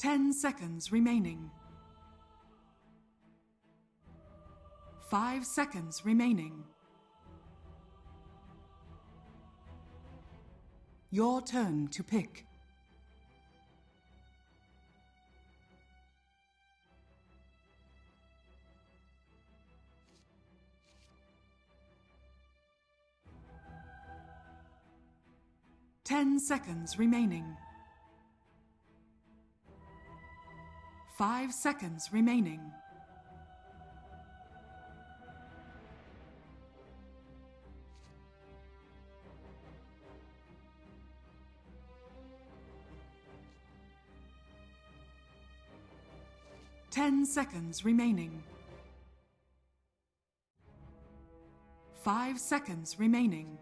10 seconds remaining. 5 seconds remaining. Your turn to pick. Ten seconds remaining. 5 seconds remaining. Ten seconds remaining. 5 seconds remaining.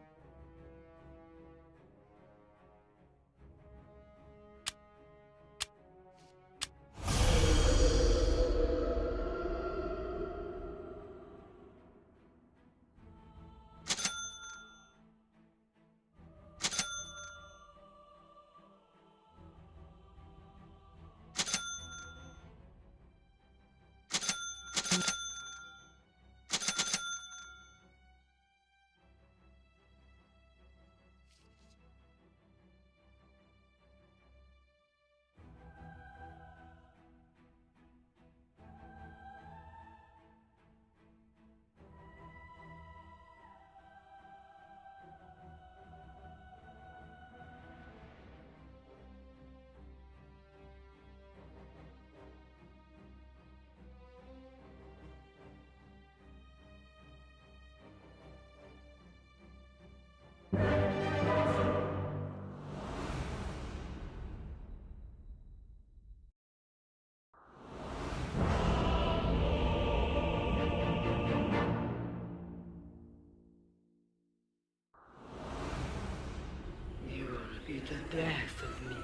Be the death of me,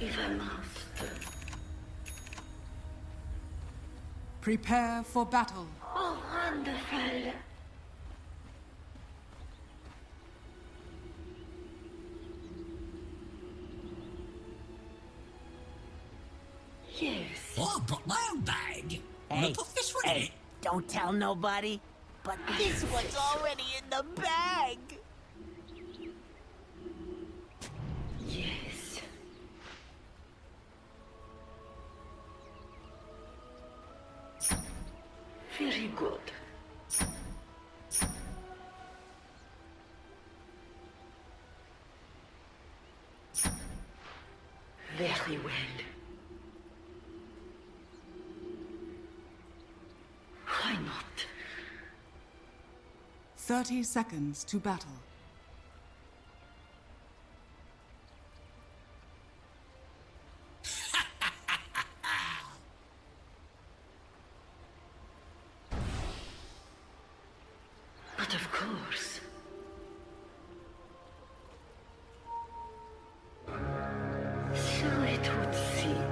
if I must. Prepare for battle. Oh, wonderful! Yes. Oh, I brought my own bag. Hey, Put this one in hey, it. don't tell nobody, but this one's already in the bag. Yes. 'Very good. Very well. Why not? 30 seconds to battle. But of course. So it would seem.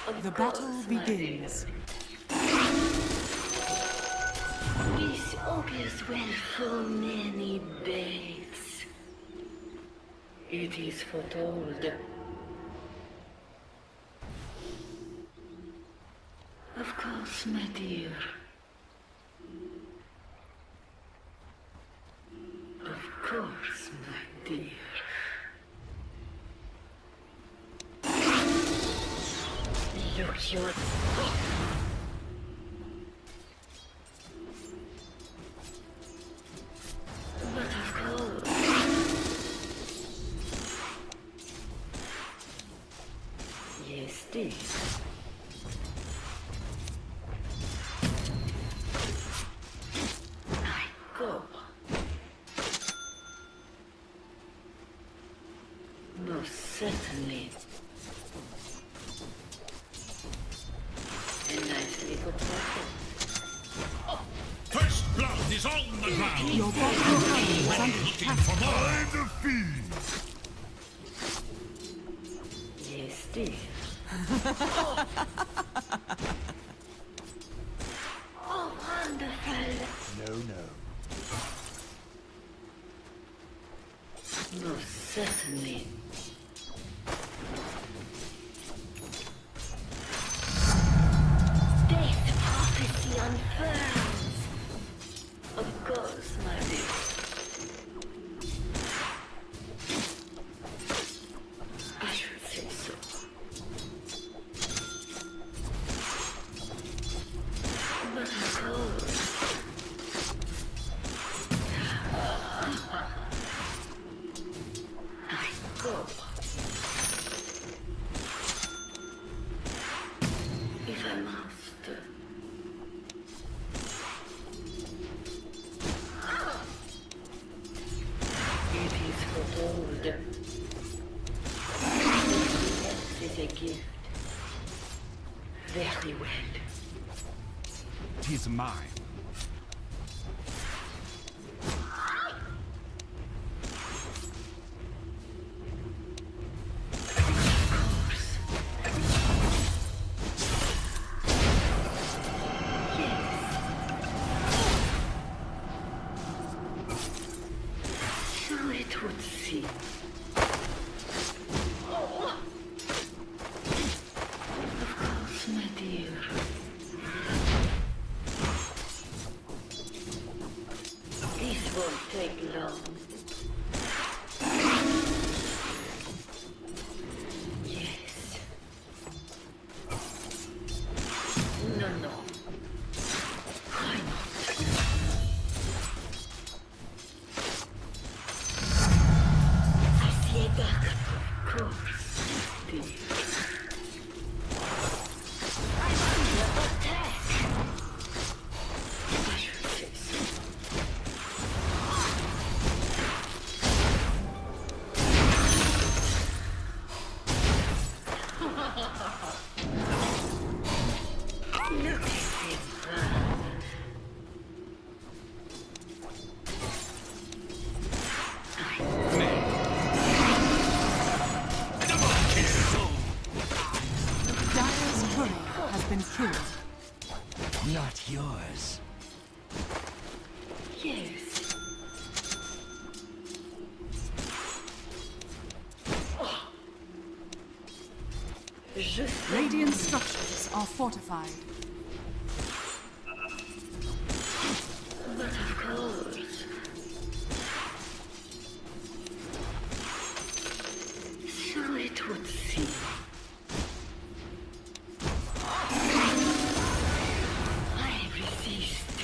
Of The course, battle my begins. dear. This augurs well for many baths. It is foretold. Of course, my dear. Of course, my dear. Look, you're... But of course... Yes, dear. I go. Most certainly. A nice little portrait. First blood is on the ground. Your bottom tower is under Looking attack. for more. The fiend. Yes, dear. Oh, wonderful. No, no. Very well. 'Tis mine. So it would seem. Of course, my dear. This won't take long. Yes. No, no. Why not? I see a dark, of course, dear. Attack! I should say so. Look at him run. Dire's courier has been killed. Not yours. Yes. Je sais. Radiant structures are fortified. But of course. So it would seem. I resist.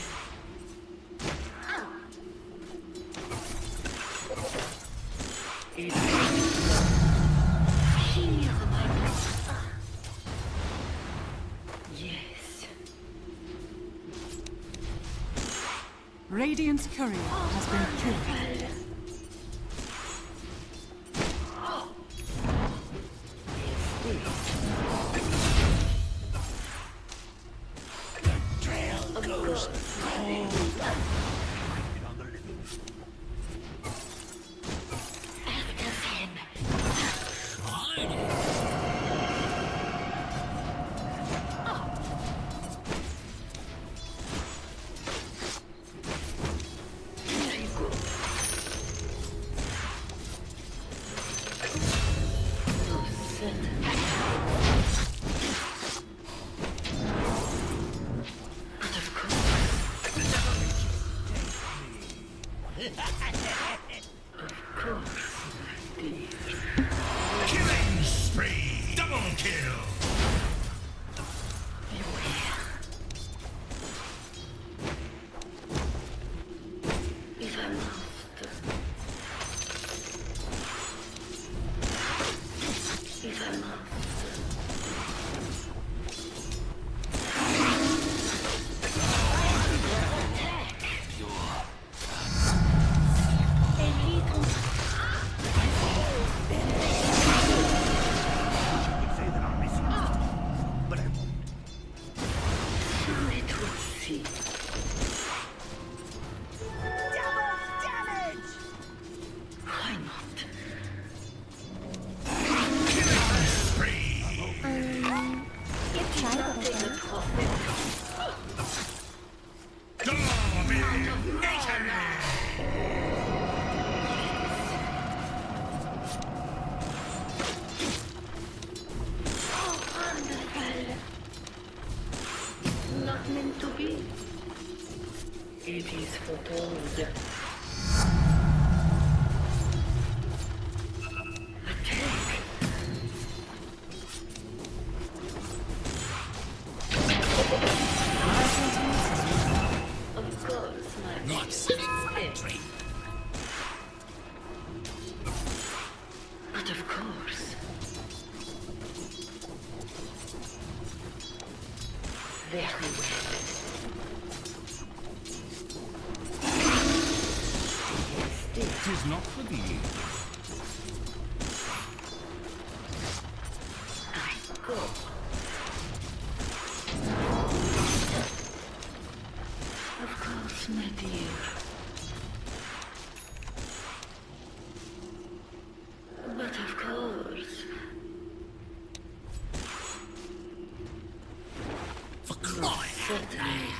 It Hear my voice. Yes. Radiant's courier has been killed. Killing spree. Double kill. If I must. If I must. So it would seem. Why not? It's nothing a prophet. Oh, wonderful. Not meant to be. It is foretold. Attack. Of course, my Not satisfactory. But of course. Very well. Tis not for thee. I go. Certainly.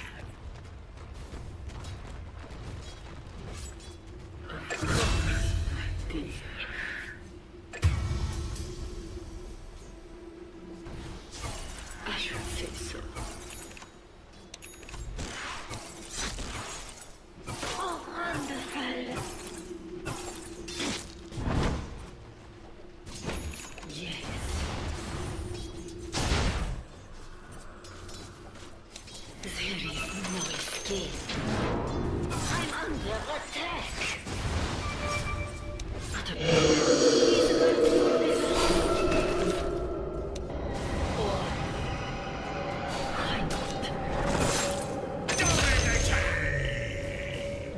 Of course, my dear. I should say so. Oh, wonderful. Yes. There is no escape. I'm under attack. But or why not?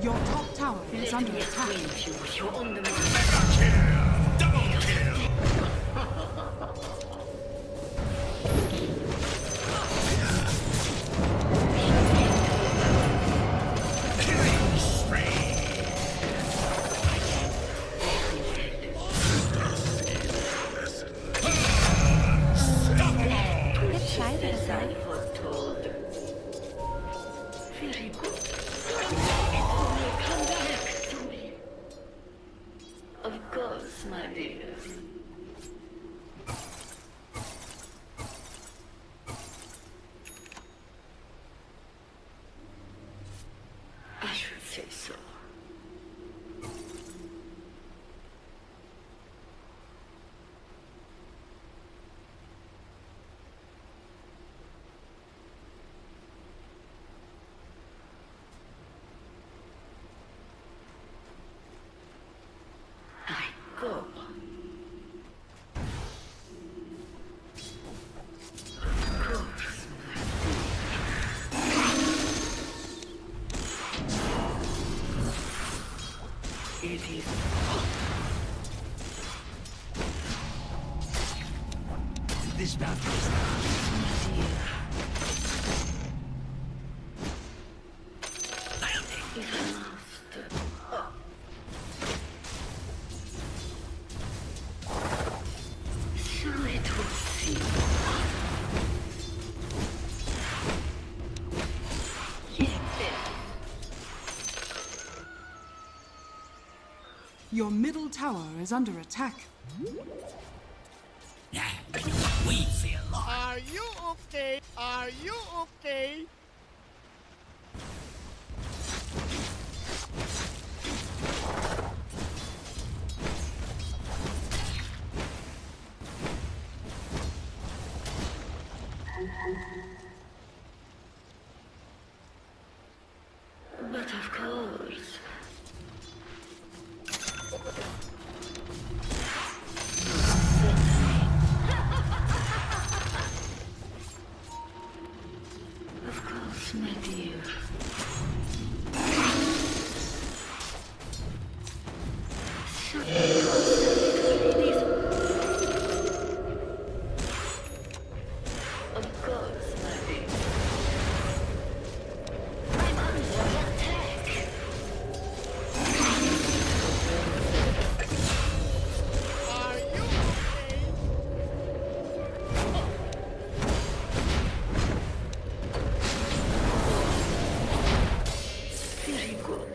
Your top tower is Let under me attack. acquaint you with your own demise. Double kill. Killing spree. As I foretold. Very good. It will come back to me. Of course, my dear. I should say so. I go. Of course, my dear. It is This battle is my dear. If I must. So it would seem. Yes. Your middle tower is under attack. Yeah, we feel like. Are you okay? Are you okay? But of course. Of course, my dear. Of course, my dear. I'm under attack. Are you okay? Very good.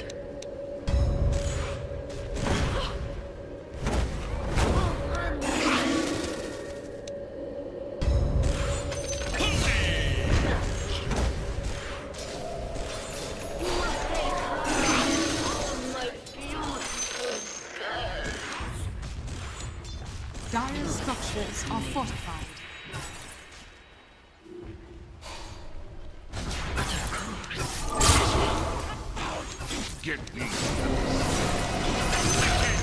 You must take her. Oh, my beautiful girl. Dire structures are fortified. But of course. Get me.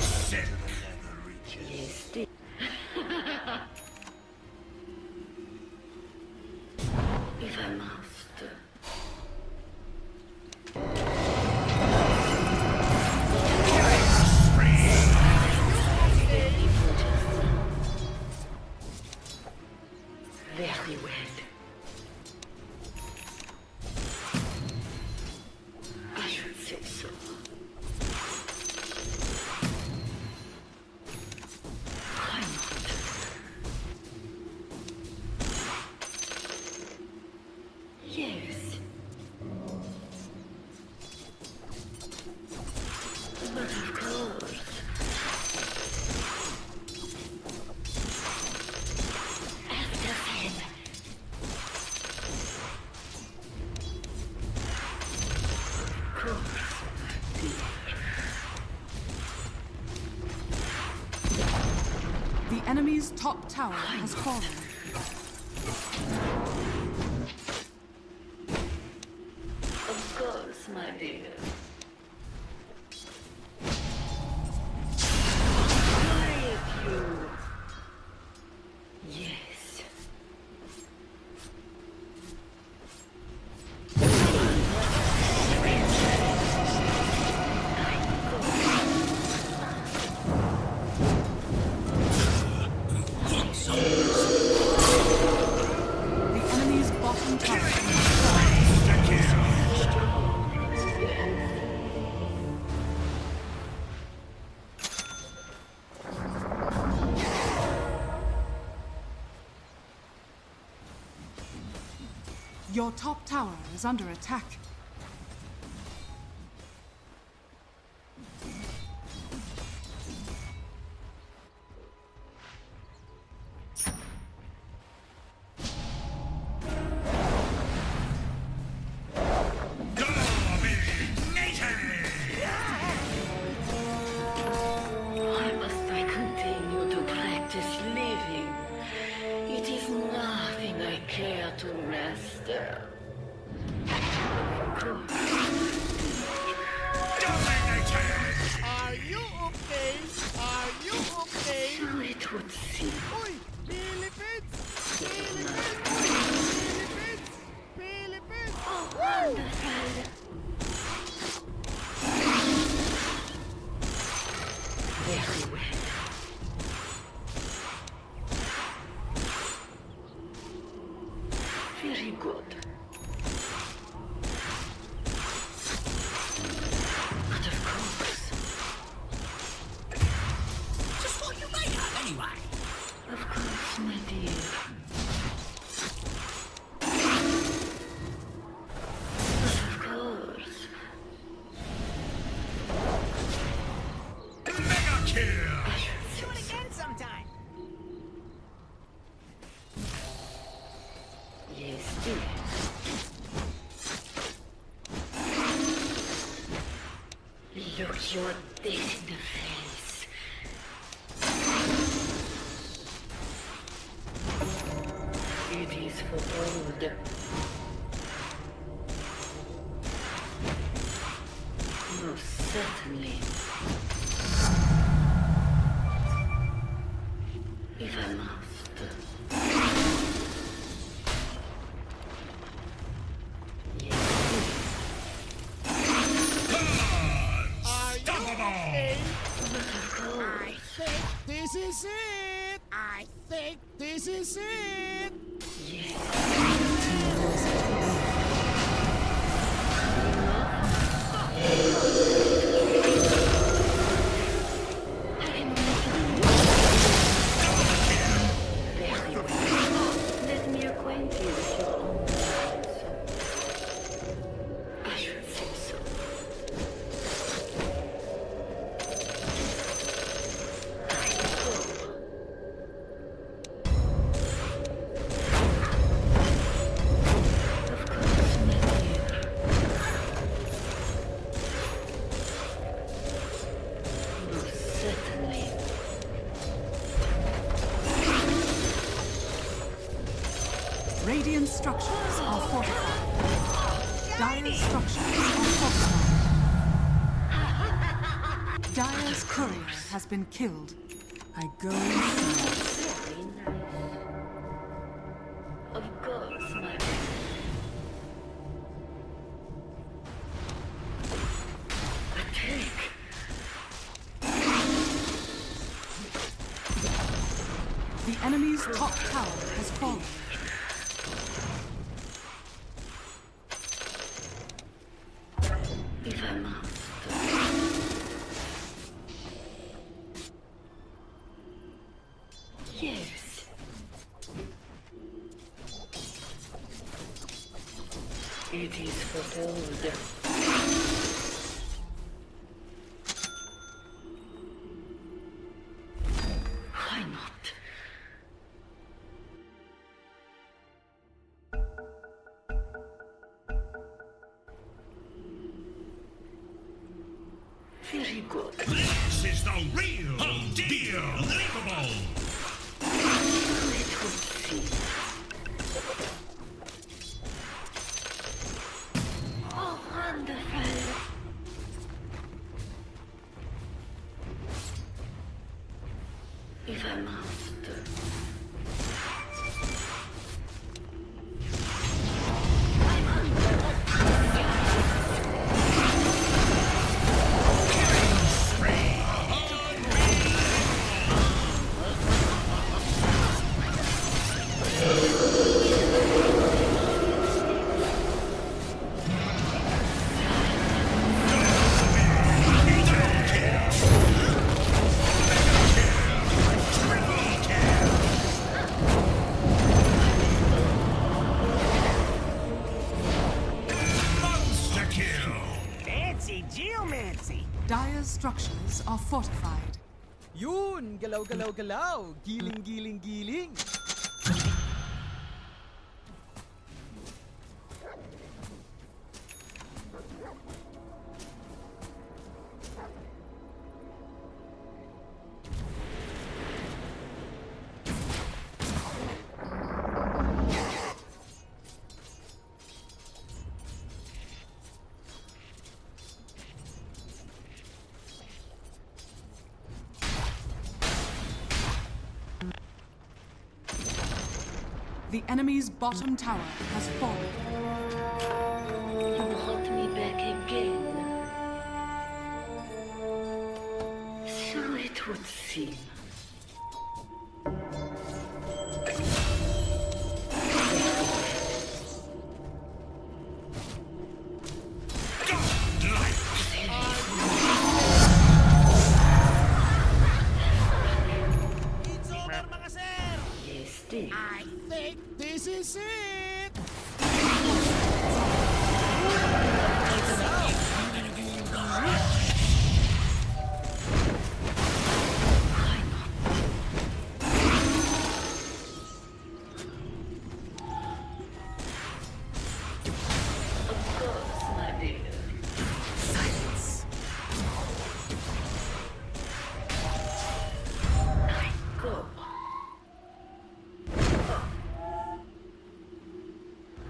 Sick. Yes, dear. If I must. Very well. I should say so. Why not? Yes. The enemy's top tower has fallen. Of course, my dear. Quiet you. Yes. The enemy's bottom tower Your top tower is under attack. Why must I continue to practice living? It is nothing I care to master. Of course. Are you okay? Are you okay? So it would seem. Uy! Philippines! Philippines! Philippines! Wonderful. Very well. Very good. But of course, Just what you made of, anyway. of course, my dear. But of course. Mega kill! Do it again sometime. Yes, dear. Look your death in the face. It is for old. Most certainly. If I must. Yes, Are you okay? but of course. Think this is it! I think this is it! Yes. I can very well. Let me acquaint you with your own plans. I should say so. I go. Of course, my dear. Most certainly. Radiant structures are fortified. Dire structures are fortified. Dire's courier has been killed. I go in first. Very nice. Of course, my dear. Attack. The enemy's top tower has fallen. If I must. Yes. It is for old. Why not? Very good. This is the real deal. Unbelievable. structures are fortified. Yun! Galaw, galaw, galaw! Giling, giling, giling! The enemy's bottom tower has fallen. You brought me back again. So it would seem. It's over, mga sir! Yes, dear. I think this is it! Of course, my dear. I go.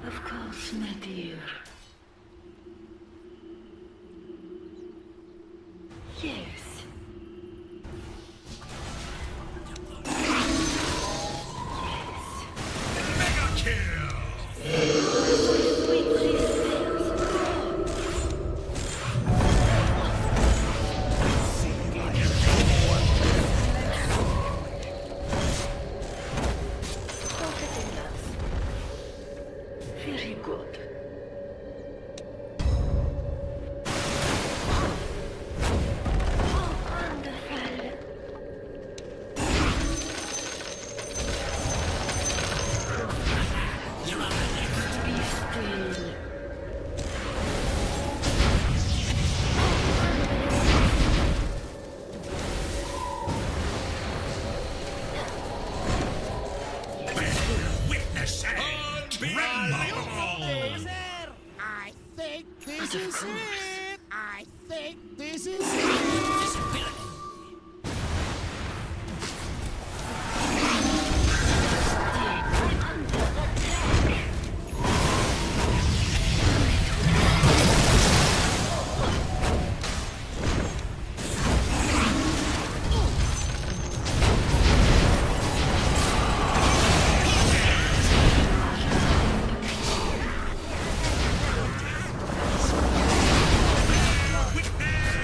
Of course, my dear. Yes. Mega kill! Sweet sisters. Perfect enough. Very good. Oh, wonderful. Be still. Witness and tremble! Sir! I think this Of is course. it! I think this is it!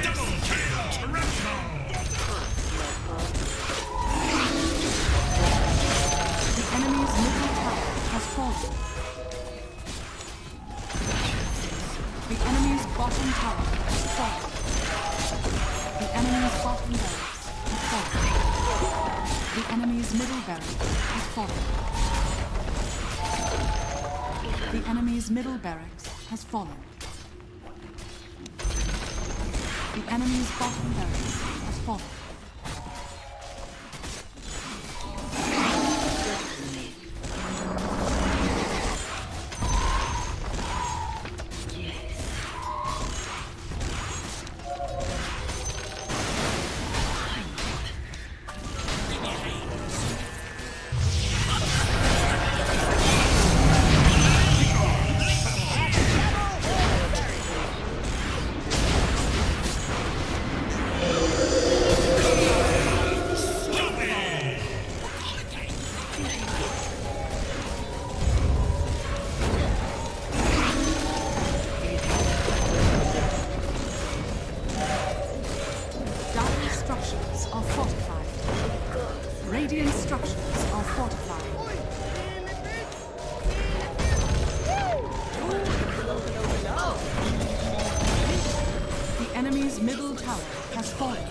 Double kill! Tremble! The enemy's middle tower has fallen. The enemy's bottom tower has fallen. The enemy's bottom barracks has fallen. The enemy's middle barracks has fallen. The enemy's middle barracks has fallen. The enemy's bottom barracks has fallen. Dire structures are fortified. Radiant structures are fortified. The enemy's middle tower has fallen.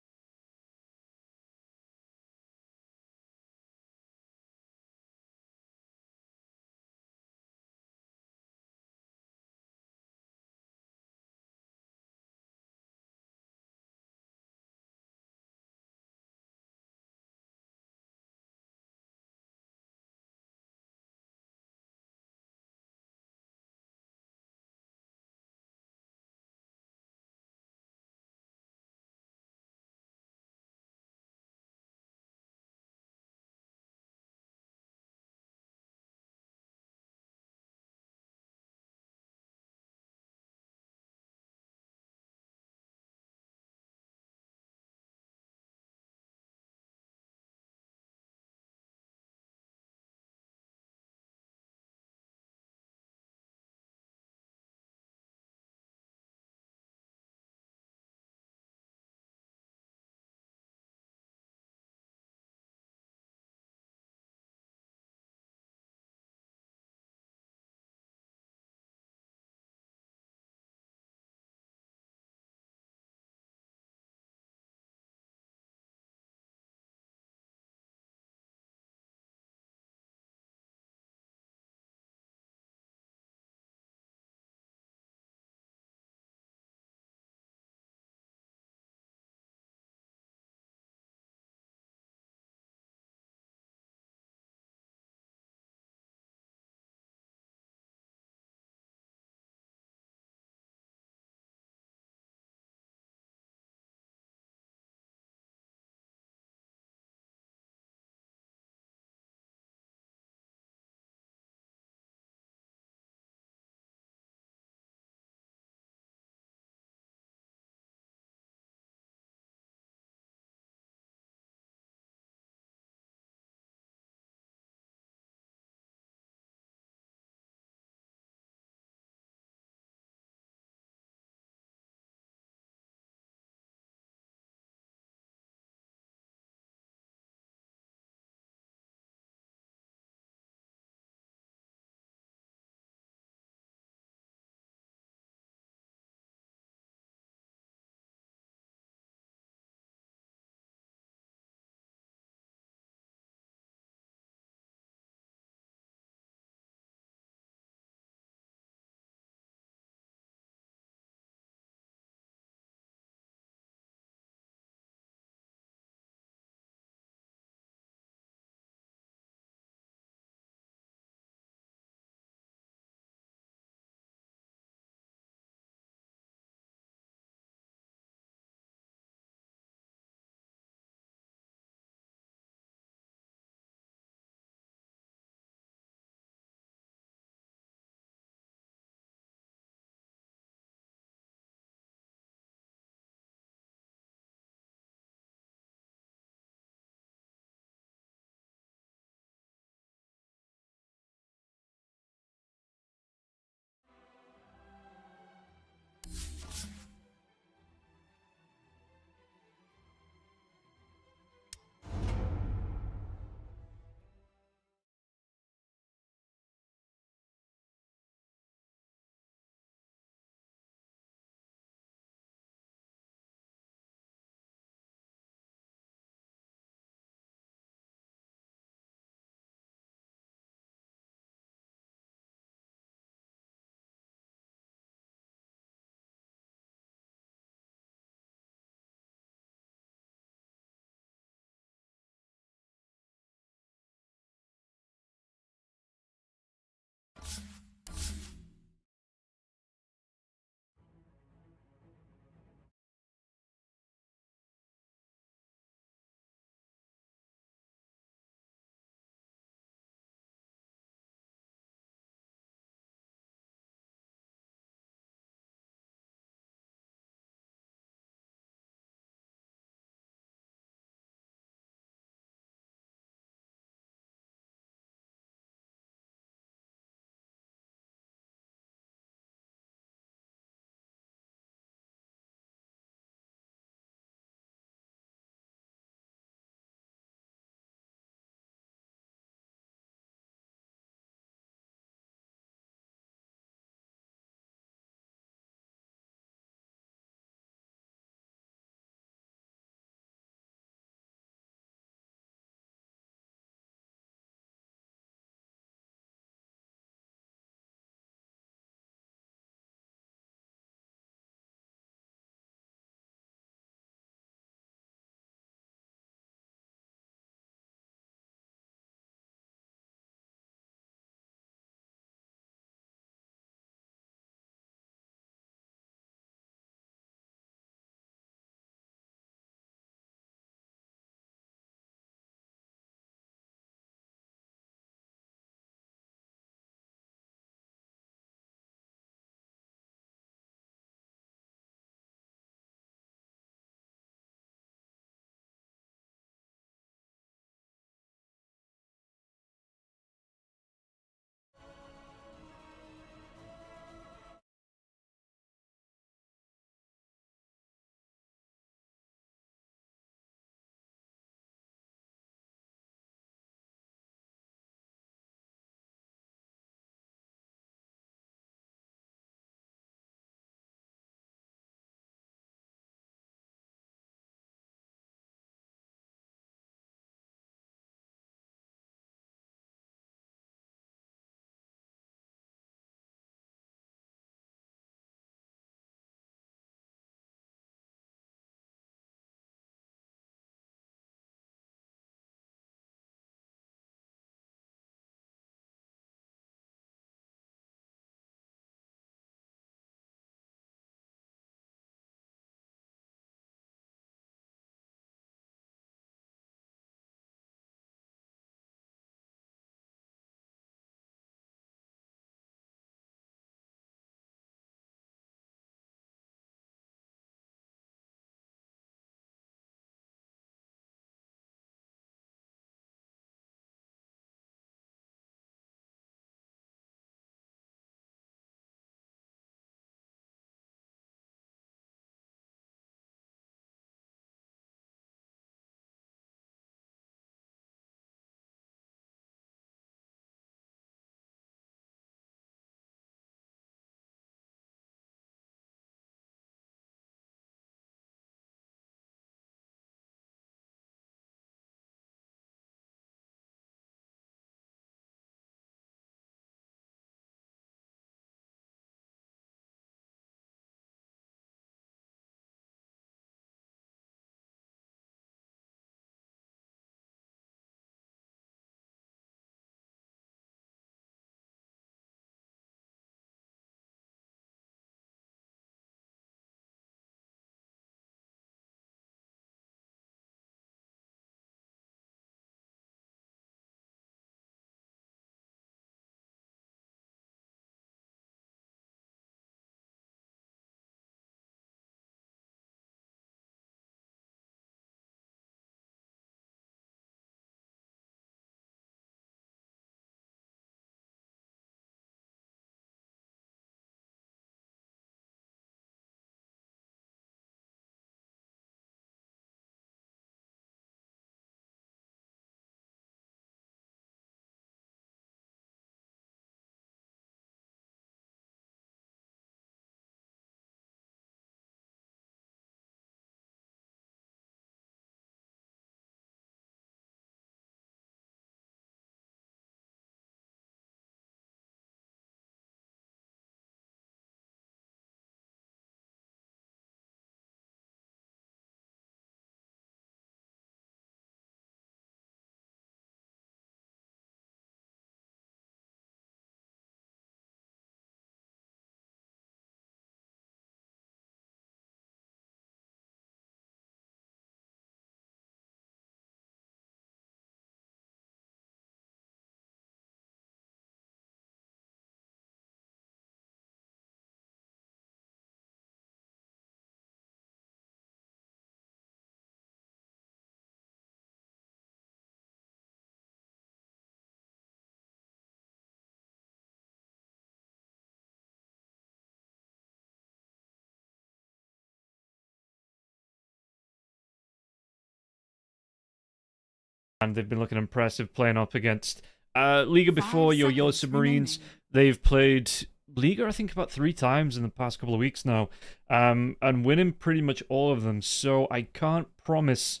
and they've been looking impressive playing up against Liga before, 5 your Yellow seconds Submarines. remaining. They've played Liga, I think, about 3 times in the past couple of weeks now, and winning pretty much all of them, so I can't promise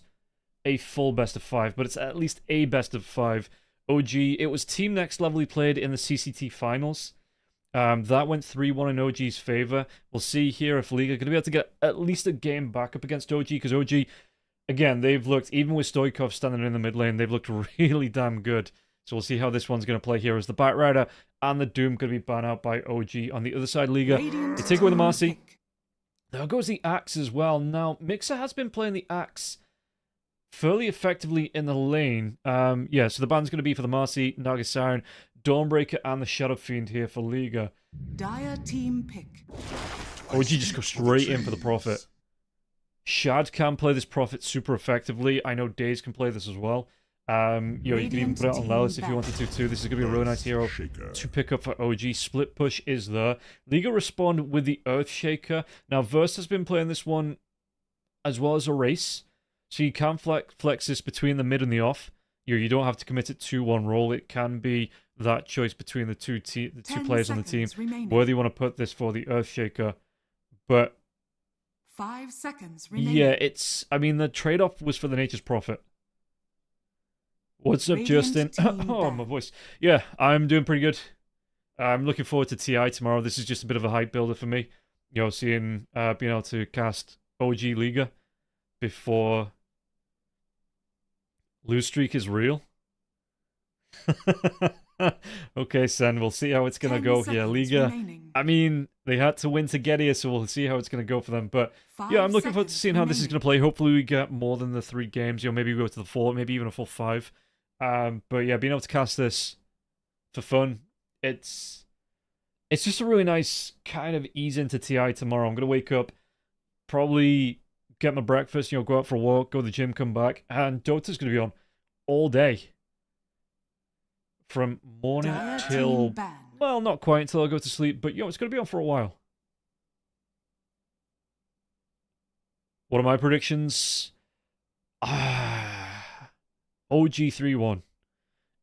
a full best of 5, but it's at least a best of 5. OG, it was Team Next Level he played in the CCT finals. That went 3-1 in OG's favor. We'll see here if Liga are going to be able to get at least a game back up against OG, because OG, again, they've looked, even with Stoikov standing in the mid lane, they've looked really damn good. So we'll see how this one's going to play here, as the Batrider and the Doom going to be banned out by OG. On the other side, Liga, they take away the Marcy. There goes the Axe as well. Now, Mixer has been playing the Axe fairly effectively in the lane. Yeah, so the ban's going to be for the Marcy, Naga Siren, Dawnbreaker, and the Shadow Fiend here for Liga. Dire team pick. OG just go straight in for the Prophet. Shad can play this Prophet super effectively. I know Daze can play this as well. You know, you can even put it on Lelis if you wanted to too. This is going to be a really nice hero to pick up for OG. Split push is there. Liga respond with the Earthshaker. Now, Verse has been playing this one as well as a race. So you can flex this between the mid and the off. You don't have to commit it to one role. It can be that choice between the two players on the team. Remaining. Whether you want to put this for the Earthshaker. But 5 seconds remaining. yeah, it's... I mean, the trade-off was for the Nature's Prophet. What's up, Radiant Justin? team Oh, back. my voice. Yeah, I'm doing pretty good. I'm looking forward to TI tomorrow. This is just a bit of a hype builder for me. You know, seeing, being able to cast OG Liga before Lose Streak is real. Okay, Sen, we'll see how it's going to 10 go here. seconds Liga, remaining. I mean, they had to win to get here, so we'll see how it's going to go for them. But 5 yeah, I'm looking forward to seconds seeing how this is remaining. going to play. Hopefully we get more than the 3 games. You know, maybe we go to the 4, maybe even a full 5. But yeah, being able to cast this for fun, it's just a really nice kind of ease into TI tomorrow. I'm going to wake up, probably get my breakfast, you know, go out for a walk, go to the gym, come back, and Dota's going to be on all day. From morning Dire till, team ban. well, not quite until I go to sleep, but, you know, it's going to be on for a while. What are my predictions? OG 3-1.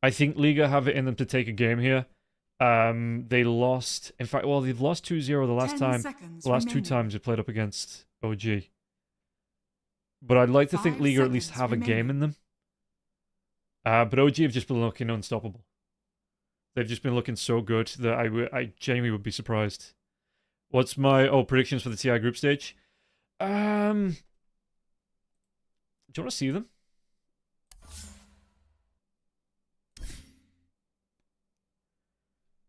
I think Liga have it in them to take a game here. They lost, in fact, well, they've lost 2-0 the last 10 time. seconds The last 2 remaining. times they played up against OG. But I'd like to think 5 Liga at least seconds have a game remaining. in them. But OG have just been looking unstoppable. They've just been looking so good that I genuinely would be surprised. What's my predictions for the TI group stage? Do you want to see them?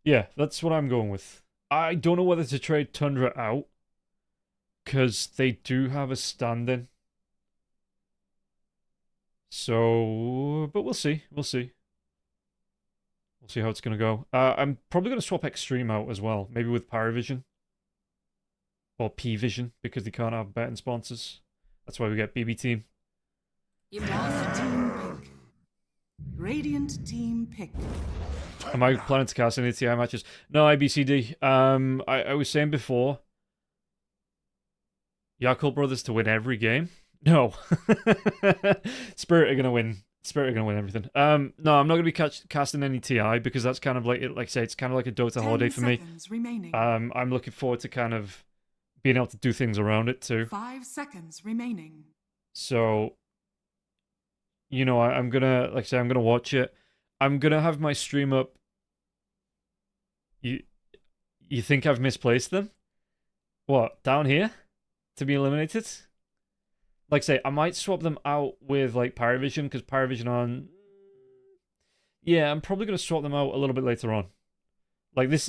Yeah, that's what I'm going with. I don't know whether to trade Tundra out, because they do have a stand-in. So, but we'll see. We'll see. We'll see how it's going to go. I'm probably going to swap Extreme out as well. Maybe with Pyrovision. Or P-Vision, because they can't have betting sponsors. That's why we get BB Team. Dire team pick. Radiant team pick. Am I planning to cast any TI matches? No, IBCD. I was saying before, Yakult Brothers to win every game? No. Spirit are going to win. Spirit are going to win everything. No, I'm not going to be casting any TI, because that's kind of like I say, it's kind of like a Dota holiday for me. Remaining. I'm looking forward to kind of being able to do things around it too. 5 seconds remaining. So, you know, I'm gonna, like I say, I'm gonna watch it. I'm gonna have my stream up. You think I've misplaced them? What, down here? To be eliminated? Like I say, I might swap them out with, like, Pyrovision, because Pyrovision on... Yeah, I'm probably gonna swap them out a little bit later on. Like, this...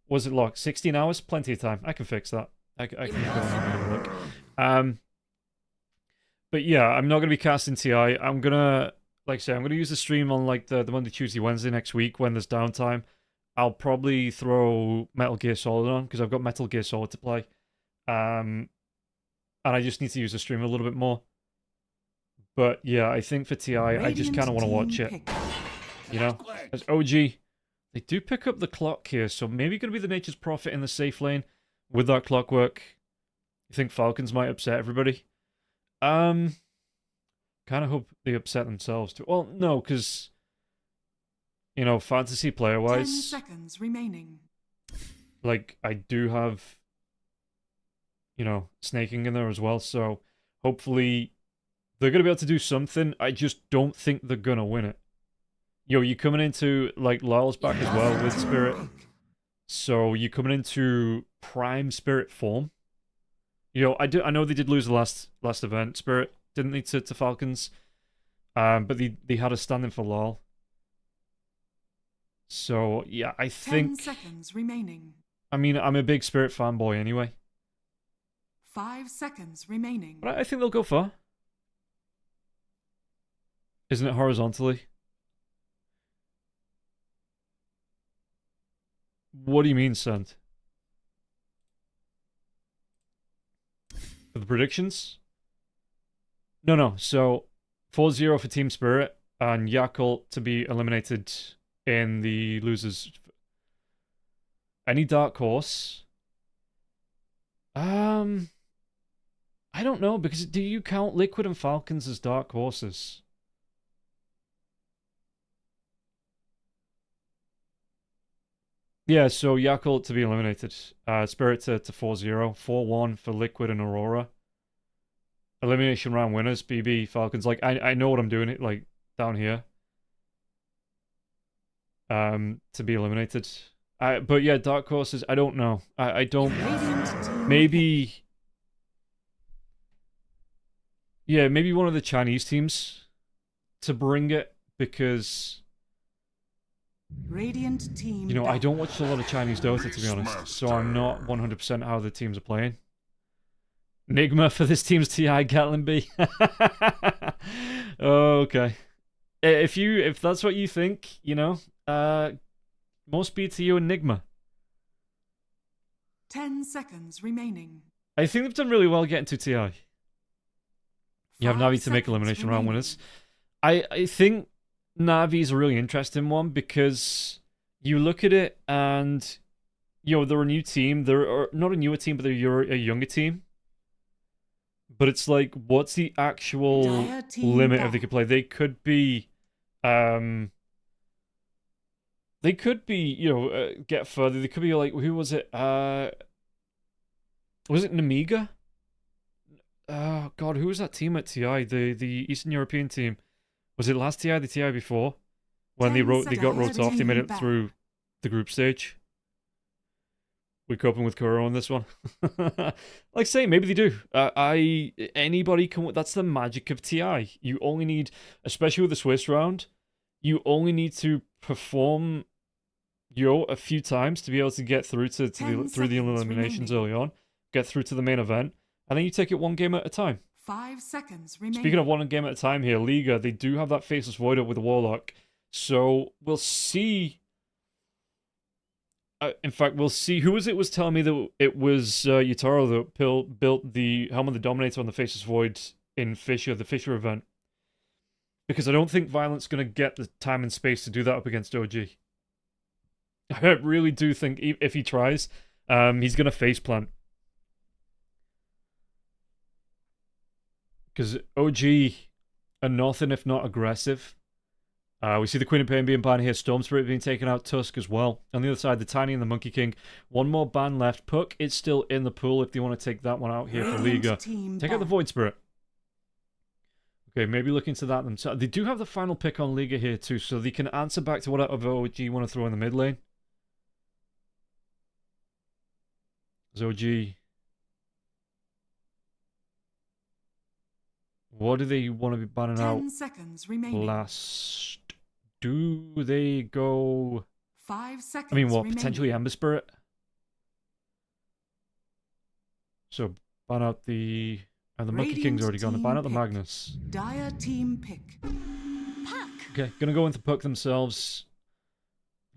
Was it locked? 16 hours? Plenty of time. I can fix that. I can go and have a look. But yeah, I'm not going to be casting TI. I'm going to, like I say, I'm going to use the stream on like the Monday, Tuesday, Wednesday next week when there's downtime. I'll probably throw Metal Gear Solid on, because I've got Metal Gear Solid to play. And I just need to use the stream a little bit more. But yeah, I think for TI, I just kind of want to watch it. You know? As OG, they do pick up the clock here, so maybe going to be the Nature's Prophet in the safe lane with that clockwork. You think Falcons might upset everybody? Kind of hope they upset themselves too. Well, no, because, you know, fantasy 10 player-wise, seconds remaining. like, I do have, you know, snaking in there as well, so hopefully they're going to be able to do something. I just don't think they're going to win it. Yo, you coming into, like, Lyle's back as well with Spirit. So you're coming into prime Spirit form. You know, I know they did lose the last event, Spirit, didn't they, to Falcons? But they had a stand-in for Lyle. So, yeah, I 10 think... seconds remaining. I mean, I'm a big Spirit fanboy anyway. 5 seconds remaining. But I think they'll go far. Isn't it horizontally? What do you mean, Sant? For the predictions? No. So, 4-0 for Team Spirit, and Yakult to be eliminated in the losers. Any dark horse? I don't know, because do you count Liquid and Falcons as dark horses? Yeah, so Yakult to be eliminated. Spirit to 4-0. 4-1 for Liquid and Aurora. Elimination round winners, BB, Falcons. Like, I know what I'm doing, it like, down here. To be eliminated. But yeah, dark horses, I don't know. I don't... Maybe... Yeah, maybe one of the Chinese teams to bring it, because... Radiant team. You know, I don't watch a lot of Chinese Dota, to be honest, so I'm not 100% how the teams are playing. Nigma for this team's TI Gatlin B. Okay. If that's what you think, you know, more speed to you and Nigma. 10 seconds remaining. I think they've done really well getting to TI. You have 5 Navi to make seconds elimination round remaining. winners. I think Navi's a really interesting one, because you look at it and, you know, they're a new team. They're not a newer team, but they're a younger team. But it's like, what's the actual Dire team limit back. of they could play? They could be, you know, get further. They could be like, who was it? Was it Namiga? Oh God, who was that team at TI? The Eastern European team. Was it last TI, the TI before? When they 10 got wrote off, they made it back. through the group stage. We're coping with Kuro on this one. Like say, maybe they do. Anybody can. That's the magic of TI. You only need, especially with the Swiss round, you only need to perform a few times to be able to get through to 10 through the seconds eliminations remaining. early on, get through to the main event, and then you take it one game at a time. 5 seconds remaining. Speaking of one game at a time here, Liga, they do have that Faceless Void up with the Warlock. So we'll see. In fact, we'll see. Who was telling me that it was Yutaro that built the Helm of the Dominator on the Faceless Void in Fisher, the Fisher event. Because I don't think Violent's going to get the time and space to do that up against OG. I really do think if he tries, he's going to faceplant. Because OG are nothing if not aggressive. We see the Queen of Pain being banned here. Storm Spirit being taken out. Tusk as well. On the other side, the Tiny and the Monkey King. One more ban left. Puck is still in the pool if they want to take that one out here for Radiant Liga. team Take out the back. Void Spirit. Okay, maybe look into that themselves. They do have the final pick on Liga here too, so they can answer back to whatever OG want to throw in the mid lane. As OG... What do they want to be banning 10 out seconds remaining. last? Do they go... 5 seconds I mean, what, remaining. potentially Ember Spirit? So, ban out the... And the Monkey King's Radiant already gone. Ban out the team pick. Magnus. Dire team pick. Okay, gonna go into Puck themselves.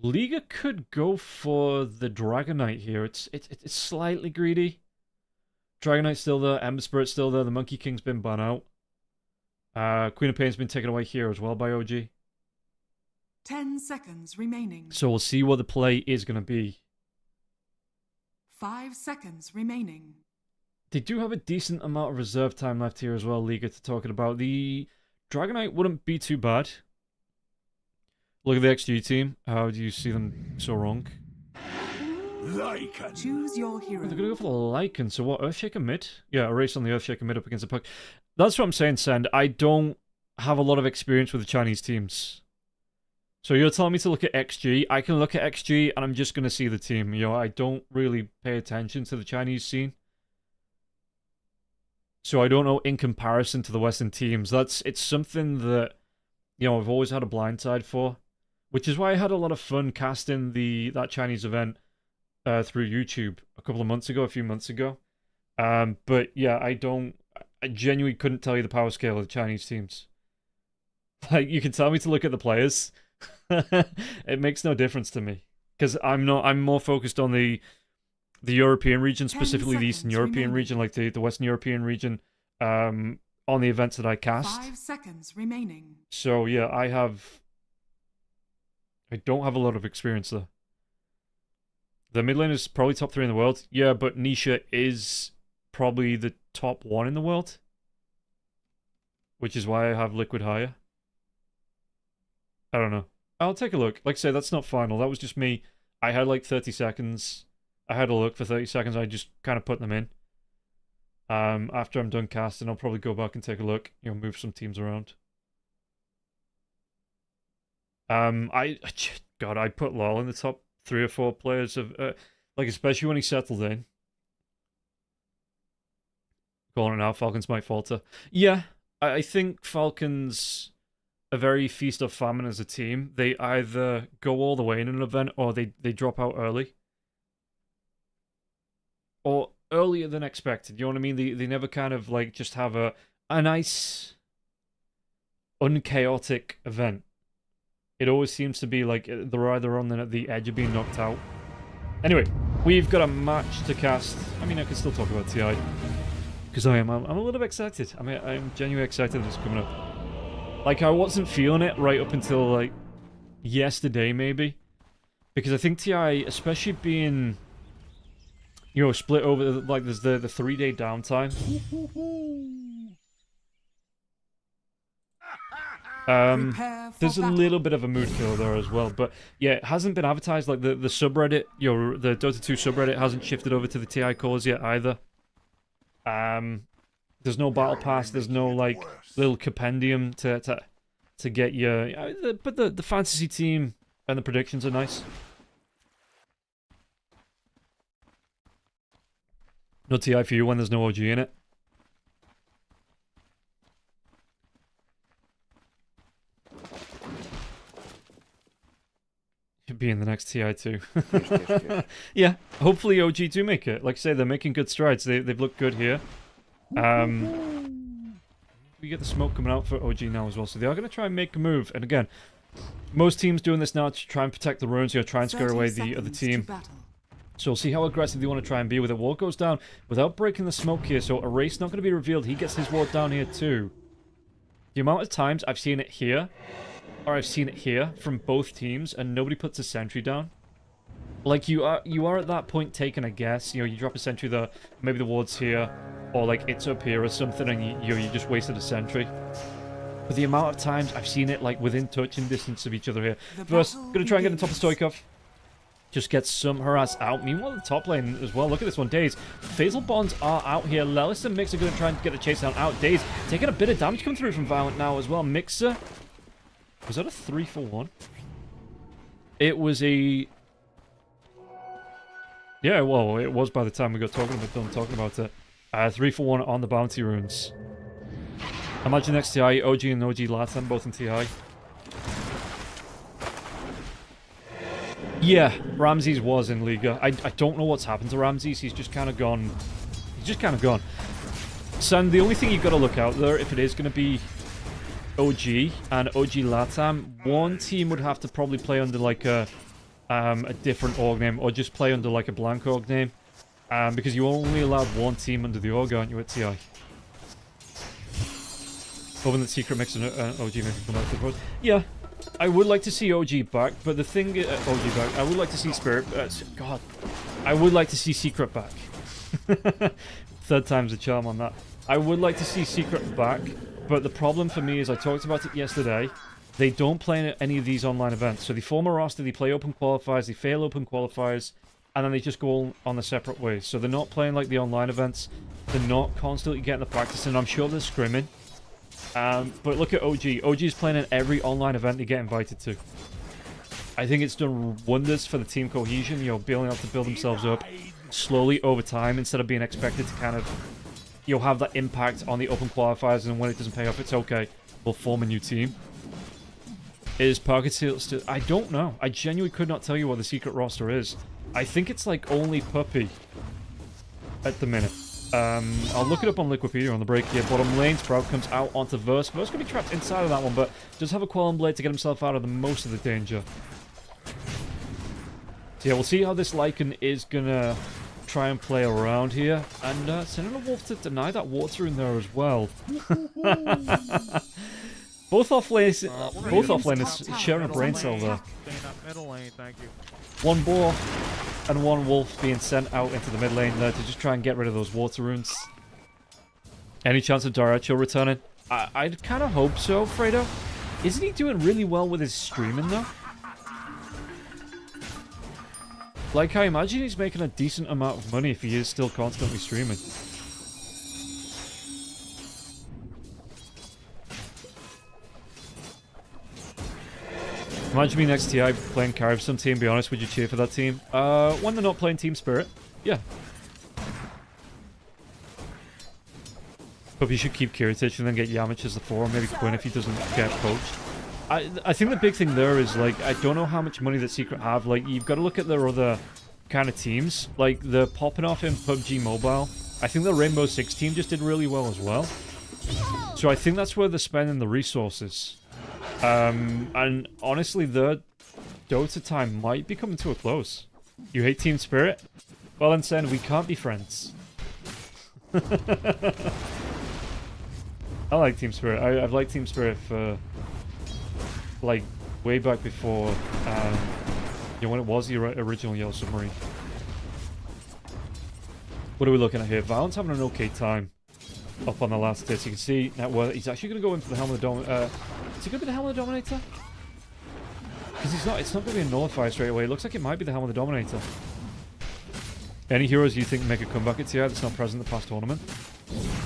Liga could go for the Dragon Knight here. It's slightly greedy. Dragon Knight's still there. Ember Spirit's still there. The Monkey King's been ban out. Queen of Pain's been taken away here as well by OG. 10 seconds remaining. So we'll see what the play is going to be. 5 seconds remaining. They do have a decent amount of reserve time left here as well, Liga, to talking about. The Dragonite wouldn't be too bad. Look at the XG team. How do you see them so wrong? Choose your hero. They're gonna go for the Lycan, so what, Earthshaker mid? Yeah, a race on the Earthshaker mid up against the Puck. That's what I'm saying, Send. I don't have a lot of experience with the Chinese teams. So you're telling me to look at XG. I can look at XG and I'm just gonna see the team. You know, I don't really pay attention to the Chinese scene. So I don't know in comparison to the Western teams. It's something that, you know, I've always had a blind side for. Which is why I had a lot of fun casting that Chinese event through YouTube a few months ago. But yeah, I genuinely couldn't tell you the power scale of the Chinese teams. Like, you can tell me to look at the players. It makes no difference to me. Because I'm more focused on the European region, specifically the Eastern European region, like the Western European region, on the events that I cast. 5 seconds remaining. So yeah, I don't have a lot of experience there. The mid lane is probably top 3 in the world. Yeah, but Nisha is probably the top 1 in the world. Which is why I have Liquid higher. I don't know. I'll take a look. Like I say, that's not final. That was just me. I had like 30 seconds. I had a look for 30 seconds. I just kind of put them in. After I'm done casting, I'll probably go back and take a look. You know, move some teams around. God, I put Lol in the top 3 or 4 players of, like, especially when he settled in. Calling it now, Falcons might falter. Yeah, I think Falcons are very feast or famine as a team. They either go all the way in an event or they drop out early. Or earlier than expected, you know what I mean? They never kind of, like, just have a nice, unchaotic event. It always seems to be like they're either on the edge of being knocked out. Anyway, we've got a match to cast. I mean, I can still talk about TI. Because I'm a little bit excited. I mean, I'm genuinely excited that it's coming up. Like, I wasn't feeling it right up until, like, yesterday, maybe. Because I think TI, especially being, you know, split over, like, there's the 3-day downtime. There's a little bit of a mood killer there as well, but yeah, it hasn't been advertised. Like the subreddit, you know, the Dota2 subreddit hasn't shifted over to the TI cores yet either. There's no battle pass. There's no like little compendium to get your. But the fantasy team and the predictions are nice. No TI for you when there's no OG in it. Be in the next TI too. Yeah, hopefully OG do make it. Like I say, they're making good strides. They've looked good here. We get the smoke coming out for OG now as well, so they are going to try and make a move. And again, most teams doing this now to try and protect the runes, you know, try and scare away the other team. So we'll see how aggressive they want to try and be with it. Ward goes down without breaking the smoke here, so Erase not going to be revealed. He gets his ward down here too. The amount of times I've seen it here, or I've seen it here from both teams, and nobody puts a sentry down. Like, you are at that point taking a guess. You know, you drop a sentry there, maybe the ward's here, or like it's up here or something, and you just wasted a sentry. But the amount of times I've seen it, like, within touching distance of each other here. First, gonna try and get on top of Stoikov. Just get some harass out. Meanwhile, the top lane as well. Look at this one, Daze. Phasal Bonds are out here. Lelis and Mixer gonna try and get a chase down out. Daze taking a bit of damage coming through from Violent now as well. Mixer. Was that a 3-for-1? It was a... Yeah, well, it was by the time we got done talking about it. 3-for-1 on the bounty runes. Imagine next TI, OG and OG Latam, both in TI. Yeah, Ramses was in Liga. I don't know what's happened to Ramses. He's just kind of gone. He's just kind of gone. Son, the only thing you've got to look out there, if it is going to be OG and OG Latam, one team would have to probably play under like a different org name, or just play under like a blank org name, because you only allowed one team under the org, aren't you, at TI? Hoping that Secret Mix and OG make come back to the post. Yeah, I would like to see OG back, but the thing OG back, I would like to see Spirit. God, I would like to see Secret back. Third time's a charm on that. I would like to see Secret back, but the problem for me is I talked about it yesterday. They don't play any of these online events. So they form a roster, they play open qualifiers, they fail open qualifiers, and then they just go on the separate ways. So they're not playing like the online events. They're not constantly getting the practice in. I'm sure they're scrimming. But look at OG. OG is playing in every online event they get invited to. I think it's done wonders for the team cohesion, you know, being able to build themselves up slowly over time instead of being expected to kind of, you know, have that impact on the open qualifiers, and when it doesn't pay off, it's okay. We'll form a new team. Is Parker still... I don't know. I genuinely could not tell you what the secret roster is. I think it's like only Puppy at the minute. I'll look it up on Liquipedia on the break here. Bottom lane, Sprout comes out onto Verse. Verse going to be trapped inside of that one, but does have a Quelling Blade to get himself out of the most of the danger. So yeah, we'll see how this Lycan is going to try and play around here. And sending a Wolf to deny that water in there as well. Both offlaners sharing a brain cell there. One boar and one wolf being sent out into the mid lane there to just try and get rid of those water runes. Any chance of Daracho returning? I'd kind of hope so, Fredo. Isn't he doing really well with his streaming though? Like, I imagine he's making a decent amount of money if he is still constantly streaming. Imagine me next TI playing carry for some team, be honest, would you cheer for that team? When they're not playing Team Spirit, yeah. But you should keep Kiritich and then get Yamich as the 4, maybe Quinn if he doesn't get poached. I think the big thing there is, like, I don't know how much money that Secret have. Like, you've got to look at their other kind of teams. Like, they're popping off in PUBG Mobile. I think the Rainbow Six team just did really well as well. So I think that's where they're spending the resources. And honestly, the Dota time might be coming to a close. You hate Team Spirit? Well then, Sen, we can't be friends. I like Team Spirit. I've liked Team Spirit for, like, way back before, you know, when it was the original Yellow Submarine. What are we looking at here? Valent's having an okay time up on the last hit. You can see that he's actually going to go in for the Helm of the Dominator. Is he going to be the Helm of the Dominator? Because it's not going to be a Nullifier straight away. It looks like it might be the Helm of the Dominator. Any heroes you think make a comeback at TI that's not present in the past tournament?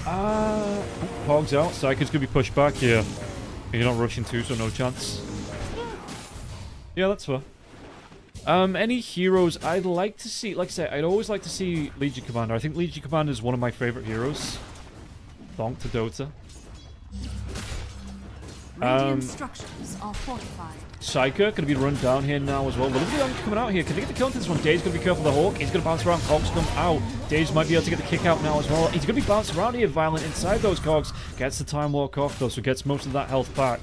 Hog's out. Psycho's going to be pushed back here. You're not rushing too, so no chance. Yeah, that's fair. Any heroes I'd like to see? Like I say, I'd always like to see Legion Commander. I think Legion Commander is one of my favorite heroes. Donk to Dota. Radiant structures are fortified. Psyker going to be run down here now as well. Look at the coming out here. Can they get the kill into this one? Dave's going to be careful of the Hawk. He's going to bounce around. Cogs come out. Dave's might be able to get the kick out now as well. He's going to be bouncing around here, Violent, inside those Cogs. Gets the Time Walk off though, so gets most of that health back.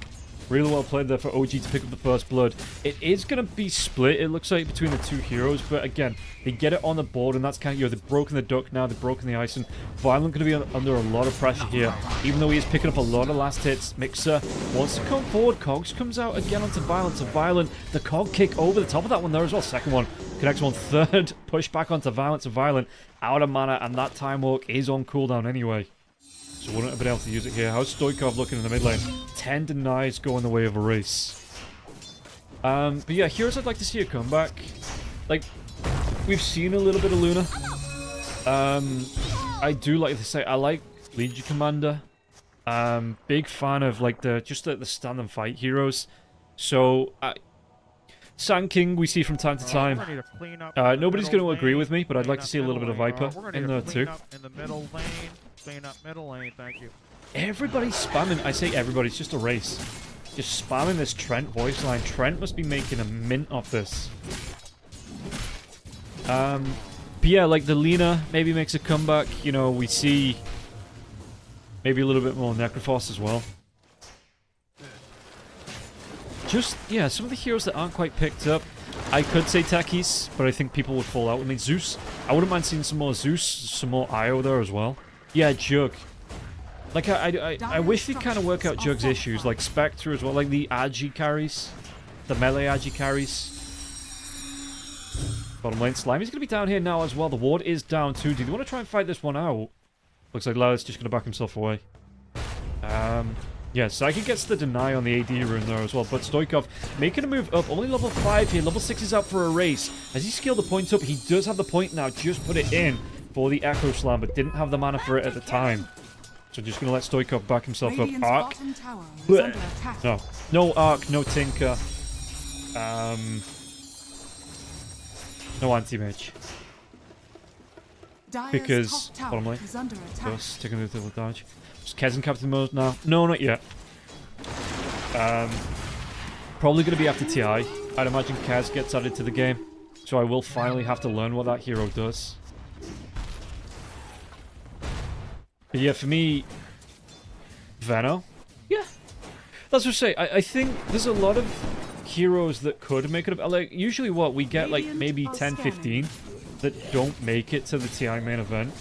Really well played there for OG to pick up the first blood. It is going to be split, it looks like, between the two heroes. But again, they get it on the board, and that's kind of, you know, they've broken the duck now, they've broken the ice. And Violent going to be under a lot of pressure here. Even though he is picking up a lot of last hits, Mixer wants to come forward. Cogs comes out again onto Violent. So Violent, the Cog kick over the top of that one there as well. Second one connects one. Third push back onto Violent. So Violent out of mana, and that Time Walk is on cooldown anyway. So wouldn't have been able to use it here. How's Stoikov looking in the mid lane? 10 denies go in the way of a race. But yeah, heroes I'd like to see a comeback. Like, we've seen a little bit of Luna. I do like to say, I like Legion Commander. Big fan of, like, the stand and fight heroes. So, Sand King we see from time to time. Nobody's going to agree with me, but I'd like to see a little bit of Viper in there too. Clean up middle lane, thank you. Everybody's spamming. I say everybody's just a race. Just spamming this Trent voice line. Trent must be making a mint off this. But yeah, like the Lina maybe makes a comeback. You know, we see maybe a little bit more Necrophos as well. Just, yeah, some of the heroes that aren't quite picked up. I could say Techies, but I think people would fall out with me. Zeus. I wouldn't mind seeing some more Zeus, some more Io there as well. Yeah, Jug. Like, I wish they'd kind of work out Jug's issues, like Spectre as well, like the Agi carries. The melee Agi carries. Bottom lane, Slimy's going to be down here now as well. The ward is down too. Do they want to try and fight this one out? Or Looks like Lala's just going to back himself away. Yeah, Psychic gets the deny on the AD rune there as well, but Stoikov making a move up. Only level 5 here. Level 6 is out for a race. As he scaled the points up, he does have the point now. Just put it in for the Echo Slam, but didn't have the mana for it at the time. So just going to let Stoikov back himself up. Radiant's Arc. bottom tower is under attack. No. No Arc, no Tinker. No Anti-Mage. Dire's Because, top tower bottom lane. is under attack. Just taking a little dodge. Is Kez in captain mode now? No, not yet. Probably going to be after TI. I'd imagine Kez gets added to the game. So I will finally have to learn what that hero does. But yeah, for me... Veno? Yeah. That's what I say. I think there's a lot of heroes that could make it up. Like, usually what? We get like maybe 10, 15 that don't make it to the TI main event.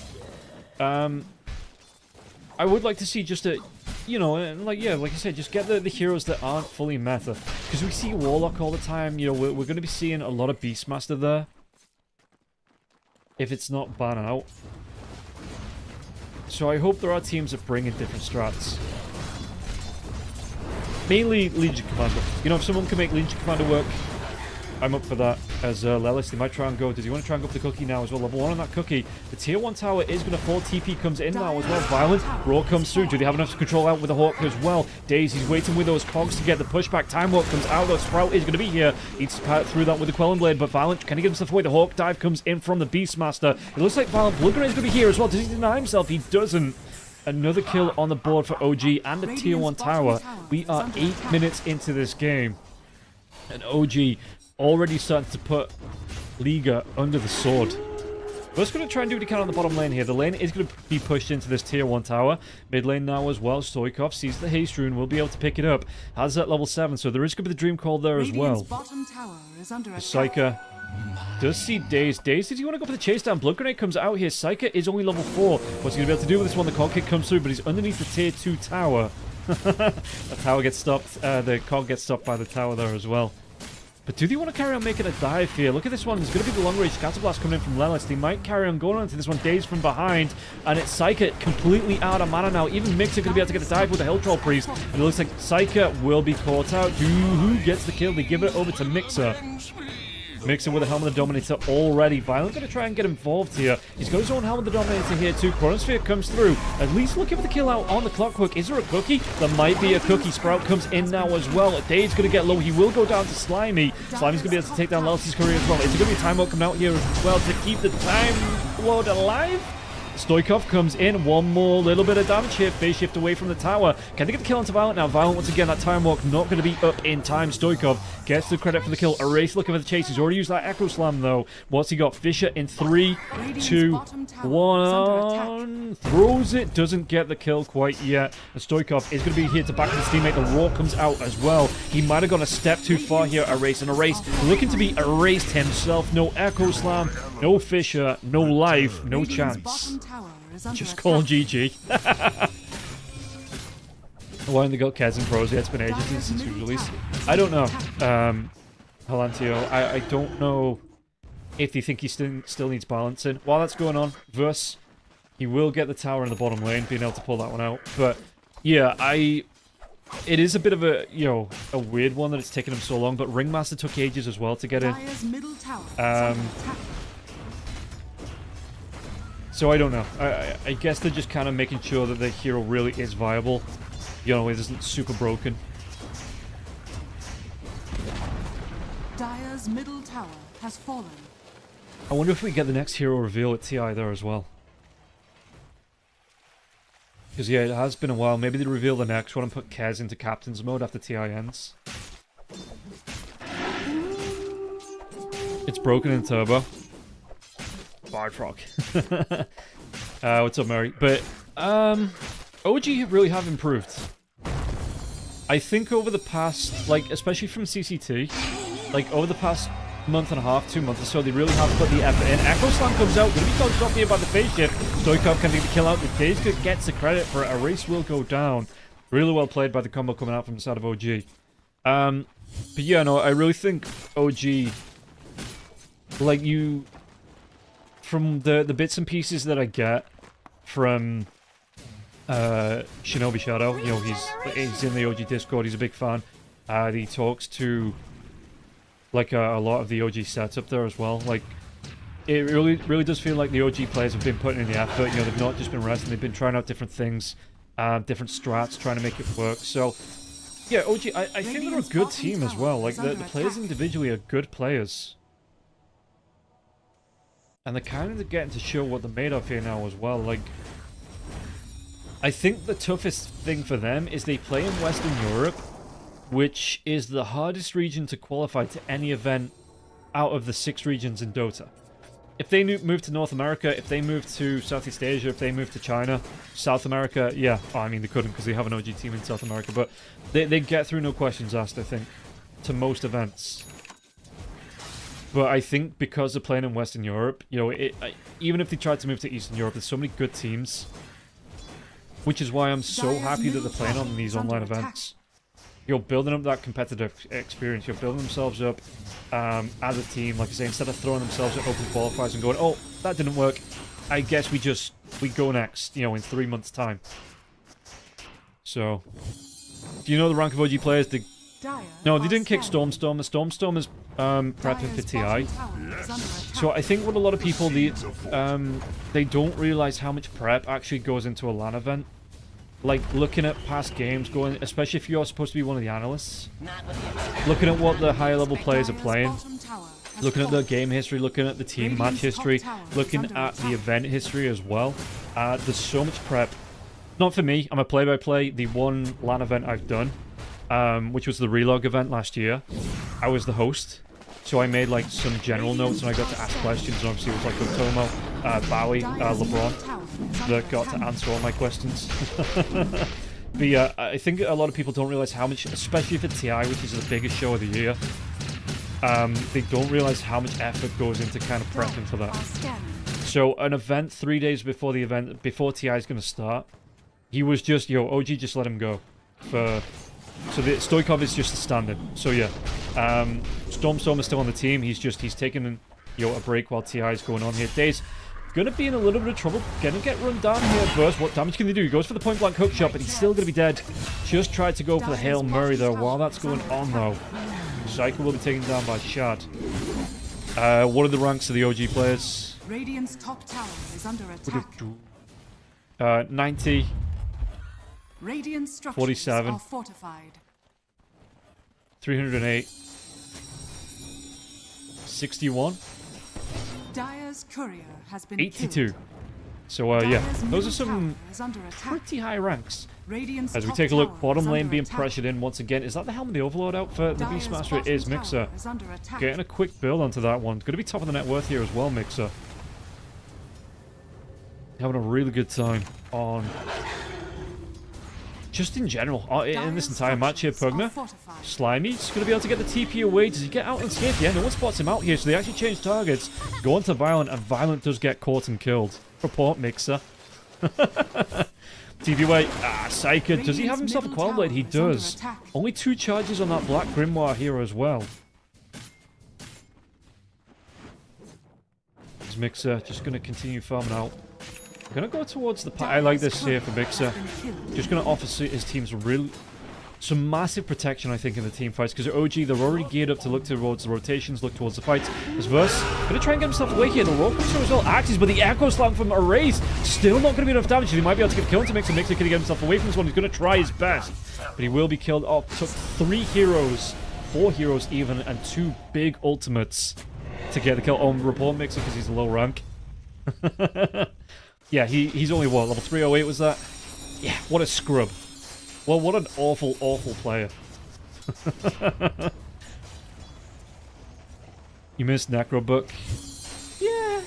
I would like to see just a, you know, like, yeah, like I said, just get the heroes that aren't fully meta. Because we see Warlock all the time, you know, we're going to be seeing a lot of Beastmaster there. If it's not ban out. So I hope there are teams that bring in different strats. Mainly Legion Commander. You know, if someone can make Legion Commander work, I'm up for that. As Lelis, they might try and go. Does he want to try and go for the cookie now as well? Level 1 on that cookie. The tier 1 tower is going to fall. TP comes in now as well. Violent. Roar comes through. Do they have enough to control out with the Hawk as well? Daisy's waiting with those cogs to get the pushback. Time Walk comes out. The Sprout is going to be here. Needs to pat through that with the Quelling Blade, but Violent, can he get himself away? The Hawk dive comes in from the Beastmaster. It looks like Violent Blood Grenade is going to be here as well. Does he deny himself? He doesn't. Another kill on the board for OG and the tier 1 tower. We are 8 minutes into this game. And OG already starting to put Liga under the sword. We're just going to try and do what he can on the bottom lane here. The lane is going to be pushed into this tier 1 tower. Mid lane now as well. Stoikov sees the haste rune. Will be able to pick it up. Has that level 7, so there is going to be the Dream Call there as well. Bottom tower is under attack. Psyker does see Daze. Daze, did he want to go for the chase down? Blood Grenade comes out here. Psyker is only level 4. What's he going to be able to do with this one? The cog kick comes through, but he's underneath the tier 2 tower. The tower gets stopped. The cog gets stopped by the tower there as well. But do they want to carry on making a dive here? Look at this one. There's going to be the long-range Scatter Blast coming in from Lelis. They might carry on going onto this one. Daze from behind. And it's Psyker completely out of mana now. Even Mixer going to be able to get a dive with the Hell Troll Priest. And it looks like Psyker will be caught out. Who gets the kill? They give it over to Mixer. Mixer with the Helm of the Dominator already. Violent going to try and get involved here. He's got his own Helm of the Dominator here too. Chronosphere comes through. At least looking for the kill out on the Clockwork. Is there a cookie? There might be a cookie. Sprout comes in now as well. Dave's going to get low. He will go down to Slimy. Slimy's going to be able to take down Lelsey's career as well. Is it going to be a Time Walk coming out here as well to keep the Time Lord alive? Stoikov comes in. One more little bit of damage here. Phase shift away from the tower. Can they get the kill onto Violent now? Violent, once again, that Time Walk not going to be up in time. Stoikov gets the credit for the kill. Erase looking for the chase. He's already used that Echo Slam, though. What's he got? Fisher in 3, 2, 1. Throws it. Doesn't get the kill quite yet. And Stoikov is going to be here to back his teammate. The Roar comes out as well. He might have gone a step too far here. Erase and Erase looking to be erased himself. No Echo Slam, no Fisher, no life, no chance. Just call GG. Why haven't they got Kez and Pros? Yeah, it's been ages since we released. I don't know. Halantio, I don't know if they think he still needs balancing. While that's going on, Verse, he will get the tower in the bottom lane, being able to pull that one out. But yeah, it is a bit of a, you know, a weird one that it's taken him so long. But Ringmaster took ages as well to get in. So I don't know. I guess they're just kind of making sure that the hero really is viable. You know, it isn't super broken. Dire's middle tower has fallen. I wonder if we get the next hero reveal at TI there as well. Because yeah, it has been a while. Maybe they reveal the next one and put Kez into Captain's mode after TI ends. It's broken in Turbo. Bard Frog. What's up, Mary? But OG really have improved. I think over the past, like, especially from CCT, like over the past month and a half, 2 months or so, they really have put the effort in. Echo Slam comes out, going to be dodged off here by the phase shift. Stoikov can take the kill out. The Daze gets the credit for it. A race will go down. Really well played by the combo coming out from the side of OG. But yeah, no, I really think OG, like, from the bits and pieces that I get from Shinobi Shadow. You know, he's in the OG Discord. He's a big fan. He talks to like a lot of the OG sets up there as well. Like, it really does feel like the OG players have been putting in the effort. You know, they've not just been resting. They've been trying out different things, different strats, trying to make it work. So, yeah, OG, I think they're a good team as well. Like, the players individually are good players. And they're kind of getting to show what they're made of here now as well. Like, I think the toughest thing for them is they play in Western Europe, which is the hardest region to qualify to any event out of the 6 regions in Dota. If they move to North America, if they move to Southeast Asia, if they move to China, South America, yeah. Oh, I mean, they couldn't because they have an OG team in South America, but they get through no questions asked, I think, to most events. But I think because they're playing in Western Europe, you know, even if they tried to move to Eastern Europe, there's so many good teams. Which is why I'm so happy that they're playing on these online events. You're building up that competitive experience. You're building themselves up as a team. Like I say, instead of throwing themselves at open qualifiers and going, oh, that didn't work. I guess we go next, you know, in 3 months' time. So, do you know the rank of OG players? No, they didn't kick Stormstorm. The Stormstorm is prepping for TI. So I think what a lot of people, they don't realize how much prep actually goes into a LAN event. Like, looking at past games, going, especially if you're supposed to be one of the analysts, looking at what the higher level players are playing, looking at their game history, looking at the team match history, looking at the event history as well. There's so much prep. Not for me, I'm a play-by-play. The one LAN event I've done, which was the Relog event last year, I was the host. So I made like some general notes and I got to ask questions, and obviously it was like Otomo, Bowie, LeBron that got to answer all my questions. But yeah, I think a lot of people don't realize how much, especially for TI, which is the biggest show of the year, they don't realize how much effort goes into kind of prepping for that. So an event 3 days before the event, before TI is going to start, he was just, yo, OG just let him go. So the Stoikov is just the standard. So yeah, Stormstorm is still on the team. He's taking, you know, a break while TI is going on here. Days gonna be in a little bit of trouble. Gonna get run down here first. What damage can they do? He goes for the point blank hook shot, but he's still gonna be dead. Just tried to go for the Hail Murray though. While that's going on though, Psycho will be taken down by Shad. What are the ranks of the OG players? Radiant's top tower is under attack. 90. Radiant structures 47. are fortified. 308. 61. Dire's courier has been 82. killed. So yeah, Dire's those are middle some tower is under attack. pretty high ranks. Radiant's As we top take a look, tower bottom is lane under being attack. pressured in once again. Is that the Helm of the Overlord out for the Dire's Beastmaster? It bottom is. Mixer tower is under attack. getting a quick build onto that one. Going to be top of the net worth here as well, Mixer. Having a really good time on... just in general, in this entire match here, Pugner. Slimy's going to be able to get the TP away. Does he get out unscathed? Yeah, no one spots him out here, so they actually change targets. Go on to Violent, and Violent does get caught and killed. Report, Mixer. TP away. Psyker. Does he have himself a Quell Blade? He does. Only 2 charges on that Black Grimoire here as well. This Mixer just going to continue farming out. Gonna go towards the... I like this here for Mixer. Just gonna offer his team some massive protection, I think, in the team fights, because OG, they're already geared up to look towards the rotations, look towards the fights. This Verse gonna try and get himself away here. The roll comes through as well. Axes, but the Echo Slam from Erase still not gonna be enough damage. He might be able to get killed to Mixer. Mixer can get himself away from this one. He's gonna try his best, but he will be killed off. Took 3 heroes, 4 heroes even, and 2 big ultimates to get the kill on Report Mixer because he's a low rank. Yeah, he's only, what, level 308 was that? Yeah, what a scrub. Well, what an awful, awful player. You missed Necrobook. Yeah,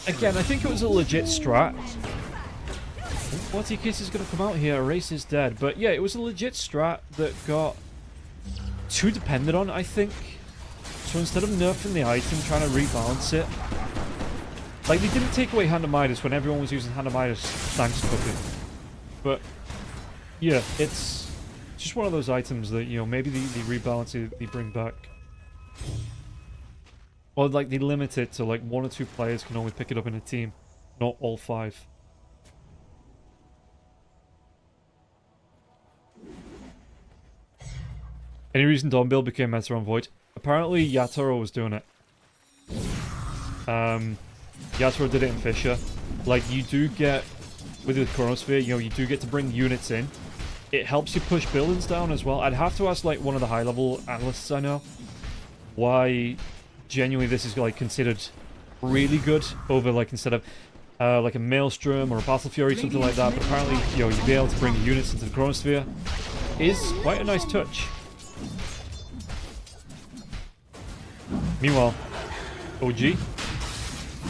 again, I think it was a legit strat. What case is going to come out here? Erase is dead. But yeah, it was a legit strat that got too dependent on, I think. So instead of nerfing the item, trying to rebalance it, like, they didn't take away Hand of Midas when everyone was using Hand of Midas thanks to Cooking. But, yeah, it's just one of those items that, you know, maybe the rebalance they bring back. Or, like, they limit it to, like, 1 or 2 players can only pick it up in a team, not all 5. Any reason Dawn build became meta on Void? Apparently Yatoro was doing it. Yatoro did it in Fisher. Like, you do get, with the Chronosphere, you know, you do get to bring units in. It helps you push buildings down as well. I'd have to ask, like, one of the high-level analysts I know why genuinely this is, like, considered really good over, like, instead of, like a Maelstrom or a Battle Fury, something like that. But apparently, you know, you'd be able to bring units into the Chronosphere is quite a nice touch. Meanwhile, OG.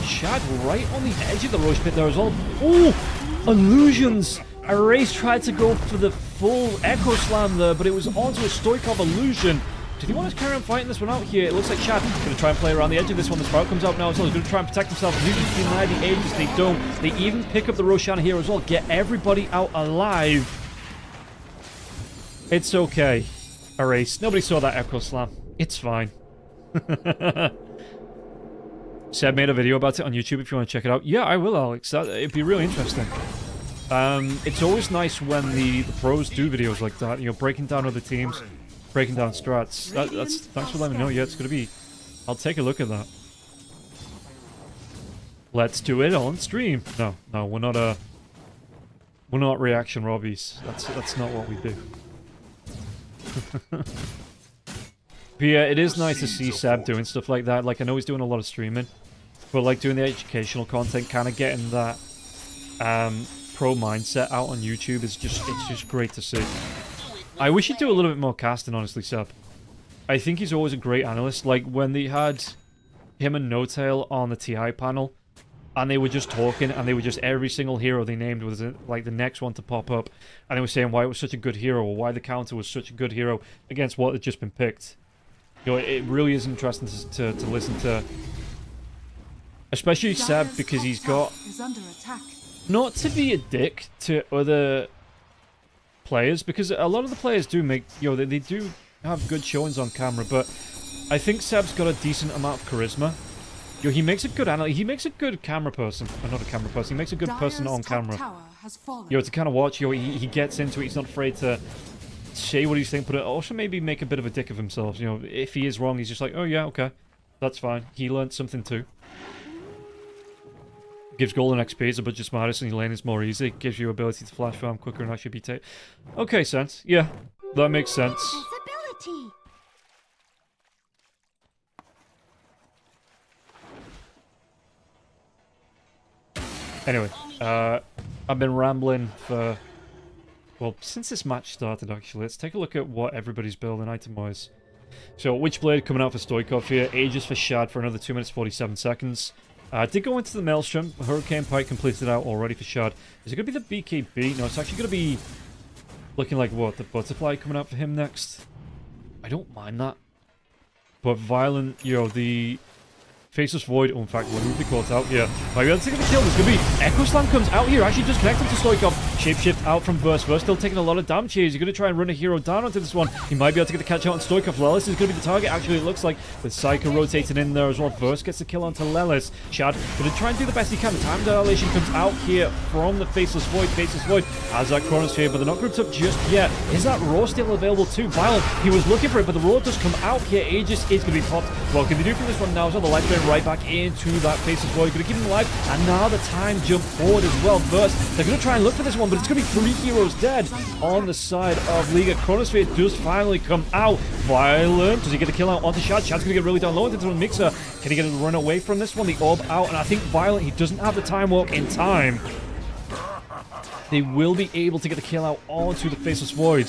Shad right on the edge of the Roche pit there as well. Oh! Illusions! Erase tried to go for the full Echo Slam there, but it was onto a Stoikov illusion. Did he want to carry on fighting this one out here? It looks like Shad is going to try and play around the edge of this one. The Sprout comes out now as well. He's going to try and protect himself. Illusions deny the Aegis. They don't. They even pick up the Roshan here as well. Get everybody out alive. It's okay. Erase. Nobody saw that Echo Slam. It's fine. Seb made a video about it on YouTube if you want to check it out. Yeah, I will, Alex. It'd be really interesting. It's always nice when the pros do videos like that, you know, breaking down other teams, breaking down strats. Thanks for letting me know. Yeah, it's gonna be... I'll take a look at that. Let's do it on stream. No, we're not reaction Robbies. That's not what we do. But yeah, it is nice to see Seb doing stuff like that. Like, I know he's doing a lot of streaming, but like doing the educational content, kind of getting that pro mindset out on YouTube is just great to see. I wish he'd do a little bit more casting, honestly, Seb. I think he's always a great analyst. Like when they had him and No Tail on the TI panel, and they were just talking, and they were just every single hero they named was like the next one to pop up, and they were saying why it was such a good hero, or why the counter was such a good hero against what had just been picked. You know, it really is interesting to listen to, especially Seb, because he's got, not to be a dick to other players, because a lot of the players do make, you know, they do have good showings on camera, but I think Seb's got a decent amount of charisma. You know, he makes a good he makes a good camera person. Not a camera person, he makes a good person on camera. You know, to kind of watch, you know, he gets into it, he's not afraid to say what he's thinking, but also maybe make a bit of a dick of himself. You know, if he is wrong, he's just like, oh yeah, okay, that's fine. He learned something too. Gives golden XP as a budget smartest, and your lane is more easy. Gives you ability to flash farm quicker and actually be okay, sense. Yeah, that makes sense. Anyway, I've been rambling for, well, since this match started, actually. Let's take a look at what everybody's building item-wise. So, Witchblade coming out for Stoikov here. Aegis for Shad for another 2 minutes 47 seconds. Did go into the Maelstrom. Hurricane Pike completed out already for Shad. Is it going to be the BKB? No, it's actually going to be looking like, what, the Butterfly coming out for him next? I don't mind that. But Violent, you know, the Faceless Void, oh, in fact, when be caught out, yeah. Might be able to take the kill. There's going to be Echo Slam comes out here. Actually just connected to Stoikov. Shapeshift out from Verse. Verse still taking a lot of damage here. He's going to try and run a hero down onto this one. He might be able to get the catch out on Stoikov. Lelis is going to be the target, actually, it looks like. With Psycho rotating in there as well. Verse gets the kill onto Lelis. Shad going to try and do the best he can. Time dilation comes out here from the Faceless Void. Faceless Void has that Chronosphere, but they're not grouped up just yet. Is that Roar still available too? Violent, he was looking for it, but the Roar does come out here. Aegis is going to be popped. What can they do from this one now? So the life going right back into that Faceless Void. Going to keep him alive, and now the time jump forward as well. Burst, they're going to try and look for this one, but it's going to be 3 heroes dead on the side of Liga. Chronosphere does finally come out. Violent, does he get a kill out onto Shad? Shad's going to get really down low into the Mixer. Can he get a run away from this one? The orb out, and I think Violent, he doesn't have the time walk in time. They will be able to get the kill out onto the Faceless Void.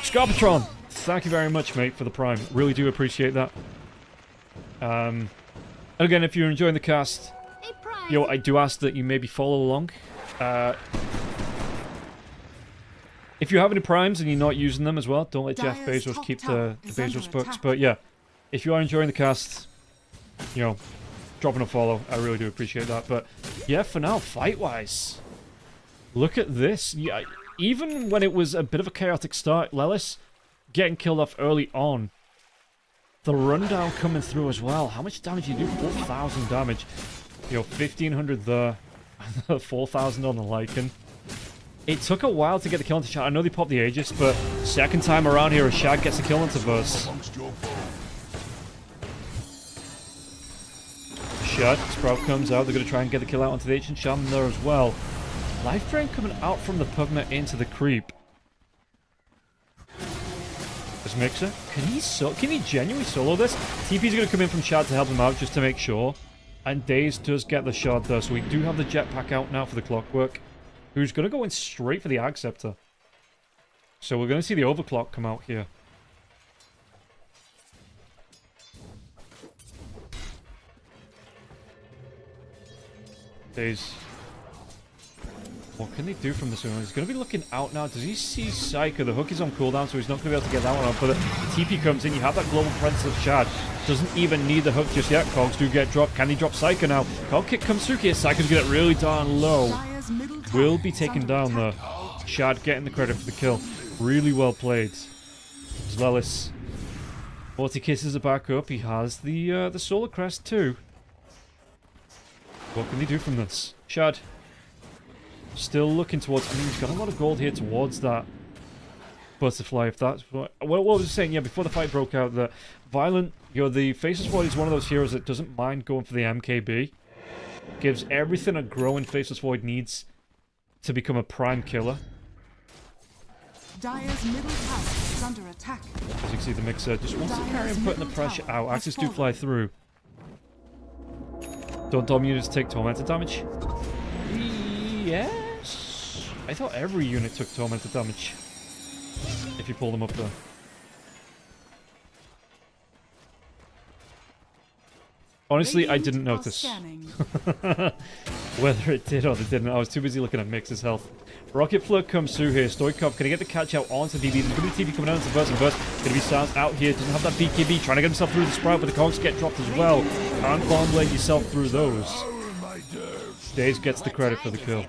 Scarpatron, thank you very much, mate, for the prime. Really do appreciate that. And again, if you're enjoying the cast, yo, I do ask that you maybe follow along. If you have any primes and you're not using them as well, don't let Jeff Bezos keep the Bezos books. But yeah, if you are enjoying the cast, you know, dropping a follow, I really do appreciate that. But yeah, for now, fight-wise, look at this. Yeah, even when it was a bit of a chaotic start, Lelis getting killed off early on. The rundown coming through as well. How much damage do you do? 4,000 damage. You know, 1,500 there. 4,000 on the Lycan. It took a while to get the kill onto Shad. I know they popped the Aegis, but second time around here, Shad gets the kill onto Verse. Shad, Sprout comes out. They're going to try and get the kill out onto the Ancient Shaman there as well. Life Drain coming out from the Pugna into the creep. This Mixer, can he genuinely solo this? TP's going to come in from Shad to help him out just to make sure. And Daze does get the shard there, so we do have the jetpack out now for the Clockwork, who's going to go in straight for the Ag Scepter. So we're going to see the Overclock come out here. Daze. What can they do from this one? He's going to be looking out now. Does he see Psycho? The hook is on cooldown, so he's not going to be able to get that one off. But the TP comes in. You have that Global Presence of Shad. Doesn't even need the hook just yet. Cogs do get dropped. Can he drop Psycho now? Cog kick comes through here. Psycho's going to get really darn low. Will be taken down there. Shad getting the credit for the kill. Really well played. Lelis. 40 kisses are back up. He has the Solar Crest too. What can he do from this? Shad. Still looking towards... I mean, he's got a lot of gold here towards that butterfly, if that's what... Well, what was I saying? Yeah, before the fight broke out, that Violent, the Faceless Void is one of those heroes that doesn't mind going for the MKB. Gives everything a growing Faceless Void needs to become a prime killer. Dire's middle tower is under attack. As you can see, the Mixer just wants to carry on putting the pressure out. Axes do fly through. Don't Dom units take tormented damage? Yes. I thought every unit took tormented damage. If you pull them up there. Honestly, I didn't notice. Whether it did or it didn't. I was too busy looking at Mix's health. Rocket Flare comes through here. Stoikov, can he get the catch out onto DB? There's going to be TP coming out into Burst, and Burst going to be Sans out here. Doesn't have that BKB. Trying to get himself through the Sprout, but the Cogs get dropped as well. Can't bomb blade yourself through those. Daze gets the credit for the kill.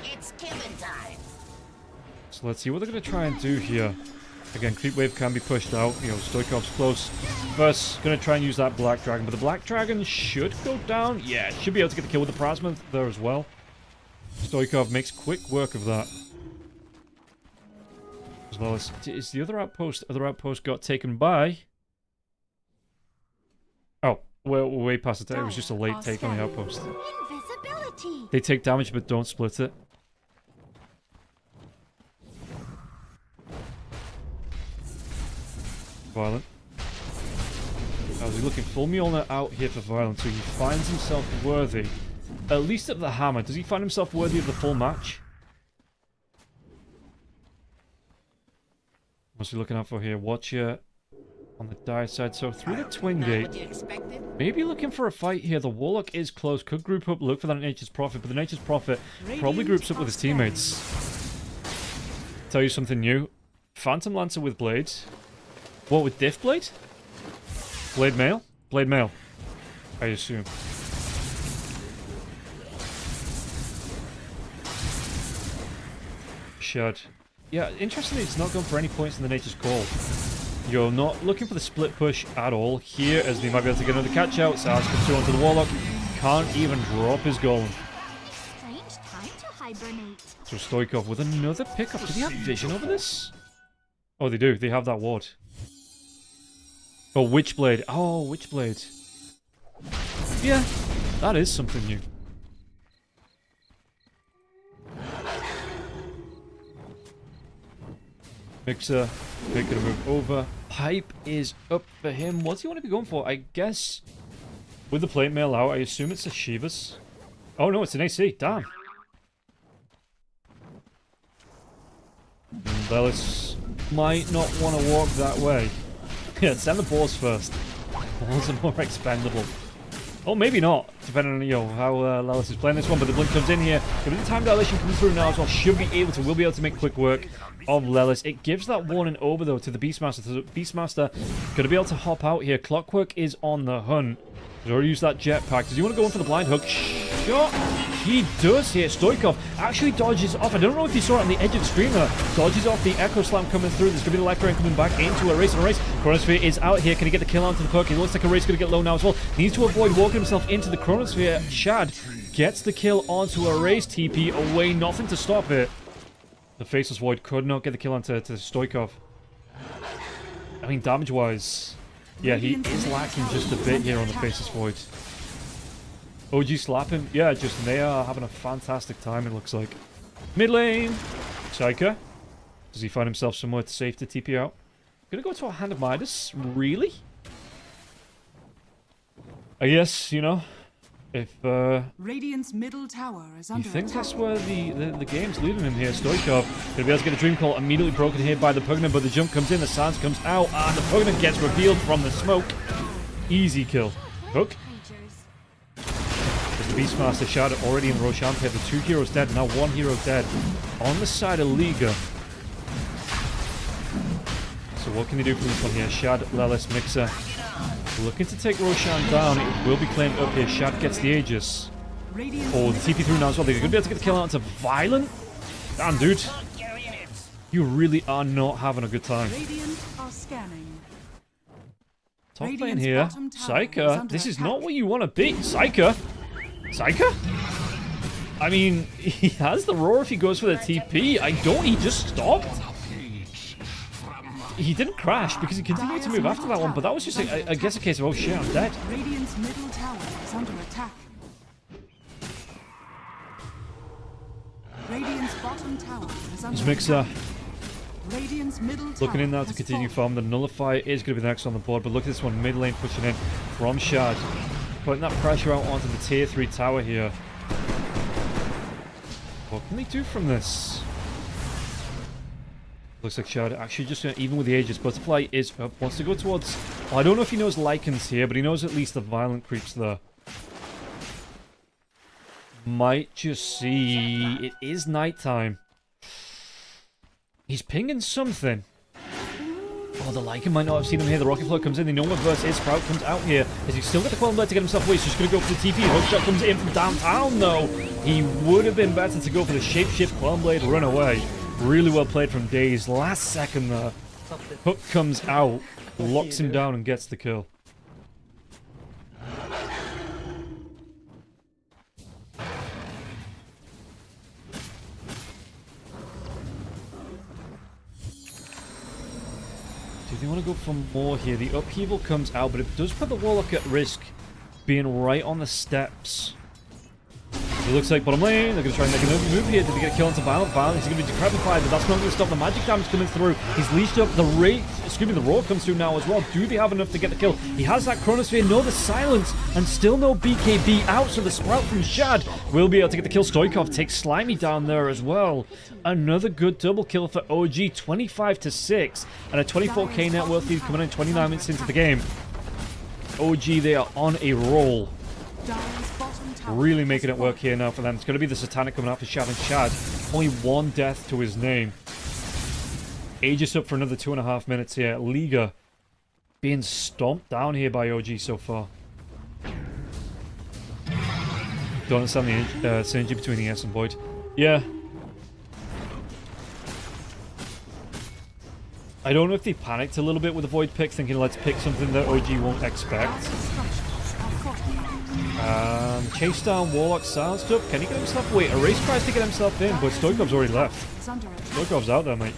It's killing time. So let's see what they're going to try and do here. Again, Creep Wave can be pushed out. Stoikov's close. Verse going to try and use that Black Dragon, but the Black Dragon should go down. Yeah, should be able to get the kill with the Plasma there as well. Stoikov makes quick work of that. As well as... Is the other outpost got taken by... Oh, we're way past it. It was just a late take on the outpost. Invisibility. They take damage but don't split it. Violent. Now he's looking full Mjolnir out here for Violent, so he finds himself worthy. At least at the hammer. Does he find himself worthy of the full match? What's he looking out for here? Watcher on the dire side. So through the Twin Gate. Maybe looking for a fight here. The Warlock is close. Could group up, look for that Nature's Prophet. But the Nature's Prophet probably groups up with his teammates. Tell you something new. Phantom Lancer with blades. What, with Diff Blade? Blade Mail? Blade Mail, I assume. Shad. Yeah, interestingly, it's not going for any points in the Nature's Call. You're not looking for the split push at all here, as they might be able to get another catch out. Sars comes through onto the Warlock. Can't even drop his golem. Strange time to hibernate. So Stoikov with another pickup. Do they have vision over this? Oh, they do. They have that ward. Oh, Witchblade. Oh, Witchblade. Yeah, that is something new. Mixer making a move over. Pipe is up for him. What does he want to be going for? I guess with the plate mail out, I assume it's a Shivas. Oh no, it's an AC. Damn. Lelis might not want to walk that way. Yeah, send the balls first. Balls are more expendable. Oh, maybe not, depending on how Lelis is playing this one. But the blink comes in here. A bit of time dilation coming through now as well. Will be able to make quick work of Lelis. It gives that warning over though to the Beastmaster. So Beastmaster going to be able to hop out here. Clockwork is on the hunt. He's already used that jetpack. Does he want to go in for the blind hook? Shot. He does here. Stoikov actually dodges off. I don't know if you saw it on the edge of the screen there. Dodges off the Echo Slam coming through. There's going to be the Life Drain coming back into a race. Chronosphere is out here. Can he get the kill onto the perk? It looks like a race going to get low now as well. Needs to avoid walking himself into the Chronosphere. Shad gets the kill onto a race. TP away. Nothing to stop it. The Faceless Void could not get the kill onto Stoikov. I mean, damage-wise, yeah, he is lacking just a bit here on the Faceless Void. OG slap him? Yeah, just they are having a fantastic time, it looks like. Mid lane! Psyker. Does he find himself somewhere safe to TP out? Gonna go to a Hand of Midas? Really? I guess, you know, if Radiant's middle tower is you under think attack. that's where the game's leading him here, Stoikov. Gonna be able to get a Dream Call immediately broken here by the Pugna, but the jump comes in, the silence comes out, and the Pugna gets revealed from the smoke. Easy kill. Hook. There's the Beastmaster Shadow already in Roshan pit. The 2 heroes dead, now 1 hero dead. On the side of Liga. So what can they do from this one here? Shad, Lelis, Mixer. Looking to take Roshan down. It will be claimed up here. Shad gets the Aegis. Oh, the TP through now as well. They're going to be able to get the kill out into Violent. Damn, dude. You really are not having a good time. Radiant are scanning. Top lane Radiant's here. bottom tower is Psyker. under This is attack. not what you want to be. Psyker? Psyker? I mean, he has the roar if he goes for the TP. He just stopped. He didn't crash because he continued to move after that one, but that was just, I guess, a case of, oh shit, I'm dead. Radiant's middle tower is under attack. Radiant's bottom tower is under His Mixer attack. Radiant's middle tower looking in now to has continue fallen. farm. The Nullifier is going to be the next on the board, but look at this one, mid lane pushing in from Shad. Putting that pressure out onto the tier 3 tower here. What can they do from this? Looks like Shad actually just, even with the Aegis, Butterfly is up, wants to go towards... Oh, I don't know if he knows Lycans here, but he knows at least the Violent creeps there. Might just see... It is nighttime. He's pinging something. Oh, the Lycan might not have seen him here. The Rocket Flow comes in. The normal verse is Sprout comes out here. Has he still got the Quelling Blade to get himself away? So he's just going to go for the TP. Hookshot comes in from downtown, though. He would have been better to go for the Shapeshift Quelling Blade run away. Really well played from Daze. Last second there. Hook comes out, locks him down and gets the kill. Do they want to go for more here? The upheaval comes out, but it does put the Warlock at risk being right on the steps. It looks like bottom lane, they're going to try and make another move here. Did they get a kill into Violent? Violent is going to be decrepified, but that's not going to stop the magic damage coming through. He's leashed up, the Roar comes through now as well. Do they have enough to get the kill? He has that Chronosphere, no the silence, and still no BKB out, so the Sprout from Shad will be able to get the kill. Stoikov takes Slimy down there as well. Another good double kill for OG, 25-6, and a 24k net worth lead coming in 29 minutes into the game. OG, they are on a roll. Dire's bottom tower Really making it work here now for them. It's going to be the Satanic coming out for Shad, and Shad, only 1 death to his name. Aegis up for another 2.5 minutes here. Liga being stomped down here by OG so far. Don't understand the synergy between the S and Void. Yeah. I don't know if they panicked a little bit with the Void pick, thinking let's pick something that OG won't expect. Dire's structures are fortified. Chase down, Warlock silenced up. Can he get himself away? Erase tries to get himself in, but Stoikov's already left. It's under attack. Stoikov's out there, mate.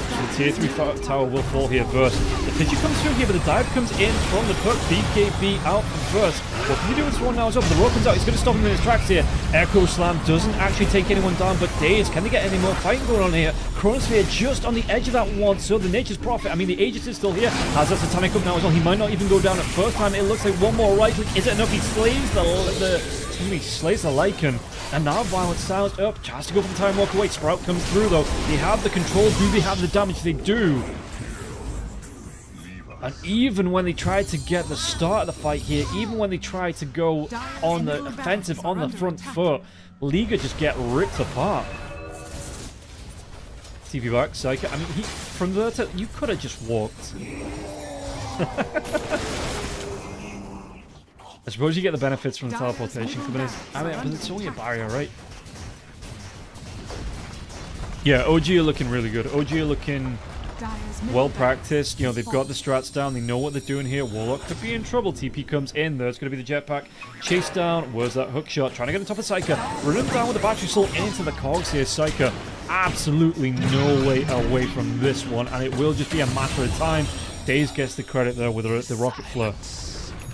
So the tier 3 tower will fall here first. The Pidgey comes through here, but the dive comes in from the puck. BKB out from first. What can you do with this one now as well? The Roar comes out. He's going to stop him in his tracks here. Echo Slam doesn't actually take anyone down, but Daze, can they get any more fighting going on here? Chronosphere just on the edge of that one, so the Nature's Prophet, I mean, the Aegis is still here. Has that Satanic up now as well. He might not even go down at first time. It looks like one more right click. Is it enough? He slays he slays the Lycan. And now Violent silenced up. Tries to go for the time walk away. Sprout comes through though. They have the control. Do they have the damage? They do. And even when they try to get the start of the fight here, even when they try to go on the offensive on the front foot, Liga just get ripped apart. TV back, Psycho. I mean, from there to, you could have just walked. I suppose you get the benefits from the teleportation coming in. I mean, but it's only a barrier, right? Yeah, OG are looking really good. OG are looking Dire's middle Well barracks practiced. You know, they've got fallen. the strats down. They know what they're doing here. Warlock could be in trouble. TP comes in. There's going to be the jetpack. Chase down. Where's that hook shot? Trying to get on top of Psyker. Running down with the battery soul into the cogs here. Psyker absolutely no way away from this one. And it will just be a matter of time. Daze gets the credit there with the rocket flare.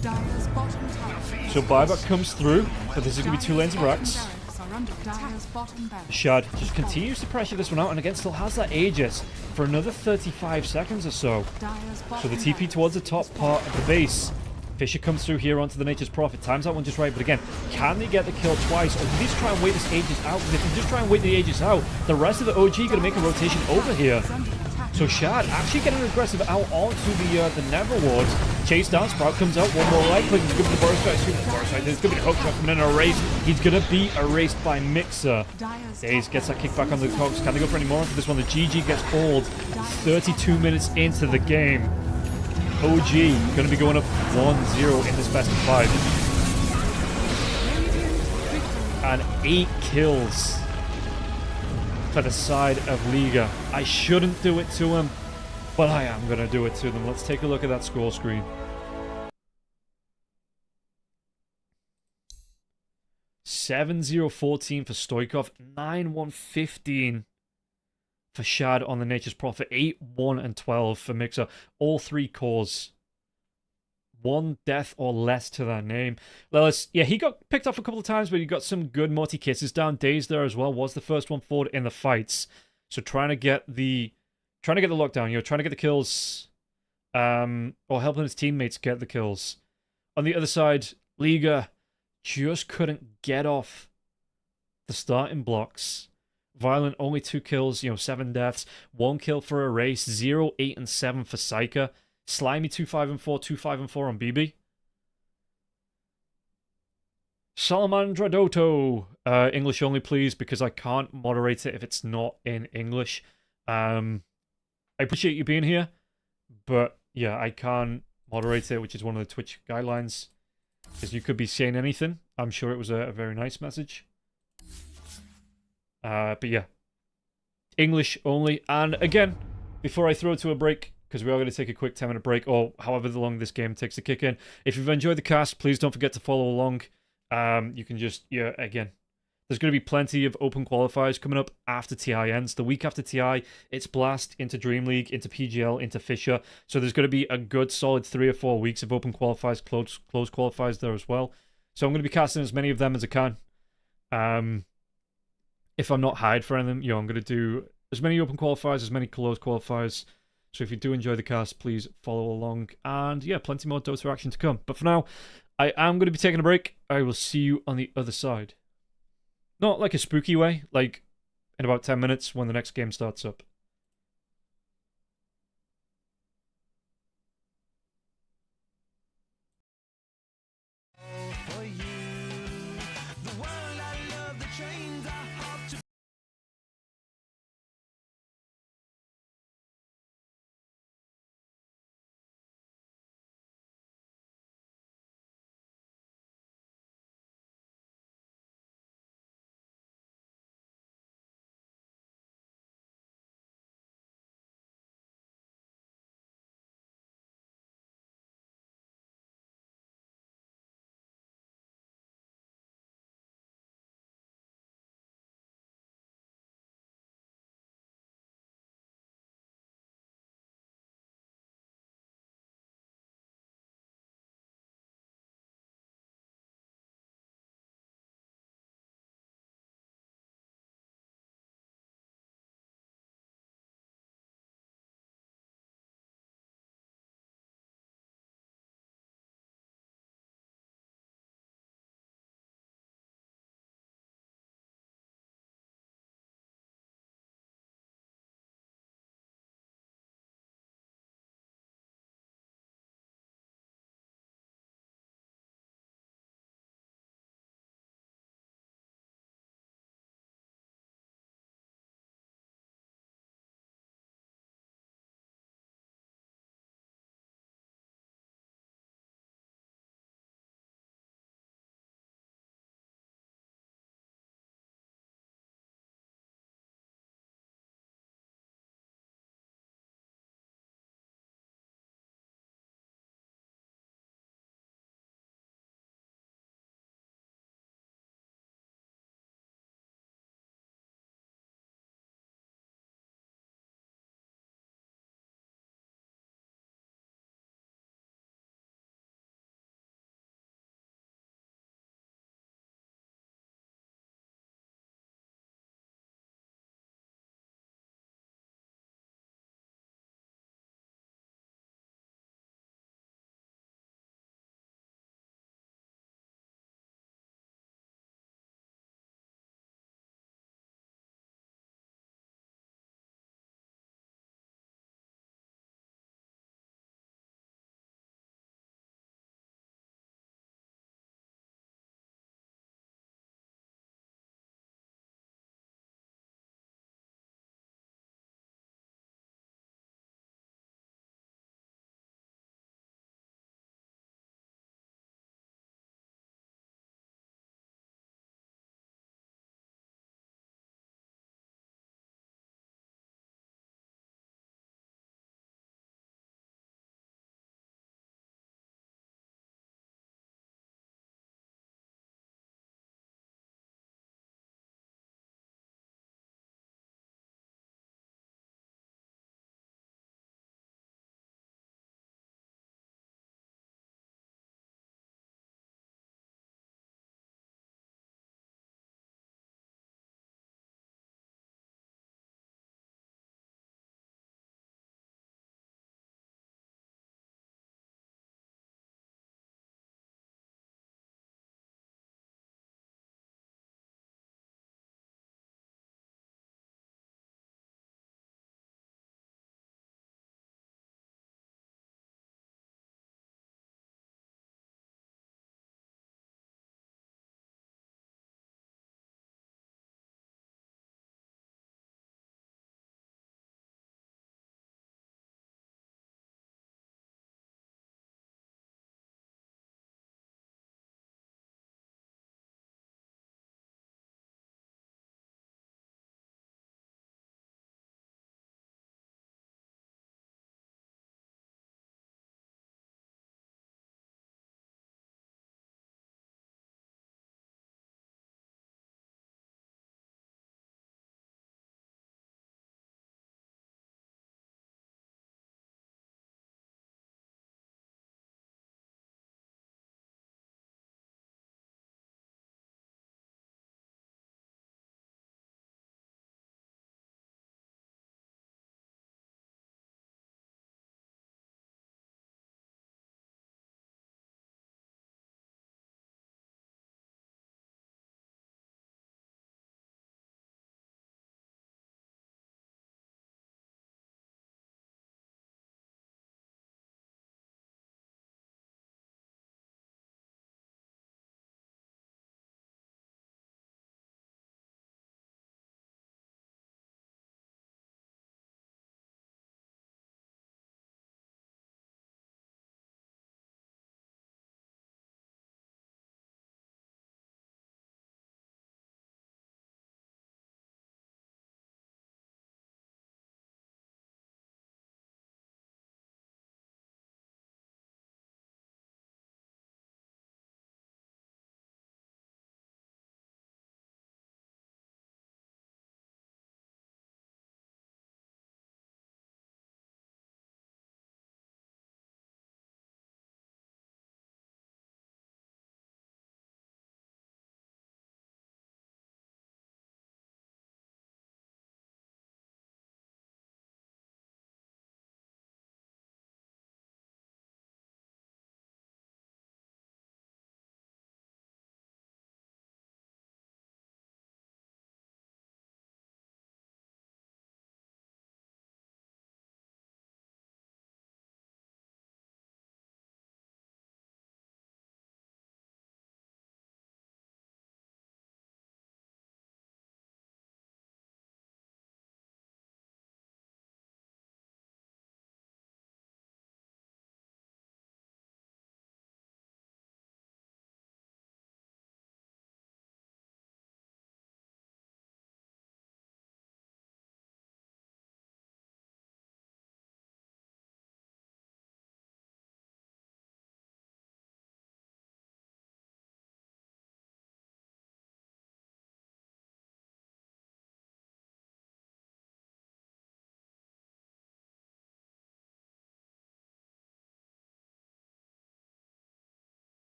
Dire's bottom tower. So buyback comes through. But this is going to be 2 lanes of racks. Barracks are under Dire's bottom barracks. Shad just continues to pressure this one out. And again, still has that Aegis for another 35 seconds or so. Dire's So bottom the TP barracks towards the is top fallen. part of the base. Fisher comes through here onto the Nature's Prophet. Times that one just right, but again, can they get the kill twice? Or do they just try and wait this Aegis out? Because if they just try and wait the Aegis out, the rest of the OG going to make a rotation over here. Is under attack. So Shad actually getting aggressive out onto the Nether wards. Chase down, Sprout comes out, one more right click. He's going to be the Boris side. There's going to be the hook shot coming in and erased. He's going to be erased by Mixer. Dire's Daze top gets that barracks kickback on the is cogs. Can they go for any more into this one? The GG gets called 32 minutes into the game. OG going to be going up 1-0 in this best of 5. And 8 kills for the side of Liga. I shouldn't do it to him, but I am going to do it to them. Let's take a look at that score screen. 7-0-14 for Stoikov, 9-1-15 for Shad on the Nature's Prophet, 8-1-12 for Mixer. All 3 cores. 1 death or less to their name. Lillis, yeah, he got picked off a couple of times, but he got some good multi kisses down. Daze there as well was the first one forward in the fights. So trying to get the lockdown, you know, trying to get the kills, or helping his teammates get the kills. On the other side, Liga just couldn't get off the starting blocks. Violent, only 2 kills, you know, 7 deaths. 1 kill for Erase, 0, 8, and 7 for Psyker. Slimy 2-5-4, 2-5-4 on BB. Salamandra Doto. English only, please, because I can't moderate it if it's not in English. I appreciate you being here, but yeah, I can't moderate it, which is one of the Twitch guidelines. Because you could be saying anything. I'm sure it was a very nice message. But yeah, English only. And again, before I throw to a break, because we are going to take a quick 10-minute break, or however long this game takes to kick in. If you've enjoyed the cast, please don't forget to follow along. You can just, yeah, again, there's going to be plenty of open qualifiers coming up after TI ends. The week after TI, it's Blast into Dream League, into PGL, into Fisher. So there's going to be a good solid 3 or 4 weeks of open qualifiers, close qualifiers there as well. So I'm going to be casting as many of them as I can. If I'm not hired for anything, you know, I'm going to do as many open qualifiers, as many closed qualifiers. So if you do enjoy the cast, please follow along. And yeah, plenty more Dota action to come. But for now, I am going to be taking a break. I will see you on the other side. Not like a spooky way, like in about 10 minutes when the next game starts up.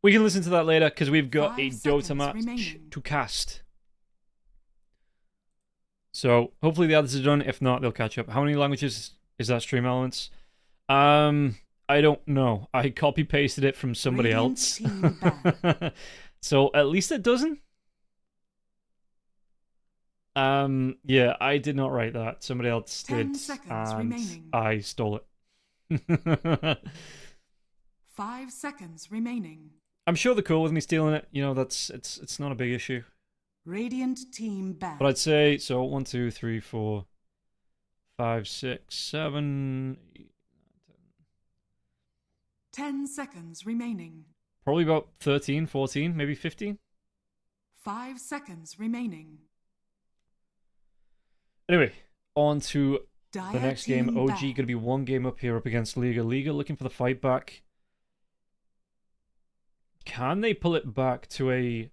We can listen to that later because we've got 5 a seconds Dota match remaining. to cast. So hopefully the others are done. If not, they'll catch up. How many languages is that stream elements? I don't know. I copy pasted it from somebody Radiant else. team ban. So at least a dozen. Yeah, I did not write that. Somebody else 10 did, seconds and remaining. I stole it. 5 seconds remaining. I'm sure they're cool with me stealing it. You know, it's not a big issue. Radiant team ban. But I'd say so. 1, 2, 3, 4, 5, 6, 7, 8, 9, 10. 10 seconds remaining. Probably about 13, 14, maybe 15. 5 seconds remaining. Anyway, on to Dire the next game. team OG ban. going to be one game up here up against Liga. Liga looking for the fight back. Can they pull it back to a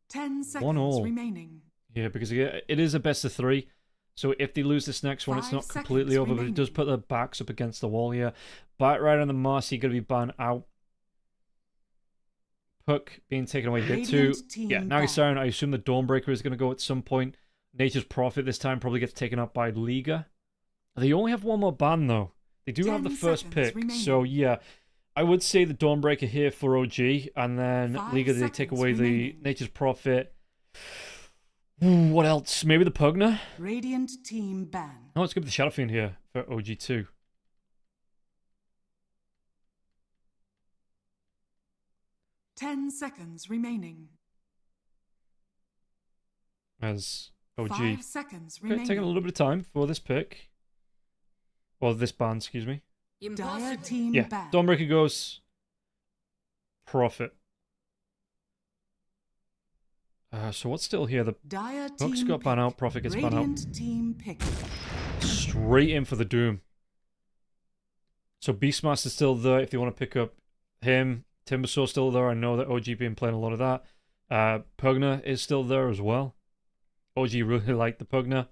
10 seconds 1-1? remaining. Yeah, because it is a best of 3. So if they lose this next one, it's 5 not completely seconds over, but it does remaining. put their backs up against the wall here. Batrider and the Marcy going to be banned out. Puck being taken away here too. Radiant team Yeah, now he's ban. I assume the Dawnbreaker is going to go at some point. Nature's Prophet this time probably gets taken up by Liga. They only have one more ban though. They do have the 10 first seconds pick. remaining. So yeah, I would say the Dawnbreaker here for OG, and then 5 Liga they take seconds away the remaining. Nature's Prophet. Ooh, what else? Maybe the Pugner? Radiant team ban. Oh, let's go with the Shadow Fiend here for OG2. Ten seconds remaining. As OG. 5 seconds Okay, remaining. taking a little bit of time for this pick. Or this ban, excuse me. Dire team Yeah, ban. Dawnbreaker goes. Prophet. So what's still here? The Dire Puck's team got ban pick. out, Prophet gets ban out. Radiant team pick. Straight in for the Doom. So Beastmaster's still there if they want to pick up him. Timbersaw's still there. I know that OG been playing a lot of that. Pugner is still there as well. OG really liked the Pugner.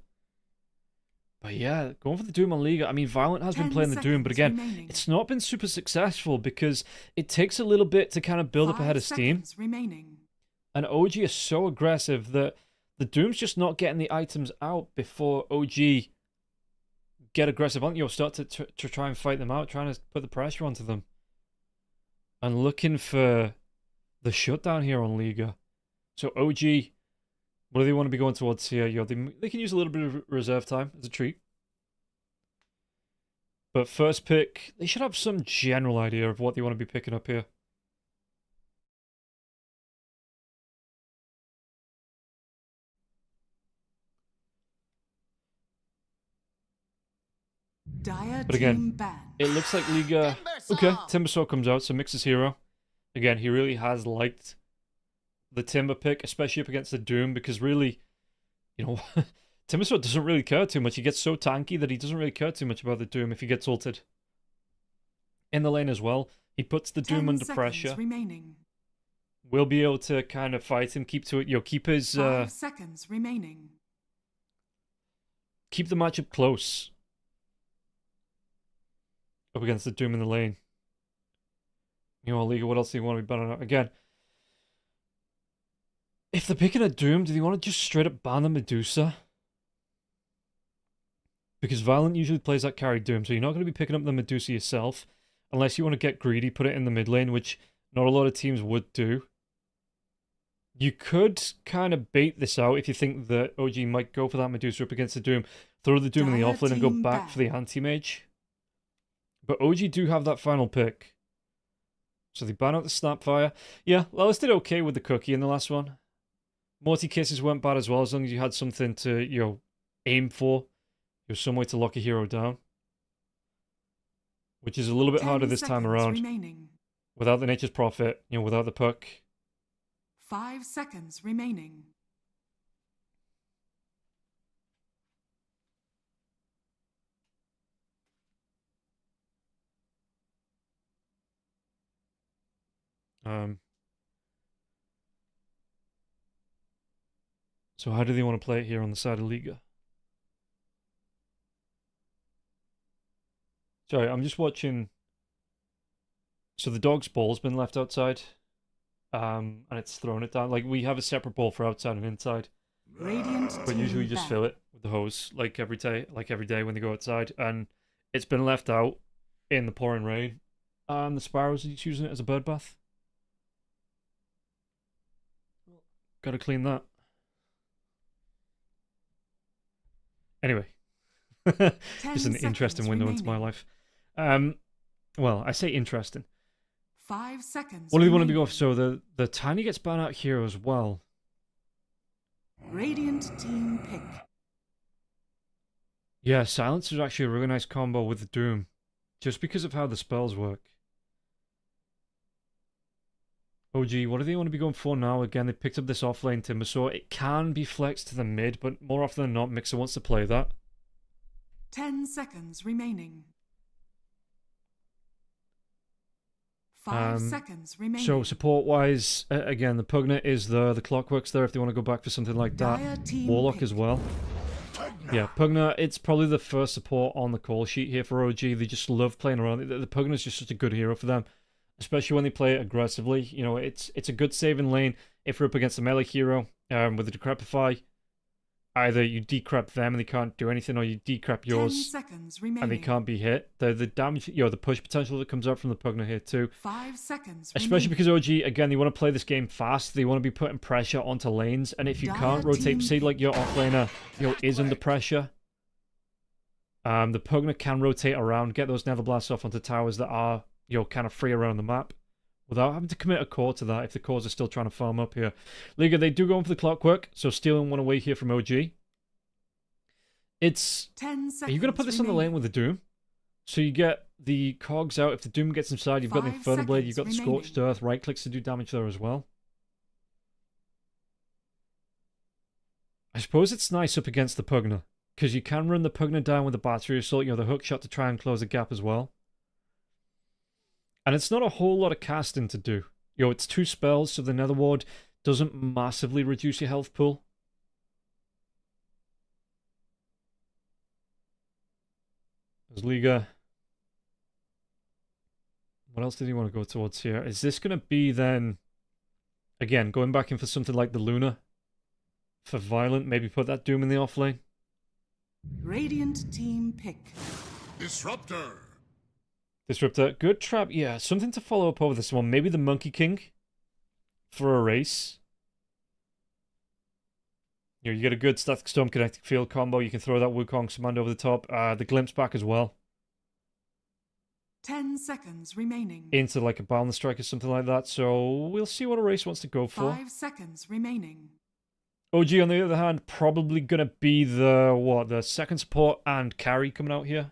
But yeah, going for the Doom on Liga. I mean, Violent has been 10 playing the Doom, but again, remaining. it's not been super successful because it takes a little bit to kind of build up 5 ahead of steam. seconds remaining. And OG is so aggressive that the Doom's just not getting the items out before OG get aggressive on you, start to try and fight them out, trying to put the pressure onto them. And looking for the shutdown here on Liga. So OG, what do they want to be going towards here? You know, they can use a little bit of reserve time as a treat. But first pick, they should have some general idea of what they want to be picking up here. Dire But again, team ban. it looks like Liga... Okay, Timbersaw comes out, so Mix's hero. Again, he really has liked the Timber pick, especially up against the Doom, because really, you know, Timbersaw doesn't really care too much. He gets so tanky that he doesn't really care too much about the Doom if he gets ulted. In the lane as well, he puts the Doom 10 under seconds pressure. remaining. We'll be able to kind of fight him, keep to it, you know, keep his... 5 seconds remaining. keep the matchup close. Up against the Doom in the lane. You know, Liga, what else do you want to be banning out? Again, if they're picking a Doom, do they want to just straight up ban the Medusa? Because Violent usually plays that carry Doom, so you're not going to be picking up the Medusa yourself. Unless you want to get greedy, put it in the mid lane, which not a lot of teams would do. You could kind of bait this out if you think that OG might go for that Medusa up against the Doom. Throw the Doom in the Dire offlane and go team back ban. for the anti-mage. But OG do have that final pick. So they ban out the Snapfire. Yeah, Lois did okay with the cookie in the last one. Morty Kisses weren't bad as well, as long as you had something to, you know, aim for. You know, some way to lock a hero down. Which is a little bit 10 harder this time seconds around. remaining. Without the Nature's Prophet, you know, without the Puck. 5 seconds remaining. So how do they want to play it here on the side of Liga? Sorry, I'm just watching. So the dog's ball's been left outside. and it's thrown it down. Like, we have a separate bowl for outside and inside, Radiant but usually team just ban. fill it with the hose, like every day when they go outside, and it's been left out in the pouring rain. The sparrows are just using it as a bird bath. Gotta clean that. Anyway, just an 10 interesting seconds window into my remaining. life. Well, I say interesting. 5 seconds. What do they want to be remaining. off? So the tiny gets banned out here as well. Radiant team pick. Yeah, silence is actually a really nice combo with the Doom, just because of how the spells work. OG, what do they want to be going for now? Again, they picked up this offlane timber, so it can be flexed to the mid, but more often than not, Mixer wants to play that. 10 seconds remaining. 5 seconds remaining. So support-wise, again, the Pugna is there, the Clockwork's there if they want to go back for something like Dire that. team Warlock pick. as well. Yeah, Pugna, it's probably the first support on the call sheet here for OG. They just love playing around. The Pugna's just such a good hero for them, especially when they play it aggressively. You know, it's a good saving lane if you're up against a melee hero with the Decrepify. Either you decrep them and they can't do anything, or you decrep 10 yours seconds remaining. and they can't be hit. The damage, you know, the push potential that comes out from the Pugna here too. 5 seconds Especially remaining. because OG, again, they want to play this game fast. They want to be putting pressure onto lanes, and if you Dire can't rotate, team say like your offlaner, you know, is under pressure. The Pugna can rotate around, get those Nether Blasts off onto towers that are, you know, kind of free around the map, without having to commit a core to that if the cores are still trying to farm up here. Liga, they do go in for the Clockwork, so stealing one away here from OG. It's... 10 seconds Are you going to put this on the lane with the Doom? So you get the cogs out. If the Doom gets inside, you've got the 5 Infernal Blade, you've got the seconds Scorched remaining. Earth, right clicks to do damage there as well. I suppose it's nice up against the Pugna, because you can run the Pugna down with the Battery Assault, you know, the hook shot to try and close the gap as well. And it's not a whole lot of casting to do. You know, it's 2 spells, so the Nether Ward doesn't massively reduce your health pool. There's Liga. What else did he want to go towards here? Is this going to be then, again, going back in for something like the Luna? For Violent, maybe put that Doom in the offlane? Radiant team pick. Disruptor. Disruptor, good trap. Yeah, something to follow up over this one. Maybe the Monkey King for a race. You know, you get a good Static Storm Kinetic Field combo. You can throw that Wukong's command over the top. The Glimpse back as well. 10 seconds remaining. Into like a Boundless Strike or something like that. So we'll see what a race wants to go for. 5 seconds remaining. OG, on the other hand, probably going to be the, what, the second support and carry coming out here.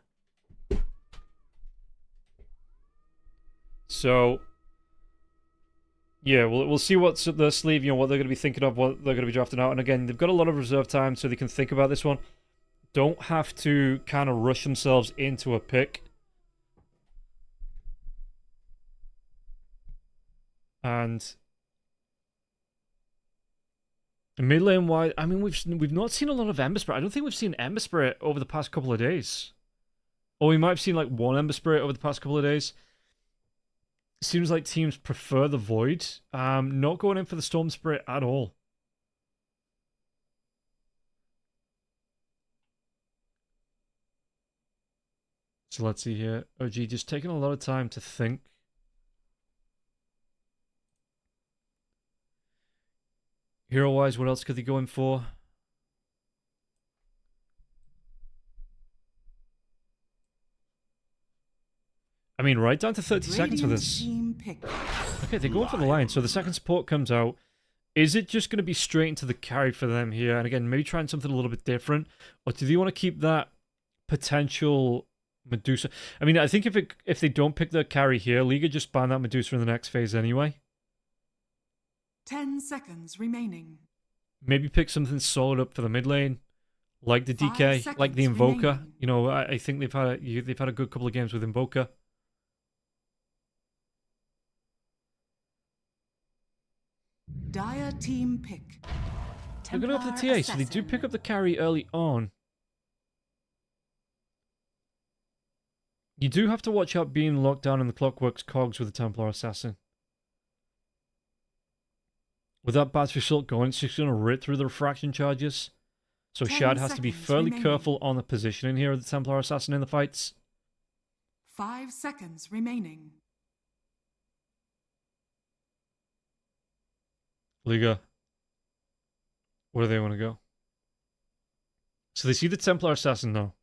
So, yeah, we'll see what's up their sleeve, you know, what they're going to be thinking of, what they're going to be drafting out. And again, they've got a lot of reserve time, so they can think about this one. Don't have to kind of rush themselves into a pick. And mid lane wide, I mean, we've not seen a lot of Ember Spirit. I don't think we've seen Ember Spirit over the past couple of days. Or we might have seen like one Ember Spirit over the past couple of days. Seems like teams prefer the Void. Not going in for the Storm Spirit at all. So let's see here. OG just taking a lot of time to think. Hero-wise, what else could they go in for? I mean, right down to 30 seconds for Radiant this. team pick. Okay, they're going for the line. So the second support comes out. Is it just going to be straight into the carry for them here? And again, maybe trying something a little bit different. Or do they want to keep that potential Medusa? I mean, I think if they don't pick the carry here, Liga just ban that Medusa in the next phase anyway. 10 seconds remaining. Maybe pick something solid up for the mid lane. Like the 5 DK, like the seconds Invoker. remaining. You know, I think they've had a good couple of games with Invoker. Dire team pick. They're going to go for the TA, so they do pick up the carry early on. You do have to watch out being locked down in the Clockwork's cogs with the Templar Assassin. With that battery assault going, it's just going to rip through the refraction charges. So 10 Shad has to be seconds fairly remaining. careful on the positioning here of the Templar Assassin in the fights. 5 seconds remaining. Liga. Where do they want to go? So they see the Templar Assassin now.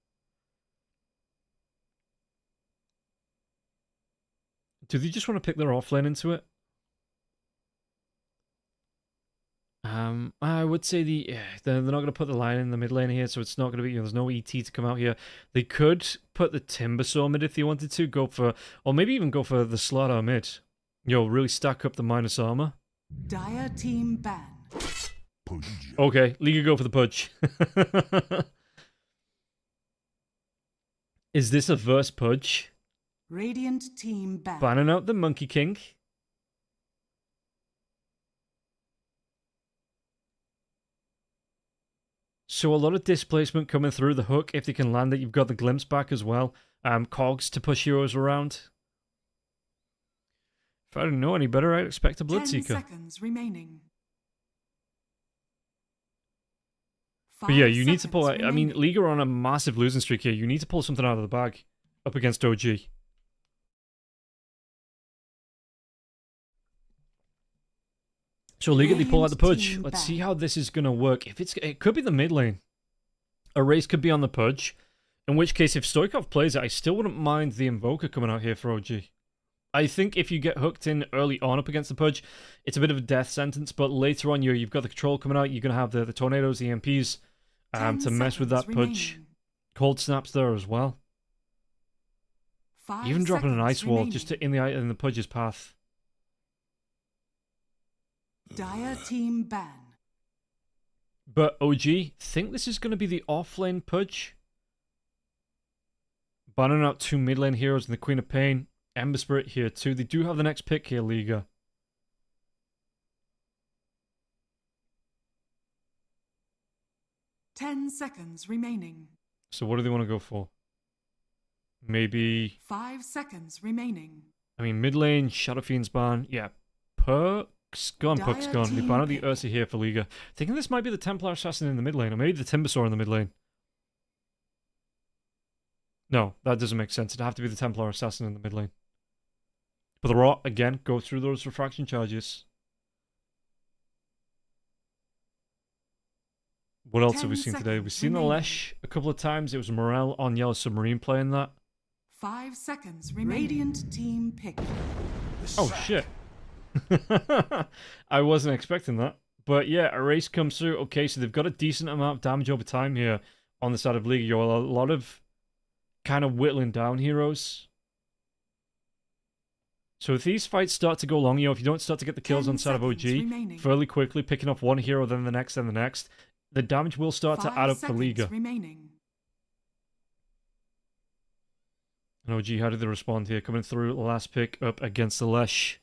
Do they just want to pick their offlane into it? I would say they're not going to put the line in the mid lane here, so it's not going to be, there's no ET to come out here. They could put the Timbersaw mid if they wanted to, or maybe even go for the Slaughter mid. Really stack up the minus armor. Dire team ban. Okay, Liga go for the pudge. Is this a verse pudge? Radiant team ban. Banning out the Monkey King. So a lot of displacement coming through the hook. If they can land it, you've got the glimpse back as well. Cogs to push heroes around. If I didn't know any better, I'd expect a 10 Bloodseeker. seconds remaining. But yeah, 5 you need to pull out. seconds I mean, remaining. League are on a massive losing streak here. You need to pull something out of the bag up against OG. So Liga, they pull out the pudge. Team Let's back. see how this is gonna work. It could be the mid lane. A race could be on the pudge. In which case, if Stoikov plays it, I still wouldn't mind the Invoker coming out here for OG. I think if you get hooked in early on up against the pudge, it's a bit of a death sentence. But later on, you've got the control coming out. You're gonna have the tornadoes, the EMPs, 10 to mess with that seconds pudge. remaining. Cold snaps there as well. 5 Even dropping an seconds ice wall remaining. just in the pudge's path. Dire team ban. But OG, think this is going to be the offlane pudge. Banning out 2 mid lane heroes and the Queen of Pain. Ember Spirit here too. They do have the next pick here, Liga. Ten seconds remaining. So what do they want to go for? Maybe, 5 seconds remaining. I mean, mid lane, Shadow Fiend's ban. Yeah, Perk's gone, Perk's Dire gone. They team ban out the pick. Ursa here for Liga. Thinking this might be the Templar Assassin in the mid lane, or maybe the Timbersaw in the mid lane. No, that doesn't make sense. It'd have to be the Templar Assassin in the mid lane. But the Raw, again, go through those refraction charges. What else have 10 we seen today? seconds We've seen the remaining. Lesh a couple of times. It was Morel on Yellow Submarine playing that. 5 seconds remaining. Radiant team pick. Oh, shit. I wasn't expecting that. But yeah, a race comes through. Okay, so they've got a decent amount of damage over time here on the side of League. You're a lot of kind of whittling down heroes. So if these fights start to go long, if you don't start to get the kills 10 on the side of OG seconds remaining. fairly quickly, picking off one hero, then the next, the damage will start to 5 add up for seconds Liga. remaining. And OG, how did they respond here? Coming through, last pick up against the Lesh.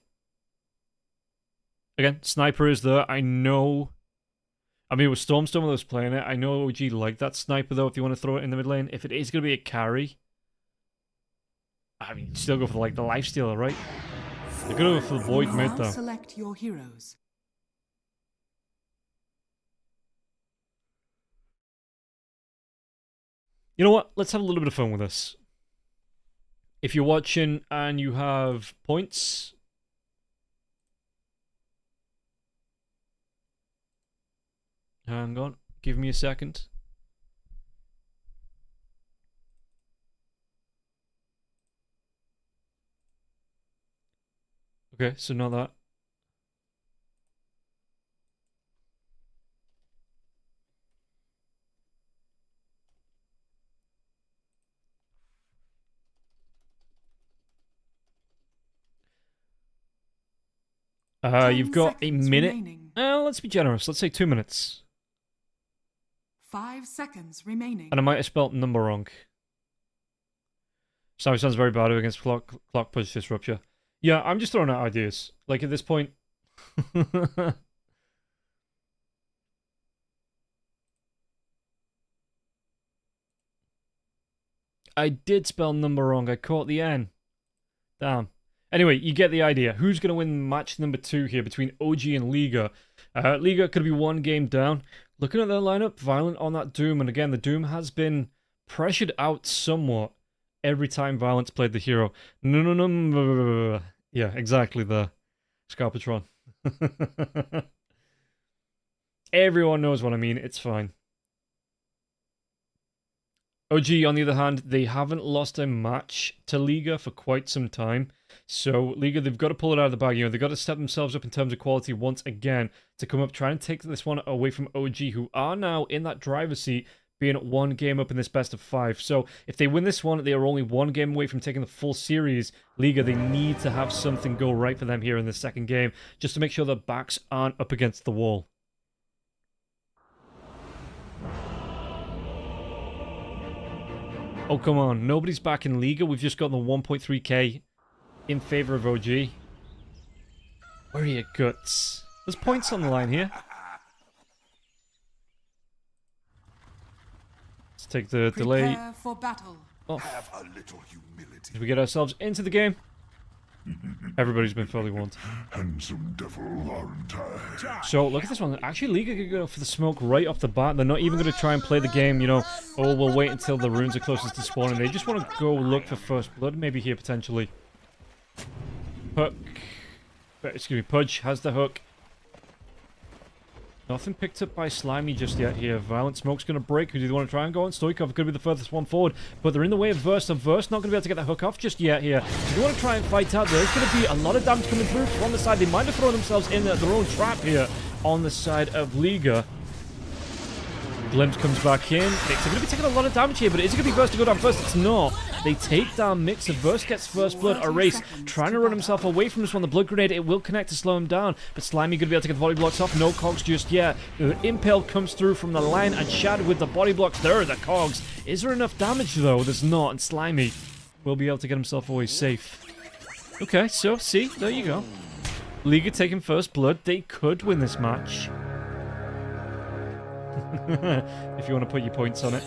Again, Sniper is there. I know. I mean, with Stormstorm that was playing it, I know OG like that Sniper, though, if you want to throw it in the mid lane. If it is going to be a carry, I mean, you still go for, like, the Lifestealer, right? They're going to go for the Void mid, Now though. select your heroes. You know what? Let's have a little bit of fun with this. If you're watching and you have points, hang on, give me a second. Okay, so not that. You've 10 got a seconds minute. remaining. Let's be generous. Let's say 2 minutes. 5 seconds remaining. And I might have spelt number wrong. Sorry, sounds very bad against clock push disruption. Yeah, I'm just throwing out ideas. Like at this point. I did spell number wrong. I caught the N. Damn. Anyway, you get the idea. Who's going to win match number 2 here between OG and Liga? Liga could be one game down. Looking at their lineup, Violent on that Doom, and again, the Doom has been pressured out somewhat every time Violent's played the hero. No. Yeah, exactly the Scarpatron. Everyone knows what I mean, it's fine. OG, on the other hand, they haven't lost a match to Liga for quite some time. So, Liga, they've got to pull it out of the bag. You know, they've got to step themselves up in terms of quality once again to come up, try and take this one away from OG, who are now in that driver's seat, being one game up in this best of 5. So, if they win this one, they are only one game away from taking the full series. Liga, they need to have something go right for them here in the second game, just to make sure their backs aren't up against the wall. Oh, come on. Nobody's back in Liga. We've just got the 1.3k in favor of OG. Where are your guts? There's points on the line here. Let's take the delay Prepare for battle. off Have a little humility. as we get ourselves into the game. Everybody's been fairly warned. Handsome devil, aren't I? So, look at this one. Actually, Liga could go for the smoke right off the bat. They're not even going to try and play the game, you know, oh, we'll wait until the runes are closest to spawning. They just want to go look for first blood, maybe here, potentially. Hook. Excuse me, Pudge has the hook. Nothing picked up by Slimy just yet here. Violent Smoke's going to break. Who do they want to try and go on? Stoikov could be the furthest one forward, but they're in the way of Verse. So Verse not going to be able to get the hook off just yet here. If they want to try and fight out, there's going to be a lot of damage coming through from the side. They might have thrown themselves in their own trap here on the side of Liga. Glimpse comes back in. They're going to be taking a lot of damage here, but is it going to be Verse to go down first? It's not. They take down Mixer. Verse gets first blood. Erase trying to run himself away from this one. The blood grenade, it will connect to slow him down, but Slimy going to be able to get the body blocks off. No cogs just yet. The Impale comes through from the line, and Shad with the body blocks. There are the cogs. Is there enough damage, though? There's not, and Slimy will be able to get himself away safe. Okay, so, see, there you go. Liga taking first blood. They could win this match. If you want to put your points on it.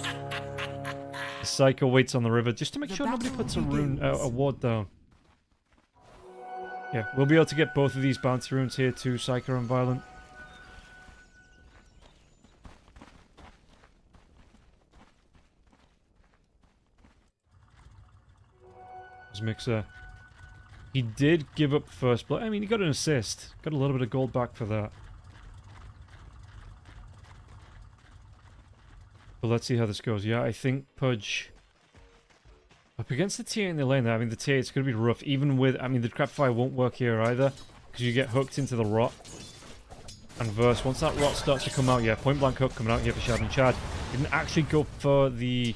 The Psycho waits on the river just to make sure nobody puts a ward down. Yeah, we'll be able to get both of these bounty runes here too, Psycho and Violent. There's Mixer. He did give up first blood. I mean, he got an assist. Got a little bit of gold back for that. But let's see how this goes. Yeah, I think Pudge up against the TA in the lane there. I mean, the TA, it's going to be rough. Even with, I mean, the Crap Fire won't work here either, because you get hooked into the rot. And Verse, once that rot starts to come out, yeah, point blank hook coming out here for Shad. And Chad didn't actually go for the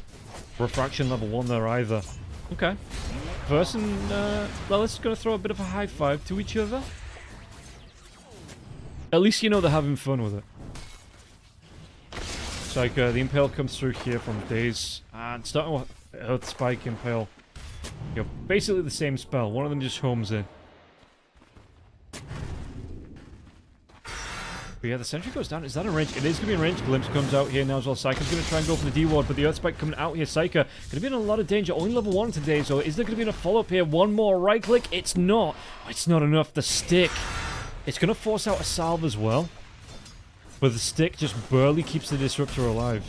refraction level 1 there either. Okay. Verse and Lilith's going to throw a bit of a high five to each other. At least you know they're having fun with it. It's like the Impale comes through here from Daze, and starting with Earth Spike Impale. You know, basically the same spell. One of them just homes in. But yeah, the sentry goes down. Is that a range? It is going to be in range. Glimpse comes out here now as well. Psycho's going to try and go for the D-Ward, but the Earth Spike coming out here. Psycho going to be in a lot of danger. Only level 1 today, so is there going to be enough follow-up here? One more right click. It's not. It's not enough. The stick. It's going to force out a salve as well. But the stick just barely keeps the Disruptor alive.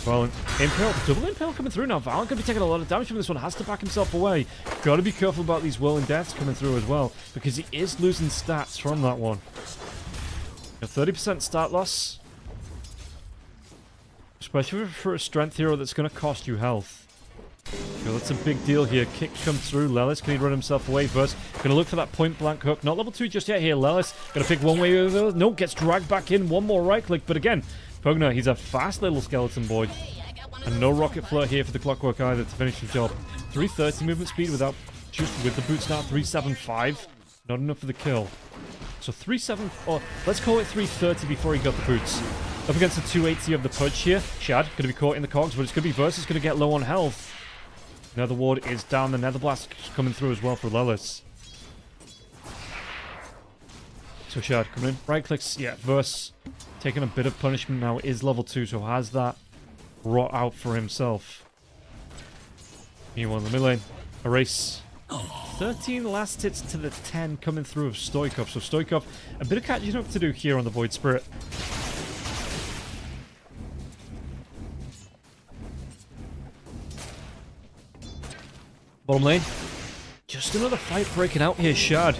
Violent. Impale. Double Impale coming through now. Violent could be taking a lot of damage from this one. Has to back himself away. Gotta be careful about these Whirling Deaths coming through as well, because he is losing stats from that one. A 30% stat loss. Especially for a strength hero that's going to cost you health. Okay, that's a big deal here. Kick comes through. Lelis, can he run himself away first? Going to look for that point blank hook. Not level 2 just yet here. Lelis going to pick one way over the other. No, gets dragged back in. One more right click. But again, Pugna, he's a fast little skeleton boy. And no rocket flare here for the Clockwork either to finish the job. 330 movement speed without just with the boots now. 375. Not enough for the kill. So 37, or let's call it 330 before he got the boots. Up against the 280 of the Pudge here. Shad going to be caught in the cogs, but it's going to be Versus going to get low on health. Nether Ward is down. The Nether Blast coming through as well for Lelis. So Shad coming in. Right clicks. Yeah, Verse taking a bit of punishment now. Is level 2, so has that rot out for himself. Meanwhile, in the mid lane, Erase 13 last hits to the 10 coming through of Stoikov. So Stoikov, a bit of catching up to do here on the Void Spirit. Bottom lane. Just another fight breaking out here, Shad.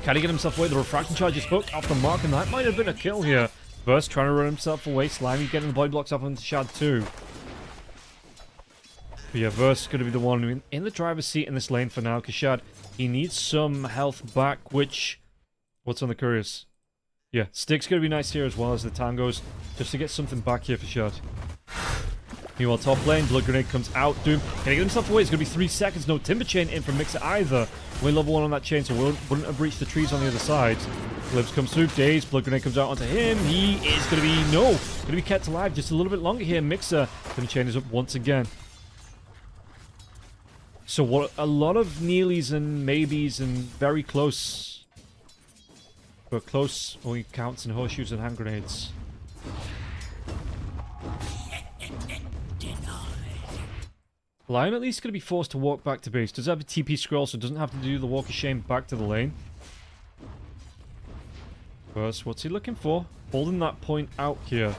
Can he get himself away? The refraction charge is hooked off the mark, and that might have been a kill here. Burst trying to run himself away. Slimy getting the body blocks off onto Shad too. But yeah, Verse going to be the one in the driver's seat in this lane for now, because Shad, he needs some health back, which... What's on the couriers? Yeah, Stick's going to be nice here as well as the Tangos, just to get something back here for Shad. Meanwhile, top lane, Blood Grenade comes out. Doom, can he get himself away? It's going to be 3 seconds. No Timber Chain in from Mixer either. We're level 1 on that chain, so wouldn't have breached the trees on the other side. Libs comes through. Daze, Blood Grenade comes out onto him. He is going to be, going to be kept alive just a little bit longer here. Mixer, Timber Chain is up once again. So what? A lot of nearlies and maybes and very close. But close only counts in horseshoes and hand grenades. Well, I'm at least going to be forced to walk back to base. Does have a TP scroll, so doesn't have to do the walk of shame back to the lane. First, what's he looking for? Holding that point out here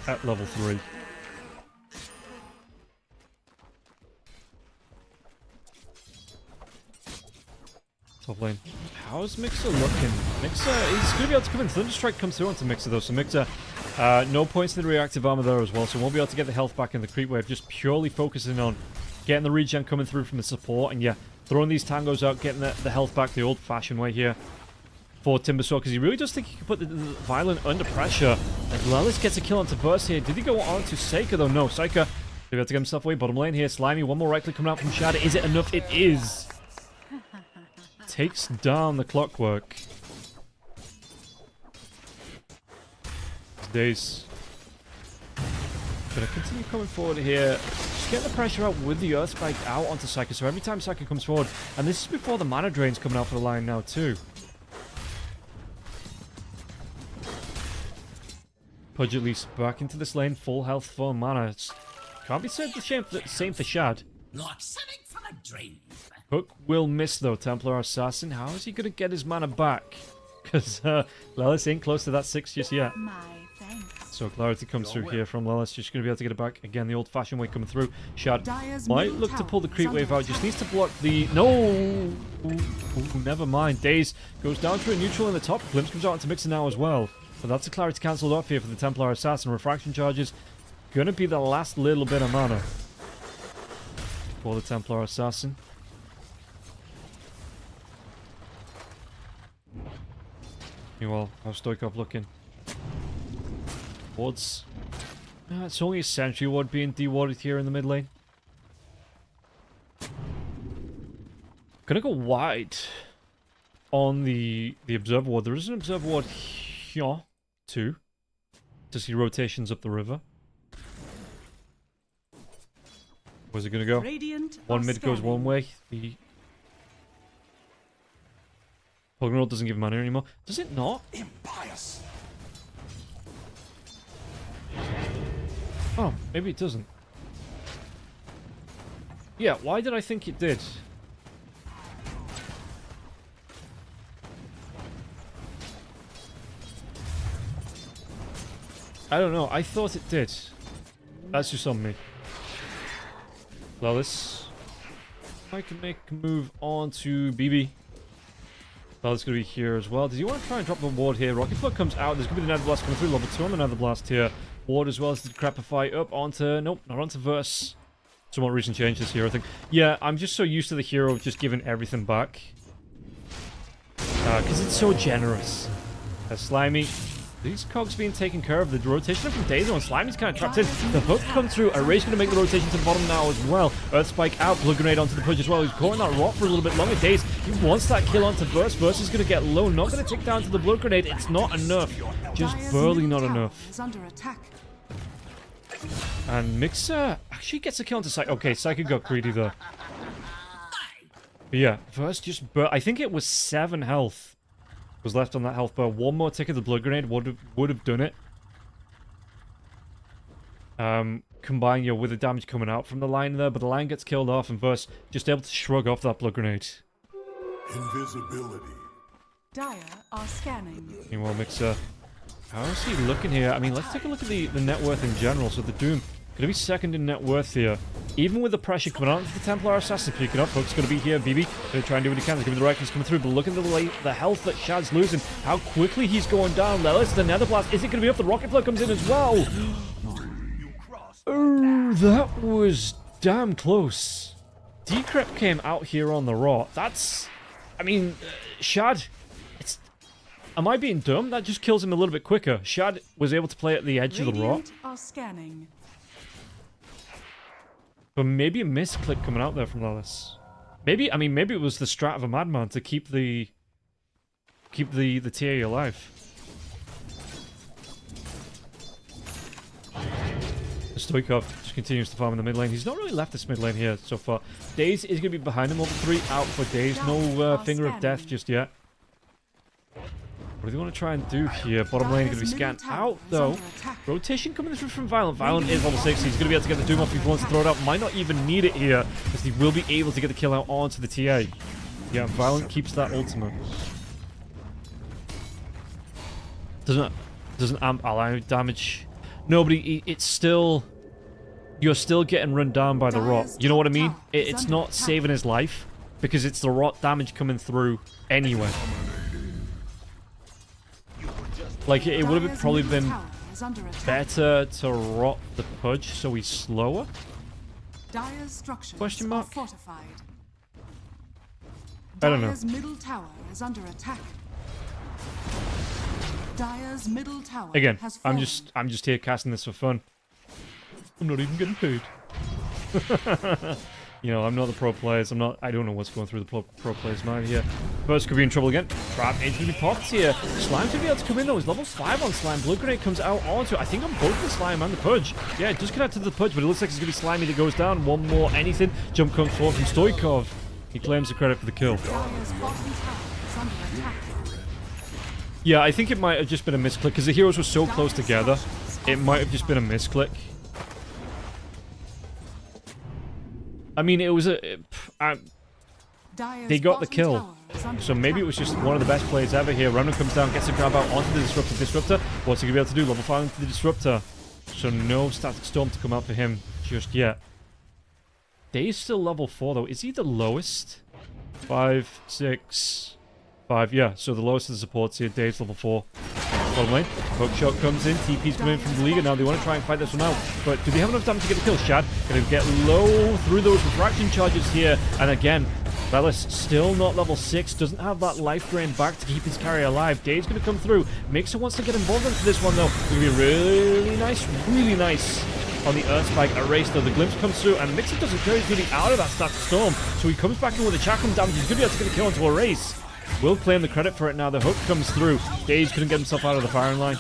at level 3. Top lane. How's Mixer looking? Mixer, he's going to be able to come in. Thunderstrike comes through onto Mixer though, so Mixer, no points in the reactive armor there as well, so won't be able to get the health back in the creep wave, just purely focusing on getting the regen coming through from the support, and yeah, throwing these tangos out, getting the health back the old-fashioned way here for Timbersaw, because he really does think he can put the Violent under pressure. And Lelis gets a kill onto Burst here. Did he go on to Seika though? No, Seika, he'll be able to get himself away. Bottom lane here, Slimy, one more right click coming out from Shadow. Is it enough? It is. Takes down the Clockwork. Daze. Gonna continue coming forward here. Just getting the pressure out with the Earth Spike out onto Psyker. So every time Psyker comes forward, and this is before the mana drain's coming out for the line now too. Pudge at least back into this lane, full health, full mana. Can't be said the same for Shad. Like something from a dream. Hook will miss though, Templar Assassin. How is he going to get his mana back? Because Lelis ain't close to that 6 just yet. My thanks. So clarity comes through here from Lelis. Just going to be able to get it back. Again, the old-fashioned way coming through. Shad might look to pull the creep wave out. Just needs to block the... No! Ooh, never mind. Daze goes down to a neutral in the top. Glimpse comes out into Mixer now as well. But that's a clarity cancelled off here for the Templar Assassin. Refraction charges going to be the last little bit of mana for the Templar Assassin. Meanwhile, how's Stoikov looking? Wards. It's only a sentry ward being dewarded here in the mid lane. Gonna go wide on the observer ward. There is an observer ward here too, to see rotations up the river. Where's it gonna go? One mid goes one way. The Pokemon doesn't give mana anymore. Does it not? Impious. Oh, maybe it doesn't. Yeah, why did I think it did? I don't know. I thought it did. That's just on me. Lelis. I can make a move on to BB. Lelis going to be here as well. Does he want to try and drop the ward here? Rocket Flood comes out. There's going to be the Nether Blast coming through. Level 2 on the Nether Blast here. Ward as well as the Crapify up onto... Nope, not onto Verse. Somewhat recent changes here, I think. Yeah, I'm just so used to the hero just giving everything back. Because it's so generous. Slimy. These cogs being taken care of. The rotation from Dazo and Slimy's kind of trapped in. The hook comes through. Array's going to make the rotation to the bottom now as well. Earth Spike out. Blood Grenade onto the Pudge as well. He's caught in that rot for a little bit longer. Daze, he wants that kill onto Verse. Verse is going to get low. Not going to tick down to the Blood Grenade. It's not enough. Just barely not enough. Is under attack. And Mixer actually gets a kill onto Psyche. Okay, Psyche got greedy though. But yeah, Verse just... I think it was 7 health. Was left on that health bar. One more tick of the Blood Grenade would have done it. Combine with the damage coming out from the line there, but the line gets killed off, and Verse just able to shrug off that blood grenade. Invisibility. Dire are scanning. Meanwhile, Mixer, how's he looking here? I mean, let's take a look at the net worth in general. So the Doom gonna be second in net worth here. Even with the pressure coming out into the Templar Assassin picking up, Hook's gonna be here. BB gonna try and do what he can. There's gonna be the Reckon's coming through, but look at the health that Shad's losing. How quickly he's going down. Lelis, the Nether Blast. Is it gonna be up? The Rocket Flare comes in as well. Oh, that was damn close. Decrypt came out here on the Raw. That's, I mean, Shad. Am I being dumb? That just kills him a little bit quicker. Shad was able to play at the edge of the Raw. Are scanning. But maybe a misclick coming out there from Lelis. Maybe it was the strat of a madman to keep the TA alive. Stoikov just continues to farm in the mid lane. He's not really left this mid lane here so far. Daze is going to be behind him. Over 3 out for Daze. No Finger of Death just yet. What do they want to try and do here? Bottom lane going to be scanned out, though. Rotation coming through from Violent. Violent is level 6. He's going to be able to get the Doom off if he wants to throw it out. Might not even need it here, because he will be able to get the kill out onto the TA. Yeah, Violent keeps that ultimate. Doesn't amp ally damage. Nobody. It's still. You're still getting run down by the rot. You know what I mean? It's not saving his life, because it's the rot damage coming through anyway. Like, it would have probably been better to rot the Pudge so he's slower? Question mark? I don't know. Dire's middle tower is under attack. Dire's middle tower Again, has I'm fallen. just here casting this for fun. I'm not even getting paid. You know, I'm not the pro players. I don't know what's going through the pro players' mind here. Burst could be in trouble again. Trap is going to be popped here. Slime's going to be able to come in though. He's level 5 on Slime. Blood Grenade comes out onto, I think, on both the Slime and the Pudge. Yeah, it does connect to the Pudge, but it looks like it's going to be Slimy that goes down. One more anything. Jump comes forward from Stoikov. He claims the credit for the kill. Dire's bottom tower is under attack. Yeah, I think it might have just been a misclick, because the heroes were so close together. It might have just been a misclick. I mean, it was they got the kill. So maybe it was just one of the best plays ever here. Remnant comes down, gets a grab out onto the Disruptor. What's he going to be able to do? Level 5 into the Disruptor. So no Static Storm to come out for him just yet. Dave's still level 4 though. Is he the lowest? 5, 6, 5. Yeah, so the lowest of the supports here. Dave's level 4. Bottom lane. Hookshot comes in. TP's coming in from the Liga now. They want to try and fight this one out. But do they have enough damage to get the kill? Shad going to get low through those refraction charges here. And again, Velis still not level 6. Doesn't have that life drain back to keep his carry alive. Dave's going to come through. Mixer wants to get involved into this one though. It's going to be really nice on the Earth Spike erase though. The glimpse comes through and Mixer doesn't carry really out of that Static Storm. So he comes back in with a chakram damage. He's going to be able to get the kill into erase. Will claim the credit for it now. The hook comes through. Daze couldn't get himself out of the firing line.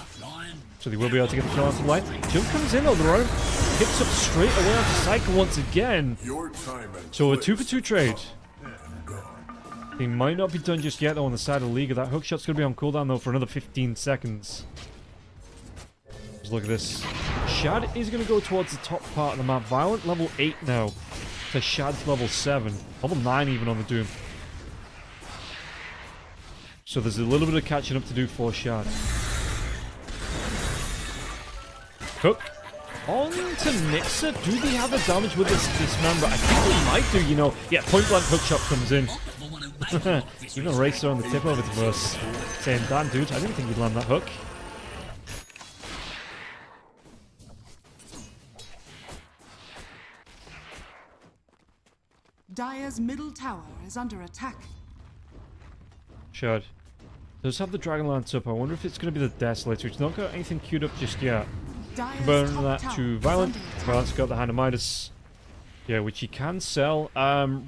So they will be able to get the kill onto the line. Jump comes in though. The road picks up straight away onto Cycle once again. So a 2-for-2 trade. He might not be done just yet though on the side of the Liga. That hook shot's going to be on cooldown though for another 15 seconds. Just look at this. Shad is going to go towards the top part of the map. Violent level 8 now. To Shad's level 7. Level 9 even on the Doom. So there's a little bit of catching up to do for Shad. Hook on to Mixer. Do they have the damage with this member? I think they might do, you know. Yeah, point blank hook shot comes in. Even a racer on the tip over to Verse saying, damn dude, I didn't think you'd land that hook. Dire's middle tower is under attack. Shad does have the Dragon Lance up. I wonder if it's going to be the Desolator. It's not got anything queued up just yet. Burn that to Violent. Violent's got the Hand of Midas. Yeah, which he can sell.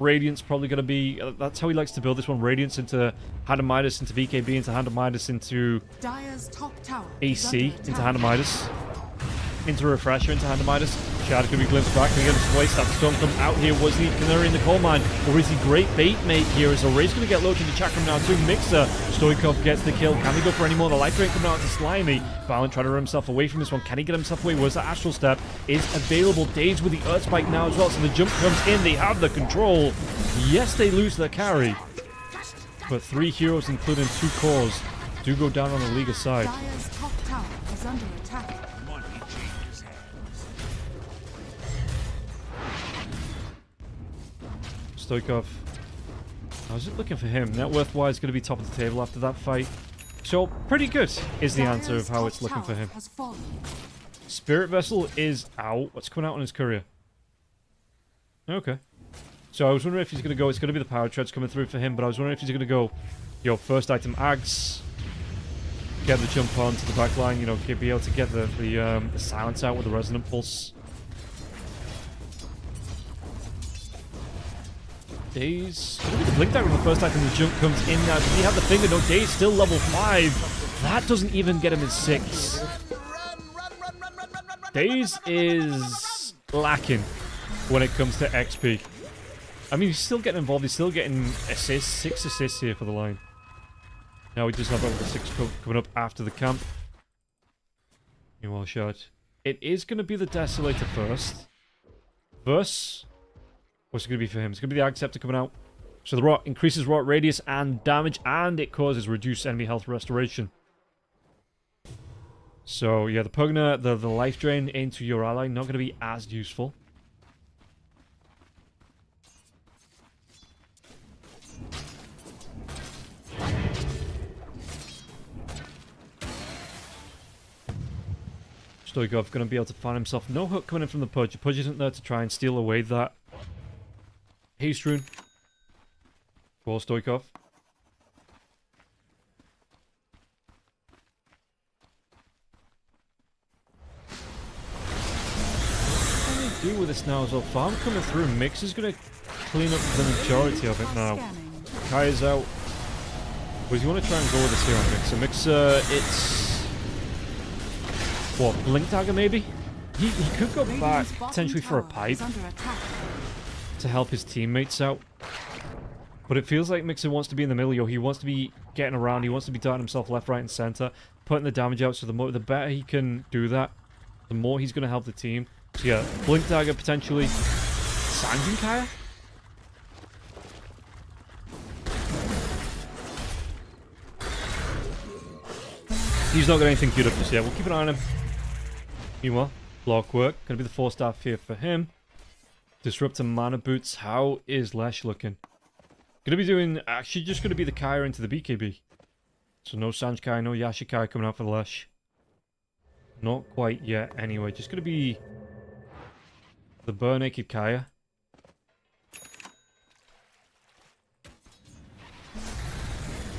Radiant's probably going to be... that's how he likes to build this one. Radiance into Hand of Midas, into VKB, into Hand of Midas, into Dire's top tower AC, into Hand of Midas. into Refresher, into Handamidas. Shard could be glimpsed back. Can he get his place? That storm come out here. Was he Canary in the coal mine? Or is he great bait mate here? As Array's going to get low to the Chakram now too. Mixer. Stoikov gets the kill. Can he go for any more? The life drain coming out to Slimy. Violent trying to run himself away from this one. Can he get himself away? Where's that Astral Step? Is available. Daze with the Earth Spike now as well. So the jump comes in. They have the control. Yes, they lose their carry. But 3 heroes, including 2 cores, do go down on the Liga side. Dire's top tower is under attack. Stoikov. How's it looking for him? Net worth-wise, going to be top of the table after that fight. So, pretty good is the answer of how it's looking for him. Spirit Vessel is out. What's coming out on his courier? Okay. So I was wondering if he's going to go... It's going to be the Power Treads coming through for him, but I was wondering if he's going to go... Yo, first item, Ags. Get the jump on to the back line, you know, be able to get the silence out with the Resonant Pulse. Daze. Blink Dagger on the first item, the jump comes in now. Does he have the finger? No, Daze still level 5. That doesn't even get him in 6. Daze is lacking when it comes to XP. I mean, he's still getting involved. He's still getting assists. 6 assists here for the line. Now we just have over 6 coming up after the camp. Meanwhile, shot. It is going to be the Desolator first. Verse. What's it going to be for him? It's going to be the Acceptor coming out. So the rot increases rot radius and damage, and it causes reduced enemy health restoration. So yeah, the Pugna, the life drain into your ally, not going to be as useful. Stoikov going to be able to find himself no hook coming in from the Pudge. The Pudge isn't there to try and steal away that haste rune for Stoikov. What can they do with this now as well? Farm coming through. Mix is going to clean up the majority of it now. Kai is out. Does he want to try and go with this here on Mixer? Mixer, it's... What, Blink Dagger maybe? He could go back potentially for a pipe to help his teammates out. But it feels like Mixer wants to be in the middle, yo. He wants to be getting around. He wants to be darting himself left, right, and center, putting the damage out. So the better he can do that, the more he's going to help the team. So yeah, Blink Dagger potentially. Sanjin Kaya? He's not got anything queued up just yet. We'll keep an eye on him. Meanwhile, Blockwork. Going to be the 4-star here for him. Disrupt and Mana Boots. How is Lesh looking? Going to be doing... Actually, just going to be the Kaya into the BKB. So no Sanj Kai, no Yashi Kai coming out for the Lesh. Not quite yet, anyway. Just going to be... the Bare Naked Kaya.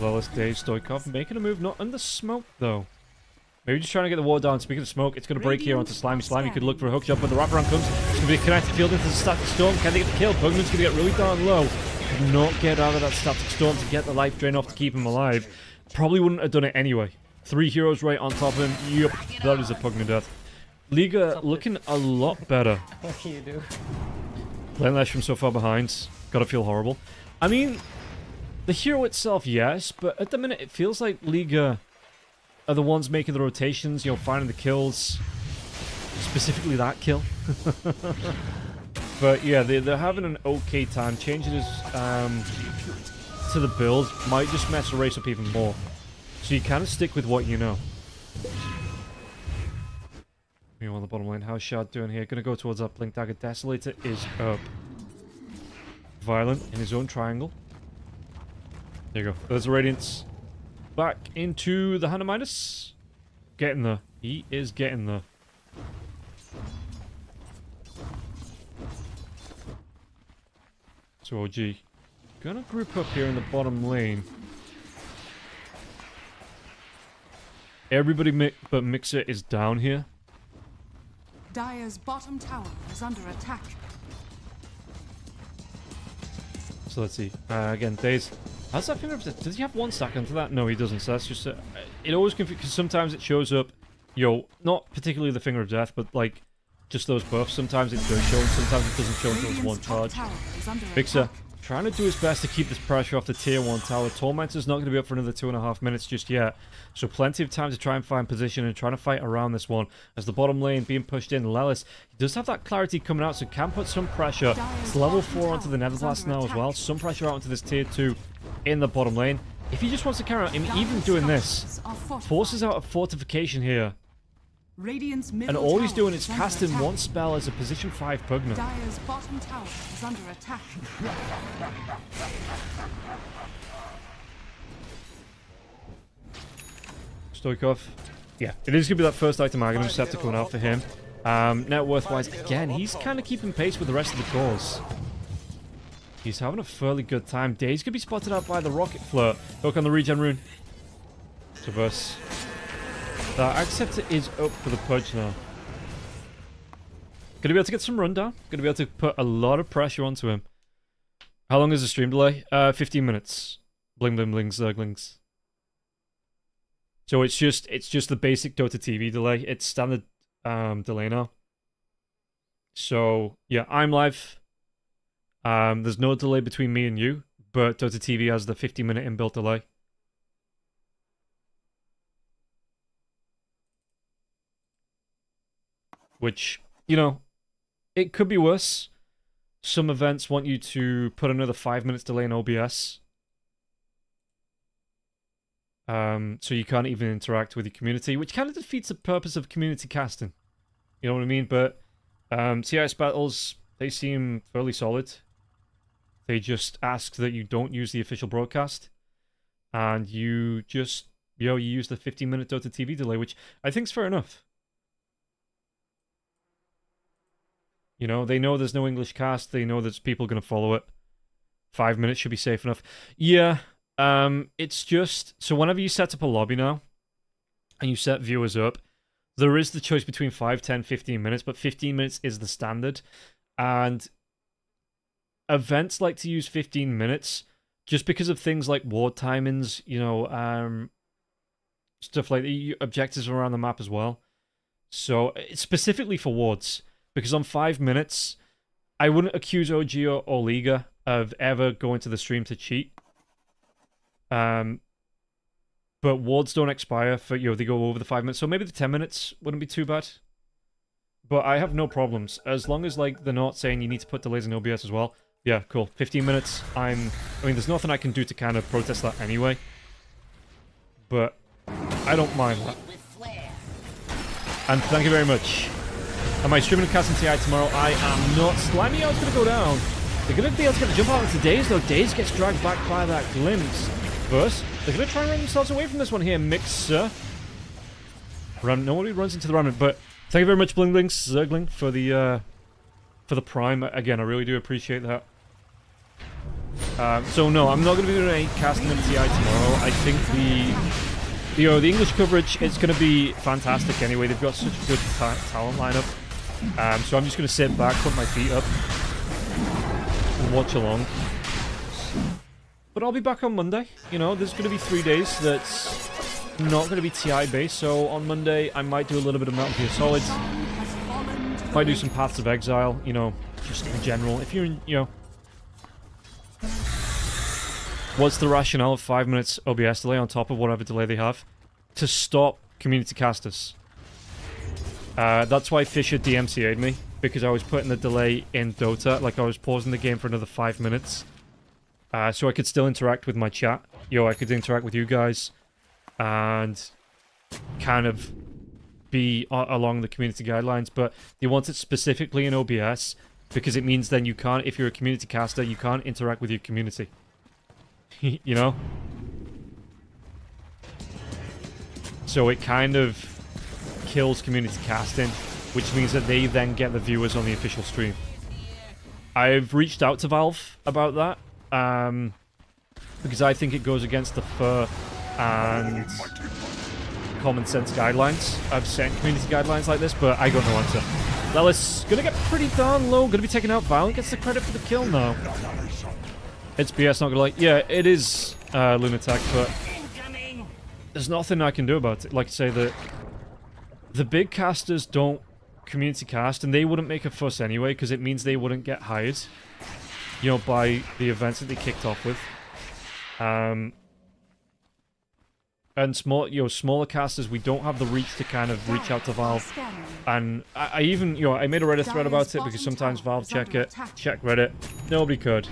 Lawless Dave Stoikov making a move, not under smoke though. Maybe just trying to get the ward down. Speaking of smoke, it's going to break here onto Slimy. Slimy could look for a hook shot, but the wraparound comes. It's going to be a kinetic field into the static storm. Can they get the kill? Pugman's going to get really darn low. Could not get out of that static storm to get the life drain off to keep him alive. Probably wouldn't have done it anyway. 3 heroes right on top of him. Yup, that is a Pugman death. Liga looking a lot better. What can you do? Playing Lesh from so far behind. Gotta feel horrible. I mean... the hero itself, yes, but at the minute it feels like Liga are the ones making the rotations, you know, finding the kills. Specifically that kill. But yeah, they're having an okay time. Changing his to the build might just mess the race up even more. So you kind of stick with what you know. Meanwhile, on the bottom lane, how's Shard doing here? Gonna go towards that Blink Dagger. Desolator is up. Violent in his own triangle. There you go. There's the Radiance. Back into the Hanamidas. Getting there. He is getting there. So OG. Gonna group up here in the bottom lane. Everybody but Mixer is down here. Dire's bottom tower is under attack. So let's see. Again, Daze. How's that finger? Does he have 1 stack onto that? No, he doesn't. So that's just... it always confuses, because sometimes it shows up not particularly the Finger of Death, but like just those buffs. Sometimes it does show, and sometimes it doesn't show until it's one Radiant's top charge. tower is under Vixer, attack. trying to do his best to keep this pressure off the tier 1 tower. Tormentor's not going to be up for another 2.5 minutes just yet. So plenty of time to try and find position and trying to fight around this one. As the bottom lane being pushed in, Lelis, he does have that clarity coming out, so can put some pressure. It's level 4 onto the Netherblast now as well. Some pressure out onto this tier 2 in the bottom lane. If he just wants to carry out, even doing this, forces out a fortification here. Radiant's middle And all he's tower doing is is under casting attack. one spell as a position 5 Pugna. Dire's bottom tower is under attack. Stoikov. Yeah, it is going to be that first item Magnum Scepter coming out for him. Net worth-wise, again, he's kind of keeping pace with the rest of the cores. He's having a fairly good time. Dave's going to be spotted out by the Rocket Flirt. Hook on the regen rune. Traverse. The Acceptor is up for the pudge now. Going to be able to get some rundown. Going to be able to put a lot of pressure onto him. How long is the stream delay? 15 minutes. Bling, bling, bling, zerglings. So it's just the basic Dota TV delay. It's standard delay now. So yeah, I'm live. There's no delay between me and you, but Dota TV has the 50-minute inbuilt delay. Which, it could be worse. Some events want you to put another 5 minutes delay in OBS. So you can't even interact with your community, which kind of defeats the purpose of community casting. You know what I mean? But CIS battles, they seem fairly solid. They just ask that you don't use the official broadcast. And you just, you use the 15-minute Dota TV delay, which I think is fair enough. They know there's no English cast. They know there's people going to follow it. 5 minutes should be safe enough. Yeah. It's just, so whenever you set up a lobby now, and you set viewers up, there is the choice between 5, 10, 15 minutes, but 15 minutes is the standard. And events like to use 15 minutes just because of things like ward timings, stuff like the objectives around the map as well. So, it's specifically for wards, because on 5 minutes, I wouldn't accuse OG or Liga of ever going to the stream to cheat. But wards don't expire for, they go over the 5 minutes, so maybe the 10 minutes wouldn't be too bad. But I have no problems, as long as, they're not saying you need to put delays in OBS as well. Yeah, cool. 15 minutes, there's nothing I can do to kind of protest that anyway. But I don't mind that. And thank you very much. Am I streaming and casting TI tomorrow? I am not. Slimy Out's gonna go down. They're gonna be able to get the jump out into Daze, though. Daze gets dragged back by that glimpse. First, they're going to try and run themselves away from this one here. Mixer. Nobody runs into the remnant, but thank you very much, Bling Bling Zergling, for the prime. Again, I really do appreciate that. So no, I'm not going to be doing any casting of TI tomorrow. I think the English coverage is going to be fantastic anyway. They've got such a good talent lineup. So I'm just going to sit back, put my feet up, and watch along. But I'll be back on Monday. There's going to be 3 days that's not going to be TI based. So on Monday, I might do a little bit of Metal Gear Solid. Might do some Paths of Exile, just in general. If you're in, what's the rationale of 5 minutes OBS delay on top of whatever delay they have? To stop community casters. That's why Fisher DMCA'd me, because I was putting the delay in Dota. I was pausing the game for another 5 minutes. So I could still interact with my chat. I could interact with you guys. And kind of be along the community guidelines. But they want it specifically in OBS. Because it means then you can't, if you're a community caster, you can't interact with your community. So it kind of kills community casting. Which means that they then get the viewers on the official stream. I've reached out to Valve about that. Because I think it goes against the fair and common sense guidelines of setting community guidelines like this, but I got no answer. Lelis gonna get pretty darn low, gonna be taking out Valiant, gets the credit for the kill now. It's BS, not gonna lie. Yeah, it is Lunatic, but there's nothing I can do about it. Like I say, the big casters don't community cast, and they wouldn't make a fuss anyway, because it means they wouldn't get hired, you know, by the events that they kicked off with. And smaller casters, we don't have the reach to kind of reach out to Valve. And I even, you know, I made a Reddit thread about it because sometimes Valve check Reddit. Nobody could.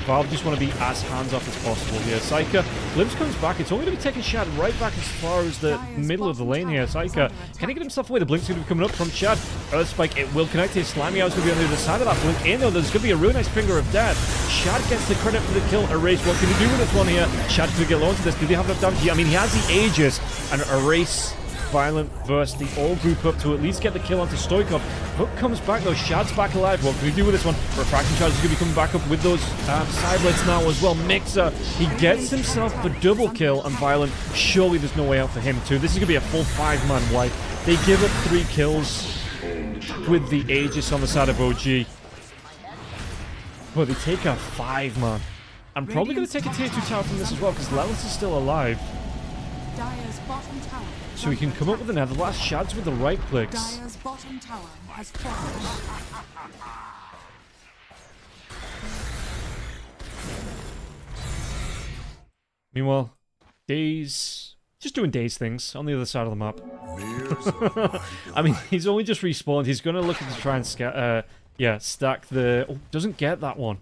Valve just want to be as hands-off as possible here. Psyker, Glimpse comes back. It's only going to be taking Shad right back as far as the middle of the lane here. Psyker, can he get himself away? The Blink's going to be coming up from Shad. Earth Spike, it will connect his Slimy House going to be on the other side of that Blink in, though. There's going to be a really nice finger of death. Shad gets the credit for the kill. Erase, what can he do with this one here? Shad could get low into this. Did he have enough damage? I mean, he has the Aegis. And Erase, Violent versus the all group up to at least get the kill onto Stoikov. Hook comes back though, Shad's back alive. What can he do with this one? Refraction Charge is going to be coming back up with those side blades now as well. Mixer, he gets himself the double kill, and Violent, surely there's no way out for him too. This is going to be a full 5-man wipe. They give up 3 kills with the Aegis on the side of OG. But they take a 5-man. I'm probably going to take a tier 2 tower from this as well, because Lelis is still alive. Dire's bottom tower. So we can come up with another last. Shad's with the right clicks. Dire's bottom tower has fallen. Meanwhile, Daze just doing Daze things on the other side of the map. I mean, he's only just respawned. He's going to look to try and stack the... Oh, doesn't get that one.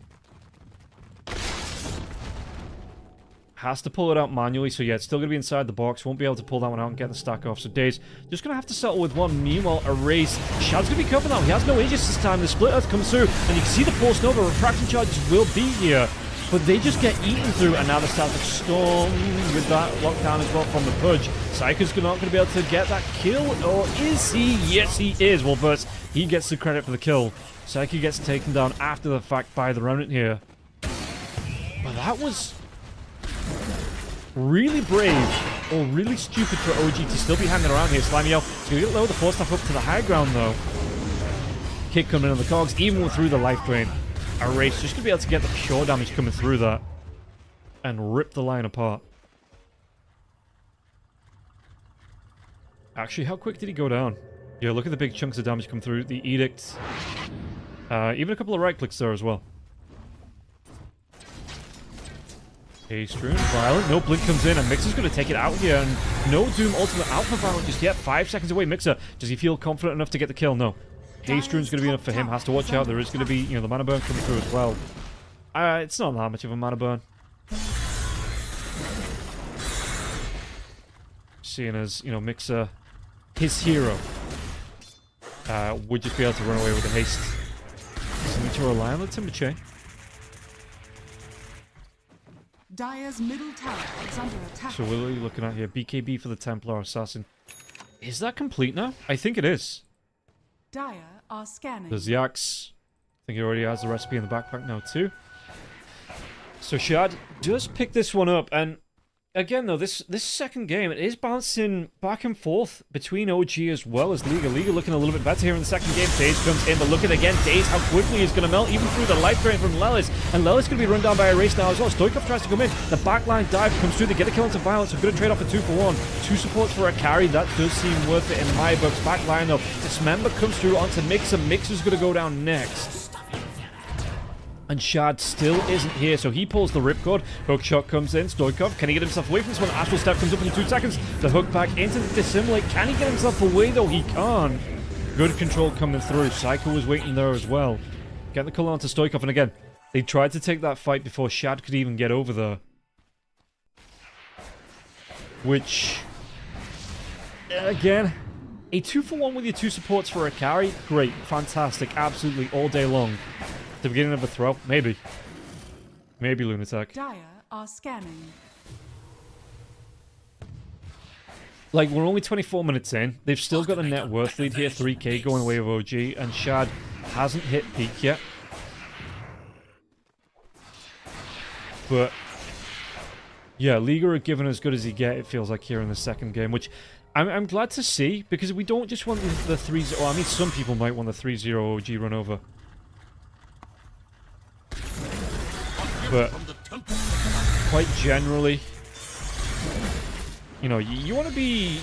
Has to pull it out manually, so yeah, it's still going to be inside the box. Won't be able to pull that one out and get the stack off. So Daze just going to have to settle with one. Meanwhile, Erase. Shad's going to be covered now. He has no Aegis this time. The Split Earth comes through, and you can see the Force Nova. Refraction Charges will be here, but they just get eaten through, and now the Static Storm with that lockdown as well from the Pudge. Psyker's not going to be able to get that kill, or is he? Yes, he is. Well, first, he gets the credit for the kill. Psyker gets taken down after the fact by the Remnant here. But that was... really brave, or really stupid for OG to still be hanging around here. Slimy Elf is going to get low the Force Staff up to the high ground, though. Kick coming in on the cogs, even through the life drain. Erase just going to be able to get the pure damage coming through that and rip the line apart. Actually, how quick did he go down? Yeah, look at the big chunks of damage come through. The Edict. Even a couple of right clicks there as well. Strewn, Violent, no Blink comes in, and Mixer's going to take it out here, and no Doom ultimate out for Violent just yet. 5 seconds away. Mixer, does he feel confident enough to get the kill? No. Strewn's going to be enough for him. Has to watch out. There is going to be, you know, the mana burn coming through as well. It's not that much of a mana burn. Seeing as, you know, Mixer, his hero, would just be able to run away with the haste. So we need to rely on the Timber Chain. Dire's middle tower is under attack. So what are you looking at here? BKB for the Templar Assassin. Is that complete now? I think it is. Dire are scanning. There's the axe. I think he already has the recipe in the backpack now too. So Shad does pick this one up, and again though, this second game, it is bouncing back and forth between OG as well as Liga. Liga looking a little bit better here in the second game. Daze comes in, but look at again, Daze, how quickly he's going to melt, even through the life drain from Lelis. And Lelis going to be run down by Erase now as well. Stoikov tries to come in. The backline dive comes through. They get a kill into Violence. So good to trade off a 2-for-1. 2 supports for a carry. That does seem worth it in my books. Backline though, Dismember comes through onto Mixer. Mixer's going to go down next. And Shad still isn't here, so he pulls the ripcord. Hookshot comes in. Stoikov, can he get himself away from this one? Astral Step comes up in 2 seconds. The hook back into the Dissimulate. Can he get himself away, though? He can't. Good control coming through. Psycho was waiting there as well. Get the call onto Stoikov, and again, they tried to take that fight before Shad could even get over there. Which, again, a 2-for-1 with your 2 supports for a carry? Great, fantastic, absolutely, all day long. The beginning of a throw? Maybe. Maybe Lunatic. Dire are scanning. Like, we're only 24 minutes in. They've still got a net worth lead here. 3k going away with OG. And Shad hasn't hit peak yet. But, yeah, Liga are given as good as he get, it feels like, here in the second game. Which I'm glad to see, because we don't just want the 3-0... Well, I mean, some people might want the 3-0 OG run over. But quite generally, You know, you want to be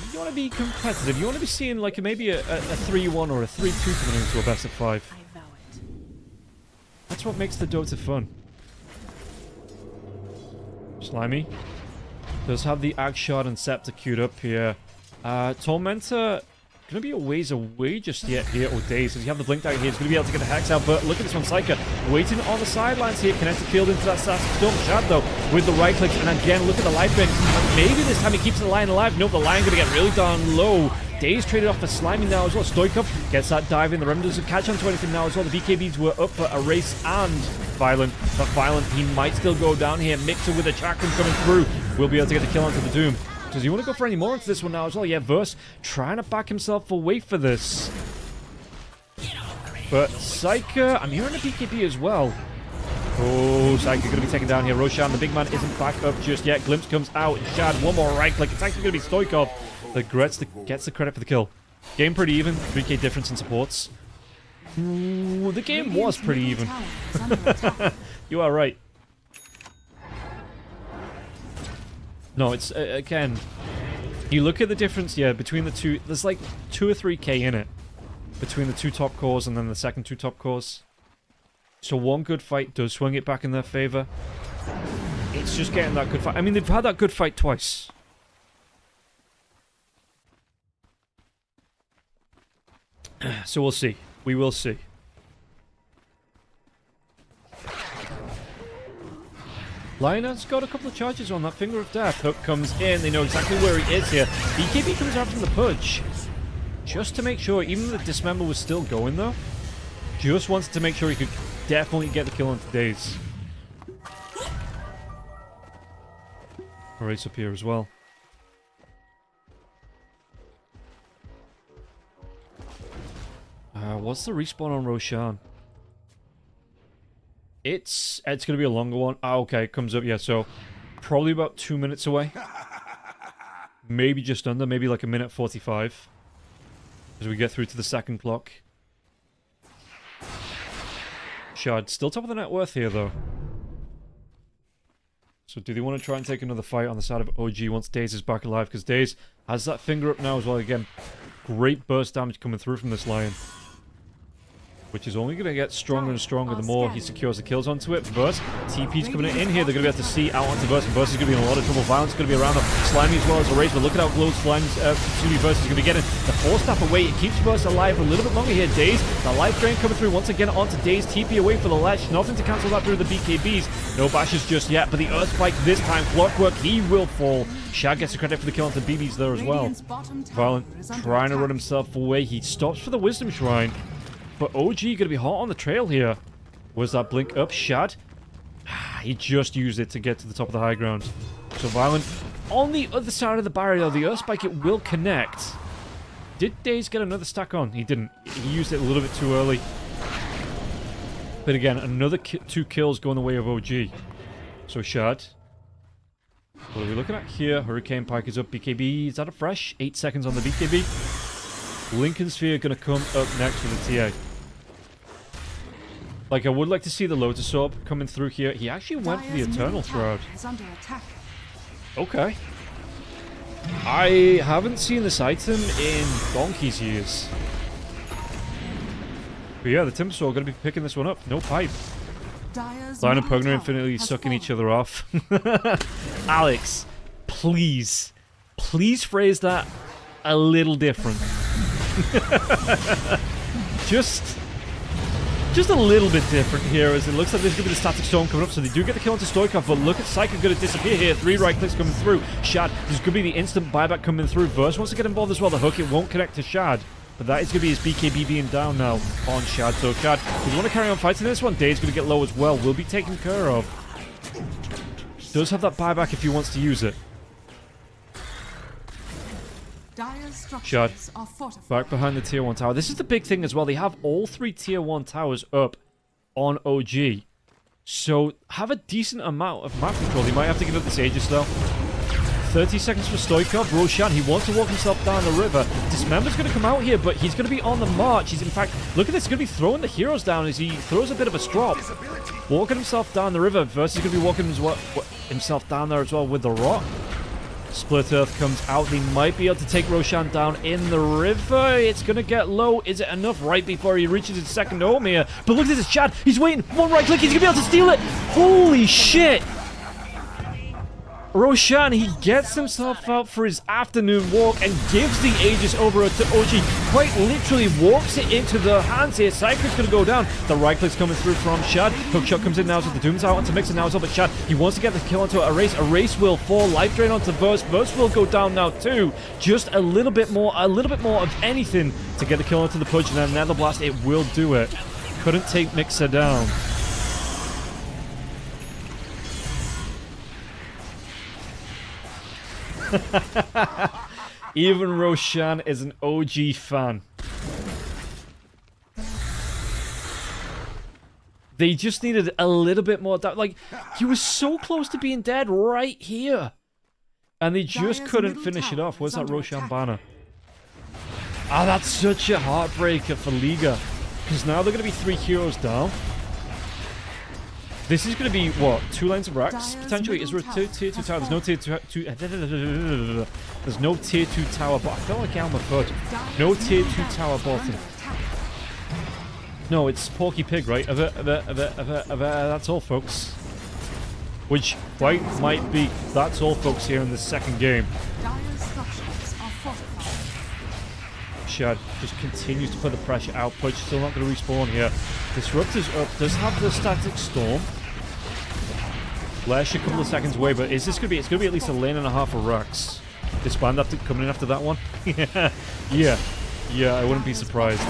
competitive. You want to be seeing like maybe a 3-1 or a 3-2 coming into a best of 5. I vow it. That's what makes the Dota fun. Slimy does have the Axe Shard and Scepter queued up here. Tormentor gonna be a ways away just yet here. Oh, Daze, does he have the Blink Dagger here? He's gonna be able to get the Hex out, but look at this one, Psyker waiting on the sidelines here. Kinetic Field into that Static Storm. Shad, though, with the right clicks, and again, look at the life drain. Maybe this time he keeps the Lion alive. Nope, the Lion gonna get really down low. Daze traded off for Slimy now as well. Stoikov gets that dive in. The Rem doesn't catch on to anything now as well. The BKBs were up for a race and Violent. But Violent, he might still go down here. Mixer with a Chakram coming through. Will be able to get the kill onto the Doom. Does he want to go for any more into this one now as well? Yeah, Verse trying to back himself away for this. But Psyker, I'm hearing a BKB as well. Oh, Psyker going to be taken down here. Roshan, the big man, isn't back up just yet. Glimpse comes out. Shad, one more right click. It's actually going to be Stoikov that gets the credit for the kill. Game pretty even. 3k difference in supports. Ooh, the game was pretty even. You are right. No, it's, again, you look at the difference, yeah, between the two, there's like 2 or 3k in it. Between the 2 top cores and then the second 2 top cores. So one good fight does swing it back in their favor. It's just getting that good fight. I mean, they've had that good fight twice. So we'll see. We will see. Lionel's got a couple of charges on that Finger of Death. Hook comes in. They know exactly where he is here. BKB comes out from the Pudge. Just to make sure, even though the Dismember was still going though, just wanted to make sure he could definitely get the kill on Daze. Race up here as well. What's the respawn on Roshan? It's going to be a longer one. Ah, okay, it comes up, yeah, so probably about 2 minutes away. Maybe just under, maybe like 1:45. As we get through to the second clock. Shard, still top of the net worth here, though. So do they want to try and take another fight on the side of OG once Daze is back alive? Because Daze has that finger up now as well. Again, great burst damage coming through from this Lion. Which is only going to get stronger and stronger the more he secures the kills onto it. Verse, TP's coming in here. They're going to be able to see out onto Verse. And Verse is going to be in a lot of trouble. Violence is going to be around them. Slimy as well as a race. But look at how close Slime's Verse is going to be getting. The 4-staff away. It keeps Verse alive a little bit longer here. Daze, the life drain coming through once again onto Daze. TP away for the ledge. Nothing to cancel that through the BKBs. No bashes just yet. But the Earth Spike this time. Clockwork, he will fall. Shad gets the credit for the kill onto BBs there as well. Violent trying to run himself away. He stops for the Wisdom Shrine. But OG going to be hot on the trail here. Was that blink up? Shad? He just used it to get to the top of the high ground. So Violent on the other side of the barrier. The Earth Spike, it will connect. Did Daze get another stack on? He didn't. He used it a little bit too early. But again, another 2 kills going the way of OG. So Shad. What are we looking at here? Hurricane Pike is up. BKB, is that a fresh? 8 seconds on the BKB. Lincoln Sphere going to come up next for the TA. Like, I would like to see the Lotus Orb coming through here. He actually went for the Eternal Shroud. Okay. I haven't seen this item in donkey's years. But yeah, the Timbersaw going to be picking this one up. No pipe. Lion and Pugner Infinitely sucking each other off. Alex, please. Please phrase that a little different. Just a little bit different here, as it looks like there's going to be the Static Storm coming up, so they do get the kill onto Stoikov, but look at Psyker going to disappear here. 3 right clicks coming through. Shad, there's going to be the instant buyback coming through. Verse wants to get involved as well. The hook, it won't connect to Shad, but that is going to be his BKB being down now on Shad. So Shad, if you want to carry on fighting this one, Dave's going to get low as well. Will be taken care of. Does have that buyback if he wants to use it. Shad, back behind the tier 1 tower. This is the big thing as well. They have all 3 tier 1 towers up on OG. So have a decent amount of map control. He might have to give up this Aegis though. 30 seconds for Stoikov. Roshan, he wants to walk himself down the river. Dismember's going to come out here, but he's going to be on the march. He's in fact, look at this, he's going to be throwing the heroes down as he throws a bit of a strop. Walking himself down the river. Versus going to be walking himself down there as well with the rock. Split Earth comes out. They might be able to take Roshan down in the river. It's going to get low. Is it enough right before he reaches his second home here? But look at this, Chad. He's waiting. One right click. He's going to be able to steal it. Holy shit. Roshan, he gets himself out for his afternoon walk and gives the Aegis over to OG. Quite literally walks it into the hands here. Cyclic's going to go down. The right click's coming through from Shad. Hookshot comes in now with the Doom Tower onto Mixer now as well, but Shad, he wants to get the kill onto Erase. Erase will fall. Life Drain onto Verse. Verse will go down now too. Just a little bit more of anything to get the kill onto the Pudge, and then Nether Blast, it will do it. Couldn't take Mixer down. Even Roshan is an OG fan. They just needed a little bit more. Like, he was so close to being dead right here. And they just couldn't finish it off. Where's that Roshan banner? Ah, that's such a heartbreaker for Liga. Because now they're going to be 3 heroes down. This is going to be, what, 2 lanes of racks? Potentially, is there a tier 2 tower? There's no tier 2... There's no tier 2 tower, but I felt like Alma Fudge. No tier 2 tower bottom. No, it's Porky Pig, right? That's all, folks. Which quite might be... That's all, folks, here in the second game. Shad just continues to put the pressure out. Pudge still not going to respawn here. Disruptor's up. Does have the static storm. Lash a couple of seconds away, but is this going to be... It's going to be at least a lane and a half of racks. Disband after coming in after that one? Yeah, I wouldn't be surprised.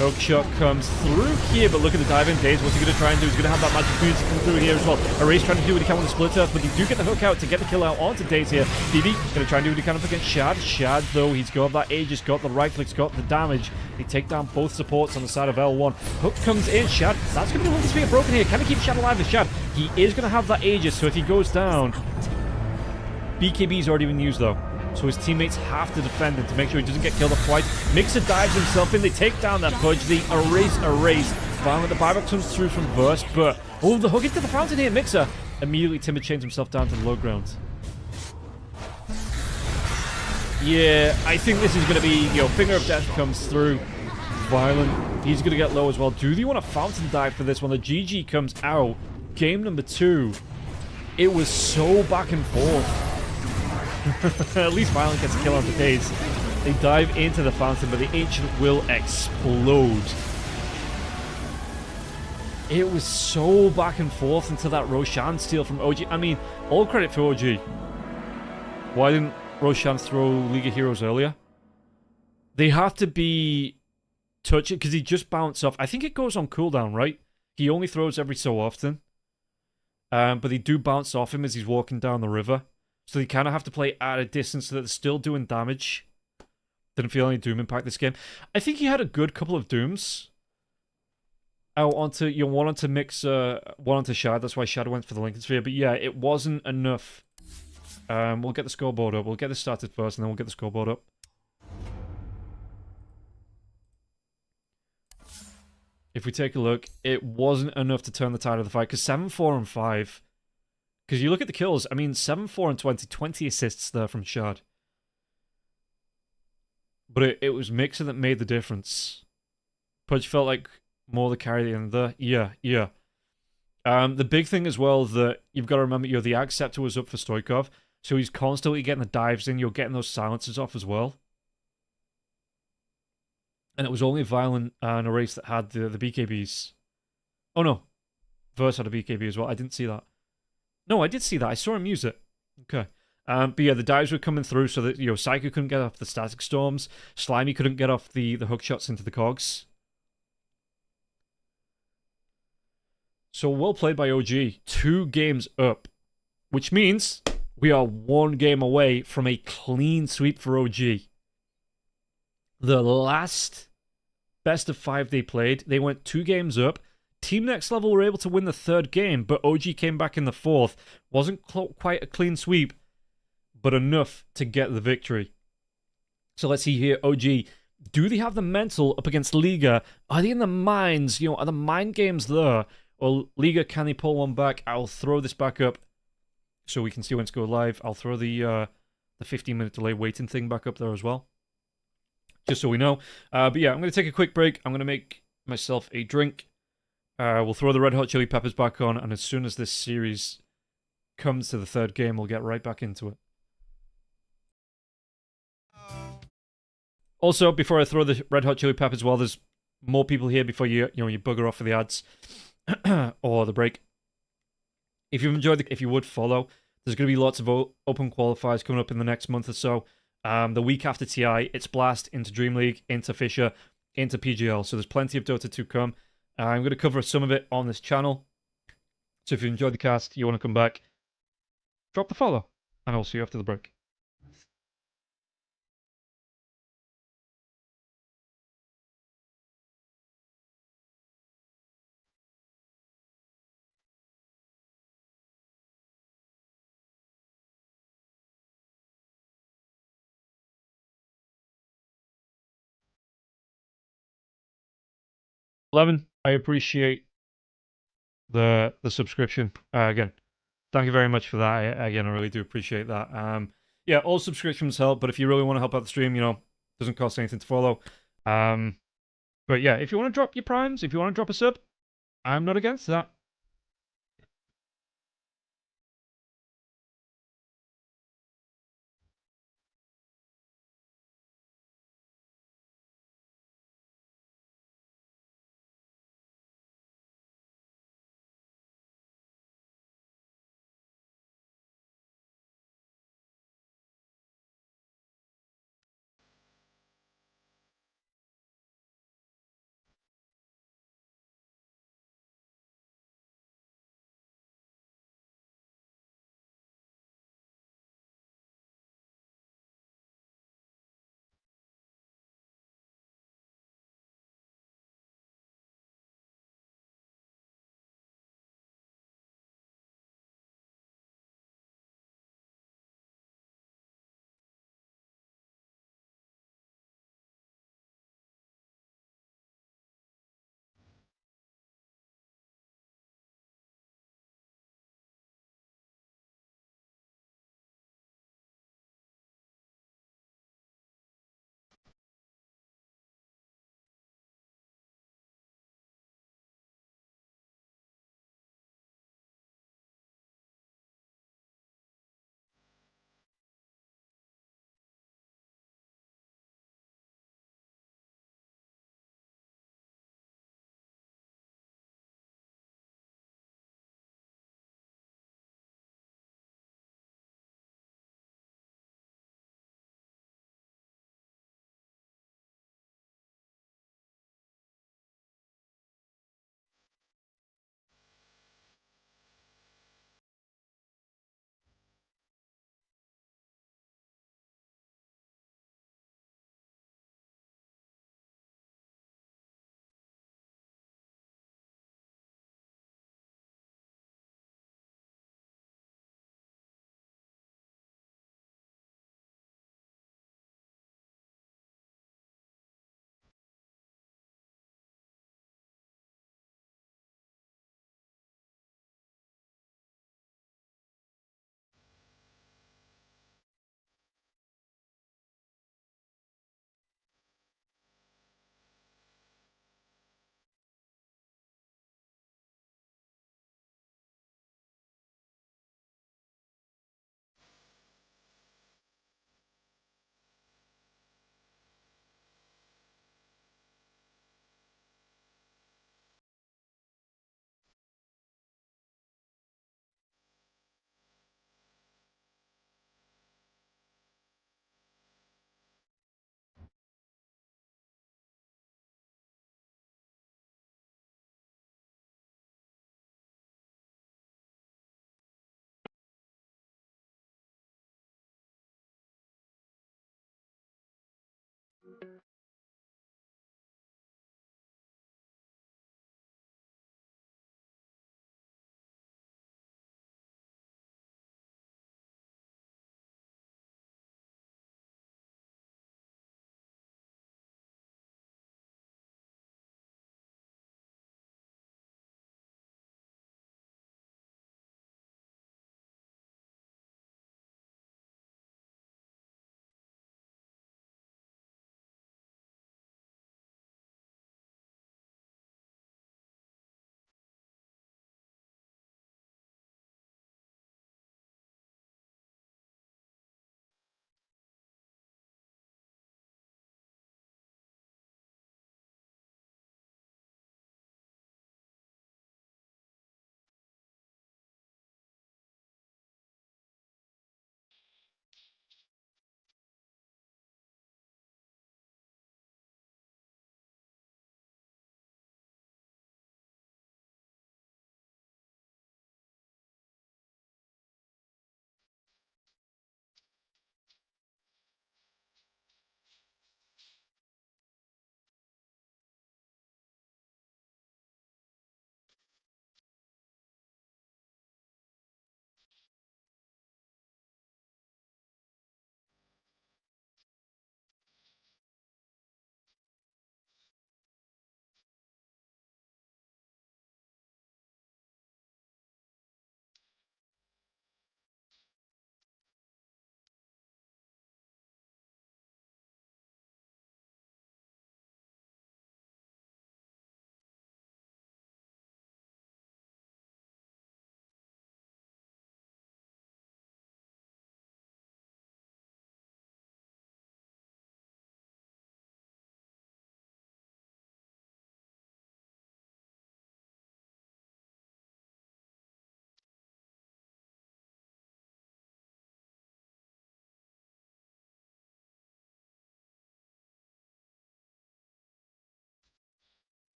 Hookshot comes through here, but look at the dive-in Daze. What's he going to try and do? He's going to have that magic music come through here as well. Erase trying to do what he can with the Split Earth, but they do get the hook out to get the kill out onto Daze here. BB going to try and do what he can up against Shad. Shad, though, he's got that Aegis, got the right clicks, got the damage. They take down both supports on the side of L1. Hook comes in. Shad, that's going to be one spear broken here. Can he keep Shad alive with Shad? He is going to have that Aegis, so if he goes down... BKB's already been used, though. So his teammates have to defend him to make sure he doesn't get killed off twice. Mixer dives himself in. They take down that Pudge. They erase. Finally, the buyback comes through from Verse, but... Oh, the hook into the fountain here. Mixer immediately timber chains himself down to the low ground. Yeah, I think this is going to be... Finger of Death comes through. Violent. He's going to get low as well. Do they want a fountain dive for this one? The GG comes out. Game number 2. It was so back and forth. At least Violent gets a kill on the Daze. They dive into the fountain, but the Ancient will explode. It was so back and forth until that Roshan steal from OG. I mean, all credit for OG. Why didn't Roshan throw League of Heroes earlier? They have to be touching, because he just bounced off. I think it goes on cooldown, right? He only throws every so often. But they do bounce off him as he's walking down the river. So they kind of have to play at a distance so that they're still doing damage. Didn't feel any Doom impact this game. I think he had a good couple of Dooms. Out onto, one onto Mixer, one onto Shad. That's why Shad went for the Lincoln Sphere. But yeah, it wasn't enough. We'll get the scoreboard up. We'll get this started first, and then we'll get the scoreboard up. If we take a look, it wasn't enough to turn the tide of the fight. Because 7, 4, and 5... Because you look at the kills, I mean, 7, 4, and 20. 20 assists there from Shad. But it was Mixer that made the difference. Pudge felt like more the carry at the end there. Yeah. The big thing as well that you've got to remember, the Ag Scepter was up for Stoikov. So he's constantly getting the dives in. You're getting those silences off as well. And it was only Violent and Erase that had the BKBs. Oh no. Verse had a BKB as well. I didn't see that. No, I did see that. I saw him use it. Okay. But yeah, the dives were coming through so that, Psycho couldn't get off the static storms. Slimy couldn't get off the hook shots into the cogs. So well played by OG. 2 games up. Which means we are 1 game away from a clean sweep for OG. The last best of 5 they played, they went 2 games up. Team Next Level were able to win the 3rd game, but OG came back in the 4th. Wasn't quite a clean sweep, but enough to get the victory. So let's see here, OG. Do they have the mental up against Liga? Are they in the minds? Are the mind games there? Or Liga, can they pull one back? I'll throw this back up so we can see when it's go live. I'll throw the the 15-minute delay waiting thing back up there as well, just so we know. But yeah, I'm going to take a quick break. I'm going to make myself a drink. We'll throw the Red Hot Chili Peppers back on, and as soon as this series comes to the third game, we'll get right back into it. Also, before I throw the Red Hot Chili Peppers, while there's more people here before you bugger off for the ads or the break. If you've enjoyed if you would follow, there's going to be lots of open qualifiers coming up in the next month or so. The week after TI, it's Blast into Dream League, into Fisher, into PGL. So there's plenty of Dota 2 come. I'm going to cover some of it on this channel. So if you enjoyed the cast, you want to come back, drop the follow, and I'll see you after the break. Levin, I appreciate the subscription. Again, thank you very much for that. Again, I really do appreciate that. Yeah, all subscriptions help, but if you really want to help out the stream, doesn't cost anything to follow. But yeah, if you want to drop your primes, if you want to drop a sub, I'm not against that.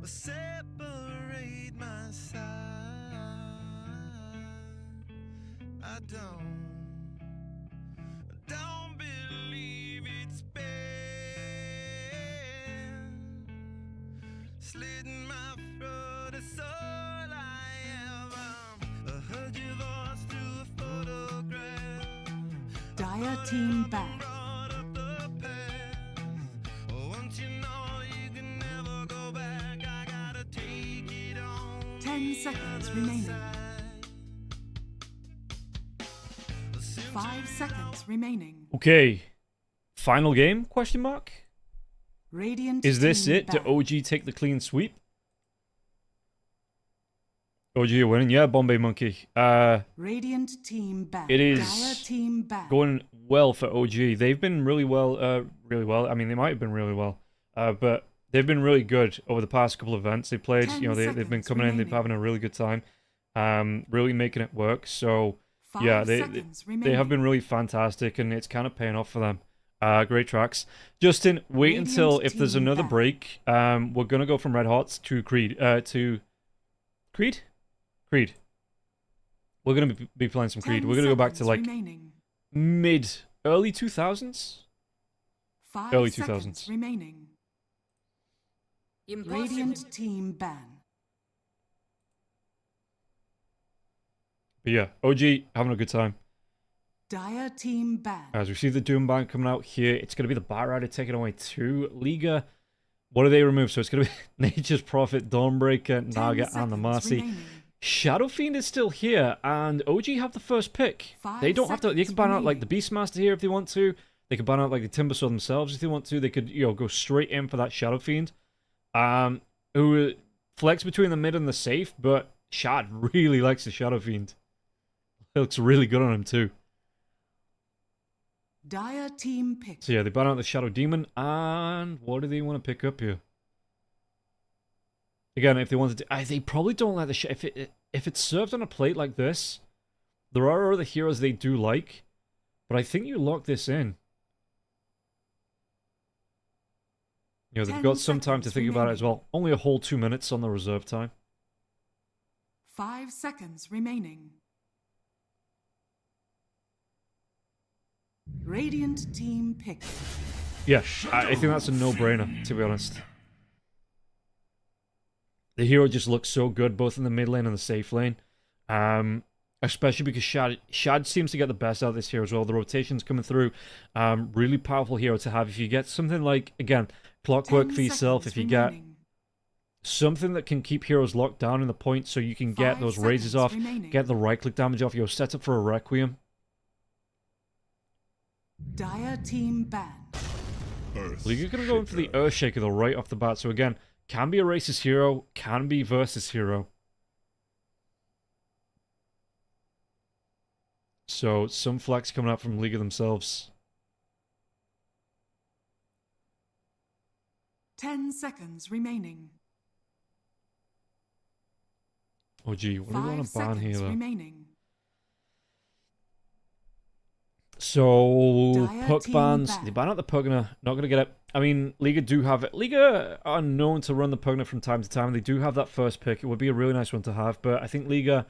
separate my side. I don't believe it's been slitting my throat is all I am. I heard your voice through a photograph. Dire team ban. Brought up the past. Once you know you can never go back, I gotta take it on. 10 seconds remaining. 5 seconds remaining. Okay. Final game? Question mark. Radiant Is this team it? To ban. OG take the clean sweep? OG are winning. Yeah, Bombay Monkey. Radiant team ban. It is Dire team ban. going well for OG. They've been really well. I mean, they might have been really well. But they've been really good over the past couple of events they played. 10 You know, they've been seconds coming in. They've remaining. having a really good time. Really making it work. So 5 yeah, they seconds have remaining. been really fantastic, and it's kind of paying off for them. Great tracks. Justin, wait Radiant until if there's team another ban. break. We're gonna go from Red Hots to Creed. Creed. We're gonna be playing some Creed. 10 We're gonna go back to seconds like remaining. early 2000s. 5 early seconds 2000s. remaining. Impossible. Radiant team ban. But yeah, OG having a good time. Dire team ban. As we see the Doom Band coming out here, it's gonna be the Bat Rider taking away 2. Liga. What do they remove? So it's gonna be Nature's Prophet, Dawnbreaker, 10 Naga, and the seconds Marcy. remaining. Shadow Fiend is still here, and OG have the first pick. 5 They don't have to. They seconds can ban out like the remaining. Beastmaster here if they want to. They could ban out like the Timbersaw themselves if they want to. They could, go straight in for that Shadow Fiend. Who flex between the mid and the safe, but Shad really likes the Shadow Fiend. It looks really good on him too. Dire team pick. So yeah, they ban out the Shadow Demon, and what do they want to pick up here? Again, if they wanted to, they probably don't like the if it's served on a plate like this. There are other heroes they do like, but I think you lock this in. You know, they've 10 got some time to seconds think about it as remaining. well. Only a whole 2 minutes on the reserve time. 5 seconds remaining. Radiant team pick. Yeah, I think that's a no-brainer, to be honest. The hero just looks so good, both in the mid lane and the safe lane. Especially because Shad seems to get the best out of this hero as well. The rotation's coming through. Really powerful hero to have. If you get something like, again, Clockwork 10 for yourself, seconds if you get remaining. something that can keep heroes locked down in the point so you can get 5 those raises seconds off, remaining. get the right-click damage off, set up for a Requiem. Dire team ban. League are going to go in for the Earthshaker though, right off the bat. So again, can be a racist hero, can be versus hero. So some flex coming out from League of themselves. 10 seconds remaining. Oh gee, what do we 5 want to ban seconds here though? remaining. So Dire puck team bans, ban. they ban out the Pugna, not going to get it. I mean, Liga do have it. Liga are known to run the Pugna from time to time. They do have that first pick. It would be a really nice one to have, but I think Liga,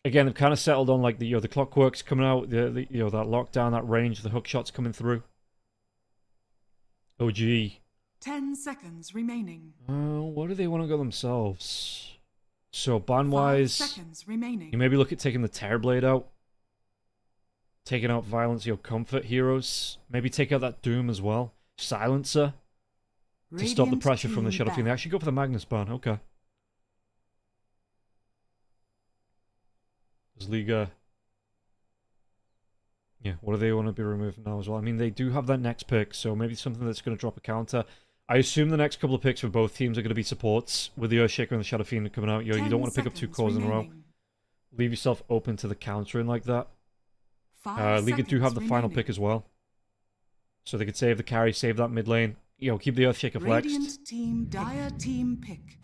again, they've kind of settled on like the the Clockworks coming out, the that lockdown, that range, the hook shots coming through. Oh gee. 10 seconds remaining. What do they want to go themselves? So ban 5 wise, seconds remaining. you maybe look at taking the Terrorblade out. Taking out Violence, Comfort heroes. Maybe take out that Doom as well. Silencer. To stop the Radiant pressure from the team Shadow Fiend. They ban. actually go for the Magnus ban. Okay. Does Liga... Yeah, what do they want to be removing now as well? I mean, they do have that next pick, so maybe something that's going to drop a counter. I assume the next couple of picks for both teams are going to be supports, with the Earthshaker and the Shadow Fiend coming out. You 10 don't want to pick up 2 seconds cores in a row. remaining. Leave yourself open to the countering like that. 5 Liga do have the seconds final remaining. pick as well. So they could save the carry, save that mid lane. Keep the Earthshaker flexed. Radiant team, Dire team pick.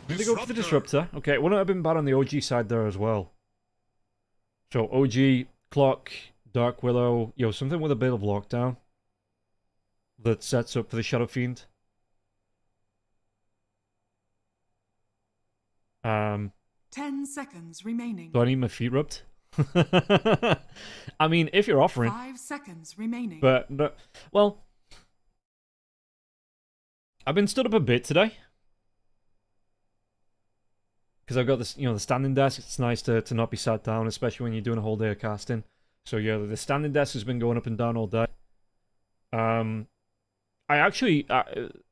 They go for the Disruptor. Okay, wouldn't have been bad on the OG side there as well. So OG, Clock, Dark Willow, something with a bit of lockdown that sets up for the Shadow Fiend. Um, 10 seconds remaining. do I need my feet rubbed? I mean, if you're offering, 5 seconds remaining. but well, I've been stood up a bit today because I've got this, the standing desk. It's nice to not be sat down, especially when you're doing a whole day of casting. So yeah, the standing desk has been going up and down all day. I actually,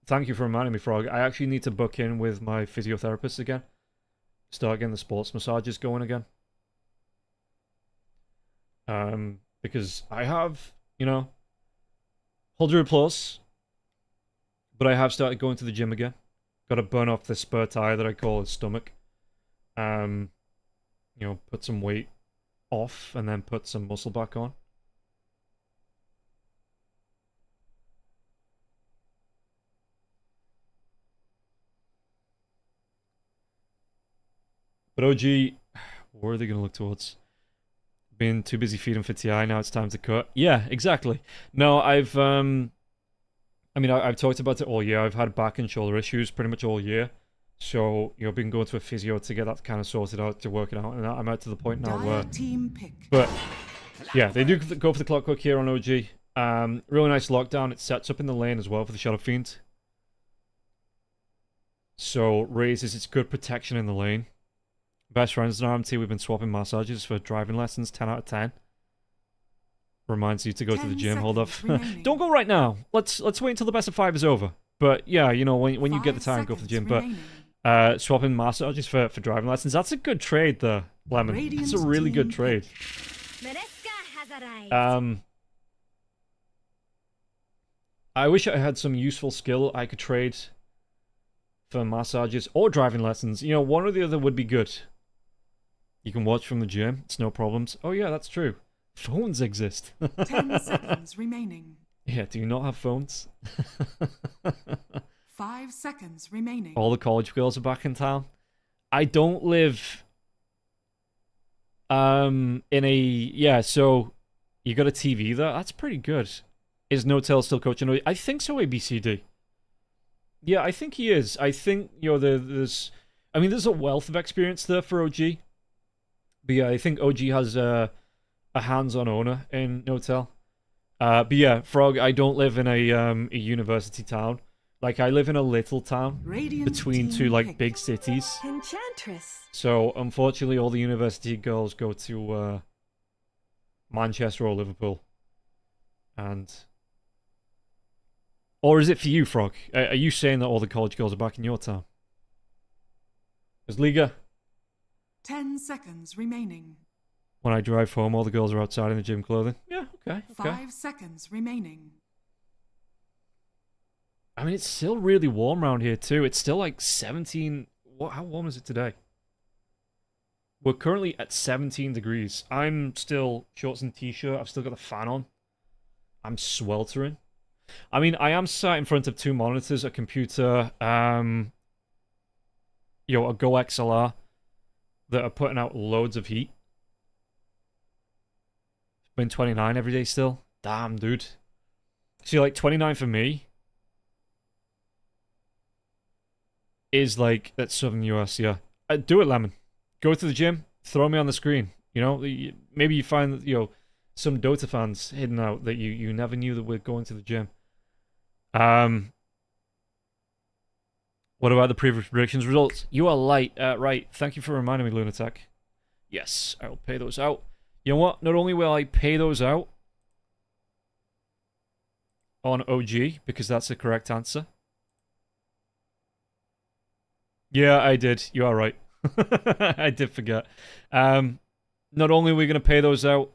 thank you for reminding me, Frog. I actually need to book in with my physiotherapist again. Start getting the sports massages going again. Because I have, 100 plus, but I have started going to the gym again. Got to burn off this spare tire that I call a stomach. Put some weight off and then put some muscle back on. But OG, where are they going to look towards? Been too busy feeding for TI, now it's time to cut. Yeah, exactly. No, I've talked about it all year. I've had back and shoulder issues pretty much all year. So, been going to a physio to get that kind of sorted out, to work it out. And I'm out to the point now where... Team pick. But, yeah, they do go for the clockwork here on OG. Really nice lockdown. It sets up in the lane as well for the Shadow Fiend. So, raises its good protection in the lane. Best friends in RMT, we've been swapping massages for driving lessons, 10 out of 10. Reminds you to go to the gym. Hold off. Don't go right now. Let's wait until the best of 5 is over. But yeah, when you get the time, go for the gym. But swapping massages for driving lessons, that's a good trade there, Lemon. It's a really good trade. I wish I had some useful skill I could trade for massages or driving lessons. One or the other would be good. You can watch from the gym. It's no problems. Oh yeah, that's true. Phones exist. 10 seconds remaining. Yeah, do you not have phones? 5 seconds remaining. All the college girls are back in town. I don't live in a... Yeah, so you got a TV there? That's pretty good. Is No-Tail still coaching? I think so, ABCD. Yeah, I think he is. I think, there's a wealth of experience there for OG. But yeah, I think OG has a hands-on owner in No-Tail. But yeah, Frog, I don't live in a university town. Like, I live in a little town between two, big cities. Enchantress. So, unfortunately, all the university girls go to Manchester or Liverpool. Or is it for you, Frog? Are you saying that all the college girls are back in your town? Because Liga... 10 seconds remaining. When I drive home, all the girls are outside in the gym clothing. Yeah, okay. 5 seconds remaining. I mean, it's still really warm around here, too. It's still 17... How warm is it today? We're currently at 17 degrees. I'm still shorts and t-shirt. I've still got the fan on. I'm sweltering. I mean, I am sat in front of 2 monitors, a computer, a Go XLR that are putting out loads of heat. It's been 29 every day still. Damn, dude. See, 29 for me is that's Southern US, yeah. Do it, Lemon. Go to the gym, throw me on the screen. Maybe you find some Dota fans hidden out that you never knew that were going to the gym. What about the previous predictions results? You are light. Right. Thank you for reminding me, Lunatic. Yes, I will pay those out. You know what? Not only will I pay those out on OG, because that's the correct answer. Yeah, I did. You are right. I did forget. Not only are we going to pay those out,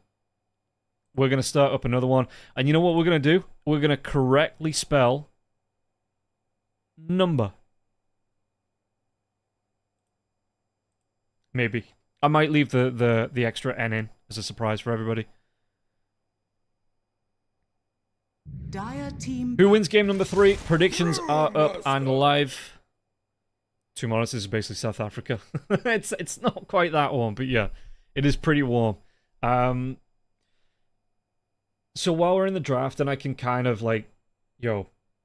we're going to start up another one. And you know what we're going to do? We're going to correctly spell number. Maybe. I might leave the extra N in as a surprise for everybody. Dire team. Who wins game number 3? Predictions are up and live. 2 monitors is basically South Africa. It's not quite that warm, but yeah, it is pretty warm. So while we're in the draft, and I can kind of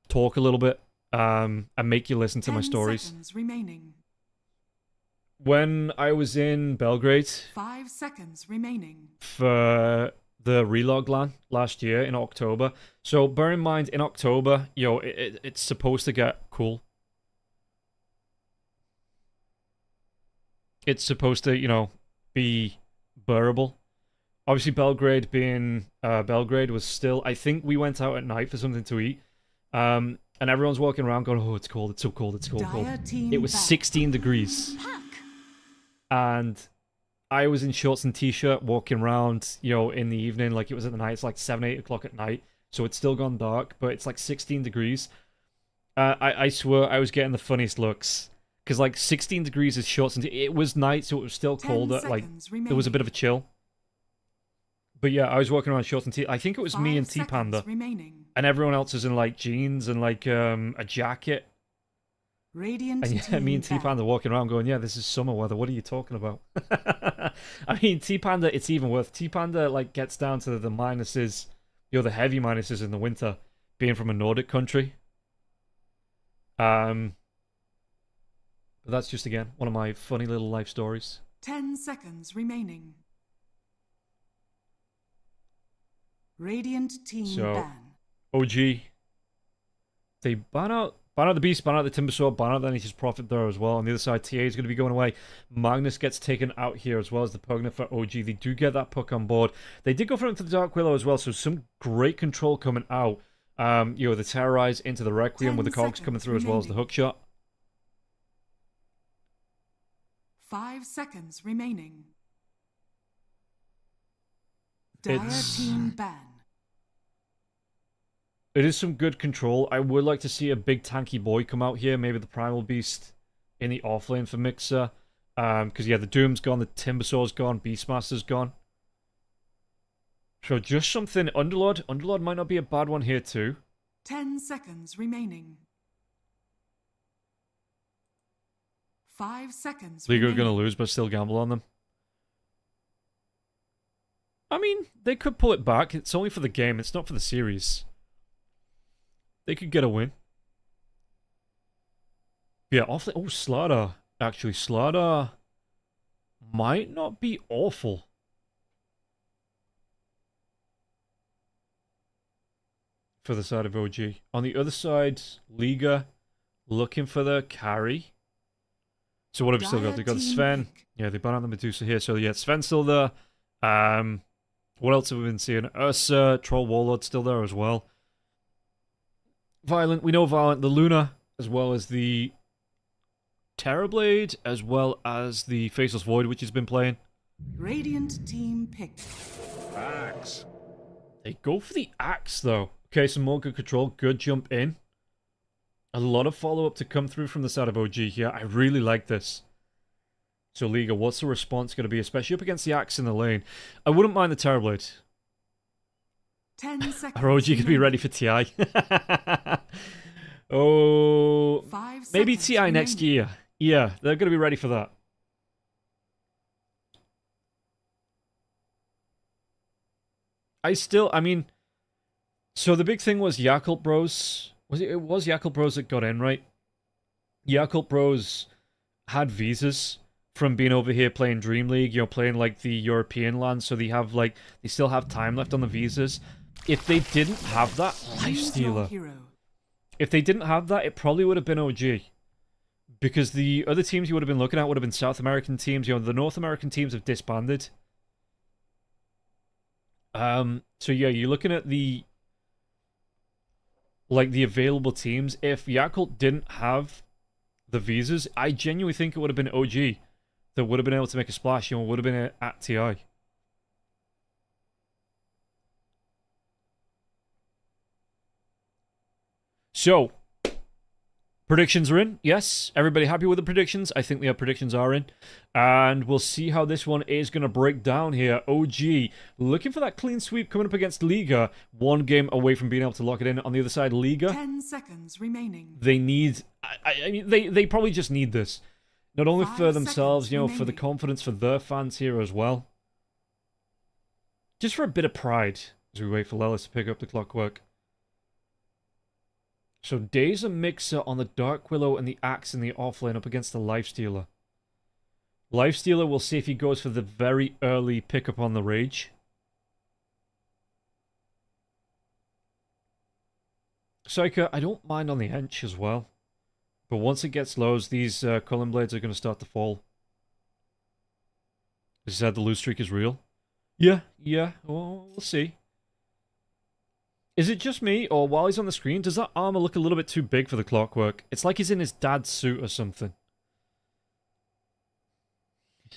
talk a little bit, and make you listen to my stories. 10 seconds remaining. when I was in Belgrade 5 seconds remaining. for the relog LAN last year in October. So bear in mind, in October, it's supposed to get cool. It's supposed to, be bearable. Obviously, Belgrade being Belgrade was still. I think we went out at night for something to eat, and everyone's walking around going, "Oh, it's cold! It's so cold! It's cold! Cold!" Dire team It was back. 16 degrees, and I was in shorts and t-shirt walking around, in the evening, like it was at the night. It's like 7, 8 o'clock at night, so it's still gone dark, but it's like 16 degrees. I swear I was getting the funniest looks. Because, like, 16 degrees is shorts and it was night, so it was still 10 colder. Like, seconds there was a remaining. bit of a chill. But yeah, I was walking around shorts and I think it was me 5 and T-Panda. seconds remaining. And everyone else is in, like, jeans and, like, a jacket. Radiant And yeah, team me and back. T-Panda walking around going, yeah, this is summer weather. What are you talking about? I mean, T-Panda, it's even worse. T-Panda, like, gets down to the minuses, the heavy minuses in the winter, being from a Nordic country. But that's just, again, one of my funny little life stories. 10 seconds remaining. Radiant team So- ban. OG. They ban out the Beast, ban out the Timbersaw, ban out the Nature's Prophet there as well. On the other side, TA is going to be going away. Magnus gets taken out here as well as the Pugna for OG. They do get that puck on board. They did go for him to the Dark Willow as well, so some great control coming out. The Terrorize into the Requiem 10 with the Cogs coming through as well as the remaining. hook shot. 5 seconds remaining. Dire It's- team ban. It is some good control. I would like to see a big tanky boy come out here. Maybe the Primal Beast in the offlane for Mixer. Because, yeah, the Doom's gone, the Timbersaw's gone, Beastmaster's gone. So just something... Underlord. Underlord might not be a bad one here too. 10 seconds remaining. 5 seconds Liga are remaining. going to lose, but still gamble on them. I mean, they could pull it back. It's only for the game. It's not for the series. They could get a win. Yeah, offlane... Oh, Slaughter. Actually, Slaughter might not be awful. For the side of OG. On the other side, Liga looking for the carry. So what have we still got? Dire They've got team Sven. pick. Yeah, they ban out the Medusa here. So yeah, Sven's still there. What else have we been seeing? Ursa, Troll Warlord still there as well. Violent, we know Violent, the Luna, as well as the Terrorblade, as well as the Faceless Void, which he's been playing. Radiant team picked. Axe. They go for the axe, though. Okay, some more good control, good jump in. A lot of follow-up to come through from the side of OG here. I really like this. So, Liga, what's the response going to be, especially up against the axe in the lane? I wouldn't mind the Terrorblade. 10 seconds. Or OG could be remaining. ready for TI. Oh, 5 maybe seconds TI next remaining. year. Yeah, they're going to be ready for that. I mean, so the big thing was Yakult Bros. It was Yakult Bros that got in, right? Yakult Bros had visas from being over here playing Dream League, playing like the European land, so they still have time left on the visas. If they didn't have that, Choose your Lifestealer. hero. If they didn't have that, it probably would have been OG. Because the other teams you would have been looking at would have been South American teams. The North American teams have disbanded. So yeah, you're looking at the available teams. If Yakult didn't have the visas, I genuinely think it would have been OG that would have been able to make a splash. Would have been at TI. So, predictions are in. Yes, everybody happy with the predictions? I think the predictions are in. And we'll see how this one is going to break down here. OG looking for that clean sweep coming up against Liga. One game away from being able to lock it in. On the other side, Liga, 10 seconds remaining. they need... I mean, they probably just need this. Not only 5 for themselves, seconds for the remaining. confidence for their fans here as well. Just for a bit of pride as we wait for Lelis to pick up the clockwork. So Days a Mixer on the Dark Willow and the Axe in the offlane up against the Lifestealer. Lifestealer, we'll see if he goes for the very early pickup on the Rage. Psyker, I don't mind on the Hench as well. But once it gets lows, these Cullen Blades are going to start to fall. As I said, the lose streak is real. Yeah, well, we'll see. Is it just me, or while he's on the screen, does that armor look a little bit too big for the Clockwork? It's like he's in his dad's suit or something.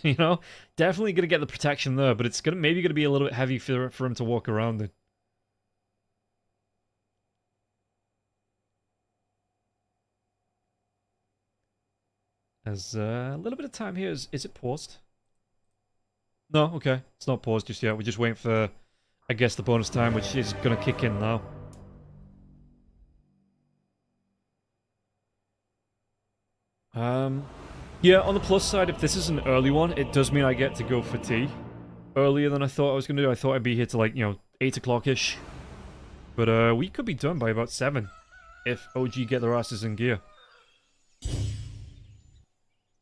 You know? Definitely going to get the protection there, but it's maybe going to be a little bit heavy for him to walk around in. There's a little bit of time here. Is it paused? No, okay. It's not paused just yet. We're just waiting for, I guess, the bonus time, which is going to kick in now. Yeah, on the plus side, if this is an early one, it does mean I get to go for tea earlier than I thought I was going to do. I thought I'd be here to, like, 8 o'clock-ish. But we could be done by about 7 if OG get their asses in gear.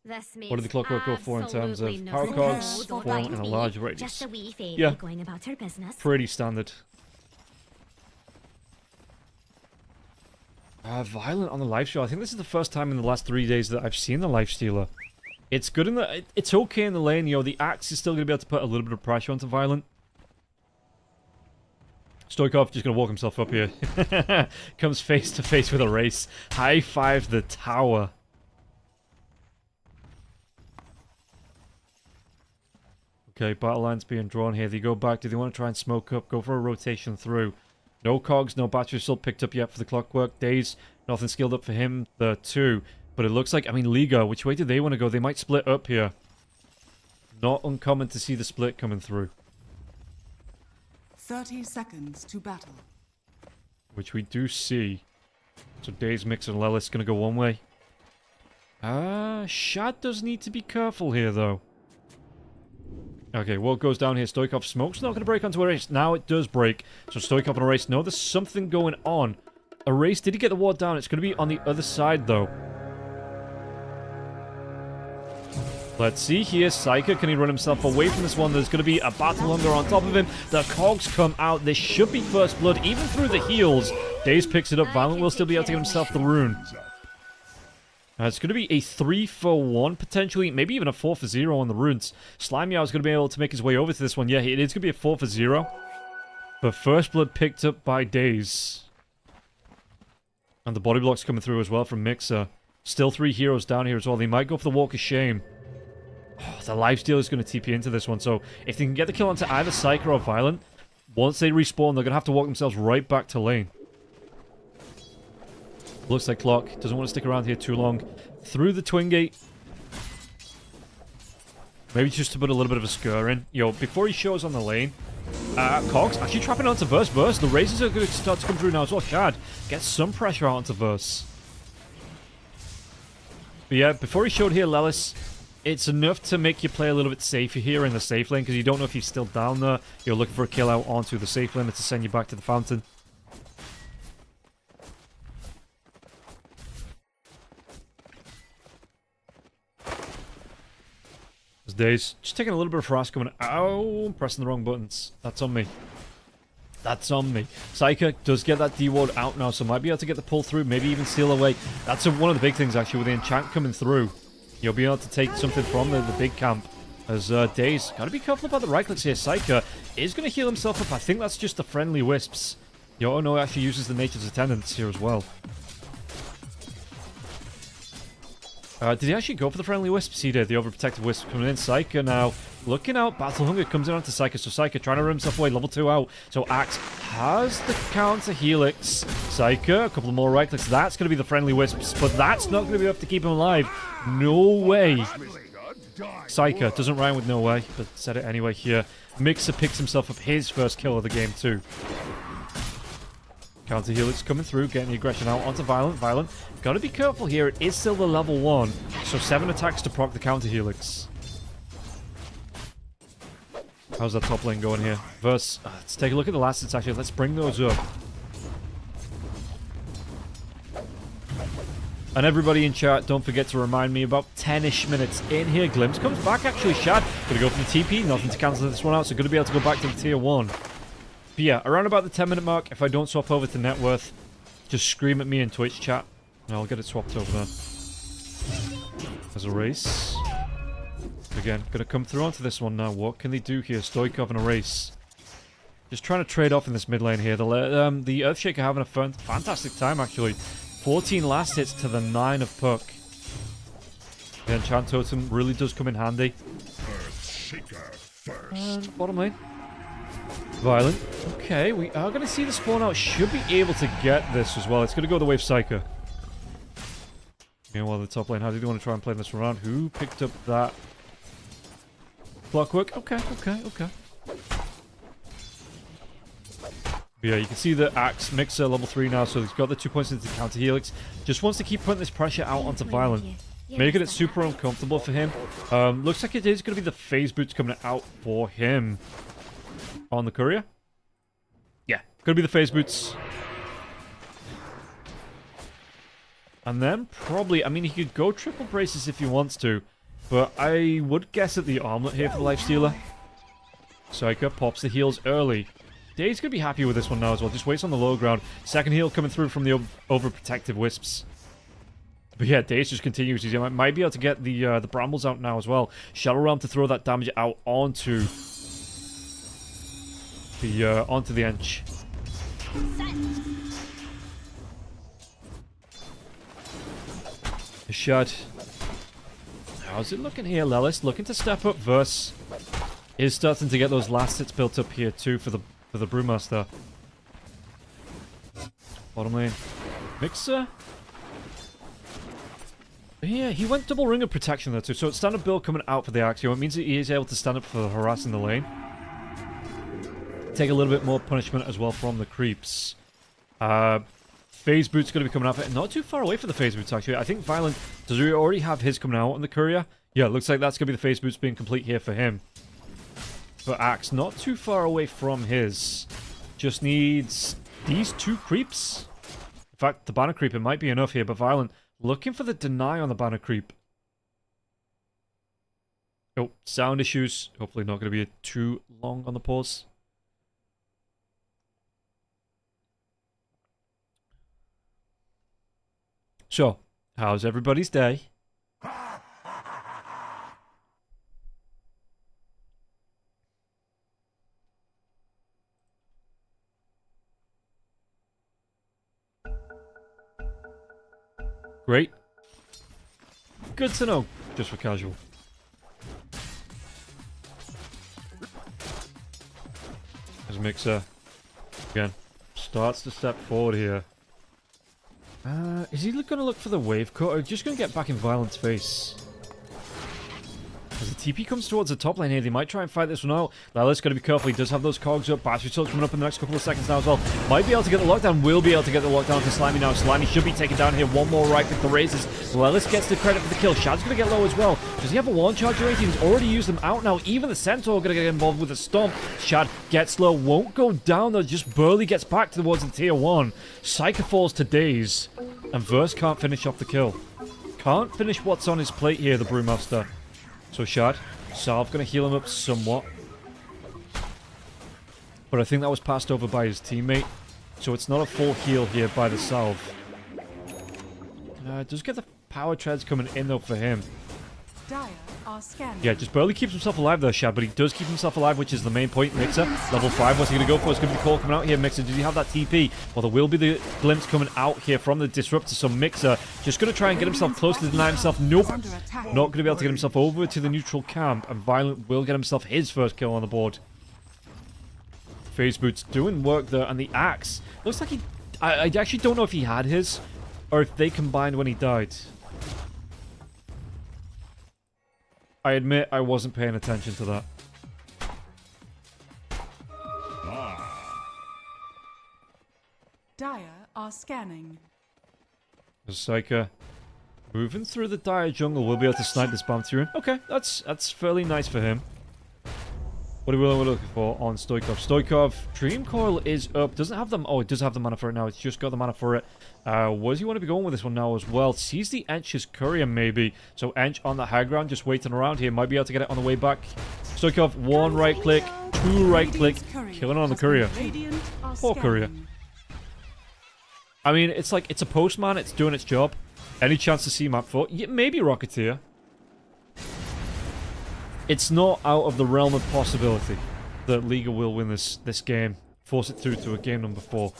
What did the Clockwork go for in terms of power cogs, form, and a large radius? Yeah, pretty standard. Violent on the lifestealer. I think this is the first time in the last 3 days that I've seen the lifestealer. It's good in the... It's okay in the lane, the axe is still going to be able to put a little bit of pressure onto Violent. Stoikov just going to walk himself up here. Comes face to face with a race. High five the tower. Okay, battle lines being drawn here. They go back. Do they want to try and smoke up? Go for a rotation through. No cogs, no battery still picked up yet for the Clockwork. Days, nothing skilled up for him there too. But it looks like, Liga, which way do they want to go? They might split up here. Not uncommon to see the split coming through. 30 seconds to battle. Which we do see. So Days, Mix, and Lelis going to go one way. Shad does need to be careful here, though. Okay, what goes down here? Stoikov smoke's not going to break onto Erase. Now it does break. So Stoikov and Erase know there's something going on. Erase, did he get the ward down? It's going to be on the other side, though. Let's see here. Psyker, can he run himself away from this one? There's going to be a Battle Hunger on top of him. The cogs come out. This should be first blood, even through the heals. Days picks it up. Violent will still be able to get himself the rune. It's going to be a 3-for-1, potentially. Maybe even a 4-for-0 on the runes. Slime Meow is going to be able to make his way over to this one. Yeah, it is going to be a 4-for-0. But first blood picked up by Days. And the body block's coming through as well from Mixer. Still 3 heroes down here as well. They might go for the Walk of Shame. Oh, the lifesteal is going to TP into this one. So if they can get the kill onto either Psyker or Violent, once they respawn, they're going to have to walk themselves right back to lane. Looks like Clock doesn't want to stick around here too long. Through the Twin Gate. Maybe just to put a little bit of a scare in. Before he shows on the lane. Cogs actually trapping onto Verse. The razors are going to start to come through now as well. Shad gets some pressure out onto Verse. But yeah, before he showed here, Lelis, it's enough to make you play a little bit safer here in the safe lane, because you don't know if he's still down there. You're looking for a kill out onto the safe lane to send you back to the fountain. Days. Just taking a little bit of frost coming. Ow, I'm pressing the wrong buttons. That's on me. That's on me. Psyker does get that D-ward out now, so might be able to get the pull through, maybe even steal away. That's one of the big things, actually, with the enchant coming through. You'll be able to take something from the big camp. As Days, gotta be careful about the right clicks here. Psyker is going to heal himself up. I think that's just the friendly wisps. Oh no, it actually uses the Nature's Attendants here as well. Did he actually go for the friendly wisps? He did. The overprotective wisp coming in. Psyker now looking out. Battle Hunger comes in onto Psyker. So Psyker trying to run himself away. Level 2 out. So Axe has the counter helix. Psyker, a couple of more right clicks. That's going to be the friendly wisps. But that's not going to be enough to keep him alive. No way. Psyker doesn't rhyme with no way. But said it anyway here. Mixer picks himself up his first kill of the game too. Counter helix coming through, getting the aggression out onto Violent. Violent, gotta be careful here. It is still the level 1, so 7 attacks to proc the counter helix. How's that top lane going here? Verse, let's take a look at the last hits actually. Let's bring those up. And everybody in chat, don't forget to remind me about 10-ish minutes in here. Glimpse comes back, actually. Shad, gonna go for the TP. Nothing to cancel this one out, so gonna be able to go back to the tier 1. But yeah, around about the 10-minute mark, if I don't swap over to net worth, just scream at me in Twitch chat, and I'll get it swapped over there. There's a race. Again, gonna come through onto this one now. What can they do here? Stoikov and a race. Just trying to trade off in this mid lane here. The Earthshaker having a fantastic time, actually. 14 last hits to the 9 of Puck. The Enchant Totem really does come in handy. And bottom lane. Violent. Okay, we are going to see the spawn out. Should be able to get this as well. It's going to go the Wave Psyker. Meanwhile, the top lane, how do you want to try and play this around? Who picked up that? Clockwork? Okay. Yeah, you can see the Axe Mixer level 3 now, so he's got the 2 points into the counter helix. Just wants to keep putting this pressure out onto Violent. Making it super uncomfortable for him. Looks like it is going to be the phase boots coming out for him. On the courier? Yeah, going to be the phase boots. And then probably, I mean, he could go triple braces if he wants to. But I would guess at the armlet here for the Lifestealer. Psyker pops the heals early. Dave's going to be happy with this one now as well. Just waits on the low ground. Second heal coming through from the overprotective wisps. But yeah, Daze just continues. He might be able to get the brambles out now as well. Shadow Realm to throw that damage out onto the Ench. Shut. How's it looking here, Lelis? Looking to step up. Verse is starting to get those last hits built up here too for the Brewmaster. Bottom lane. Mixer. Yeah, he went double ring of protection there too. So it's standard build coming out for the Axiom. It means that he is able to stand up for the harass in the lane. Take a little bit more punishment as well from the creeps. Phase Boot's going to be coming out. Not too far away for the Phase Boots, actually. I think Violent, does he already have his coming out on the courier? Yeah, it looks like that's going to be the Phase Boots being complete here for him. But Axe, not too far away from his. Just needs these 2 creeps. In fact, the banner creep, it might be enough here, but Violent looking for the deny on the banner creep. Oh, sound issues. Hopefully not going to be too long on the pause. So, how's everybody's day? Great. Good to know, just for casual. As Mixer, again, starts to step forward here. Is he going to look for the wave cut, or just going to get back in Violent's face? As the TP comes towards the top lane here, they might try and fight this one out. Lila's got to be careful. He does have those cogs up. Battery Tilt coming up in the next couple of seconds now as well. Might be able to get the lockdown. Will be able to get the lockdown for Slimy now. Slimy should be taken down here. One more right with the raises. Lilis gets the credit for the kill. Shad's going to get low as well. Does he have a one charge rating? He's already used them out now. Even the Centaur going to get involved with a stomp. Shad gets low. Won't go down though. Just barely gets back towards the tier 1. Psycho falls to Daze. And Verse can't finish off the kill. Can't finish what's on his plate here, the Brewmaster. So Shad, Salve going to heal him up somewhat. But I think that was passed over by his teammate. So it's not a full heal here by the Salve. Does get the power treads coming in though for him. Dire are scanning. Yeah, just barely keeps himself alive there, Shad, but he does keep himself alive, which is the main point. Mixer, level 5, what's he going to go for? It's going to be the call coming out here. Mixer, does he have that TP? Well, there will be the glimpse coming out here from the Disruptor, so Mixer just going to try and get himself close to deny himself. Nope, not going to be able to get himself over to the neutral camp, and Violent will get himself his first kill on the board. Phase Boots doing work there, and the Axe. Looks like he... I actually don't know if he had his, or if they combined when he died. I admit I wasn't paying attention to that. Dire are scanning. The Psyker moving through the Dire jungle. We'll be able to snipe this Bamturian. Okay, that's fairly nice for him. What are we looking for on Stoikov? Stoikov, Dream Coil is up. Doesn't have them. Oh, it does have the mana for it now. It's just got the mana for it. Where does he want to be going with this one now as well? Sees the Ench's courier maybe. So Ench on the high ground, just waiting around here. Might be able to get it on the way back. Stoikov, 1 right click, 2 right click, killing on the courier. Poor courier. I mean, it's like, it's a postman. It's doing its job. Any chance to see map 4? Yeah, maybe Rocketeer. It's not out of the realm of possibility that Liga will win this game. Force it through to a game number 4.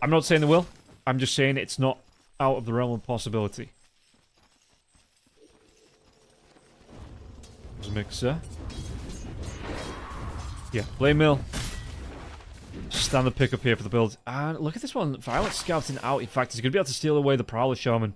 I'm not saying they will. I'm just saying it's not out of the realm of possibility. There's a mixer. Yeah, play mill. Standard pickup here for the build. And look at this one. Violent scouting out. In fact, he's going to be able to steal away the Prowler Shaman.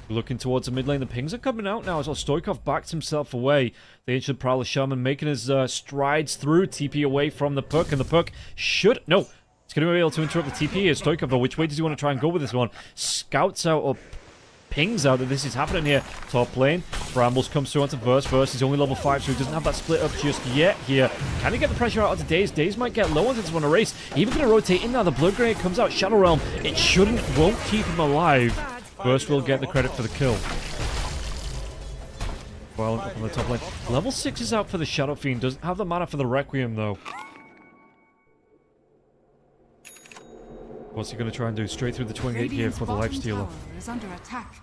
Looking towards the mid lane. The pings are coming out now as well. Stoikov backs himself away. The Ancient Prowler Shaman making his strides through. TP away from the Puck. And the Puck should... No! It's going to be able to interrupt the TP here. Stoikov, though, which way does he want to try and go with this one? Scouts out or pings out that this is happening here. Top lane. Brambles comes through onto Verse. Verse is only level 5, so he doesn't have that split up just yet here. Can he get the pressure out onto Daze? Daze might get low onto this one to race. Even going to rotate in now. The Blood Grenade comes out. Shadow Realm. It won't keep him alive. Verse will get the credit for the kill. Well, up on the top lane. Level 6 is out for the Shadow Fiend. Doesn't have the mana for the Requiem, though. What's he going to try and do? Straight through the Twin Gate here for the Lifestealer. Is under attack.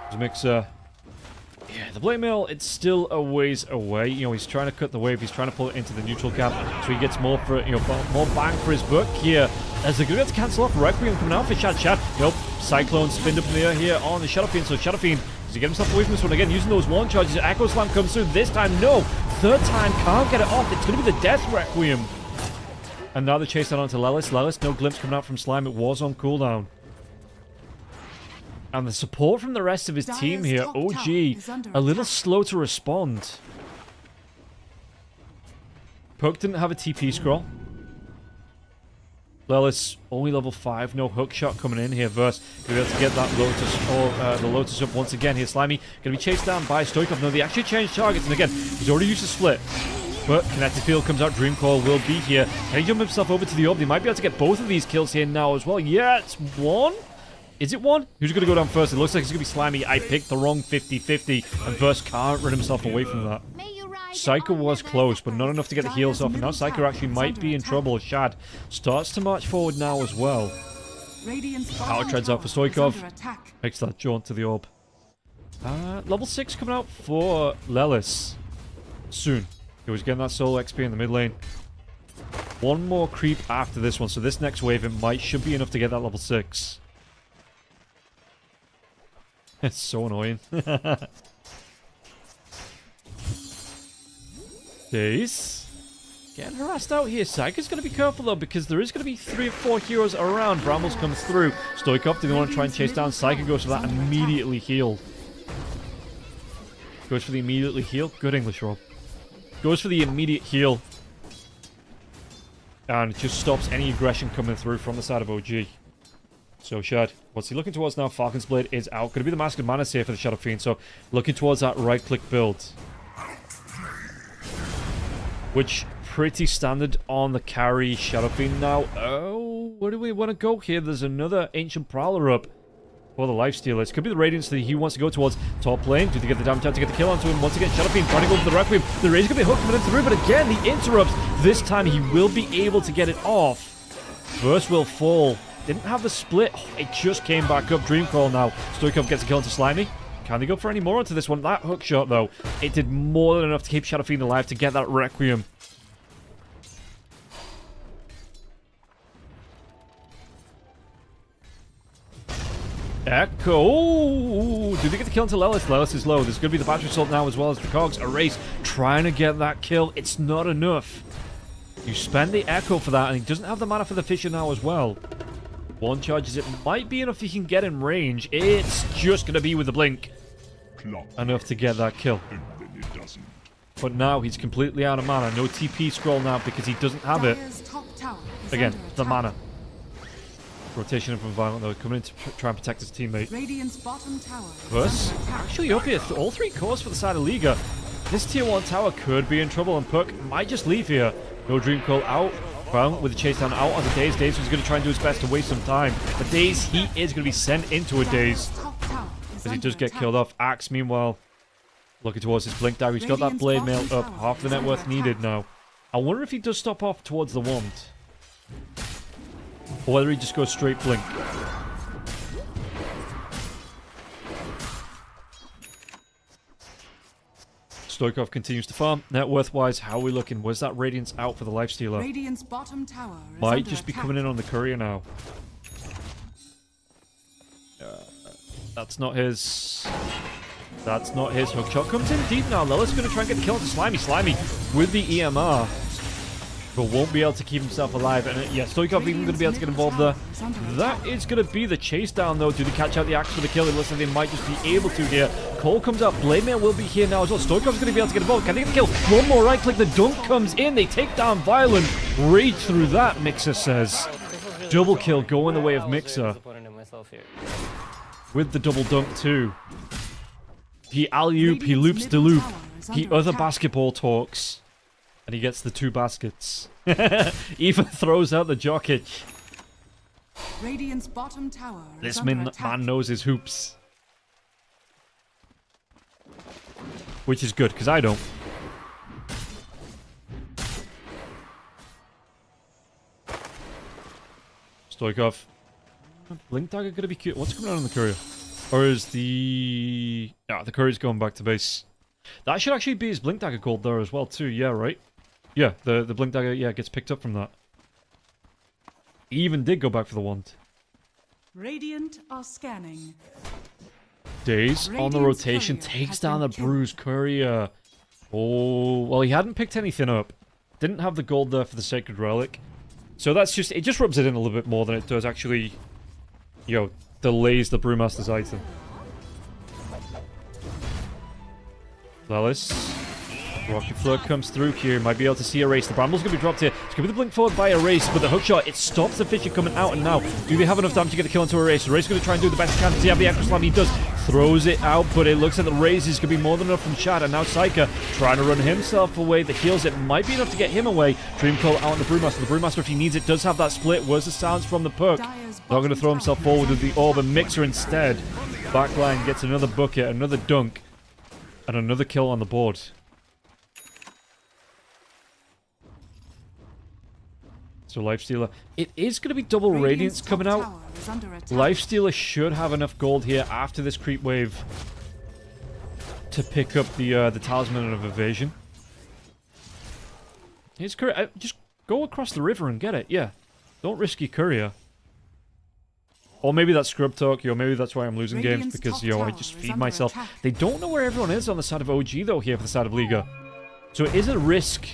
There's a mixer. Yeah, the Blade Mill, it's still a ways away. You know, he's trying to cut the wave. He's trying to pull it into the neutral camp so he gets more for, more bang for his buck here. As they're going to have to cancel off Requiem coming out for Shad. Nope, Cyclone spinned up in the air here on the Shadow Fiend. So Shadow Fiend, does he get himself away from this one again? Using those one charges. Echo Slam comes through this time. No, third time, can't get it off. It's going to be the Death Requiem. And now they chase that onto Lelis. Lelis, no glimpse coming out from Slime. It was on cooldown. And the support from the rest of his team here, OG, a little slow to respond. Puck didn't have a TP scroll. Lelis, only level 5, no hook shot coming in here. Verse, going to be able to get that Lotus, or the Lotus up once again here. Slimy, going to be chased down by Stoikov. No, they actually changed targets, and again, he's already used a split. But Kinetic Field comes out, Dream Coil will be here. Can he jump himself over to the orb? They might be able to get both of these kills here now as well. Yeah, it's 1. Is it 1? Who's going to go down first? It looks like it's going to be Slimy. I picked the wrong 50-50, and Verse can't rid himself away from that. Psycho was close, but not enough to get the heals off, and now Psycho actually might be in trouble. Shad starts to march forward now as well. Power treads out for Stoikov. Makes that jaunt to the orb. Level 6 coming out for Lelis. Soon. He was getting that solo XP in the mid lane. One more creep after this one, so this next wave should be enough to get that level 6. It's so annoying. Daze. Getting harassed out here. Psycho's going to be careful though, because there is going to be 3 or 4 heroes around. Brambles comes through. Stoikov, do they want to try and chase down? Psycho goes for that immediately heal. Goes for the immediately heal. Good English, Rob. Goes for the immediate heal. And it just stops any aggression coming through from the side of OG. So Shad, what's he looking towards now? Falcon's Blade is out. Going to be the Mask of Mana here for the Shadow Fiend. So looking towards that right-click build. Which, pretty standard on the carry Shadow Fiend now. Oh, where do we want to go here? There's another Ancient Prowler up for the Lifestealer. It could be the Radiance that he wants to go towards. Top lane. Do they get the damage out to get the kill onto him? Once again, Shadow Fiend trying to go for the Requiem. The Rage going to be hooked coming in through, but again, the interrupts. This time he will be able to get it off. Verse will fall. Didn't have the split. Oh, it just came back up. Dream Call now. Stoikov gets a kill onto Slimy. Can they go for any more onto this one? That hook shot, though, it did more than enough to keep Shadow Fiend alive to get that Requiem. Echo. Oh, do they get the kill into Lelis? Lelis is low. There's going to be the battery assault now as well as the cogs. A race trying to get that kill. It's not enough. You spend the Echo for that, and he doesn't have the mana for the Fisher now as well. One charges. It might be enough he can get in range. It's just going to be with the blink. Enough to get that kill. But now he's completely out of mana. No TP scroll now because he doesn't have it. Again, the mana. Rotation in from Violent, though. Coming in to try and protect his teammate. Radiant's bottom tower is Verse. under attack. Actually up here. All 3 cores for the side of Liga. This tier 1 tower could be in trouble, and Puck might just leave here. No Dream Coil out. Well, with the chase down out on the Daze. Daze was going to try and do his best to waste some time. But Daze, he is going to be sent into a Daze. Top tower is As he under does get attack. killed off. Axe, meanwhile, looking towards his Blink Dagger. He's got that Radiant's blade bottom mail up. tower Half the is net under worth needed attack. now. I wonder if he does stop off towards the wand. Or whether he just goes straight Blink. Stoikov continues to farm. Net worth-wise, how are we looking? Where's that Radiance out for the Lifestealer? Radiant's bottom tower is Might under just be attack. coming in on the courier now. That's not his. That's not his. Hookshot comes in deep now. Lilith's going to try and get the kill onto Slimy. Slimy with the EMR. But won't be able to keep himself alive. And yeah, Stoikov even going to be able to get involved there. That is going to be the chase down though. Do they catch out the axe for the kill? It looks like they might just be able to here. Cole comes up. Blade Mail will be here now as well. Stoikov's going to be able to get involved. Can they get the kill? One more right click. The dunk comes in. They take down Violent. Rage through that, Mixer says. Double kill going the way of Mixer. With the double dunk too. He alley-oop, he loops the loop. He other basketball talks. And he gets the 2 baskets. Even throws out the Jokic. Radiant's bottom tower is This under man attack. knows his hoops. Which is good, because I don't. Stoikov. Blink Dagger gonna be cute. What's coming out on the courier? Or is the... Yeah, the courier's going back to base. That should actually be his Blink Dagger gold there as well too, yeah, right? Yeah, the Blink Dagger, yeah, gets picked up from that. He even did go back for the wand. Radiant are scanning. Daze on the Radiant's rotation courier takes has down the been killed. Bruised Courier. Oh, well, he hadn't picked anything up. Didn't have the gold there for the Sacred Relic. So that's just, it just rubs it in a little bit more than it does actually, delays the Brewmaster's item. Lelis. Rocket Flood comes through here. Might be able to see Erase. The Bramble's going to be dropped here. It's going to be the blink forward by Erase, but the hookshot, it stops the Fisher coming out. And now, do they have enough time to get a kill into Erase? Erase is going to try and do the best he can. Does he have the Echo Slam? He does. Throws it out, but it looks like the raise is going to be more than enough from Shad. And now Psyker trying to run himself away. The heals, it might be enough to get him away. Dream Call out on the Brewmaster. The Brewmaster, if he needs it, does have that split. Where's the sounds from the Puck? Not going to throw himself forward with the Orb and Mixer instead. Backline gets another bucket, another dunk, and another kill on the board. So Lifestealer, it is going to be double Radiance coming out. Lifestealer should have enough gold here after this creep wave to pick up the Talisman of Evasion. Here's Courier. Just go across the river and get it. Yeah, don't risk your Courier. Or maybe that's scrub talk, maybe that's why I'm losing games, because, I just feed myself. They don't know where everyone is on the side of OG, though, here for the side of Liga. So it is a risk.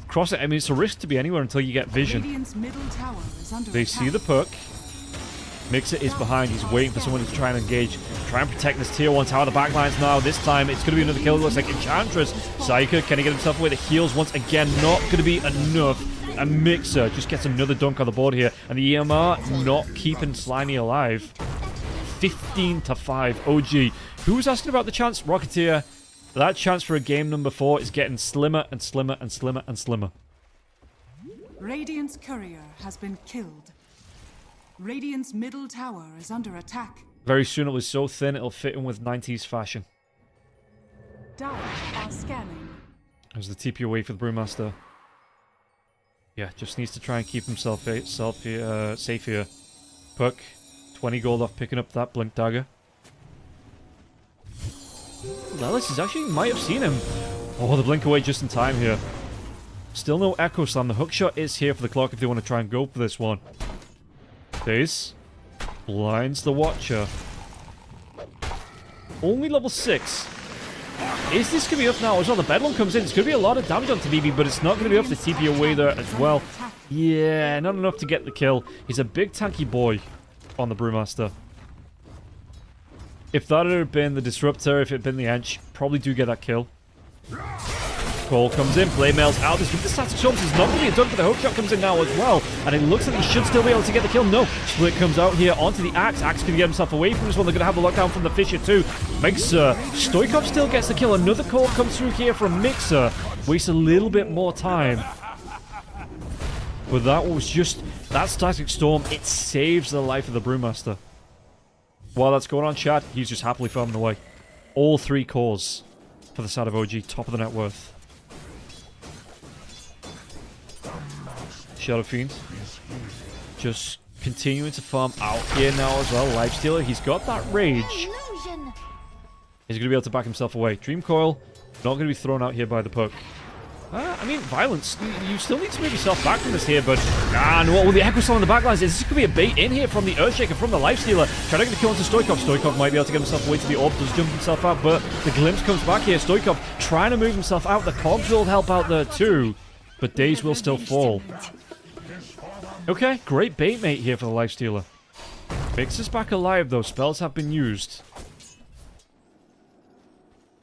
Cross it. I mean, it's a risk to be anywhere until you get vision. They see the Puck. Mixer is behind. He's waiting for someone to try and engage. Try and protect this tier 1 tower. The backlines now. This time, it's going to be another kill. It looks like Enchantress. Psyker, can he get himself away? The heals once again. Not going to be enough. And Mixer just gets another dunk on the board here. And the EMR not keeping Slimy alive. 15-5. OG. Who was asking about the chance? Rocketeer. That chance for a game number 4 is getting slimmer and slimmer and slimmer and slimmer. Radiant's courier has been killed. Radiant's middle tower is under attack. Very soon it was so thin it'll fit in with 90s fashion. Dire are scanning. There's the TP away for the Brewmaster. Yeah, just needs to try and keep himself safe here. Puck, 20 gold off picking up that Blink Dagger. Lelis is actually might have seen him. Oh, the blink away just in time here. Still no Echo Slam. The hookshot is here for the clock if they want to try and go for this one. Daze blinds the Watcher. Only level 6. Is this going to be up now as well? The Bedlam comes in. It's going to be a lot of damage on Tabibi, but it's not going to be enough to TP away there as well. Yeah, not enough to get the kill. He's a big tanky boy on the Brewmaster. If that had been the Disruptor, if it had been the Ench, probably do get that kill. Call comes in, Blade Mail's out. This with the static storms is not going to be a dunk, but the hookshot comes in now as well. And it looks like he should still be able to get the kill. No, Split comes out here onto the Axe. Axe can get himself away from this one. They're going to have the lockdown from the Fisher too. Mixer. Stoikov still gets the kill. Another call comes through here from Mixer. Wastes a little bit more time. But that was just... That static storm, it saves the life of the Brewmaster. While that's going on, chat, he's just happily farming away. All 3 cores for the side of OG, top of the net worth. Shadow Fiend just continuing to farm out here now as well. Lifestealer, he's got that rage. He's going to be able to back himself away. Dream Coil, not going to be thrown out here by the puck. I mean, Violence, you still need to move yourself back from this here, but... And what will the Echo Storm on the backlines? This could be a bait in here from the Earthshaker, from the Lifestealer. Trying to get the kill onto Stoikov. Stoikov might be able to get himself away to the orb, does jump himself out, but the Glimpse comes back here. Stoikov trying to move himself out. The Cogs will help out there too, but Days will still fall. Okay, great bait mate here for the Lifestealer. Mix us back alive though, spells have been used.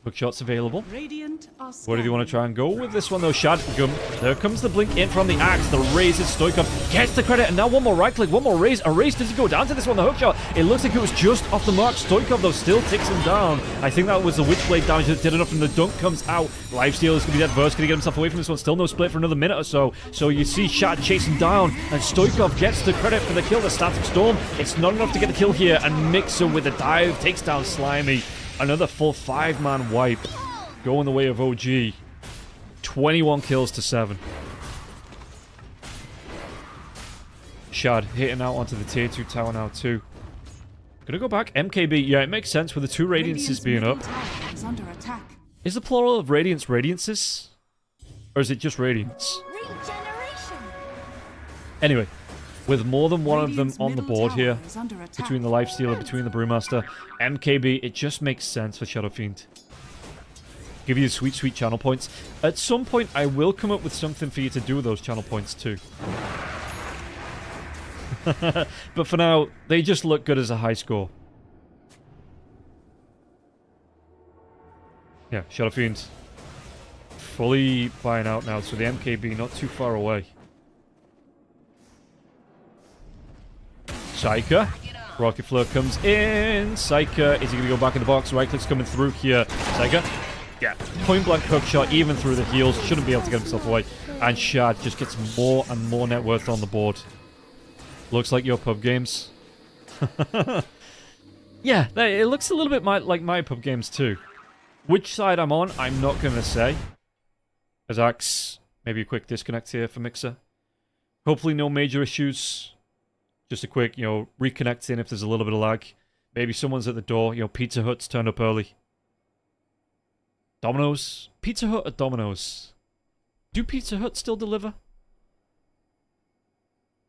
Hookshot's available. Where do you want to try and go with this one though? Shadgum. There comes the blink in from the Axe. The raise is Stoikov. Gets the credit, and now one more right click, one more raise. A raise does he go down to this one, the hookshot. It looks like it was just off the mark. Stoikov though still ticks him down. I think that was the Witchblade damage that did enough, and the dunk comes out. Lifesteal is going to be dead. Verse going to get himself away from this one. Still no split for another minute or so. So you see Shad chasing down, and Stoikov gets the credit for the kill. The Static Storm. It's not enough to get the kill here, and Mixer with a dive takes down Slimy. Another full 5-man wipe. Going the way of OG. 21 kills to 7. Shad hitting out onto the tier 2 tower now too. Gonna go back. MKB. Yeah, it makes sense with the 2 Radiances being up. Is the plural of Radiance Radiances? Or is it just Radiance? Anyway, with more than one of them on the board here, between the Lifestealer, between the Brewmaster, MKB, it just makes sense for Shadow Fiend. Give you sweet, sweet channel points. At some point, I will come up with something for you to do with those channel points too. But for now, they just look good as a high score. Yeah, Shadow Fiend fully buying out now, so the MKB not too far away. Psyker. Rocket Flare comes in. Psyker, is he going to go back in the box? Right click's coming through here. Psyker. Yeah, point blank hookshot, even through the heels. Shouldn't be able to get himself away. And Shad just gets more and more net worth on the board. Looks like your pub games. Yeah, it looks a little bit like my pub games too. Which side I'm on, I'm not going to say. As Axe, maybe a quick disconnect here for Mixer. Hopefully no major issues. Just a quick, reconnect in if there's a little bit of lag. Maybe someone's at the door. Pizza Hut's turned up early. Domino's? Pizza Hut or Domino's? Do Pizza Hut still deliver?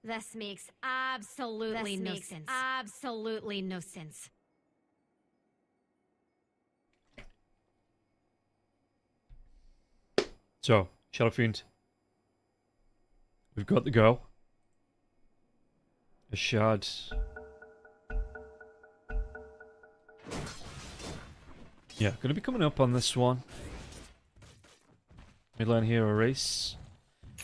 This makes absolutely no sense. Absolutely no sense. So, Shadow Fiend. We've got the go. A Shad. Yeah, going to be coming up on this one. Mid lane here, a race.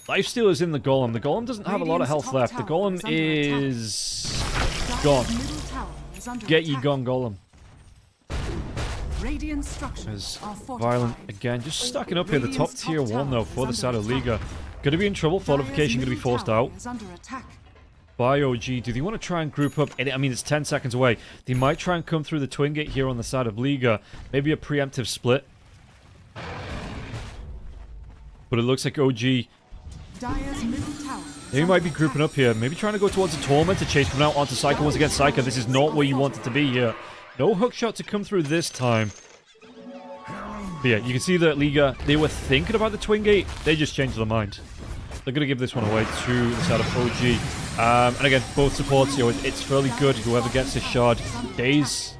Lifestealer's in the Golem. The Golem doesn't have a lot of health left. The Golem is gone. Get ye gone, Golem. As Violent again, just stacking up here. The top tier 1 though for the side of Liga. Going to be in trouble. Fortification going to be forced out by OG. Do they want to try and group up? I mean, it's 10 seconds away. They might try and come through the Twin Gate here on the side of Liga. Maybe a preemptive split. But it looks like OG... They might be grouping up here. Maybe trying to go towards the Torment to chase them out onto Psycho once again. Psycho, this is not where you want it to be here. No hookshot to come through this time. But yeah, you can see that Liga, they were thinking about the Twin Gate. They just changed their mind. They're going to give this one away to the side of OG. And again, both supports, it's fairly good. Whoever gets this shard, Days.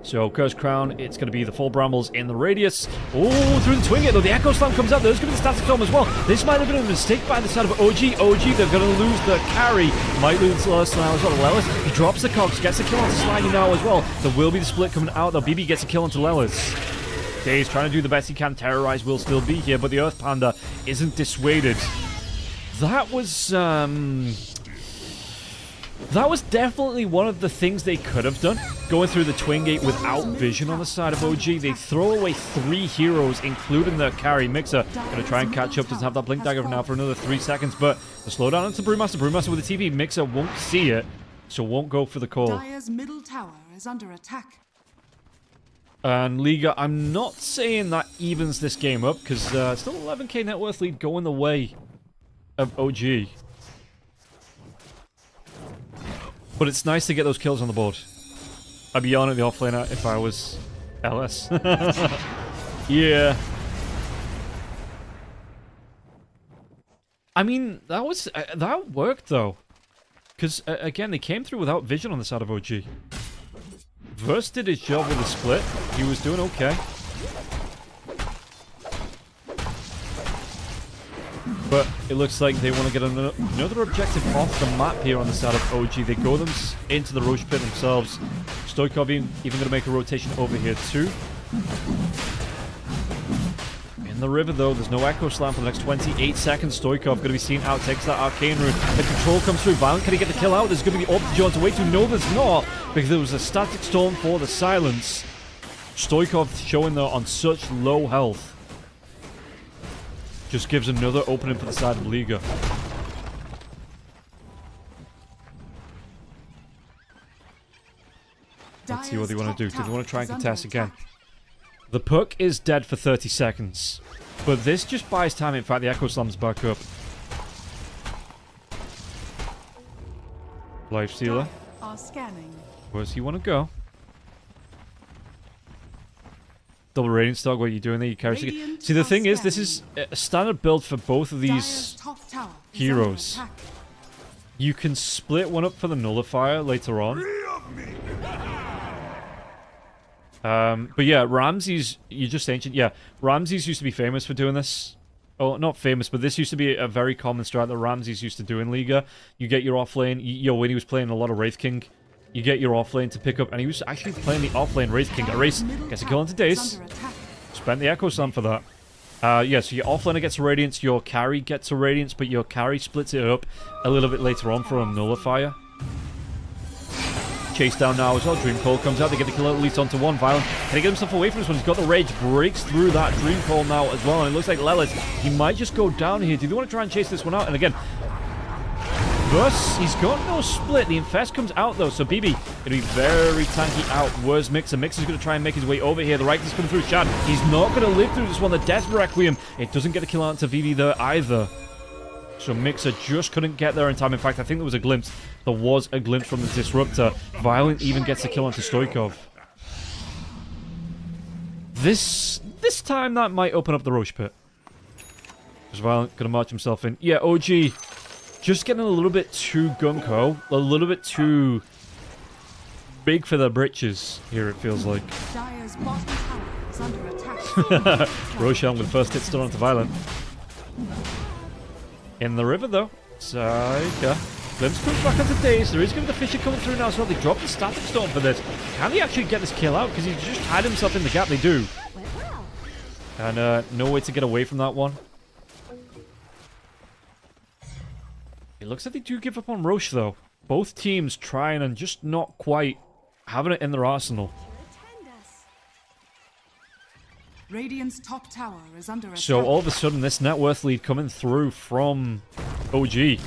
So, Curse Crown, it's going to be the full Brambles in the radius. Oh, through the Twin Gate, though. The Echo Slam comes out. There's going to be the Static Storm as well. This might have been a mistake by the side of OG. OG, they're going to lose the carry. Might lose Lelis now as well. Lelis, he drops the Cogs, gets a kill onto Slimy now as well. There will be the split coming out, though. BB gets a kill onto Lelis. Daze trying to do the best he can. Terrorize will still be here, but the Earth Panda isn't dissuaded. That was definitely one of the things they could have done. Going through the Twin Gate without vision on the side of OG. They throw away 3 heroes, including the carry. Mixer gonna try and catch up. Doesn't have that Blink Dagger now for another 3 seconds, but the slowdown into Brewmaster. Brewmaster with the TP. Mixer won't see it, so won't go for the call. Dire's middle tower is under attack. And Liga, I'm not saying that evens this game up, because still 11k net worth lead going the way of OG. But it's nice to get those kills on the board. I'd be yelling at the offlaner if I was LS. Yeah. I mean, that worked though. Because, again, they came through without vision on the side of OG. Verse did his job with the split. He was doing okay. But it looks like they want to get another objective off the map here on the side of OG. They go into the Roche pit themselves. Stoikov even going to make a rotation over here too. In the river though, there's no Echo Slam for the next 28 seconds. Stoikov going to be seen out, takes that Arcane Rune. The control comes through. Violent, can he get the kill out? There's going to be Orb to Jones away to. No, there's not, because there was a Static Storm for the silence. Stoikov showing though on such low health. Just gives another opening for the side of Liga. Let's see what they want to do. Do they want to try and contest again? The Puck is dead for 30 seconds. But this just buys time. In fact, the Echo Slam's back up. Lifestealer. Where's he want to go? Double Radiant Stock, what are you doing there? You carry. See, the thing is, this is a standard build for both of these heroes. You can split one up for the Nullifier later on. But yeah, Ramses, you're just ancient. Yeah, Ramses used to be famous for doing this. Oh, not famous, but this used to be a very common strat that Ramses used to do in Liga. You get your offlane, when he was playing a lot of Wraith King, you get your offlane to pick up, and he was actually playing the offlane Wraith King. Erase gets a kill into Daze. Spent the Echo Slam for that. Yeah, so your offlaner gets a Radiance, your carry gets a Radiance, but your carry splits it up a little bit later on for a Nullifier. Chase down now as well. Dream Call comes out. They get the kill at least onto one. Violent. Can he get himself away from this one? He's got the Rage. Breaks through that Dream Call now as well. And it looks like Lelis, he might just go down here. Do they want to try and chase this one out? And again, Verse, he's got no split. The Infest comes out though. So BB going to be very tanky out. Where's Mixer? Mixer's going to try and make his way over here. The right is coming through. Chad, he's not going to live through this one. The Death Requiem. It doesn't get a kill out to VV there either. So Mixer just couldn't get there in time. In fact, I think there was a glimpse. There was a glimpse from the Disruptor. Violent even gets a kill onto Stoikov. This time that might open up the Roche pit. Because Violent gonna march himself in. Yeah, OG just getting a little bit too gung-ho. A little bit too big for their britches here, it feels like. Dire's bottom tower is under attack. Roshan with first hit still onto Violent. In the river, though. Psycha. Glimpse comes back onto Daze. There is going to be the Fisher coming through now as well. They drop the Static Storm for this. Can they actually get this kill out? Because he's just had himself in the gap. They do. And no way to get away from that one. It looks like they do give up on Roche, though. Both teams trying and just not quite having it in their arsenal. Radiant's top tower is under attack. So all of a sudden, this net worth lead coming through from OG.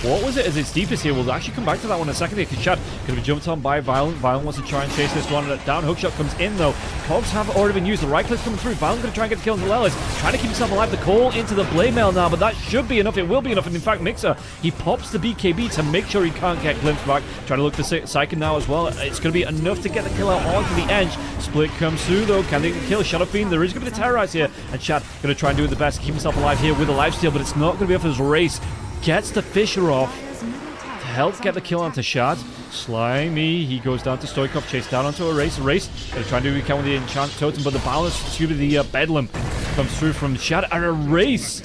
What was it as its deepest here? We'll actually come back to that one in a second here, because Chad could be jumped on by Violent. Violent wants to try and chase this one. Down hookshot comes in, though. Cogs have already been used. The right click's coming through. Violent going to try and get the kill on Lelis. Trying to keep himself alive. The call into the blade mail now, but that should be enough. It will be enough. And in fact, Mixer, he pops the BKB to make sure he can't get glimpsed back. Trying to look for Psychic now as well. It's going to be enough to get the kill out onto the edge. Split comes through, though. Can they kill Shadow Fiend? There is going to be the Terrorize here. And Chad going to try and do the best to keep himself alive here with a lifesteal, but it's not going to be enough as Race gets the Fisher off to help get the kill onto Shad. Slimy, he goes down to Stoikov, chased down onto a Race. Going to try and do what he can with the Enchant Totem, but the balance, excuse me, the Bedlam comes through from Shad and a Race.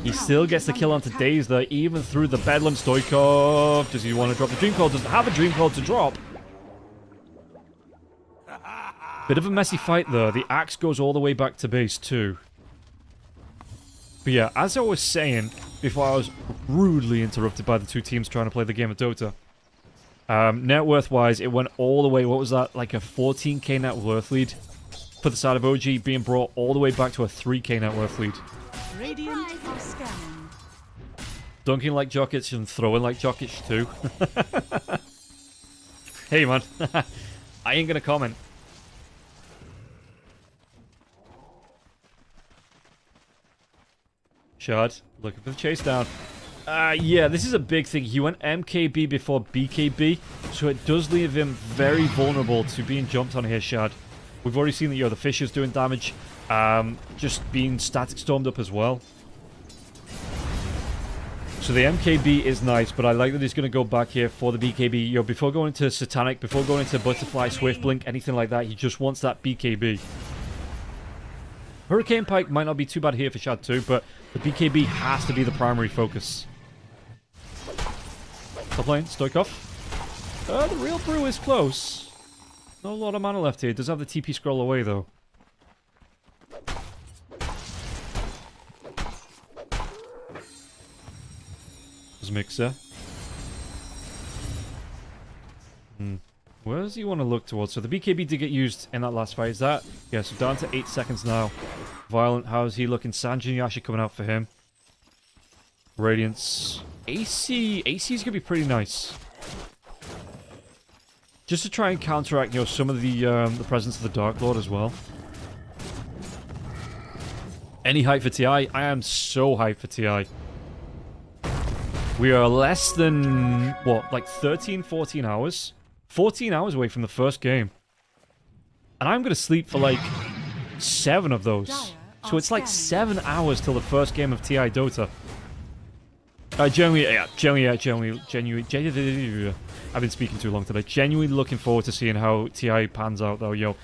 He still gets the kill onto Daze there, even through the Bedlam. Stoikov, does he want to drop the Dream Call? Doesn't have a Dream Call to drop. Bit of a messy fight, though. The axe goes all the way back to base, too. But yeah, as I was saying, before I was rudely interrupted by the two teams trying to play the game of Dota, net worth-wise, it went all the way, what was that, like a 14k net worth lead for the side of OG, being brought all the way back to a 3k net worth lead. Radiant are scanning. Dunking like Jokic and throwing like Jokic, too. Hey, man. I ain't gonna comment. Shard, looking for the chase down. Yeah, this is a big thing. He went MKB before BKB, so it does leave him very vulnerable to being jumped on here, Shard. We've already seen that, the Fisher's doing damage, just being static stormed up as well. So the MKB is nice, but I like that he's going to go back here for the BKB. Before going into Satanic, before going into Butterfly, Swift Blink, anything like that, he just wants that BKB. Hurricane Pike might not be too bad here for Shad too, but the BKB has to be the primary focus. Top lane, Stoikov. The real brew is close. Not a lot of mana left here. It does have the TP scroll away though. There's Mixer. Where does he want to look towards? So the BKB did get used in that last fight. Is that? Yeah, so down to 8 seconds now. Violent, how's he looking? Sanjin Yasha coming out for him. Radiance. AC is going to be pretty nice. Just to try and counteract, some of the presence of the Dark Lord as well. Any hype for TI? I am so hyped for TI. We are less than, what, like 13, 14 hours? 14 hours away from the first game. And I'm going to sleep for like 7 of those. So it's like 7 hours till the first game of TI Dota. Genuinely, I've been speaking too long today. Genuinely looking forward to seeing how TI pans out though,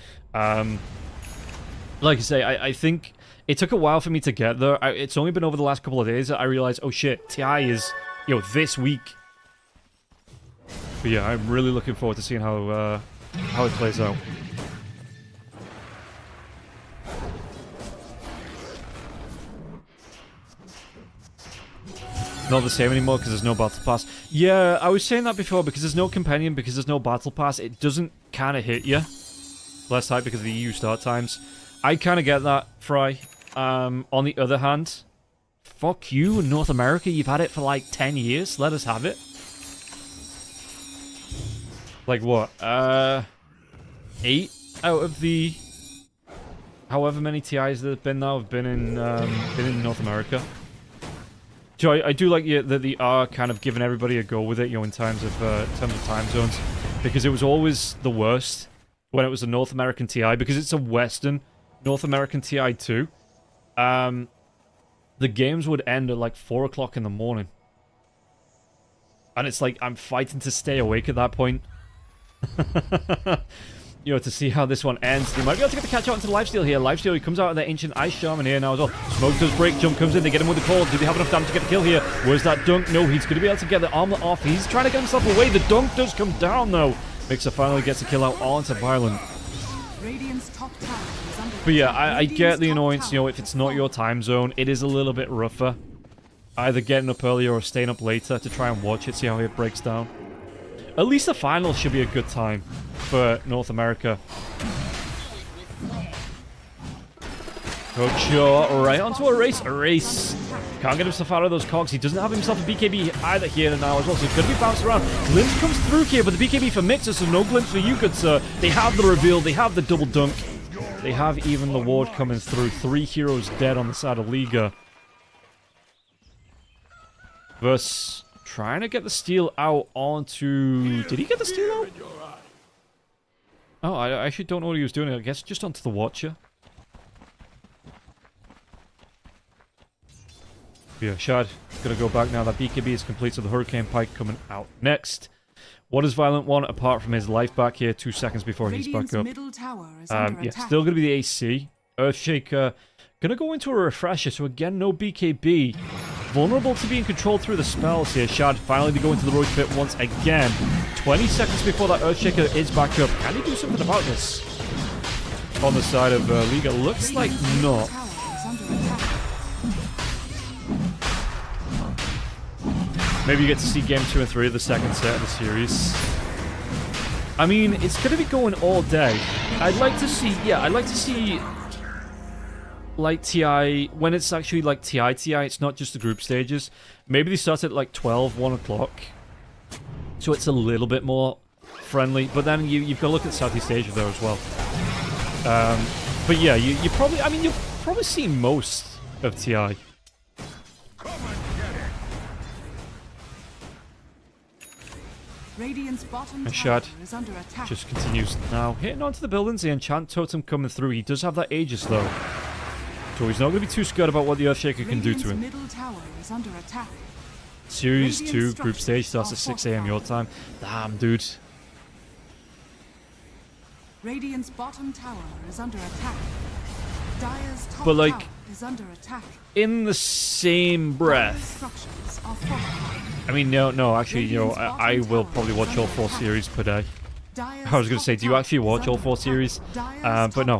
like I say, I think it took a while for me to get there. It's only been over the last couple of days that I realized, oh shit, TI is, this week. But yeah, I'm really looking forward to seeing how it plays out. Not the same anymore because there's no battle pass. Yeah, I was saying that before because there's no companion, because there's no battle pass. It doesn't kind of hit you. Less hype because of the EU start times. I kind of get that, Fry. On the other hand, fuck you, North America. You've had it for like 10 years. Let us have it. Like what? 8 out of the however many TIs there have been now have been in North America. So I do like that they are kind of giving everybody a go with it, in terms of time zones, because it was always the worst when it was a North American TI, because it's a Western North American TI too. The games would end at like 4 o'clock in the morning, and it's like I'm fighting to stay awake at that point. To see how this one ends. They might be able to get the catch out into the lifesteal here. Lifesteal, he comes out of the Ancient Ice Shaman here now as well. Smoke does break, Jump comes in, they get him with the call. Do they have enough damage to get the kill here? Where's that dunk? No, he's going to be able to get the armlet off. He's trying to get himself away. The dunk does come down though. Mixer finally gets the kill out onto Violent. But yeah, I get the annoyance, if it's not your time zone, it is a little bit rougher. Either getting up earlier or staying up later to try and watch it, see how it breaks down. At least the final should be a good time for North America. Kocho right onto a race. Can't get himself out of those cogs. He doesn't have himself a BKB either here and now as well, so he's going to be bounced around. Glimpse comes through here, but the BKB for Mixer, so no glimpse for you, good sir. They have the reveal, they have the double dunk. They have even the ward coming through. 3 heroes dead on the side of Liga. Versus trying to get the steal out onto... Did he get the steal out? Oh, I actually don't know what he was doing. I guess just onto the Watcher. Yeah, Shad gonna go back now. That BKB is complete, so the Hurricane Pike coming out next. What does Violent want apart from his life back here 2 seconds before he's back up? Yeah, still gonna be the AC. Earthshaker gonna go into a refresher, so again, no BKB. Vulnerable to being controlled through the spells here. Shad finally to go into the Roach Pit once again. 20 seconds before that Earthshaker is back up. Can he do something about this? on the side of Liga? Looks like Radiant's not. tower is under attack. Maybe you get to see game 2 and 3 of the second set of the series. I mean, it's going to be going all day. I'd like to see, like TI, when it's actually like TI, it's not just the group stages. Maybe they start at like 12, 1 o'clock. So it's a little bit more friendly. But then you've got to look at Southeast Asia there as well. But yeah, you probably, I mean, you'll probably see most of TI. Radiant's bottom A tower shot. is under attack. Just continues now. Hitting onto the buildings, the enchant totem coming through. He does have that Aegis though. So he's not going to be too scared about what the Earthshaker can do to him. Middle tower is under attack. Series Radiant 2 group stage starts at 6 AM your time. Damn, dude. Radiant's bottom tower is under attack. Dire's top But, like, tower is under attack. In the same Dire's breath. structures are fortified. I mean, no, actually, you know, I will probably watch all 4 series per day. I was going to say, do you actually watch all 4 series? But no,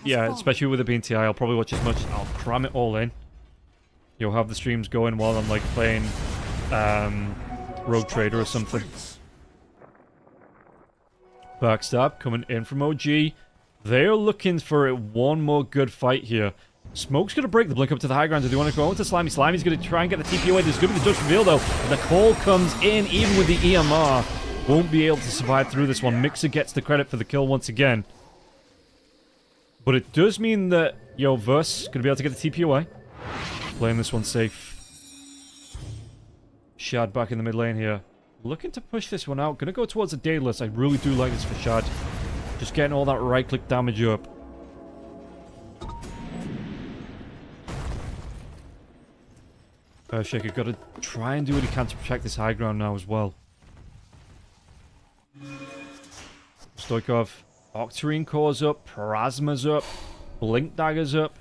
especially with it being TI, I'll probably watch as much. I'll cram it all in. You'll have the streams going while I'm, like, playing Rogue Trader or something. Backstab coming in from OG. They're looking for one more good fight here. Smoke's going to break the blink up to the high ground. Do they want to go into Slimy? Slimy's going to try and get the TP away. There's going to be the Dutch reveal, though. The call comes in, even with the EMR. Won't be able to survive through this one. Mixer gets the credit for the kill once again. But it does mean that, Verse going to be able to get the TP away. Playing this one safe. Shad back in the mid lane here. Looking to push this one out. Going to go towards the Daedalus. I really do like this for Shad. Just getting all that right-click damage up. Earthshaker got to try and do what he can to protect this high ground now as well. Stoikov. Octarine Core's up. Plasma's up. Blink Dagger's up.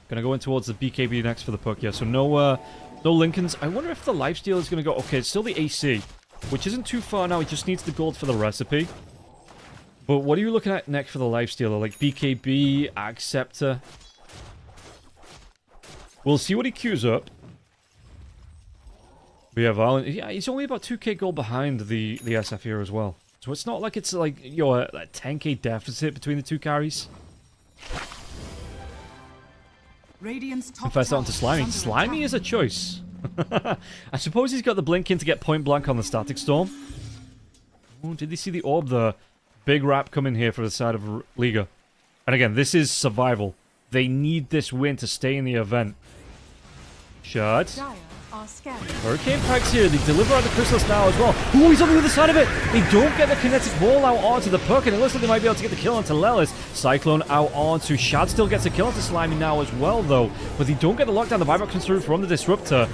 Gonna go in towards the BKB next for the puck, yeah. So no Lincolns. I wonder if the lifesteal is gonna go... Okay, it's still the AC, which isn't too far now. He just needs the gold for the recipe. But what are you looking at next for the lifestealer? Like BKB, Acceptor. We'll see what he queues up. But yeah, Violent... Yeah, he's only about 2k gold behind the SF here as well. So it's not like it's like, a 10k deficit between the two carries. Radiant's top Confess that tower onto Slimy. under Slimy attack. is a choice. I suppose he's got the blink in to get point blank on the Static Storm. Oh, did they see the orb there? Big rap coming here for the side of Liga. And again, this is survival. They need this win to stay in the event. Shard. Dire are scared. Hurricane Pike's here. They deliver out the Chrysalis now as well. Ooh, he's on the other side of it. They don't get the kinetic wall out onto the puck, and it looks like they might be able to get the kill onto Lelis. Cyclone out onto Shad. Still gets a kill onto Slimy now as well, though. But they don't get the lockdown. The buyback comes through from the Disruptor.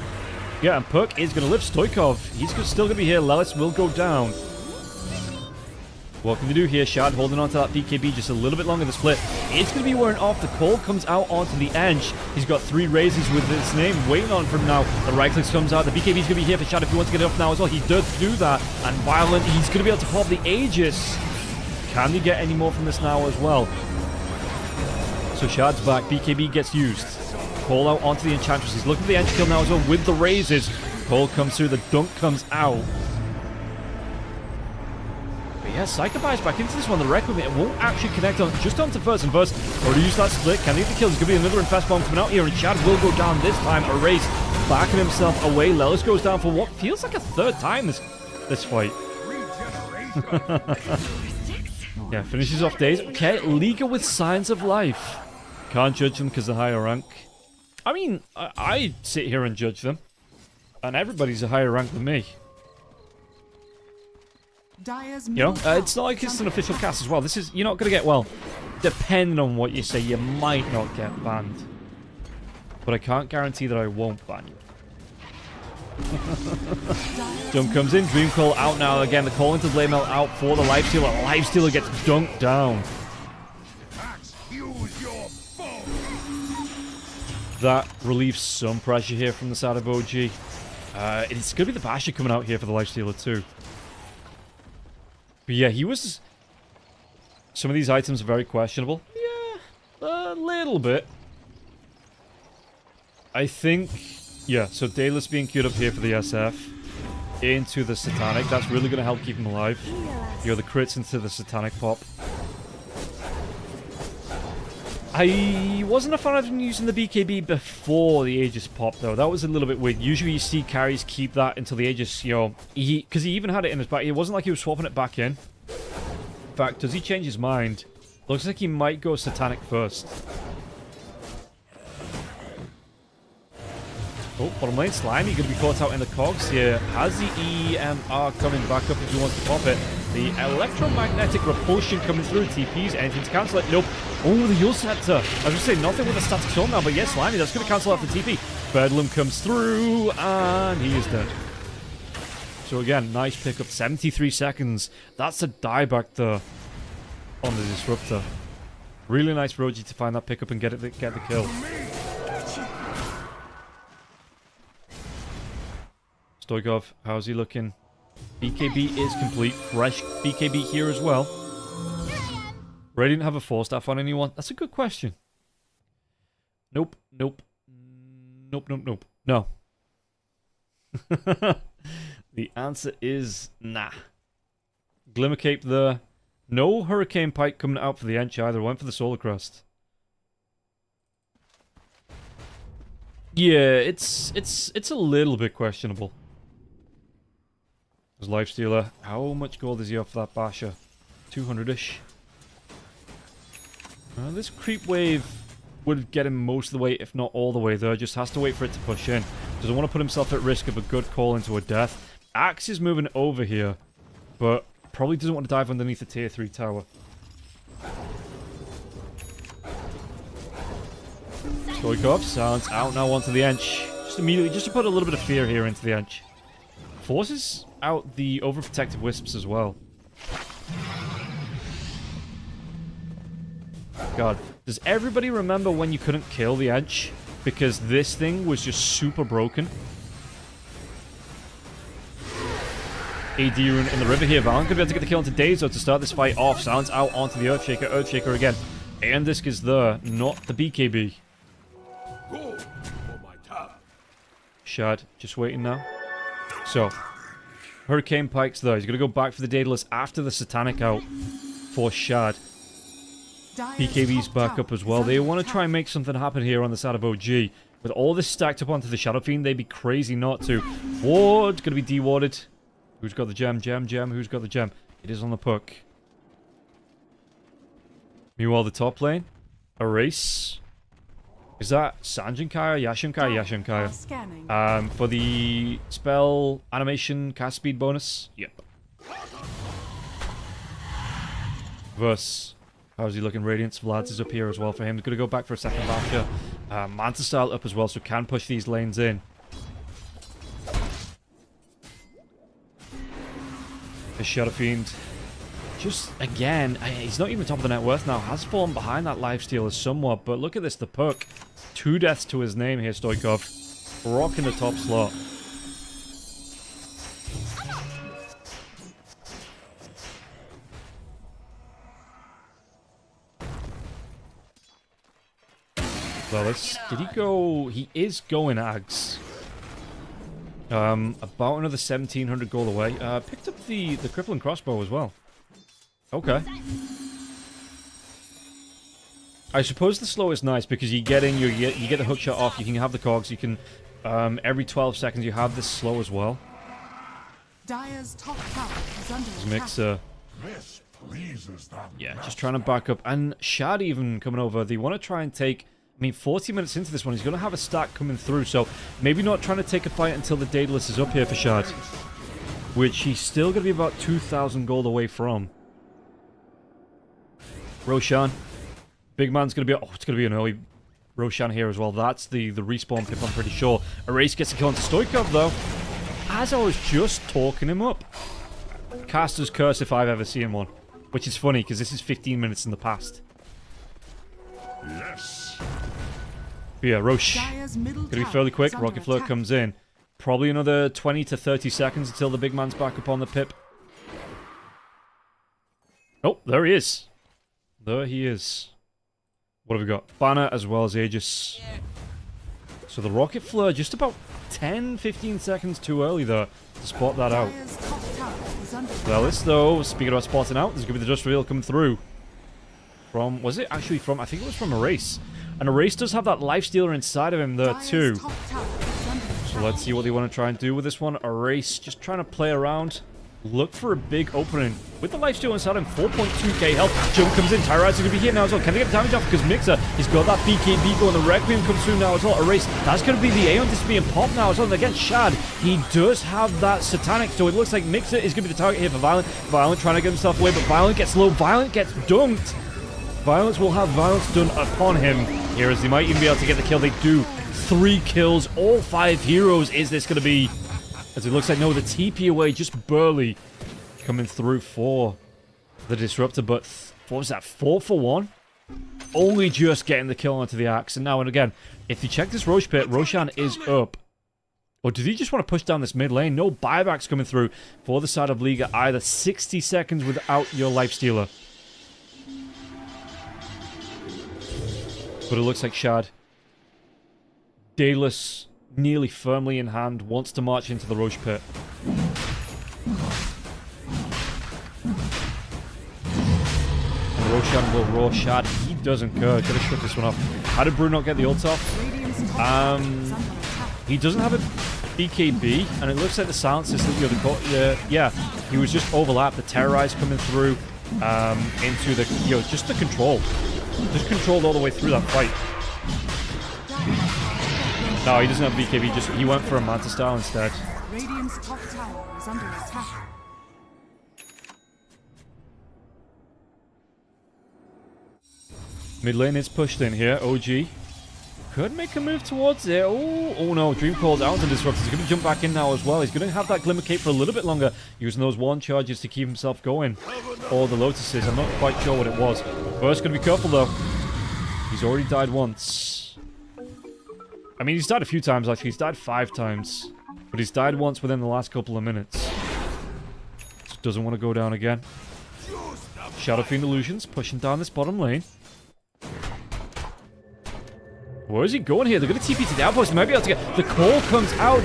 Yeah, and Puck is going to lift Stoikov. He's still going to be here. Lelis will go down. What can they do here? Shad holding on to that BKB just a little bit longer. The split. It's going to be wearing off. The call comes out onto the edge. He's got 3 raises with his name waiting on for him now. The right click comes out. The BKB is going to be here for Shad if he wants to get it off now as well. He does do that. And Violent, he's going to be able to pop the Aegis. Can he get any more from this now as well? So Shad's back. BKB gets used. Call out onto the Enchantress. He's looking for the edge kill now as well with the raises. Call comes through. The dunk comes out. Yeah, Psycho buys back into this one. The wreck with it won't actually connect on just onto Verse, and Verse already used that split. Can he get the kill? There's going to be another Infest Bomb coming out here, and Shad will go down this time. Erased, backing himself away. Lelis goes down for what feels like a 3rd time this fight. Yeah, finishes off Days. Okay, Liga with Signs of Life. Can't judge them because they're higher rank. I mean, I sit here and judge them, and everybody's a higher rank than me. Dire's You know, middle tower it's not like is it's an under official attack. cast as well. This is, you're not going to get, well, depending on what you say, you might not get banned. But I can't guarantee that I won't ban you. Jump comes in, Dream Call out now again. The call into Blade Mail out for the Lifestealer. Lifestealer gets dunked down. That relieves some pressure here from the side of OG. It's going to be the Basher coming out here for the Lifestealer too. But yeah, he was... Some of these items are very questionable. Yeah, A little bit. I think... Yeah, so Daedalus being queued up here for the SF. Into the Satanic. That's really going to help keep him alive. You know, the crits into the Satanic pop. I wasn't a fan of him using the BKB before the Aegis pop, though. That was a little bit weird. Usually you see carries keep that until the Aegis, you know... Because he even had it in his back. It wasn't like he was swapping it back in. In fact, does he change his mind? Looks like he might go Satanic first. Oh, bottom lane, Slimy going to be caught out in the cogs here. Has the EMR coming back up if he wants to pop it? The electromagnetic repulsion coming through. TPs, anything to cancel it? Nope. Oh, the Yule Scepter. I was going to say, nothing with a static storm now, but yes, Slimy, that's going to cancel out the TP. Bedlam comes through, and he is dead. So again, nice pickup. 73 seconds. That's a dieback there on the Disruptor. Really nice Roji to find that pickup and get the kill. Stoikov, how's he looking? BKB is complete. Fresh BKB here as well. Radiant have a 4-staff on anyone? That's a good question. Nope, nope. Nope, nope, nope. No. The answer is nah. Glimmercape there. No Hurricane Pike coming out for the Ench either. Went for the Solar Crest. Yeah, it's a little bit questionable. There's Lifestealer. How much gold is he off that Basher? 200-ish. This creep wave would get him most of the way, if not all the way there. Just has to wait for it to push in. Doesn't want to put himself at risk of a good call into a death. Axe is moving over here, but probably doesn't want to dive underneath the tier 3 tower. Stoikov, silence out now onto the Ench. Just immediately, just to put a little bit of fear here into the Ench. Forces out the overprotective Wisps as well. God, does everybody remember when you couldn't kill the Ench? Because this thing was just super broken. AD rune in the river here. Valen could be able to get the kill into Dazo to start this fight off. Silence out onto the Earthshaker. Earthshaker again. Aeondisk is there, not the BKB. Shad, just waiting now. So, Hurricane Pike's there. He's going to go back for the Daedalus after the Satanic out for Shad. BKB's back up as well. They want to try and make something happen here on the side of OG. With all this stacked up onto the Shadow Fiend, they'd be crazy not to. Ward, going to be dewarded. Who's got the gem? Gem. Who's got the gem? It is on the puck. Meanwhile, the top lane. Erase. Is that Sanjinkaya? Yashinkaya. For the spell animation cast speed bonus? Yep. Verse. How's he looking? Radiance. Vlad's is up here as well for him. He's going to go back for a second Basher. Manta Style up as well, so can push these lanes in. The Shadow Fiend. Just, again, he's not even top of the net worth now. Has fallen behind that lifestealer somewhat, but look at this, the perk. 2 deaths to his name here, Stoikov. Rocking the top slot. Velis, did he go? He is going Ags. About another 1,700 gold away. Picked up the crippling crossbow as well. Okay. I suppose the slow is nice because you get in, you get the hookshot off, you can have the cogs, you can, every 12 seconds you have this slow as well. Dire's top tower is under Mixer. This pleases them. Yeah, just trying to back up. And Shad even coming over. They want to try and take... I mean, 40 minutes into this one, he's going to have a stack coming through, so maybe not trying to take a fight until the Daedalus is up here for Shad. Which he's still going to be about 2,000 gold away from. Roshan. Big man's going to be... Oh, it's going to be an early Roshan here as well. That's the respawn pip, I'm pretty sure. Erase gets a kill onto Stoikov, though. As I was just talking him up. Caster's Curse if I've ever seen one. Which is funny, because this is 15 minutes in the past. Yes. But yeah, Rosh. Gonna be fairly quick. Rocket Flare comes in. Probably another 20 to 30 seconds until the big man's back up on the pip. Oh, there he is. There he is. What have we got? Banner as well as Aegis. So the Rocket Flare just about 10-15 seconds too early there to spot that out. Dire's top tower is under Well, this though, speaking about spotting out, there's going to be the Dust Reveal coming through. From, was it actually from, I think it was from Erase. And Erase does have that Lifestealer inside of him there Dire's too. top tower is under So let's see what they want to try and do with this one. Erase, just trying to play around. Look for a big opening. With the lifesteal inside him, 4.2k health. Jump comes in. Tyraz is going to be here now as well. Can they get the damage off? Because Mixer, he's got that BKB going. The Requiem comes through now as well. Erase, that's going to be the Aeon Disc being popped now as well. And against Shad, he does have that Satanic. So it looks like Mixer is going to be the target here for Violent. Violent trying to get himself away, but Violent gets low. Violent gets dunked. Violence will have violence done upon him here as they might even be able to get the kill. They do. 3 kills. All 5 heroes is this going to be? As it looks like, no, the TP away just barely coming through for the Disruptor. But what was that? 4 for 1? Only just getting the kill onto the Axe. And now and again, if you check this Roche pit, Roshan is up. Or did he just want to push down this mid lane? No buybacks coming through for the side of Liga either. 60 seconds without your Lifestealer. But it looks like Shad, Daedalus nearly firmly in hand, wants to march into the Roche pit. And Roshan will roar Shad. He doesn't care. Gotta shut this one off. How did Brew not get the ult off? Radiant's top tower is under attack. He doesn't have a BKB, and it looks like the silences that yeah, he was just overlapped. The Terrorize coming through into the just the control. Just controlled all the way through that fight. No, he doesn't have BKB, just he went for a Manta style instead. Radiant's top tower is under attack. Mid lane is pushed in here. OG could make a move towards it. Oh no, Dream called out to Disrupt. He's going to jump back in now as well. He's going to have that Glimmer Cape for a little bit longer, using those 1 charges to keep himself going. Or the Lotuses, I'm not quite sure what it was. First, going to be careful though. He's already died once. I mean, he's died a few times actually. He's died 5 times. But he's died once within the last couple of minutes. Just doesn't want to go down again. Shadow Fiend Illusions pushing down this bottom lane. Where is he going here? They're going to TP to the outpost. They might be able to get... The call comes out.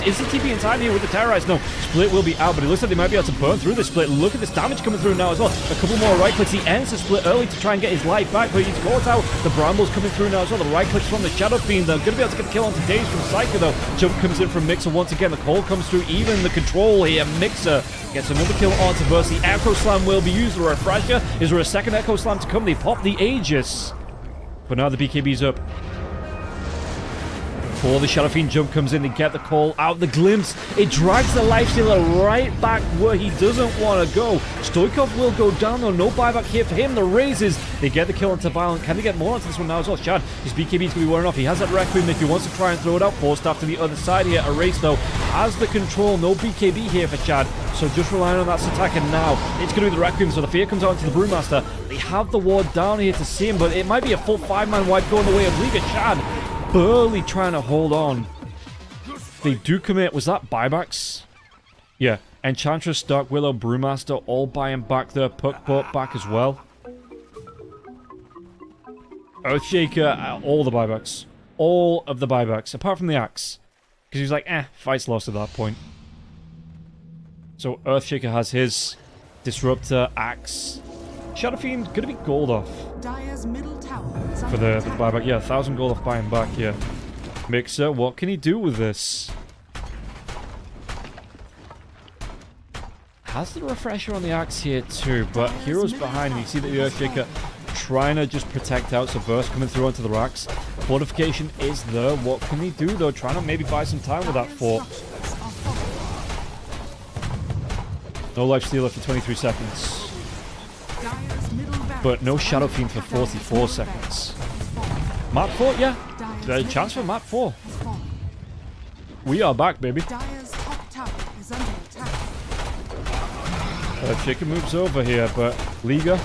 Is the TP inside here with the Terrorize? No. Split will be out, but it looks like they might be able to burn through this Split. Look at this damage coming through now as well. A couple more right clicks. He ends the Split early to try and get his life back, but he's caught out. The Brambles coming through now as well. The right clicks from the Shadow Fiend. They're going to be able to get the kill onto Daze from Psycho though. Jump comes in from Mixer once again. The call comes through. Even the control here. Mixer gets another kill onto Verse. The Echo Slam will be used. The Refresher. Is there a second Echo Slam to come? They pop the Aegis. But now the BKB's up. Before the Shadow Fiend jump comes in, they get the call out. The glimpse, it drags the Lifestealer right back where he doesn't want to go. Stoikov will go down though. No buyback here for him. The raises, they get the kill onto Violent. Can they get more onto this one now as well? Shad, his BKB is going to be wearing off. He has that Requiem if he wants to try and throw it out. Forced after the other side here. Erase though has the control. No BKB here for Chad. So just relying on that attack, and now it's going to be the Requiem. So the fear comes out into the Brewmaster. They have the ward down here to see him, but it might be a full 5-man wipe going the way of Liga. Chad barely trying to hold on. They do commit. Was that buybacks? Yeah. Enchantress, Dark Willow, Brewmaster all buying back there. Puck bought back as well. Earthshaker, all the buybacks. All of the buybacks, apart from the Axe. Because he was like, fight's lost at that point. So Earthshaker has his Disruptor, Axe. Shadow Fiend going to be gold off. Dire's middle tower is For under the attack. buyback. Yeah, 1,000 gold off buying back, yeah. Mixer, what can he do with this? Has the Refresher on the Axe here too, but Heroes behind him. You see that the Earthshaker trying to just protect out, so Burst coming through onto the racks. Fortification is there. What can he do though? Trying to maybe buy some time with that fort. No Lifestealer for 23 seconds. Dire's middle barracks But no Shadow under Fiend for attack. 44 seconds. Map 4, yeah. Chance for map 4. We are back, baby. Dire's top tower is under attack. Chicken moves over here, but Liga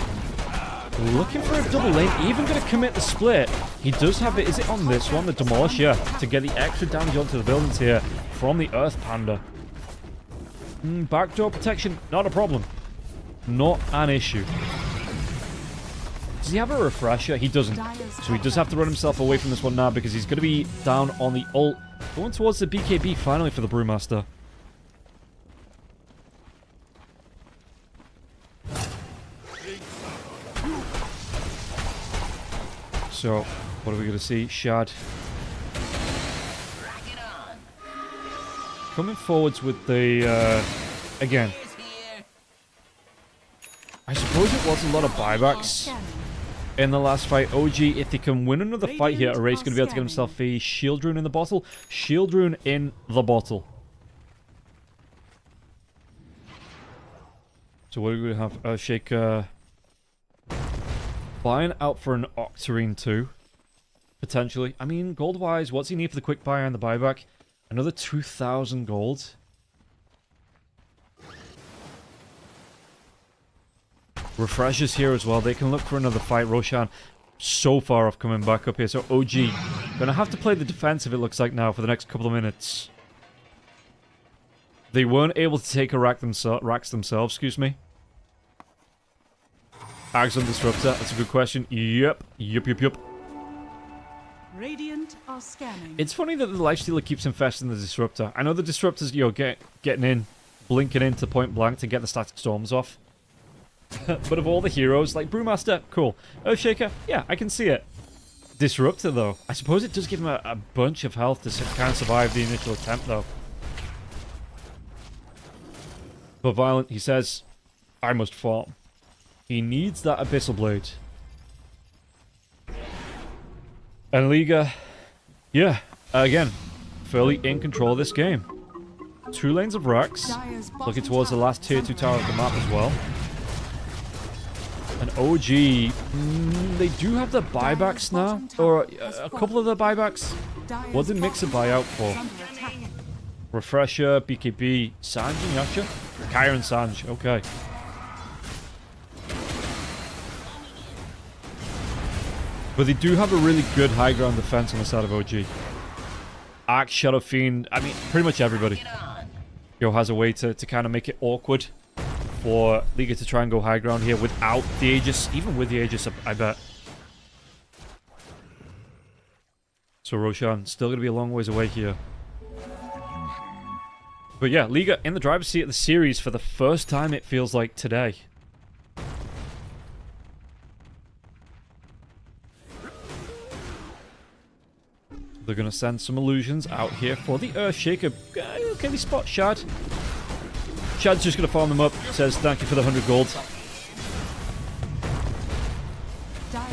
looking for a double lane. Even going to commit the split. He does have it. Is it on this one? The Demolish, yeah. To get the extra damage onto the buildings here from the Earth Panda. Backdoor protection, not a problem. Not an issue. Does he have a refresher? He doesn't. So he does have to run himself away from this one now because he's going to be down on the ult. Going towards the BKB finally for the Brewmaster. So, what are we going to see? Shad. Coming forwards with the, again. I suppose it was a lot of buybacks in the last fight. OG, if they can win another fight here, Array's going to be able to get himself a shield rune in the bottle. Shield rune in the bottle. So what are we going to have? Shaker buying out for an Octarine too, potentially. I mean, gold-wise, what's he need for the quick buy and the buyback? Another 2,000 gold. Refreshers here as well. They can look for another fight. Roshan so far off coming back up here. So OG gonna have to play the defensive, it looks like now, for the next couple of minutes. They weren't able to take a racks themselves, excuse me. Ags on Disruptor, that's a good question. Yep. Radiant are scanning. It's funny that the Lifestealer keeps infesting the Disruptor. I know the Disruptor's, you know, getting in, blinking into point blank to get the static storms off. But of all the heroes, like Brewmaster, cool. Earthshaker, yeah, I can see it. Disruptor, though. I suppose it does give him a bunch of health to kind of survive the initial attempt, though. But Violent, he says, I must farm. He needs that Abyssal Blade. And Liga, yeah, again, fairly in control of this game. 2 lanes of racks, looking towards the last tier 2 tower of the map as well. And OG, they do have the buybacks now, or a couple of the buybacks. What did Mixer buy out for? Refresher, BKB, Sanj and Yaksha? Kyra and Sanj, okay. But they do have a really good high ground defense on the side of OG. Axe, Shadow Fiend, I mean, pretty much everybody. Has a way to kind of make it awkward for Liga to try and go high ground here without the Aegis. Even with the Aegis, I bet. So Roshan, still going to be a long ways away here. But yeah, Liga in the driver's seat of the series for the first time, it feels like, today. They're going to send some illusions out here for the Earthshaker. Can they spot Shad? Shad's just going to farm them up. Says, thank you for the 100 gold.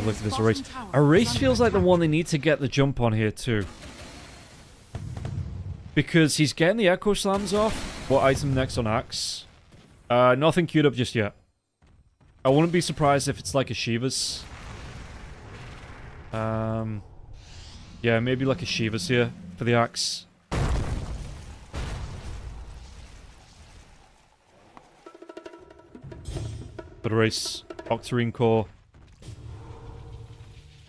Look at this Erase. Erase feels like the one they need to get the jump on here too. Because he's getting the Echo Slams off. What item next on Axe? Nothing queued up just yet. I wouldn't be surprised if it's like a Shiva's. Yeah, maybe like a Shiva's here for the Axe. But Erase, Octarine Core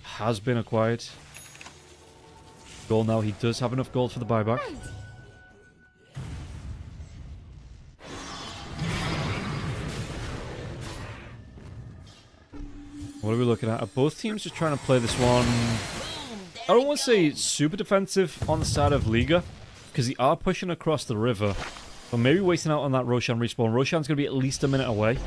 has been acquired. Gold now, he does have enough gold for the buyback. What are we looking at? Are both teams just trying to play this one? I don't want to say super defensive on the side of Liga, because they are pushing across the river. But maybe waiting out on that Roshan respawn. Roshan's going to be at least a minute away.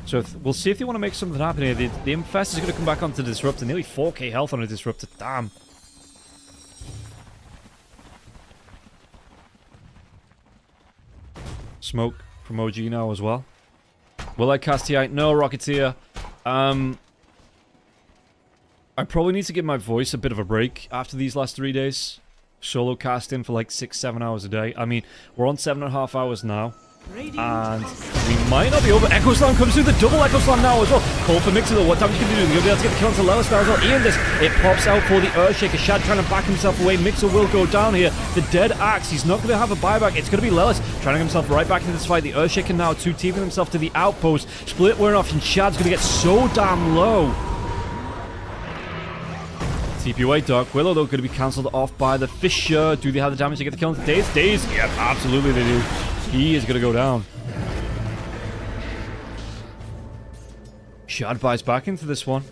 So we'll see if they want to make something happen here. The Infest is going to come back onto the Disruptor. Nearly 4k health on a Disruptor. Damn. Smoke from OG now as well. Will I cast TI? No, Rocketeer. I probably need to give my voice a bit of a break after these last 3 days. Solo casting for like 6-7 hours a day. I mean, we're on 7.5 hours now. And we might not be over. Echo Slam comes through, the double Echo Slam now as well. Call for Mixer though, what damage can they do? They're going to be able to get the kill onto Lelis now as well. Ian this, it pops out for the Earthshaker. Shad trying to back himself away. Mixer will go down here. The dead Axe, he's not going to have a buyback. It's going to be Lelis trying to get himself right back into this fight. The Earthshaker now teaming himself to the outpost. Split wearing off, and Shad's going to get so damn low. TP away, Dark Willow though, going to be cancelled off by the Fisher. Do they have the damage to get the kill onto Daze? Daze? Yep, absolutely they do. He is going to go down. Shad buys back into this one.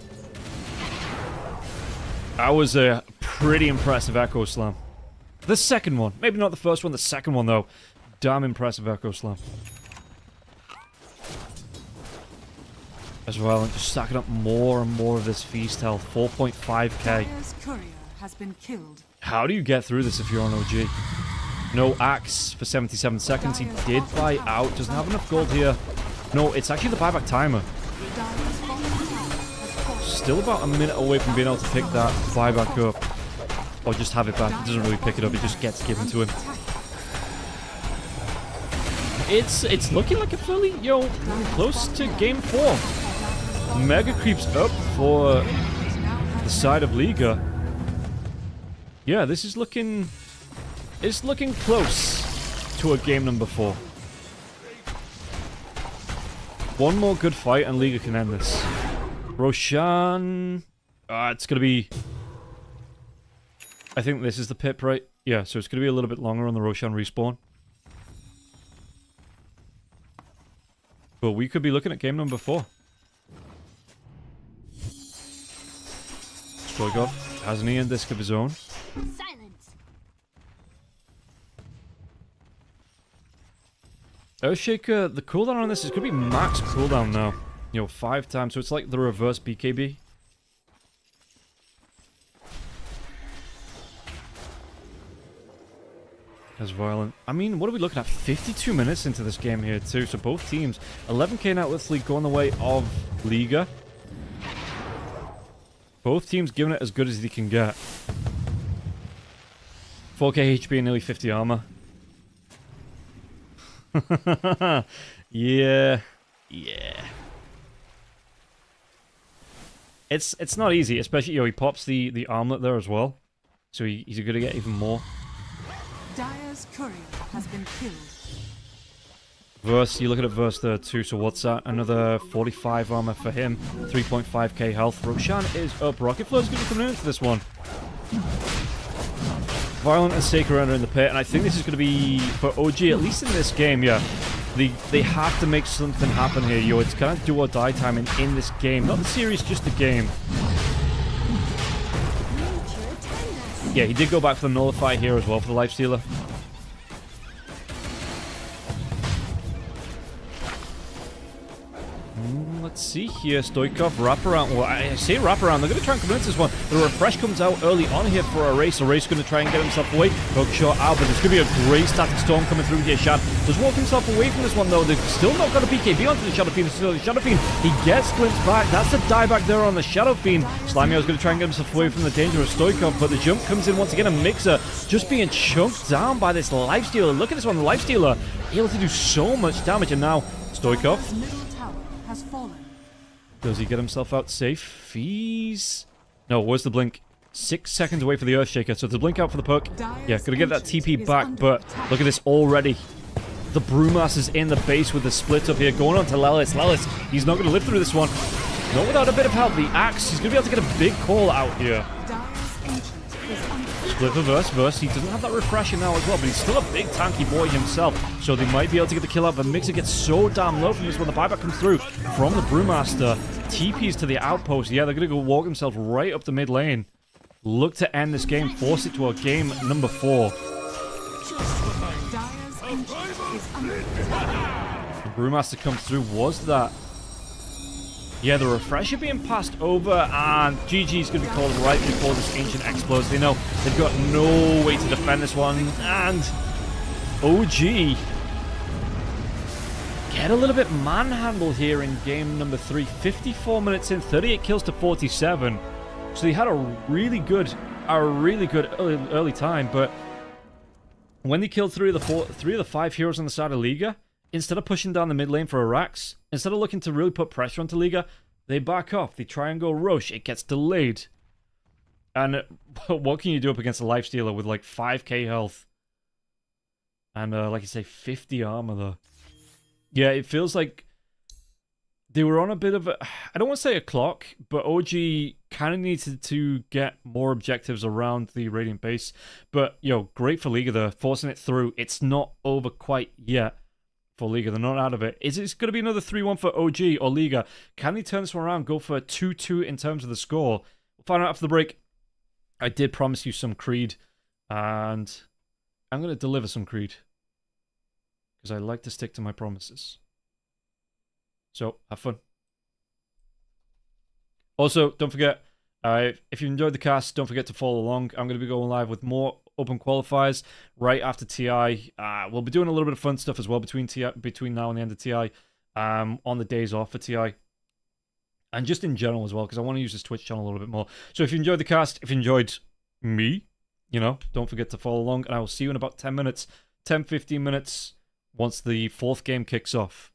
That was a pretty impressive Echo Slam. The second one. Maybe not the first one, the second one, though. Damn impressive Echo Slam. As well, and just stacking up more and more of this feast health. 4.5k. Dire's courier has been killed. How do you get through this if you're on OG? No axe for 77 seconds. He did buy out. Doesn't have enough gold here. No, it's actually the buyback timer. Dire's bottom tower has fallen. Still about a minute away from being able to pick that buyback up. Or just have it back. He doesn't really pick it up. It just gets given to him. It's looking like a fairly, close to game 4. Mega creeps up for the side of Liga. Yeah, this is looking... It's looking close to a game number 4. One more good fight and Liga can end this. Roshan... it's gonna be... I think this is the pip, right? Yeah, so it's gonna be a little bit longer on the Roshan respawn. But we could be looking at game number 4. Stoigov has an Ian disc of his own. Silence. Earthshaker, the cooldown on this is going to be max cooldown now. 5 times, so it's like the reverse BKB. As violent. I mean, what are we looking at? 52 minutes into this game here too, so both teams. 11k net worth league going the way of Liga. Both teams giving it as good as they can get. 4k HP and nearly 50 armor. Yeah. It's not easy, especially, he pops the armlet there as well. So he's going to get even more. Dire's courier has been killed. Verse, you look at it Verse there too, so what's that? Another 45 armor for him, 3.5k health. Roshan is up. Rocket Flow's going to be coming into this one. Violent and Sacred are in the pit, and I think this is going to be, for OG, at least in this game, yeah. They have to make something happen here, It's kind of do or die time in this game. Not the series, just the game. Yeah, he did go back for the Nullify here as well for the Lifestealer. Let's see here, Stoikov, wraparound. Well, I say wraparound. They're going to try and convince this one. The refresh comes out early on here for a race. A race going to try and get himself away. Hook shot out, but there's going to be a great static storm coming through here. Shad does walk himself away from this one, though. They've still not got a BKB onto the Shadow Fiend. The Shadow Fiend, he gets glimpsed back. That's the dieback there on the Shadow Fiend. Slamio's going to try and get himself away from the danger of Stoikov, but the jump comes in once again. A Mixer just being chunked down by this Lifestealer. Look at this one, the Lifestealer able to do so much damage, and now Stoikov. Dire's middle tower has fallen. Does he get himself out safe? He's... No, where's the blink? 6 seconds away for the Earthshaker, so to blink out for the puck. Yeah, gonna get that TP back, but look at this already. The Brewmaster's in the base with the split up here, going on to Lelis. Lelis, he's not gonna live through this one. Not without a bit of help. The Axe, he's gonna be able to get a big call out here. Dire's ancient is under Split for Verse. He doesn't have that refresher now as well, but he's still a big tanky boy himself, so they might be able to get the kill out, but Mixer gets so damn low from this when the buyback comes through from the Brewmaster. TP's to the outpost. Yeah, they're going to go walk themselves right up the mid lane. Look to end this game, force it to a game number 4. Dire's ancient is under attack. The Brewmaster comes through, was that... Yeah, the refresher being passed over, and GG's going to be called right before this Ancient explodes. They know they've got no way to defend this one, and OG get a little bit manhandled here in game number 3. 54 minutes in, 38 kills to 47. So they had a really good early time, but when they killed three of the 5 heroes on the side of Liga, instead of pushing down the mid lane for Arax, instead of looking to really put pressure onto Liga, they back off. They try and go rush. It gets delayed. And what can you do up against a Lifestealer with like 5k health? And like I say, 50 armor though. Yeah, it feels like they were on a bit of a... I don't want to say a clock, but OG kind of needed to get more objectives around the Radiant base. But, great for Liga. They're forcing it through. It's not over quite yet. For Liga, they're not out of it. Is it going to be another 3-1 for OG or Liga? Can they turn this one around, go for a 2-2 in terms of the score? We'll find out after the break. I did promise you some Creed, and I'm going to deliver some Creed. Because I like to stick to my promises. So, have fun. Also, don't forget, if you enjoyed the cast, don't forget to follow along. I'm going to be going live with more open qualifiers right after TI. We'll be doing a little bit of fun stuff as well between now and the end of TI, on the days off for TI. And just in general as well, because I want to use this Twitch channel a little bit more. So if you enjoyed the cast, if you enjoyed me, you know, don't forget to follow along. And I will see you in about 10 minutes, 10-15 minutes, once the 4th game kicks off.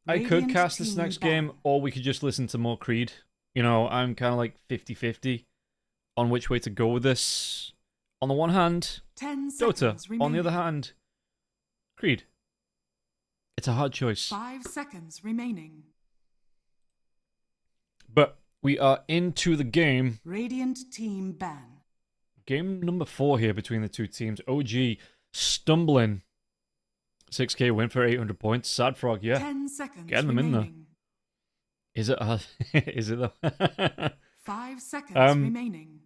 I could Radiant cast this team next game, ban. or we could just listen to more Creed. You know, I'm kind of like 50-50 on which way to go with this. On the one hand, 10 Dota. seconds remaining. On the other hand, Creed. It's a hard choice. 5 seconds remaining. But we are into the game. Radiant team ban. Game number 4 here between the two teams. OG stumbling. 6k win for 800 points. Sad Frog, yeah. 10 seconds Getting them in remaining. there. Is it hard? Is it though? 5 seconds remaining.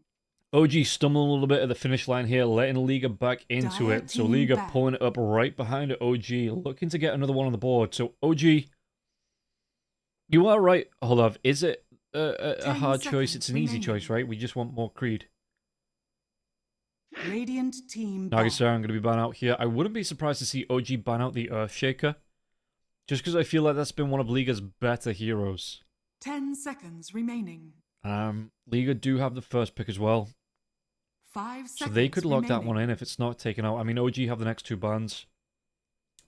OG stumbling a little bit at the finish line here, letting Liga back into Dire it. So team Liga back. pulling it up right behind OG, looking to get another one on the board. So OG, you are right, Olav. Is it a 10 hard choice? seconds It's an easy remaining. choice, right? We just want more Creed. Radiant team ban. Nagisar, I'm going to be ban out here. I wouldn't be surprised to see OG ban out the Earthshaker, just because I feel like that's been one of Liga's better heroes. 10 seconds remaining. Liga do have the first pick as well, 5 so seconds they could lock that remaining. one in if it's not taken out. I mean, OG have the next 2 bans.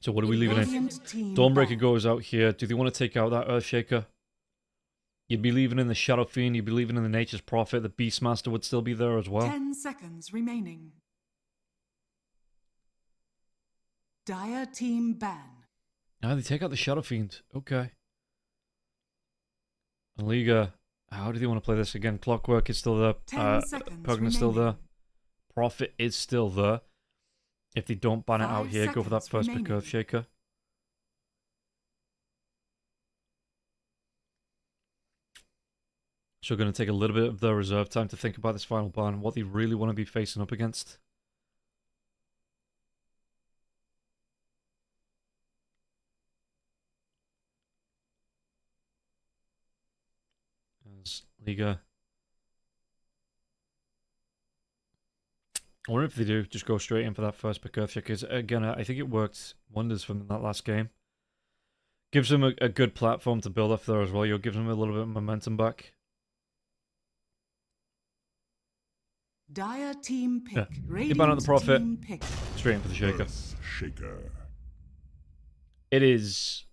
So what are we leaving in? Radiant team Dawnbreaker ban. goes out here. Do they want to take out that Earthshaker? You'd be leaving in the Shadow Fiend, you'd be leaving in the Nature's Prophet, the Beastmaster would still be there as well. 10 seconds remaining. Dire team ban. Ah, they take out the Shadow Fiend. Okay. And Liga, how do they want to play this again? Clockwork is still there. 10 seconds Pugna's still there. remaining. Prophet is still there. If they don't ban it out 5 here, go for that seconds first pick remaining. Earthshaker. So we're going to take a little bit of their reserve time to think about this final ban, what they really want to be facing up against. As Liga. I wonder if they do just go straight in for that first pick Earthshaker, because again, I think it worked wonders for them in that last game. Gives them a good platform to build off there as well. You're giving them a little bit of momentum back. Dire team pick. Yeah. Radiant ban out the Prophet. team pick. Straight in for the Shaker. Shaker. It is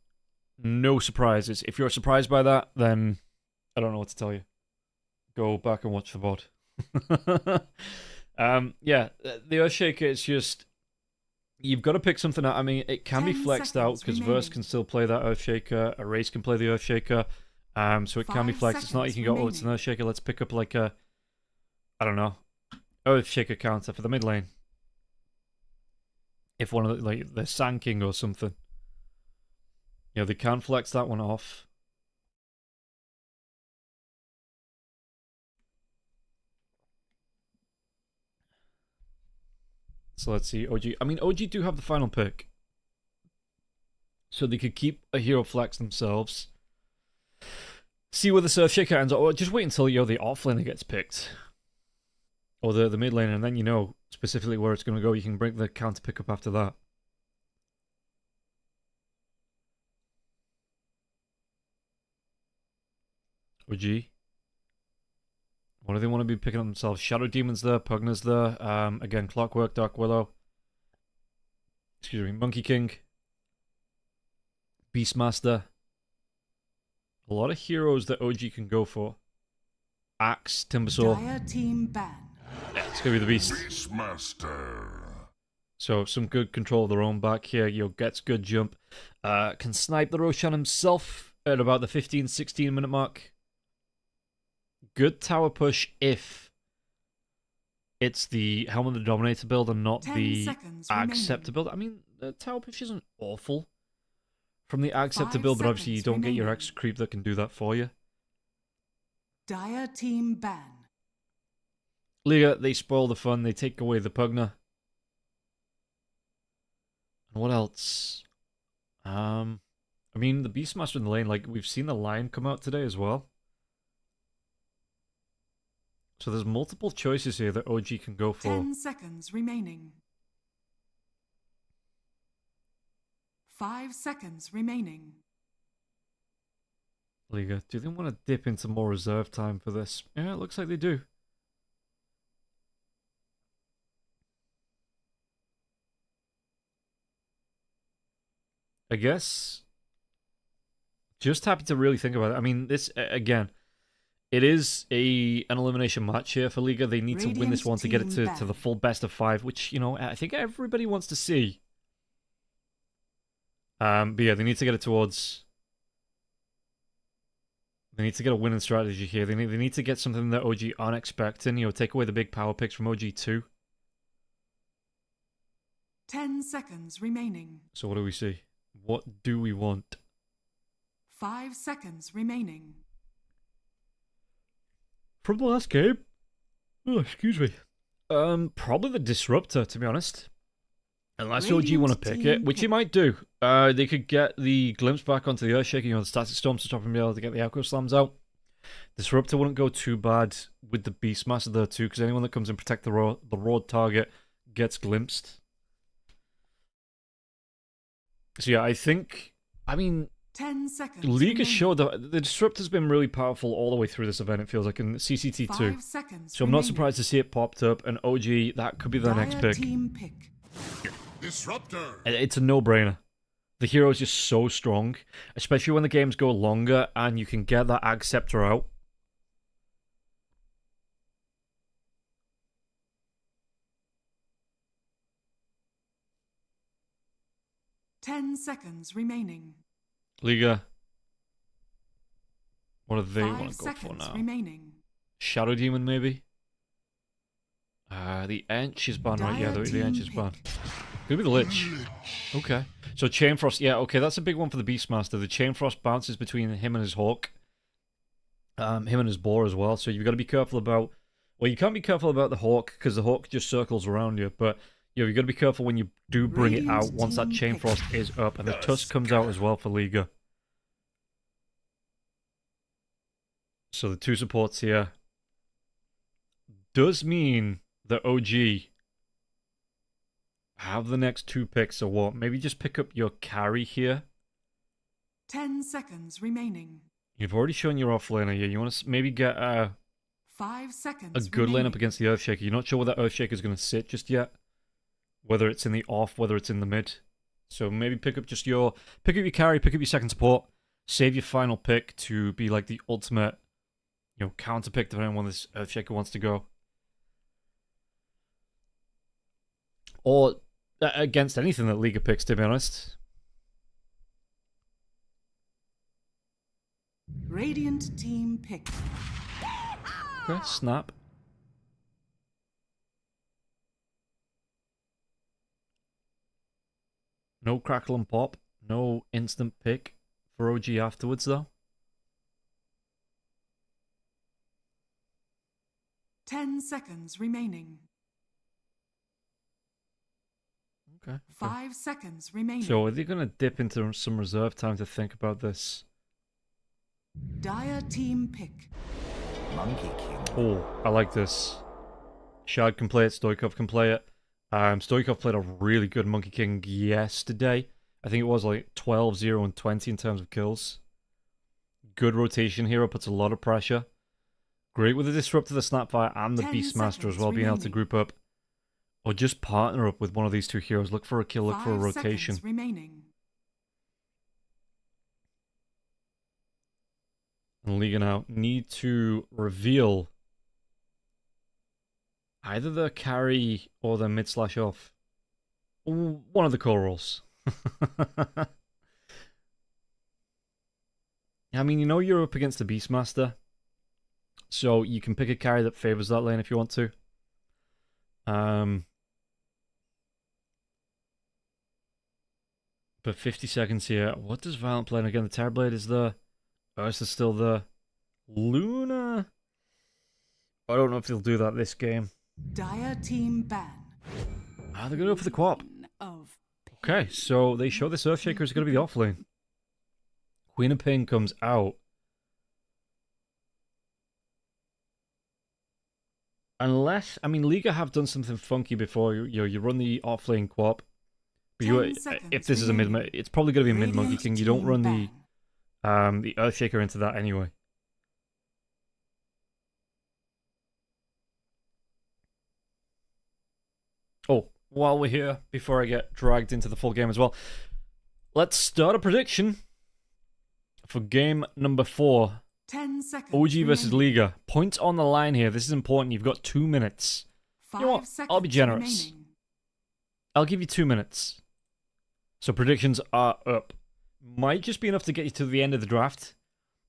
no surprises. If you're surprised by that, then I don't know what to tell you. Go back and watch the VOD. Yeah, the Earthshaker, it's just, you've got to pick something out. I mean, it can be 10 flexed out, seconds because Verse remaining. can still play that Earthshaker, Erase can play the Earthshaker, so it can be 5 flexed. It's not like you can go, oh, it's an Earthshaker, let's pick up like a, I don't know, Earthshaker counter for the mid lane. If one of the, like, the Sand King or something. Yeah, they can flex that one off. So let's see, OG. I mean, OG do have the final pick. So they could keep a hero flex themselves. See where the Earthshaker ends up. Or just wait until, the offlaner gets picked. Or the mid laner, and then you know specifically where it's going to go. You can bring the counter pick up after that. OG. What do they want to be picking up themselves? Shadow Demon's there, Pugna's there. Again, Clockwork, Dark Willow. Excuse me, Monkey King. Beastmaster. A lot of heroes that OG can go for. Axe, Timbersaw. Dire team ban. Yeah, it's going to be the Beast. Beastmaster. So, some good control of their own back here. Gets good jump. Can snipe the Roshan himself at about the 15-16 minute mark. Good tower push if it's the Helm of the Dominator build and not 10 the seconds Acceptor remaining. build. I mean, the tower push isn't awful from the Acceptor 5 build, but obviously you seconds don't get your remaining. extra creep that can do that for you. Dire team ban. Liga, they spoil the fun. They take away the Pugna. And what else? I mean, the Beastmaster in the lane, like, we've seen the Lion come out today as well. So there's multiple choices here that OG can go for. 10 seconds remaining. 5 seconds remaining. Liga, do they want to dip into more reserve time for this? Yeah, it looks like they do. I guess Just happy to really think about it. I mean, this, again, it is an elimination match here for Liga. They need to win this one to get it to the full best of 5, which, you know, I think everybody wants to see. But yeah, they need to get it towards... They need to get a winning strategy here. They need to get something that OG aren't expecting. You know, take away the big power picks from OG2. 10 seconds remaining. So what do we see? What do we want? 5 seconds remaining. From the last game? Oh, excuse me. Probably the Disruptor, to be honest. Unless OG want to pick it, which he might do. They could get the Glimpse back onto the Earthshaker, you know, the Static Storm to stop him being able to get the Echo Slams out. Disruptor wouldn't go too bad with the Beastmaster there too, because anyone that comes and protect the raw target gets glimpsed. So yeah, I think, I mean, 10 seconds. League has showed that the Disruptor's been really powerful all the way through this event, it feels like, in CCT2. 5 seconds So I'm not surprised to see it popped up, and OG, that could be their next pick. Team pick. Disruptor. It's a no-brainer. The hero is just so strong, especially when the games go longer and you can get that Ag Scepter out. Ten seconds remaining. Liga. What do they 5 want to go for seconds now? remaining. Shadow Demon, maybe? The Ench is banned, right? Yeah, the Ench is banned. Could be the Lich. Okay. So Chain Frost, yeah, okay, that's a big one for the Beastmaster. The Chain Frost bounces between him and his Hawk. Him and his Boar as well, so you've got to be careful about... Well, you can't be careful about the Hawk, because the Hawk just circles around you, but you know, you've got to be careful when you do bring it out once that Chain Frost is up, and the Tusk comes out as well for Liga. So the 2 supports here does mean that OG have the next 2 picks or what? Maybe just pick up your carry here. 10 seconds remaining. You've already shown your offlaner here. You want to maybe get 5 seconds a good remaining. lineup against the Earthshaker. You're not sure where that Earthshaker is going to sit just yet. Whether it's in the off, whether it's in the mid. So maybe pick up your carry, pick up your second support. Save your final pick to be like the ultimate, you know, counter pick depending on when this Earthshaker wants to go. Or against anything that Liga picks, to be honest. Radiant team pick. Okay, snap. No crackle and pop. No instant pick for OG afterwards, though. 10 seconds remaining. Okay. 5 seconds remaining. So are they going to dip into some reserve time to think about this? Dire team pick. Monkey King. Oh, I like this. Shard can play it, Stoikov can play it. Stoikov played a really good Monkey King yesterday. I think it was like 12, 0, and 20 in terms of kills. Good rotation hero, puts a lot of pressure. Great with the Disruptor, the Snapfire, and the 10 Beastmaster as well, seconds being able to remaining. group up. Or just partner up with one of these 2 heroes. Look for a kill, look for a 5 rotation. seconds remaining. And Liga now need to reveal either the carry or the mid/off. One of the core roles. I mean, you know you're up against the Beastmaster, so you can pick a carry that favors that lane if you want to. But 50 seconds here. What does Violent play? And again, the Terrorblade is there. Ursa's still there. Luna? I don't know if they'll do that this game. Dire team ban. They're going to go for the Quap. Of Okay, so they show this Earthshaker is going to be the offlane. Queen of Pain comes out. Unless, I mean, Liga have done something funky before. You run the offlane Quap. But 10 seconds if this is a mid, remaining. it's probably going to be a mid Monkey Radiant King. You don't team run ban. the Earthshaker into that anyway. Oh, while we're here, before I get dragged into the full game as well, let's start a prediction for game number 4. 10 seconds. OG versus remaining. Liga. Points on the line here. This is important. You've got 2 minutes. 5 You know what? seconds. I'll be generous. Remaining. I'll give you 2 minutes. So predictions are up. Might just be enough to get you to the end of the draft.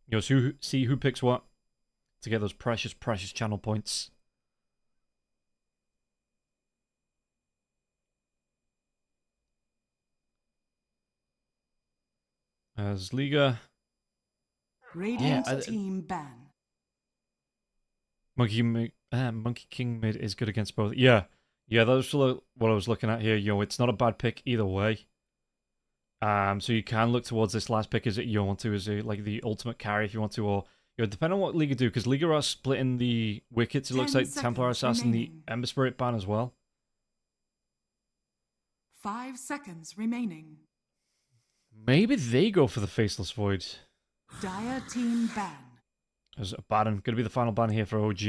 You know, so see who picks what to get those precious, precious channel points. As Liga. Radiant Yeah, team ban. Monkey King mid is good against both. Yeah, that was what I was looking at here. You know, it's not a bad pick either way. So you can look towards this last pick as you want to, as like the ultimate carry if you want to, or depending on what Liga do, because Liga are splitting the wickets. It looks 10 like Templar Assassin, the remaining. Ember Spirit ban as well. 5 seconds remaining. Maybe they go for the Faceless Void. Dire team ban. As a ban, going to be the final ban here for OG.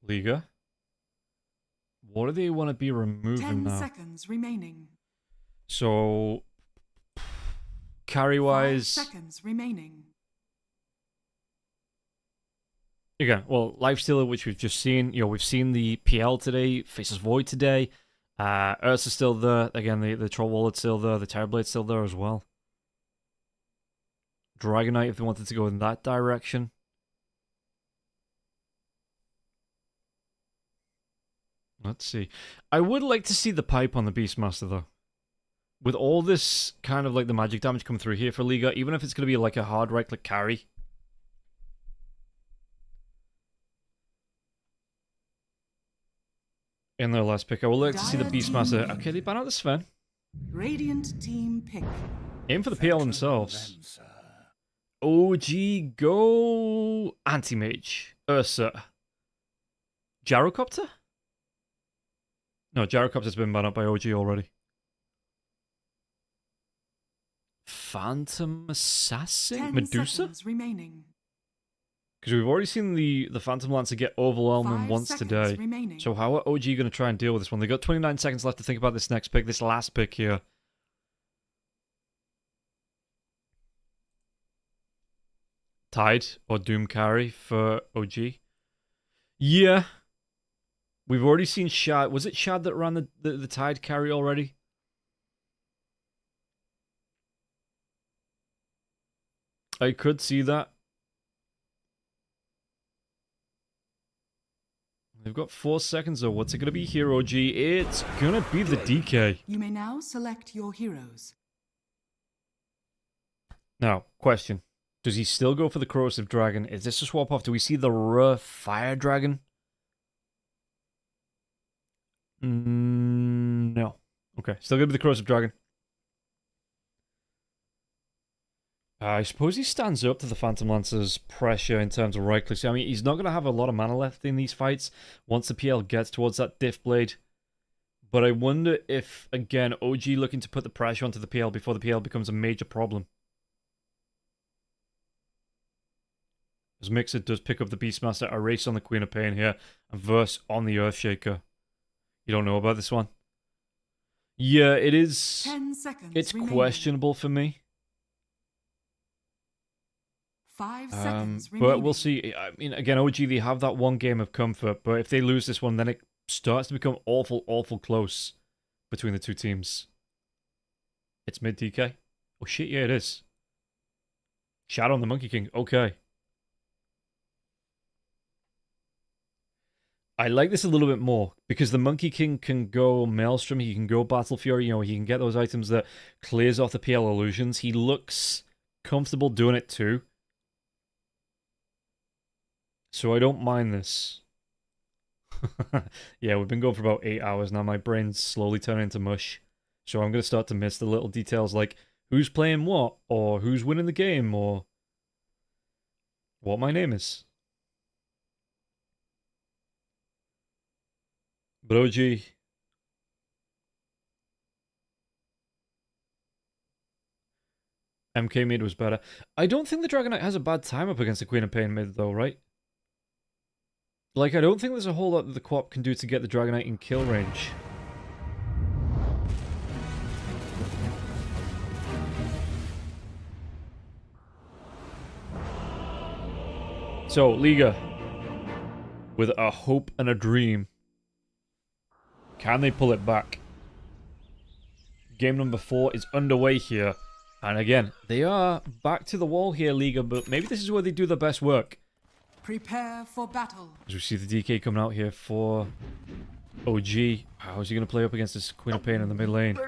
Liga. What do they want to be removing 10 now? seconds remaining. So, 5 carry-wise... seconds remaining. Again, well, Lifestealer, which we've just seen. You know, we've seen the PL today, Faceless Void today. Ursa's still there. Again, the Troll Wallet's still there. The Terrorblade's still there as well. Dragonite, if they wanted to go in that direction. Let's see. I would like to see the pipe on the Beastmaster, though. With all this kind of like the magic damage coming through here for Liga, even if it's going to be like a hard right-click carry. In their last pick, I would like to see the Dire Beastmaster. team. Okay, they ban out the Sven. Radiant team pick. Aim for the PL themselves. OG go Anti-Mage. Ursa. Gyrocopter? No, Gyrocopter's been banned up by OG already. Phantom Assassin? 10 Medusa? seconds remaining. Because we've already seen the Phantom Lancer get overwhelming 5 once seconds today. remaining. So how are OG going to try and deal with this one? They've got 29 seconds left to think about this next pick, this last pick here. Tide or Doom carry for OG. Yeah. We've already seen Shad. Was it Shad that ran the Tide carry already? I could see that. They've got 4 seconds though. What's it going to be here, OG? It's going to be the DK. You may now select your heroes. Now, question. Does he still go for the Corrosive Dragon? Is this a swap off? Do we see the Rare Fire Dragon? No. Okay, still going to be the Corrosive Dragon. I suppose he stands up to the Phantom Lancer's pressure in terms of right clicks. I mean, he's not going to have a lot of mana left in these fights once the PL gets towards that Diff Blade. But I wonder if, again, OG looking to put the pressure onto the PL before the PL becomes a major problem. As Mixer does pick up the Beastmaster, a race on the Queen of Pain here, and verse on the Earthshaker. You don't know about this one? Yeah, it is. 10 seconds It's remaining. questionable for me. 5 seconds remaining. But we'll see. I mean, again, OG, they have that one game of comfort, but if they lose this one, then it starts to become awful, awful close between the two teams. It's mid DK. Oh shit, yeah, it is. Shadow on the Monkey King. Okay. I like this a little bit more because the Monkey King can go Maelstrom, he can go Battle Fury, you know, he can get those items that clears off the PL illusions. He looks comfortable doing it too. So I don't mind this. Yeah, we've been going for about 8 hours now. My brain's slowly turning into mush. So I'm going to start to miss the little details like who's playing what, or who's winning the game, or what my name is. But OG, MK mid was better. I don't think the Dragonite has a bad time up against the Queen of Pain mid though, right? Like, I don't think there's a whole lot that the co-op can do to get the Dragonite in kill range. So, Liga, with a hope and a dream, can they pull it back? Game number 4 is underway here. And again, they are back to the wall here, Liga, but maybe this is where they do the best work. Prepare for battle. As we see the DK coming out here for OG. How is he going to play up against this Queen of Pain in the mid lane?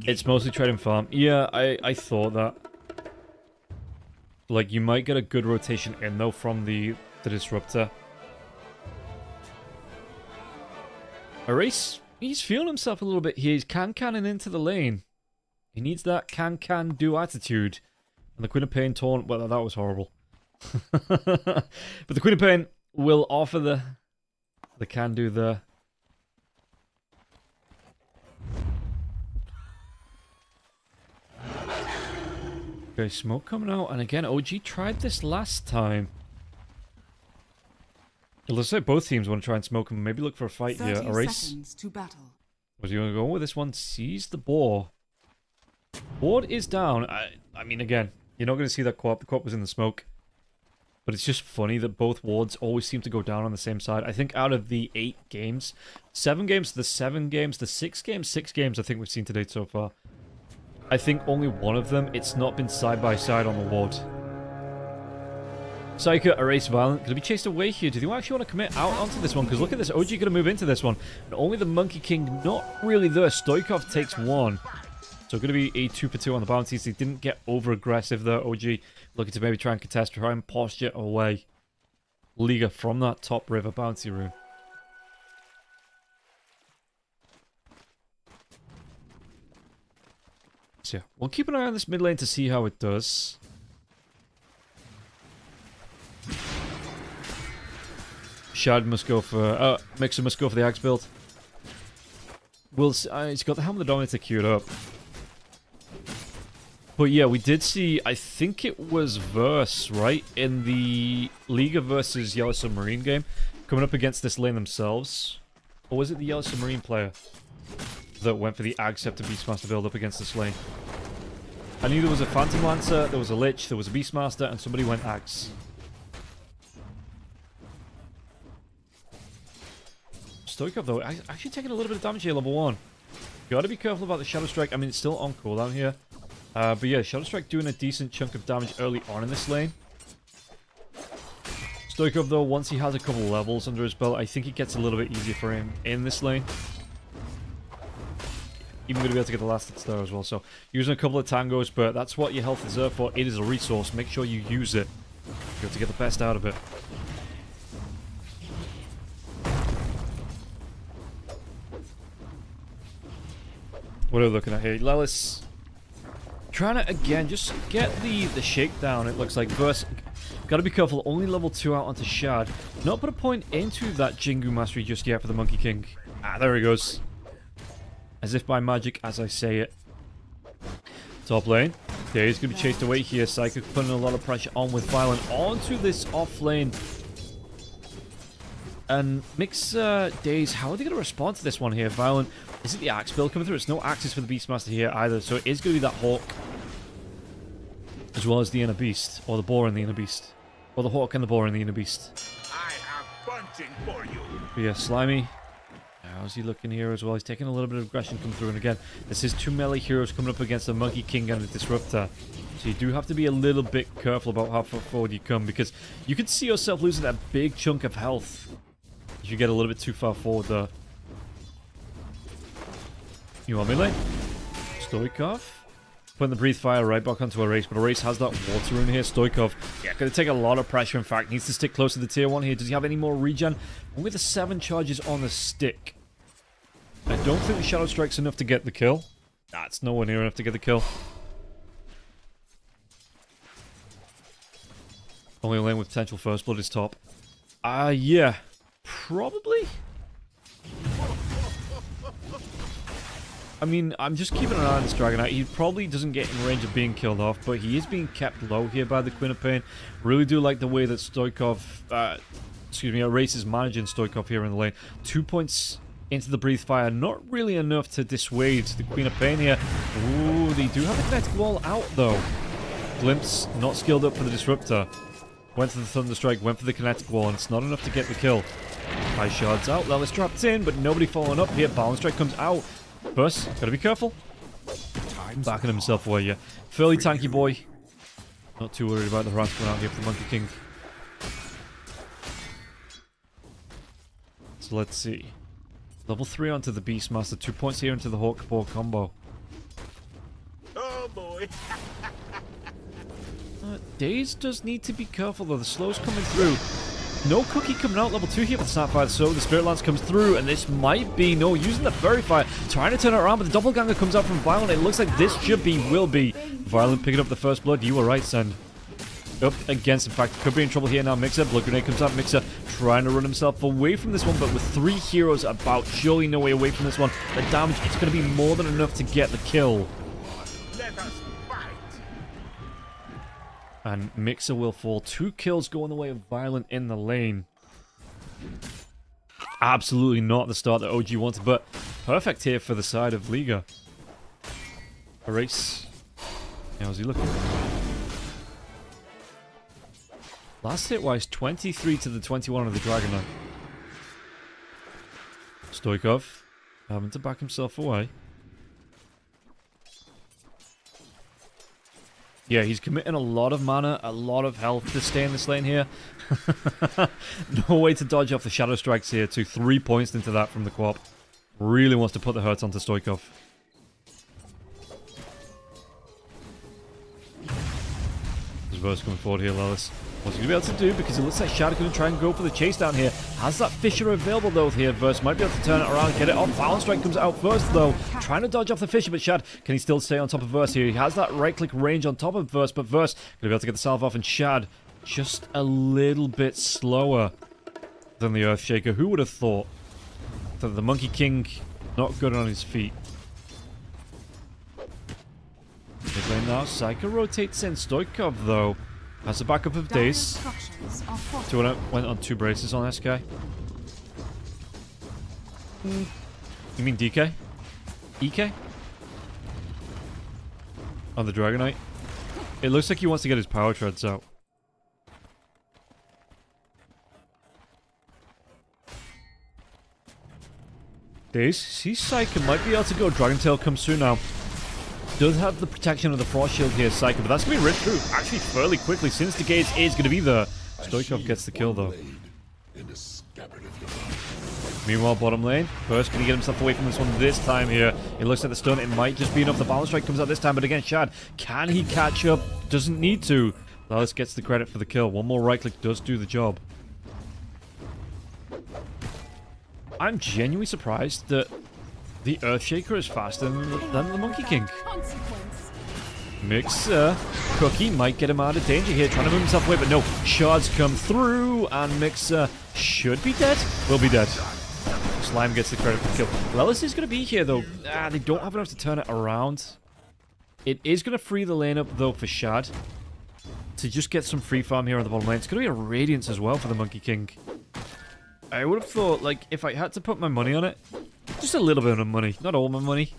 It's mostly trade and farm. Yeah, I thought that. Like, you might get a good rotation in, though, from the Disruptor. Erase, he's feeling himself a little bit here. He's can-canning into the lane. He needs that can-do attitude. And the Queen of Pain taunt, well, that was horrible. But the Queen of Pain will offer the can-do there. Okay, smoke coming out, and again, OG tried this last time. It looks like both teams want to try and smoke him. Maybe look for a fight here. 30 Erase. seconds to battle. Was he going to go with this one? Seize the boar. Board is down. I mean, again, you're not going to see that co-op. The co-op was in the smoke. But it's just funny that both wards always seem to go down on the same side. I think out of the 8 games, 7 games, the 7 games, the 6 games, I think we've seen to date so far. I think only one of them, it's not been side by side on the ward. Psycho, Erase, Violent. Going to be chased away here. Do you actually want to commit out onto this one? Because look at this. OG going to move into this one. And only the Monkey King not really there. Stoikov takes 1. So going to be a 2 for 2 on the bounties. They didn't get over aggressive there. OG looking to maybe try and contest, try and posture away Liga from that top river bounty room. So yeah, we'll keep an eye on this mid lane to see how it does. Shad must go for... Mixer must go for the Axe build. He's got the Helm of the Dominator queued up. But yeah, we did see, I think it was Verse, right? In the Liga versus Yellow Submarine game. Coming up against this lane themselves. Or was it the Yellow Submarine player that went for the Agcept to Beastmaster build up against this lane? I knew there was a Phantom Lancer, there was a Lich, there was a Beastmaster, and somebody went Axe. Stoikov, though, actually taking a little bit of damage here, level 1. Gotta be careful about the Shadow Strike. I mean, it's still on cooldown here. But yeah, Shadow Strike doing a decent chunk of damage early on in this lane. Stoikov, though, once he has a couple levels under his belt, I think it gets a little bit easier for him in this lane. Even going to be able to get the last hits there as well. So, using a couple of tangos, but that's what your health is there for. It is a resource. Make sure you use it. You have to get the best out of it. What are we looking at here? Lelis trying to, again, just get the shakedown, it looks like. Verse, gotta be careful, only level 2 out onto Shad. Not put a point into that Jingu Mastery just yet for the Monkey King. Ah, there he goes. As if by magic, as I say it. Top lane. Dave's gonna be chased away here. Psycho putting a lot of pressure on with Violent onto this off lane. And Mix Days, how are they going to respond to this one here? Violent, is it the Axe build coming through? It's no Axes for the Beastmaster here either, so it is going to be that Hawk. As well as the Inner Beast, or the Boar and the Inner Beast. Or the Hawk and the Boar and the Inner Beast. I have bunting for you. But yeah, Slimy. How's he looking here as well? He's taking a little bit of aggression come through, and again, this is 2 melee heroes coming up against the Monkey King and the Disruptor. So you do have to be a little bit careful about how far forward you come, because you could see yourself losing that big chunk of health. You get a little bit too far forward there. You want mid lane? Stoikov. Putting the Breathe Fire right back onto Erase, but Erase has that water rune here. Stoikov, yeah, going to take a lot of pressure, in fact. Needs to stick close to the tier 1 here. Does he have any more regen? Only the 7 charges on the stick. I don't think the Shadow Strike's enough to get the kill. That's nowhere near enough to get the kill. Only a lane with potential first blood is top. Yeah. Probably? I mean, I'm just keeping an eye on this Dragonite. He probably doesn't get in range of being killed off, but he is being kept low here by the Queen of Pain. Really do like the way that Stoikov excuse me, Erase is managing Stoikov here in the lane. 2 points into the Breathe Fire. Not really enough to dissuade the Queen of Pain here. Ooh, they do have the kinetic wall out, though. Glimpse, not skilled up for the Disruptor. Went for the Thunderstrike, went for the kinetic wall, and it's not enough to get the kill. High shards out, Lelis trapped in, but nobody following up here. Balance Strike comes out. First, gotta be careful. Backing himself away, yeah. Fairly tanky boy. Not too worried about the harass going out here for the Monkey King. So let's see. Level 3 onto the Beastmaster. 2 points here into the Hawk Ball combo. Oh boy. Daze does need to be careful though. The slow's coming through. No Cookie coming out. Level 2 here for the Snapfire. So the Spirit Lance comes through. And this might be, no, using the Fairy Fire. Trying to turn it around. But the Doppelganger comes out from Violent. It looks like this should be, will be. Violent picking up the first blood. You were right, Send. Up against, in fact, could be in trouble here now. Mixer, Blood Grenade comes out. Mixer trying to run himself away from this one, but with 3 heroes about, surely no way away from this one. The damage, it's going to be more than enough to get the kill. Let us fight. And Mixer will fall. 2 kills going the way of Violent in the lane. Absolutely not the start that OG wanted, but perfect here for the side of Liga. Erase. How's he looking? Last hit wise, 23 to the 21 of the Dragon Knight. Stoikov having to back himself away. Yeah, he's committing a lot of mana, a lot of health to stay in this lane here. No way to dodge off the Shadow Strikes here too. 3 points into that from the Quap. Really wants to put the hurt onto Stoikov. There's Verse coming forward here, Lelis. What's he going to be able to do? Because it looks like Shad going to try and go for the chase down here. Has that Fissure available though here? Verse might be able to turn it around, get it off. Balance Strike comes out first though. Trying to dodge off the Fissure, but Shad, can he still stay on top of Verse here? He has that right-click range on top of Verse, but Verse going to be able to get the salve off, and Shad just a little bit slower than the Earthshaker. Who would have thought that the Monkey King not good on his feet? Mid lane now, Psycho rotates in. Stoikov though has the backup of Daze. Went on 2 braces on SK. You mean DK? EK? On the Dragon Knight? It looks like he wants to get his power treads out. Daze sees Psycho might be able to go. Dragon Tail comes through now. Does have the protection of the Frost Shield here, Psycho, but that's going to be ripped through actually fairly quickly since the gaze is going to be there. Stoikov gets the kill though. Meanwhile, bottom lane, First can he get himself away from this one this time here? It looks like the stun, it might just be enough. The Balance Strike comes out this time, but again, Shad, can he catch up? Doesn't need to. Dallas gets the credit for the kill. One more right click does do the job. I'm genuinely surprised that the Earthshaker is faster than the Monkey King. Mixer. Cookie might get him out of danger here, trying to move himself away, but no. Shards come through, and Mixer should be dead. Will be dead. Slime gets the credit for the kill. Lelis is going to be here, though. They don't have enough to turn it around. It is going to free the lane up, though, for Shad to just get some free farm here on the bottom lane. It's going to be a Radiance as well for the Monkey King. I would have thought, like, if I had to put my money on it, just a little bit of money, not all my money,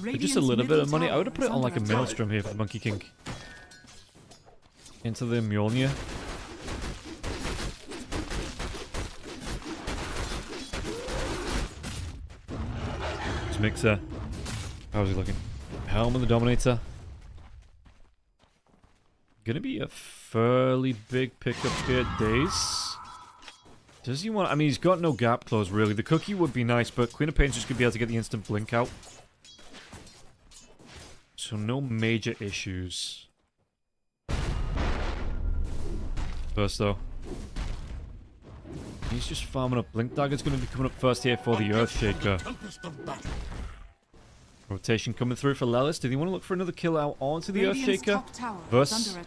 but just a little bit of money, I would have put it on like a Maelstrom here for the Monkey King. Into the Mjolnir. It's Mixer. How's he looking? Helm of the Dominator. Gonna be a fairly big pickup here, Daze. Does he want... I mean, he's got no gap close, really. The Cookie would be nice, but Queen of Pain's just going to be able to get the instant blink out. So no major issues. First, though. He's just farming up. Blink Dagger's going to be coming up first here for the Earthshaker. Rotation coming through for Lelis. Did he want to look for another kill out onto the Earthshaker? Versus...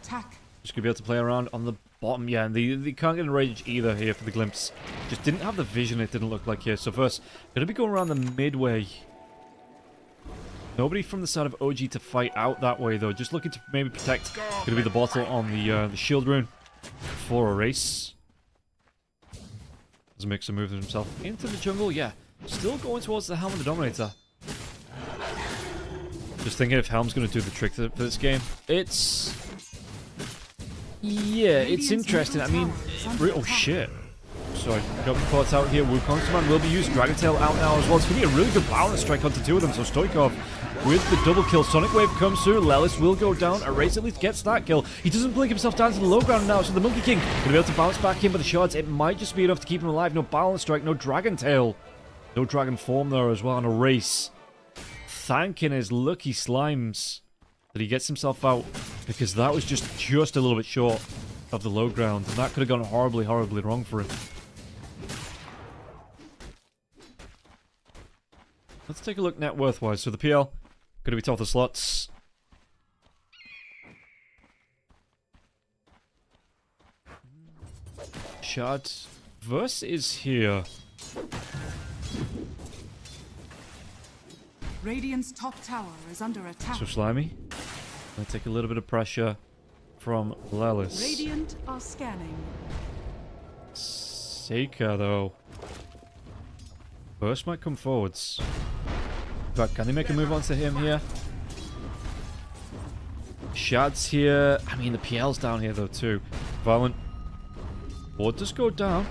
Just going to be able to play around on the bottom. Yeah, and they can't get a rage either here for the Glimpse. Just didn't have the vision, it didn't look like here. So first, going to be going around the midway. Nobody from the side of OG to fight out that way, though. Just looking to maybe protect. Going to be the bottle on the shield rune for a race. As Mixer moves himself into the jungle, yeah. Still going towards the Helm of the Dominator. Just thinking if Helm's going to do the trick for this game. It's... yeah, it's interesting. I mean... oh, shit. Sorry, got me caught out here. Wukong's command will be used. Dragon Tail out now as well. It's going to be a really good balance strike onto two of them. So Stoikov with the double kill. Sonic Wave comes through. Lelis will go down. Erase at least gets that kill. He doesn't blink himself down to the low ground now. So the Monkey King going to be able to bounce back in with the shards. It might just be enough to keep him alive. No balance strike, no Dragon Tail. No Dragon Form there as well. And Erase thanking his lucky slimes that he gets himself out. Because that was just a little bit short of the low ground. And that could have gone horribly, horribly wrong for him. Let's take a look net worth-wise. So the PL, going to be top of the slots. Shard Verse is here. Radiant's top tower is under attack. So Slimy, gonna take a little bit of pressure from Lelis. Radiant are scanning. Seika though. Verse might come forwards. But can they make a move onto him here? Shad's here. I mean, the PL's down here though too. Violent. Ward does go down.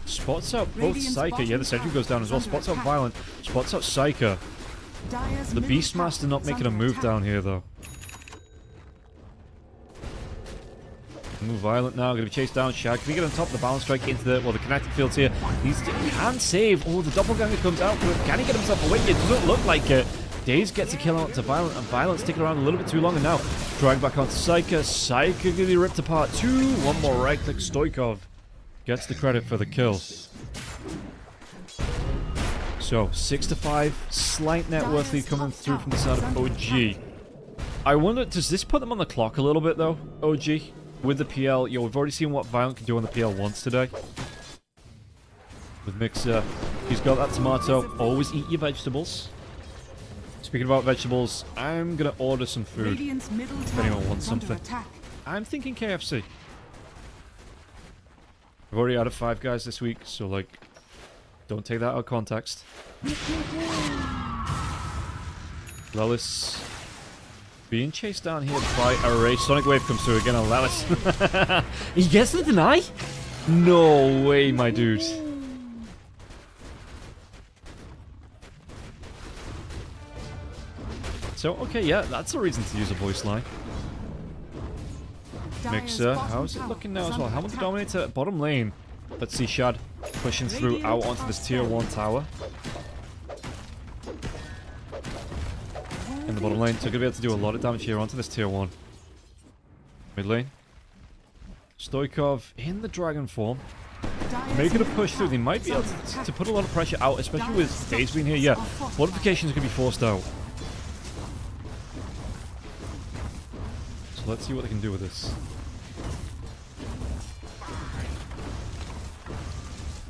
Spots out both Psyker. Yeah, the sentry goes down as well. Spots out Violent. Spots out Psyker. The Beastmaster not making a move down here though. Move Violent now, going to be chased down. Shad, can he get on top of the balance strike into the, well, the kinetic fields here? He can save. Oh, the Doppelganger comes out. Can he get himself away? It doesn't look like it. Daze gets a kill out to Violent, and Violent sticking around a little bit too long, and now drag back onto Psyker. Psyker going to be ripped apart too. One more right click. Stoikov gets the credit for the kill. So, 6-5, slight net worth lead coming through from the side of OG. I wonder, does this put them on the clock a little bit though, OG? With the PL, yo, we've already seen what Violent can do on the PL once today. With Mixer, he's got that tomato. Always eat your vegetables. Speaking about vegetables, I'm gonna order some food. If anyone wants something. I'm thinking KFC. I've already had 5 guys this week, so like, don't take that out of context. Lelis being chased down here by a race. Sonic Wave comes through again on Lelis. He gets the deny? No way, my dude. So, okay, yeah, that's a reason to use a voice line. Mixer, how's it looking now as well? Helm of the Dominator, bottom lane. Let's see Shad pushing through out onto this tier 1 tower. In the bottom lane, so going to be able to do a lot of damage here onto this tier 1. Mid lane. Stoikov in the dragon form. Making a push through. They might be able to put a lot of pressure out, especially with Daze being here. Yeah, fortifications are going to be forced out. So let's see what they can do with this.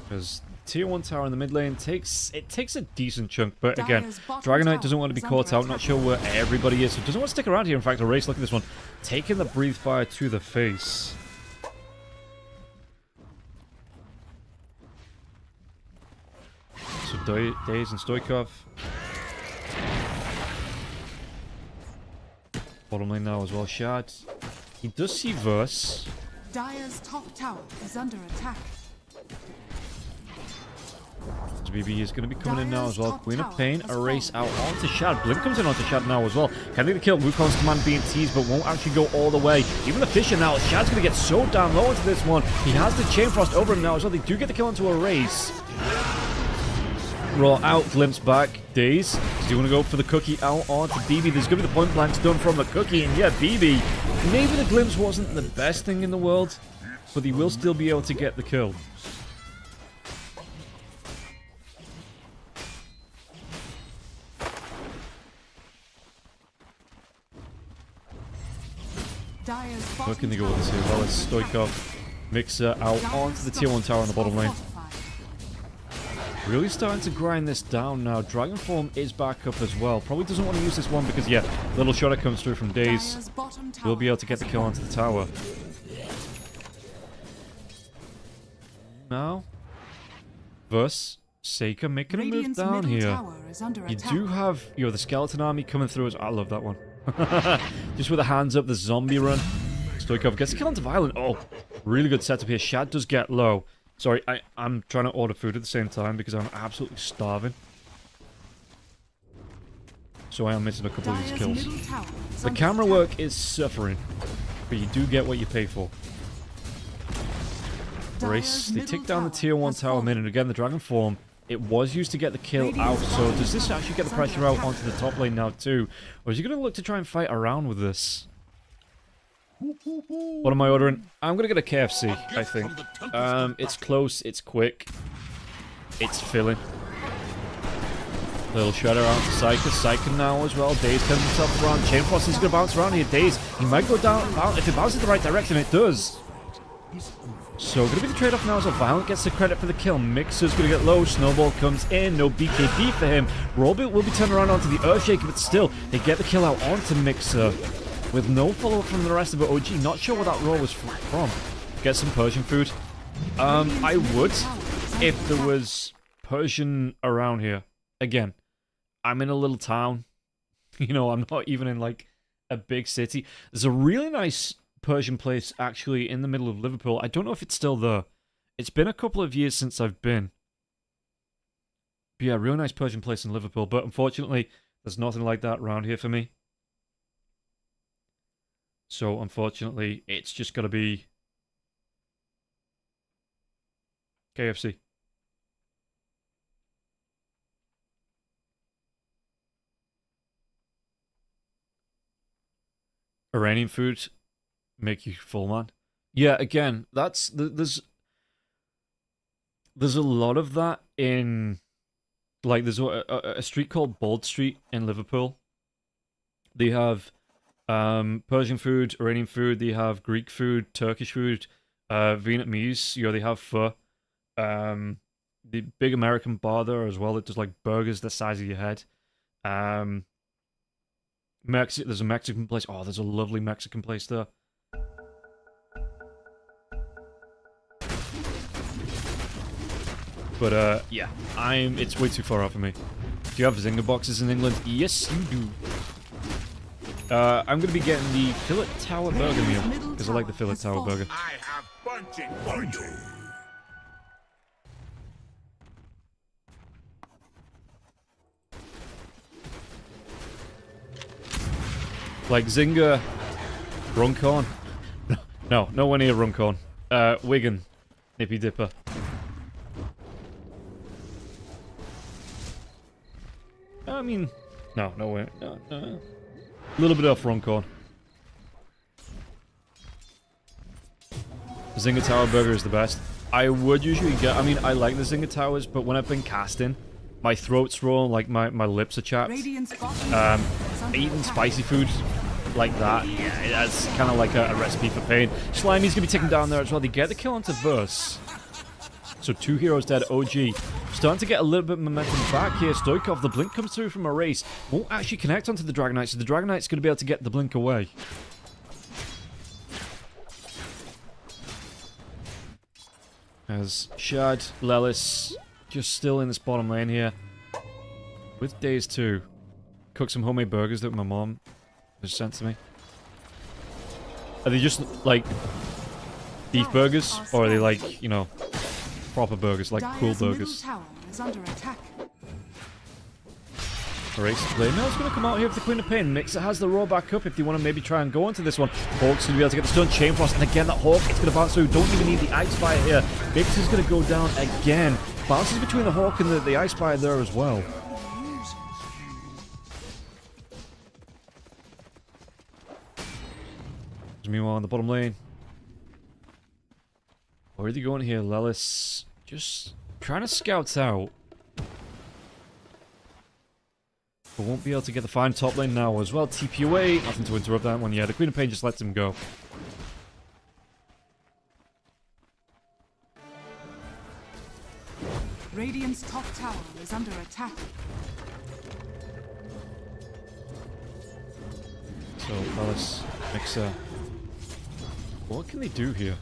Because tier 1 tower in the mid lane takes a decent chunk, but again, Dragonite doesn't want to be caught out, not sure where everybody is, so doesn't want to stick around here. In fact, a race, look at this one, taking the breathe fire to the face. So Daze and Stoikov. Bottom lane now as well, Shad. He does see Verse. Dire's top tower is under attack. BB is going to be coming in now as well. Queen of Pain, a race out onto Shad. Blink comes in onto Shad now as well. Can they get the kill? Wukong's command being teased, but won't actually go all the way. Even the Fisher now. Shad's going to get so damn low into this one. He has the Chain Frost over him now as well. They do get the kill into a race. Raw out, glimpse back. Daze. Do you want to go for the cookie out onto BB? There's going to be the point blanks done from the cookie, and yeah, BB. Maybe the glimpse wasn't the best thing in the world, but he will still be able to get the kill. Where can they go with this here? Well, it's Stoikov, Mixer out onto the tier 1 tower on the bottom lane. Really starting to grind this down now. Dragon Form is back up as well. Probably doesn't want to use this one because, yeah, little shot that comes through from Daze. Will be able to get the kill onto the tower. Now, versus Seika making a move Radiant's down middle here. tower is under You attack. do have, the skeleton army coming through us. I love that one. Just with the hands up, the zombie run. Stoikov gets a kill onto Violent. Oh, really good setup here. Shad does get low. Sorry, I'm trying to order food at the same time because I'm absolutely starving. So I am missing a couple of these Dire's kills. middle tower is The under camera attack. work is suffering, but you do get what you pay for. Race, Dire's they middle take down the tower tier 1 has tower fallen. mid, and again, the Dragon Form, it was used to get the kill out, Radiant's so bottom does this tower actually get the is under pressure out attack. onto the top lane now too? Or is he going to look to try and fight around with this? What am I ordering? I'm going to get a KFC, I think. It's close, it's quick, it's filling. Little shredder out to Psyker. Psyker now as well. Daze turns himself around. Chain Frost is going to bounce around here. Daze, he might go down. If it bounces the right direction, it does. So, going to be the trade-off now as a Violent gets the credit for the kill. Mixer's going to get low. Snowball comes in. No BKB for him. Robit will be turned around onto the Earthshaker, but still, they get the kill out onto Mixer. With no follow-up from the rest of it. OG, not sure where that roll was from. Get some Persian food. I would, if there was Persian around here. Again, I'm in a little town. You know, I'm not even in, like, a big city. There's a really nice Persian place, actually, in the middle of Liverpool. I don't know if it's still there. It's been a couple of years since I've been. But yeah, real nice Persian place in Liverpool. But unfortunately, there's nothing like that around here for me. So, unfortunately, it's just got to be KFC. Iranian food make you full, man. Yeah, again, there's a lot of that in, like, there's a street called Bald Street in Liverpool. They have Persian food, Iranian food, they have Greek food, Turkish food, Vietnamese, they have pho. The big American bar there as well that does, like, burgers the size of your head. There's a Mexican place. Oh, there's a lovely Mexican place there. But, yeah. It's way too far out for me. Do you have Zinger boxes in England? Yes, you do. I'm going to be getting the Fillet Tower Burger meal, because I like the Fillet Tower Burger. I have bunching for you. Like Zinger, Runcorn. No, nowhere near Runcorn. Wigan, Nippy Dipper. I mean, no way. No. A little bit off Runcorn. Zinger Tower Burger is the best. I would usually get, I like the Zinger Towers, but when I've been casting, my throat's raw, like my lips are chapped. Radiant's bottom tower is under Eating attack. spicy food like that, yeah, that's kind of like a recipe for pain. Slimy's gonna be taken down there as well. They get the kill onto Verse. So 2 heroes dead. OG starting to get a little bit of momentum back here. Stoikov, the blink comes through from a race. Won't actually connect onto the Dragon Knight, so the Dragon Knight's gonna be able to get the blink away. As Shad, Lelis, just still in this bottom lane here. With Daze 2. Cook some homemade burgers that my mom has sent to me. Are they just, like, beef burgers? Or are they, like, proper burgers, like cool Dire's middle burgers? tower is under attack. Race play. Now it's going to come out here with the Queen of Pain. Mixer has the roll back up if they want to maybe try and go onto this one. Hawk's going to be able to get the stun. Chain Frost, and again that Hawk, it's going to bounce through. Don't even need the Ice Fire here. Mixer's going to go down again. Bounces between the Hawk and the Ice Fire there as well. Meanwhile, in the bottom lane. Where are they going here? Lelis just trying to scout out. But won't be able to get the fine top lane now as well. TP away. Nothing to interrupt that one. Yeah, the Queen of Pain just lets him go. Radiant's top tower is under attack. So, Lelis, Mixer. What can they do here?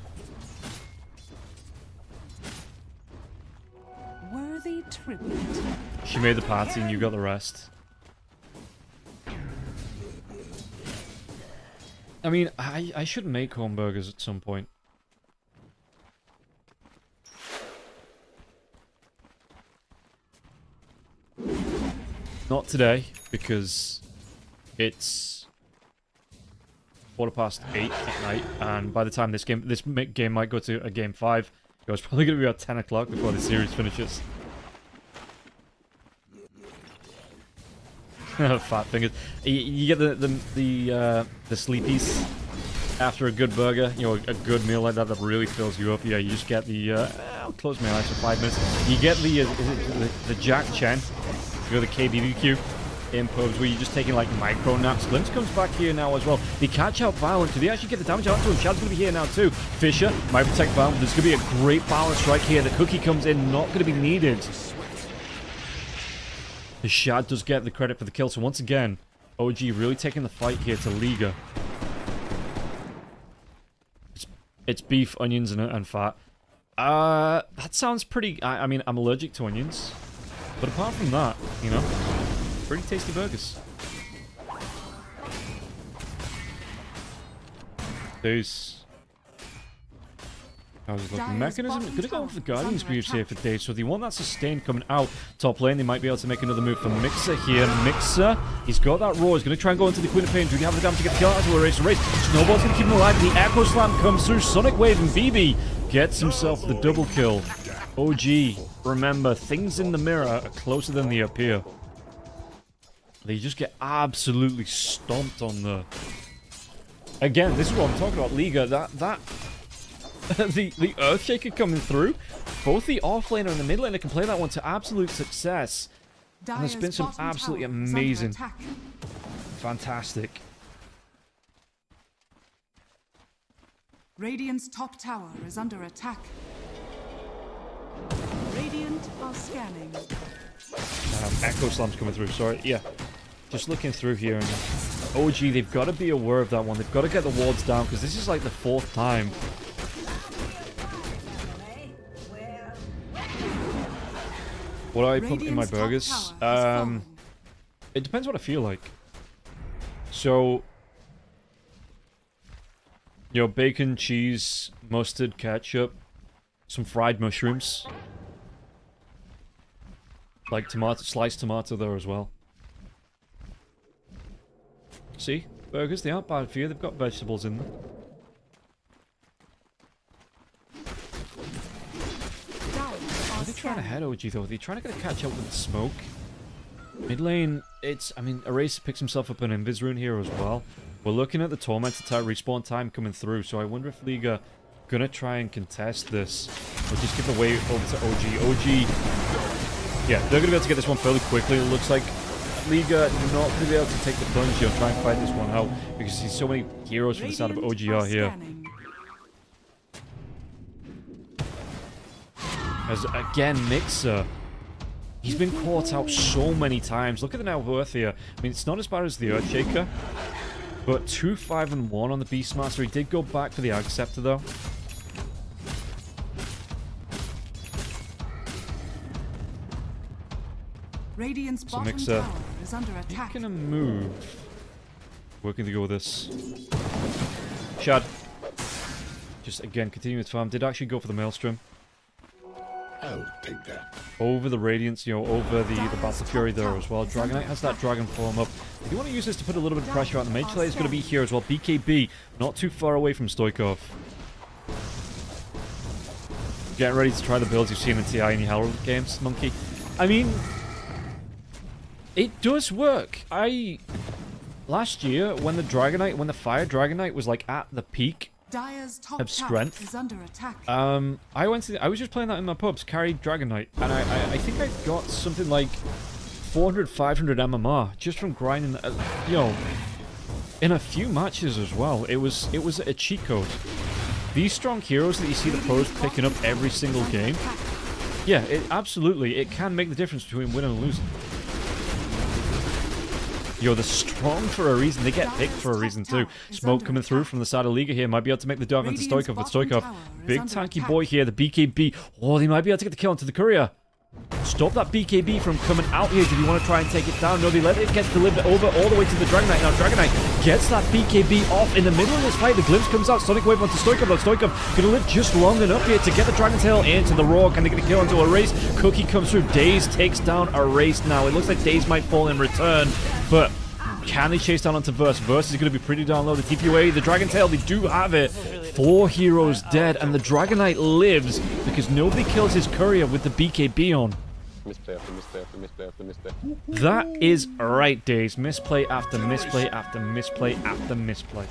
tribute. She made the party and you got the rest. I mean, I should make home burgers at some point. Not today, because it's 8:15 at night, and by the time this game might go to a game 5, it's probably going to be about 10 o'clock before the series finishes. Fat fingers. You get the sleepies after a good burger, you know, a good meal like that really fills you up. Yeah, you just get the I'll close my eyes for 5 minutes. You get the Jack Chen, you know, the KBBQ in pubs where you're just taking like micro naps. Limbs comes back here now as well. They catch out Violent. Do they actually get the damage out to him? Shad's going to be here now too. Fisher might protect Violent. There's going to be a great balance right here. The cookie comes in, not going to be needed. The Shad does get the credit for the kill. So once again, OG really taking the fight here to Liga. It's beef, onions, and fat. That sounds pretty... I mean, I'm allergic to onions. But apart from that, you know, pretty tasty burgers. Days. How's it looking? Mechanism? Gonna go for the Guardian's Greaves here for Days. So if they want that sustain coming out top lane, they might be able to make another move for Mixer here. Mixer, he's got that roar. He's gonna try and go into the Queen of Pain. Do he have the damage to get the kill? As well, race. Snowball's gonna keep him alive. The Echo Slam comes through. Sonic Wave, and BB gets himself the double kill. OG, remember, things in the mirror are closer than they appear. They just get absolutely stomped on the... Again, this is what I'm talking about, Liga. That the Earthshaker coming through. Both the offlaner and the mid laner can play that one to absolute success. And there's been some absolutely amazing... Fantastic. Radiant's top tower is under attack. Radiant are scanning. Echo Slam's coming through, sorry. Yeah. Just looking through here, and OG, they've got to be aware of that one. They've got to get the wards down, because this is like the 4th time. What do I put in my burgers? It depends what I feel like. So, you know, bacon, cheese, mustard, ketchup, some fried mushrooms. Like tomato, sliced tomato there as well. See? Burgers, they aren't bad for you. They've got vegetables in them. Are they trying to head OG though? Are they trying to catch up with the smoke? Mid lane, it's... I mean, Eraser picks himself up an Invis rune here as well. We're looking at the Tormentor respawn time coming through, so I wonder if Liga gonna try and contest this. Or just give the way over to OG. OG... Yeah, they're going to be able to get this one fairly quickly. It looks like Liga not going to be able to take the plunge here and try and fight this one out, because there's so many heroes from the side of OGR here. As, again, Mixer. He's been caught out so many times. Look at the net worth here. I mean, it's not as bad as the Earthshaker, but 2, 5, and 1 on the Beastmaster. He did go back for the Acceptor, though. Radiant's bottom Mixer, tower is under attack. he's gonna move. Working to go with this. Shad. Just again, continue with farm. Did actually go for the Maelstrom. I'll take that. Over the Radiance, you know, over the Battle Fury there as well. Dragonite has that Dragon form up. If you want to use this to put a little bit of pressure on the Mage Slayer, is going to be here as well. BKB, not too far away from Stoikov. Getting ready to try the builds you've seen in TI and your Herald games, Monkey. I mean... it does work. Last year, when the Fire Dragonite was like at the peak of strength, is under attack. I was just playing that in my pubs, carried Dragonite, and I think I got something like 400, 500 MMR just from grinding, you know, in a few matches as well. It was a cheat code. These strong heroes that you see the pros picking up every single game, yeah, absolutely, it can make the difference between winning and losing. Yo, they're strong for a reason. They get picked for a reason too. Smoke coming through from the side of Liga here. Might be able to make the dive into Stoikov, but Stoikov, big tanky boy here, the BKB. Oh, they might be able to get the kill onto the courier. Stop that BKB from coming out here. Do you want to try and take it down? No, they let it get delivered over all the way to the Dragon Knight. Now, Dragon Knight gets that BKB off in the middle of this fight. The glimpse comes out. Sonic Wave onto Stoikov. Now, Stoikov going to live just long enough here to get the Dragon Tail into the Roar. Can they get a kill onto Erase? Cookie comes through. Daze takes down Erase now. It looks like Daze might fall in return, but can they chase down onto Verse? Verse is going to be pretty down low. The TPOA, the Dragon Tail, they do have it. 4 heroes dead, and the Dragon Knight lives because nobody kills his courier with the BKB on. Misplay after misplay after misplay after misplay. That is right, Days. Misplay after misplay after misplay after misplay.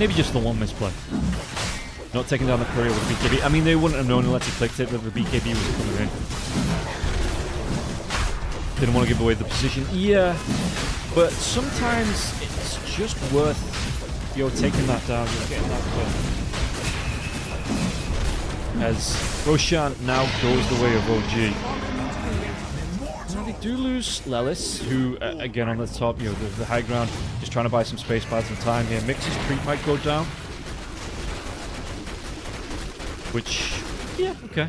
Maybe just the one misplay. Not taking down the courier with the BKB. I mean, they wouldn't have known unless he clicked it that the BKB was coming in. Didn't want to give away the position. Yeah, but sometimes it's just worth, taking that down. You're getting that kill. As Roshan now goes the way of OG. Now they do lose Lelis, who, again, on the top, the high ground, just trying to buy some space, buy some time here. Mix's creep might go down. Which, yeah, okay.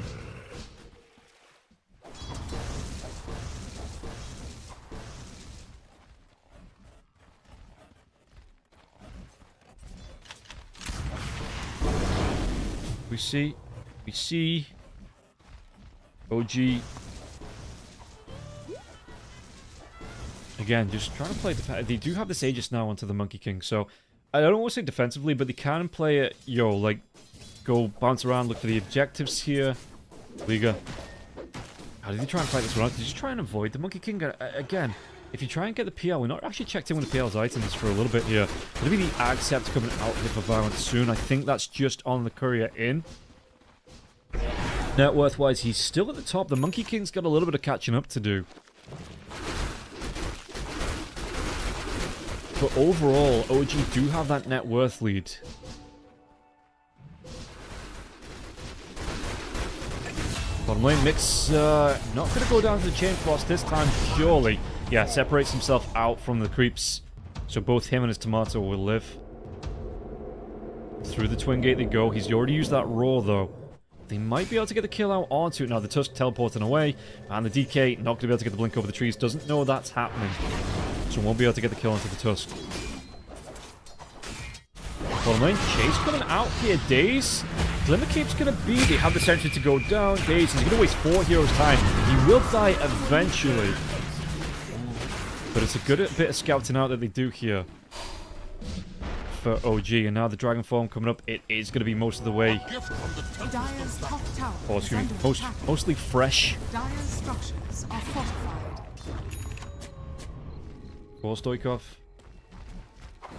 We see OG again, just trying to play they do have this Aegis now onto the Monkey King, so I don't want to say defensively, but they can play it, like, go bounce around, look for the objectives here. Liga. How did he try and fight this one out? Did he just try and avoid the Monkey King? Again, if you try and get the PL, we're not actually checked in with the PL's items for a little bit here. Maybe the Accept coming out here for Violence soon. I think that's just on the courier in. Net worth-wise, he's still at the top. The Monkey King's got a little bit of catching up to do. But overall, OG do have that net worth lead. Bottom lane, Mix not going to go down to the Chain Frost this time, surely. Yeah, separates himself out from the creeps. So both him and his Tomato will live. Through the Twin Gate they go. He's already used that Roar, though. They might be able to get the kill out onto it. Now, the Tusk teleporting away. And the DK not going to be able to get the blink over the trees. Doesn't know that's happening. So won't be able to get the kill onto the Tusk. Bottom lane, Chase coming out here. Daze. Glimmercape's going to be. They have the sentry to go down. Daze, he's going to waste 4 heroes' time. He will die eventually. But it's a good bit of scouting out that they do here for OG. And now the Dragon Form coming up. It is going to be most of the way. Dire's top tower Oh, is excuse me. under attack. Mostly fresh. Dire's structures are fortified. For Stoikov.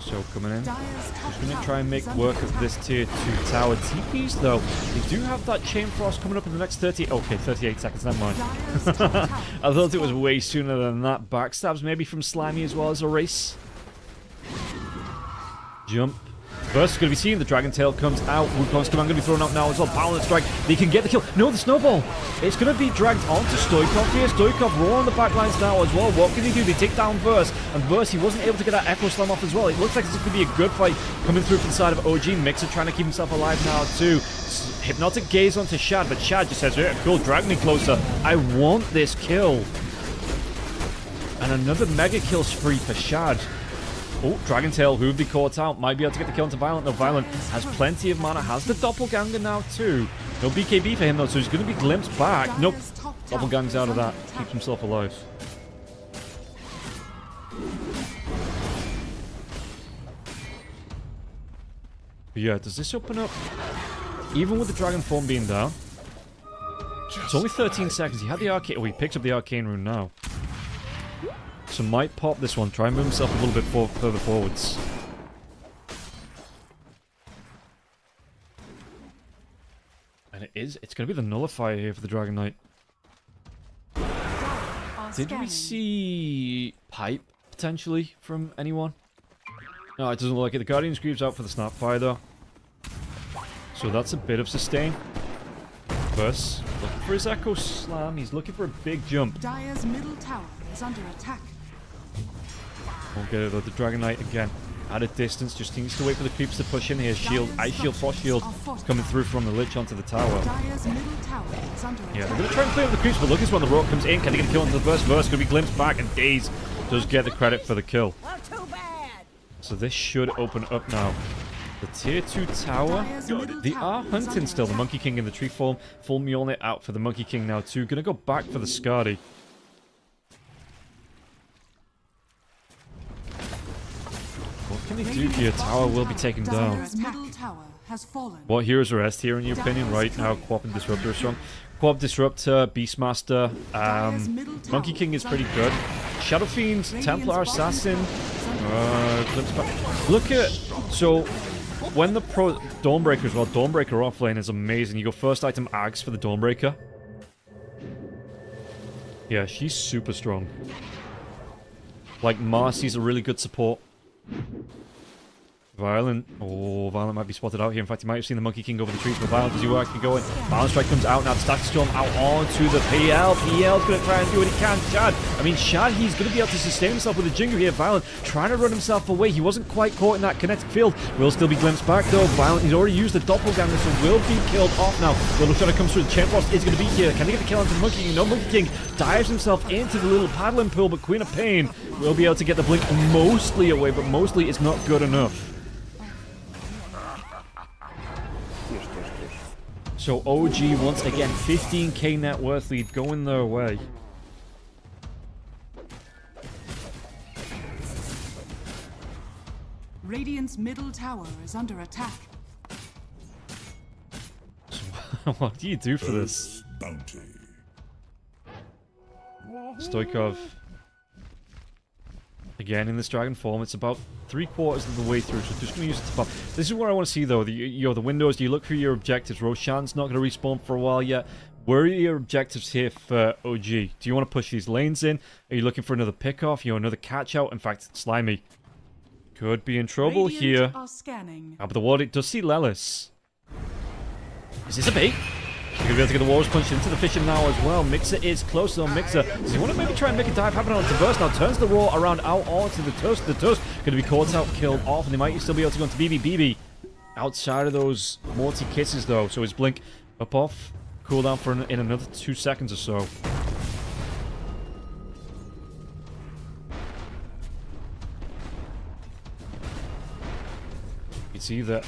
So coming in. Dire's top Just going to tower try and make is under work of attack. this tier 2 tower. TPs though, they do have that Chain Frost coming up in the next 38 seconds, never mind. Dire's top tower I thought it was way sooner than that. Backstabs maybe from Slimy as well as a race. Jump. First, going to be seen. The Dragon Tail comes out. Wukong's command going to be thrown out now as well. Power and strike. They can get the kill. No, the snowball. It's going to be dragged onto Stoikov here. Stoikov roar on the backlines now as well. What can he do? They take down Verse. And Verse, he wasn't able to get that Echo Slam off as well. It looks like this could be a good fight coming through from the side of OG. Mixer trying to keep himself alive now too. Hypnotic gaze onto Shad, but Shad just says, yeah, cool, drag me closer. I want this kill. And another mega kill spree for Shad. Oh, Dragon Tail, who would be caught out, might be able to get the kill into Violent. No, Violent has plenty of mana, has the Doppelganger now too. No BKB for him though, so he's going to be glimpsed back. Nope, Dire's top tower Doppelganger's out of is that, under attack. keeps himself alive. But yeah, does this open up? Even with the Dragon Form being down, it's only 13 seconds. He had the arcane. Oh, he picks up the arcane rune now. So might pop this one. Try and move himself a little bit further forwards. And it's going to be the Nullifier here for the Dragon Knight. Are Did we scanning. see Pipe, potentially, from anyone? No, it doesn't look like it. The Guardian's Greaves out for the Snapfire, though. So that's a bit of sustain. Verse, looking for his Echo Slam. He's looking for a big jump. Dire's middle tower is under attack. Won't get it though. The Dragon Knight again at a distance. Just needs to wait for the creeps to push in here. Shield, ice shield, frost shield coming through from the lich onto the tower. Dire's middle tower is under Yeah, attack. they're going to try and play with the creeps, but look at this when the rock comes in. Can they get a kill into the first verse? Going to be glimpsed back, and Daze does get the credit for the kill. Well, too bad. So this should open up now. The tier 2 tower, they are hunting still. The Monkey King in the tree form. Full Mjolnir out for the Monkey King now too. Gonna go back for the Skadi. What can he do here? Tower will be taken down. Dire's middle tower has fallen. What heroes are S tier in your opinion right now? Co-op and Disruptor are strong. Co-op, Disruptor, Beastmaster, Monkey King is pretty good. Shadow Fiend, Templar, Assassin. Look at... So... When the Dawnbreaker as well, Dawnbreaker offlane is amazing. You go first item Ags for the Dawnbreaker. Yeah, she's super strong. Like, Marcy's a really good support. Violent. Oh, Violent might be spotted out here. In fact, you might have seen the Monkey King over the trees, but Violent does actually go in. Violent Strike comes out now. The Static Storm out onto the PL. PL's going to try and do what he can. Shad. I mean, Shad, he's going to be able to sustain himself with a Jingu here. Violent trying to run himself away. He wasn't quite caught in that kinetic field. Will still be glimpsed back, though. Violent, he's already used the Doppelganger, so will be killed off now. The little shot comes through. The Chain Frost is going to be here. Can they get the kill onto the Monkey King? No, Monkey King dives himself into the little paddling pool, but Queen of Pain will be able to get the blink mostly away, but mostly is not good enough. So OG once again, 15k net worth lead going their way. Radiant's middle tower is under attack. So, what do you do for this? Bounty. Stoikov. Again, in this dragon form, it's about 3/4 of the way through, so just going to use it to pop. This is what I want to see, though. The windows, do you look through your objectives? Roshan's not going to respawn for a while yet. Where are your objectives here for OG? Do you want to push these lanes in? Are you looking for another pick-off? You know, another catch-out? In fact, Slimy could be in trouble here. Are scanning. But the ward, it does see Lelis. Is this a bait? You're going to be able to get the Walrus Punch into the Fisher now as well. Mixer is close on Mixer. Does he want to maybe try and make a dive happen onto Burst? Now turns the Roar around out onto the Tusk. The Tusk going to be caught out, killed off, and they might still be able to go into BB. BB outside of those Morty Kisses though. So his Blink up off. Cooldown for in another 2 seconds or so. You see that.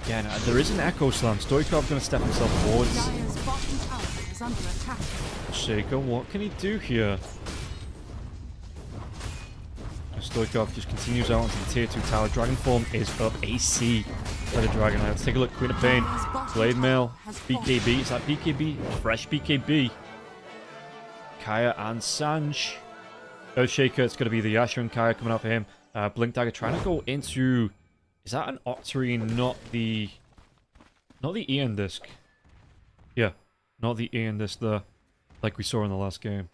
Again, there is an Echo Slam. Stoikov going to step himself forwards. Dire's bottom tower is under attack. Shaker, what can he do here? Stoikov just continues out onto the tier 2 tower. Dragon form is up AC by the Dragon. Let's take a look. Queen of Pain, Blade Mail, BKB. Is that BKB? Fresh BKB. Kaya and Sanj. Earthshaker, it's going to be the Yasha and Kaya coming out for him. Blink Dagger trying to go into... Is that an Octarine, not the Ian disc? Yeah, not the Ian disc there, like we saw in the last game.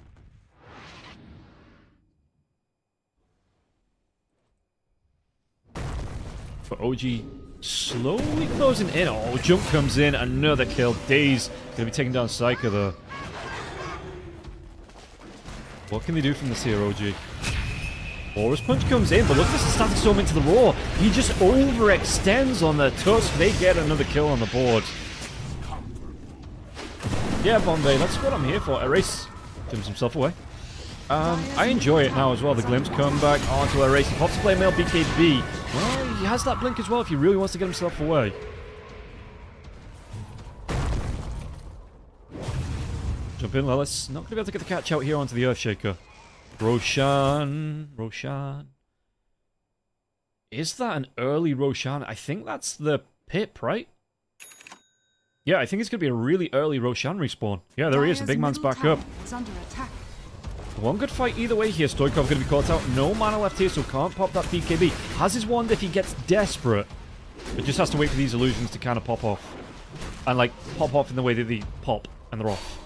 But OG slowly closing in. Oh, jump comes in, another kill. Daze gonna be taking down Psyker there. What can they do from this here, OG? Walrus Punch comes in, but look at this Static Storm into the Roar. He just overextends on the Tusk. They get another kill on the board. Yeah, Bombay, that's what I'm here for. Erase jumps himself away. I enjoy it now as well. The Glimpse come back onto Erase. He pops to play male BKB. Well, he has that blink as well if he really wants to get himself away. Jump in, Lelis. Not going to be able to get the catch out here onto the Earthshaker. Roshan. Is that an early Roshan? I think that's the Pip, right? Yeah, I think it's going to be a really early Roshan respawn. Yeah, there he is. The big man's back up. One good fight either way here. Stoikov going to be caught out. No mana left here, so can't pop that BKB. Has his wand if he gets desperate. It just has to wait for these illusions to kind of pop off. And, like, pop off in the way that they pop, and they're off.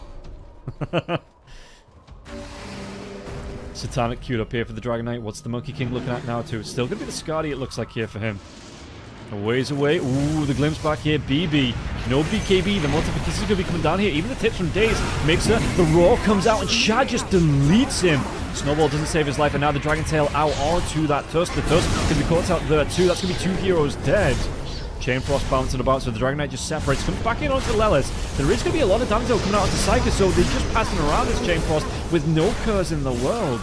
Satanic queued up here for the Dragon Knight. What's the Monkey King looking at now, too? It's still going to be the Skadi, it looks like, here for him. A ways away. Ooh, the glimpse back here. BB. No BKB. The multiplication is going to be coming down here. Even the tips from Daze. Mixer. The Roar comes out, and Shad just deletes him Snowball doesn't save his life, and now the Dragon Tail out onto that Tusk. The Tusk can be caught out there too. That's going to be 2 heroes dead. Chain Frost bouncing about, so the Dragon Knight just separates. Comes back in onto Lelis. There is going to be a lot of damage though coming out onto Psyker, so they're just passing around this Chain Frost with no curse in the world.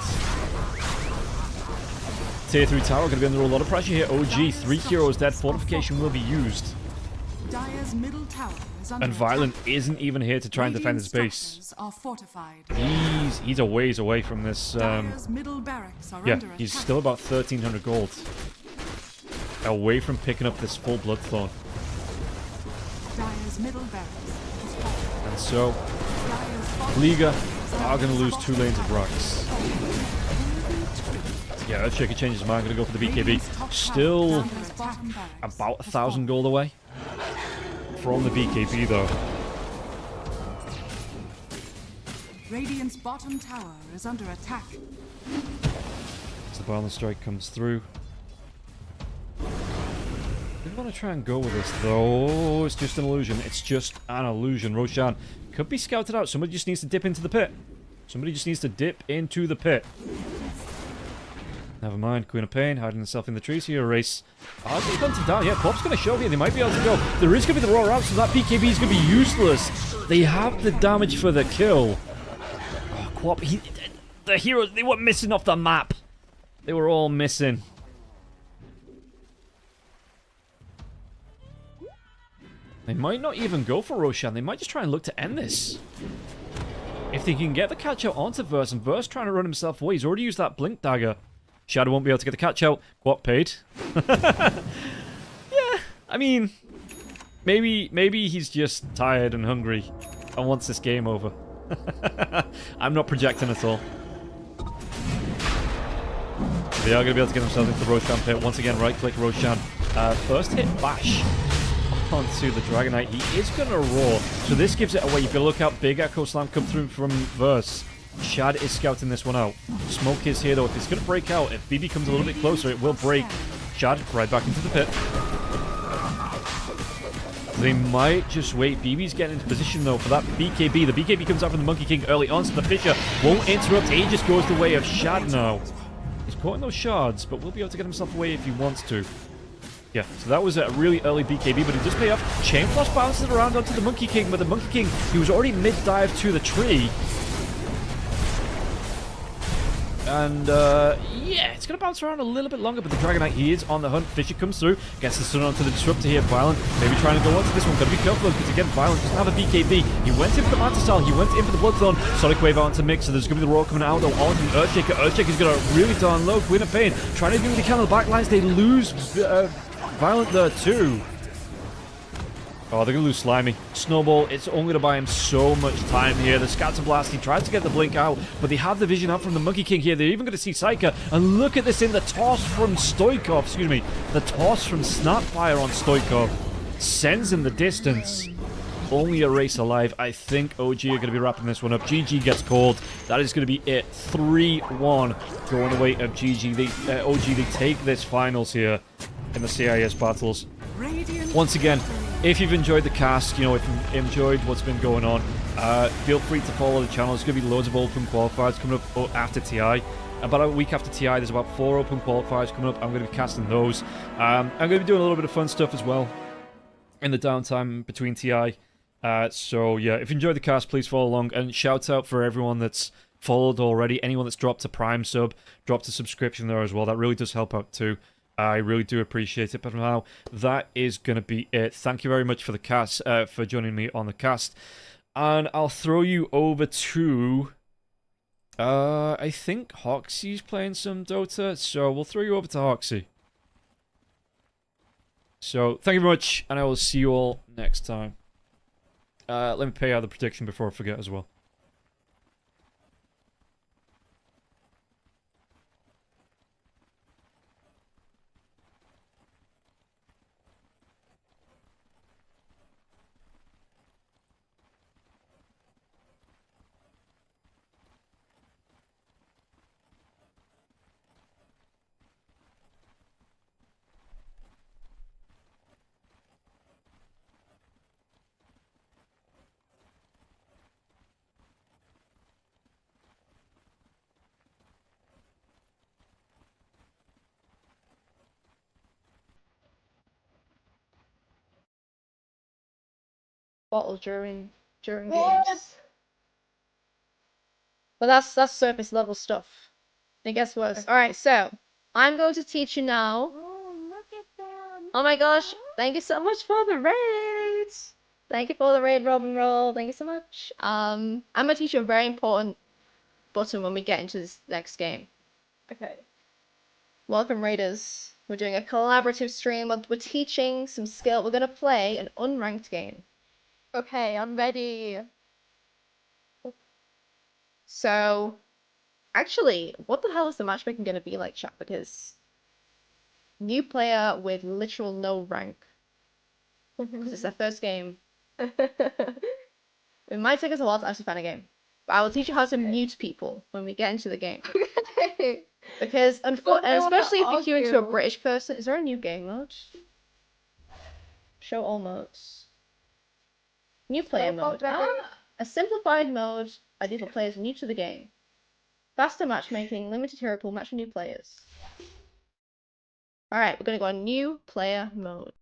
Tier 3 tower going to be under a lot of pressure here. OG, 3 heroes dead. Fortification will be used. Dire's middle tower is under And Violent isn't even here to try and defend his base. structures are fortified. He's a ways away from this. Dire's middle barracks are Yeah, under he's attack. still about 1,300 gold. Away from picking up this full Bloodthorn. Dire's middle barracks is fallen. And so, Dire's bottom Liga is are going to lose 2 lanes of rocks. rocks. Yeah, Earthshaker changes his mind. Going to go for the BKB. Radiant's top Still tower, Dire's bottom barracks about is 1,000 fallen. gold away from the BKB, though. Radiant's bottom tower is under attack. As the Violent Strike comes through. I want to try and go with this, though. It's just an illusion. It's just an illusion. Roshan could be scouted out. Somebody just needs to dip into the pit. Somebody just needs to dip into the pit. Never mind. Queen of Pain hiding herself in the trees here. Race. Oh, they've hunted down. Yeah, Pop's going to show here. They might be able to go. There is going to be the roar out, so that BKB is going to be useless. They have the damage for the kill. Oh, Quap. The heroes, they were missing off the map. They were all missing. They might not even go for Roshan. They might just try and look to end this. If they can get the catch out onto Verse, and Verse trying to run himself away. He's already used that Blink Dagger. Shadow won't be able to get the catch out. Quap paid. Yeah, I mean, maybe he's just tired and hungry and wants this game over. I'm not projecting at all. They are going to be able to get themselves into the Roshan pit. Once again, right-click Roshan. First hit Bash onto the Dragon Knight. He is going to roar. So this gives it away. You've got to look out. Big Echo Slam come through from Verse. Shad is scouting this one out. Smoke is here, though. If it's going to break out, if BB comes a little bit closer, it will break. Shad right back into the pit. They might just wait. BB's getting into position, though, for that BKB. The BKB comes out from the Monkey King early on, so the Fisher won't interrupt. He just goes the way of Shad now. He's caught in those shards, but will be able to get himself away if he wants to. Yeah, so that was a really early BKB, but it does pay off. Chain Frost bounces around onto the Monkey King, but the Monkey King, he was already mid-dive to the tree. And, yeah, it's going to bounce around a little bit longer, but the Dragon Knight, he is on the hunt. Fisher comes through, gets the stun onto the Disruptor here. Violent, maybe trying to go onto this one. Got to be careful, because again, Violent doesn't have a BKB. He went in for the Manta Style, he went in for the Bloodthorn. Sonic Wave out into Mix, so there's going to be the Roar coming out, though, onto the Earthshaker. Earthshaker's got a really darn low. Queen of Pain, trying to do what he can on the back lines. They lose Violent there, too. Oh, they're going to lose Slimy. Snowball, it's only going to buy him so much time here. The Scatter Blast, he tries to get the Blink out, but they have the vision out from the Monkey King here. They're even going to see Psyker. And look at this in the toss from Stoikov. Excuse me. The toss from Snapfire on Stoikov sends him the distance. Only a race alive. I think OG are going to be wrapping this one up. GG gets called. That is going to be it. 3-1 going away of GG. OG, they take this finals here in the CIS battles. Once again, if you've enjoyed the cast, you know, if you've enjoyed what's been going on, feel free to follow the channel. There's going to be loads of open qualifiers coming up after TI. About a week after TI, there's about 4 open qualifiers coming up. I'm going to be casting those. I'm going to be doing a little bit of fun stuff as well in the downtime between TI. So, yeah, if you enjoyed the cast, please follow along. And shout out for everyone that's followed already. Anyone that's dropped a Prime sub, dropped a subscription there as well. That really does help out too. I really do appreciate it. But for now, that is going to be it. Thank you very much for the cast, for joining me on the cast. And I'll throw you over to... I think Hoxie's playing some Dota, so we'll throw you over to Hoxie. So, thank you very much, and I will see you all next time. Let me pay out the prediction before I forget as well. bottle during games. But that's surface level stuff. It gets worse. Alright, so I'm going to teach you now. Oh, look at them. Oh my gosh, thank you so much for the raid! Thank you for the raid, Robin Roll. Thank you so much. I'm gonna teach you a very important button when we get into this next game. Okay. Welcome, Raiders. We're doing a collaborative stream. We're teaching some skill. We're gonna play an unranked game. Okay, I'm ready. So, actually, what the hell is the matchmaking gonna be like, chat? Because new player with literal no rank. Because it's their first game. It might take us a while to actually find a game. But I will teach you how to mute people when we get into the game. Because, and especially if you're queuing to a British person, is there a new game mode? Show all modes. New player mode. A simplified mode ideal for players new to the game. Faster matchmaking, limited hero pool, match with new players. Alright, we're gonna go on new player mode.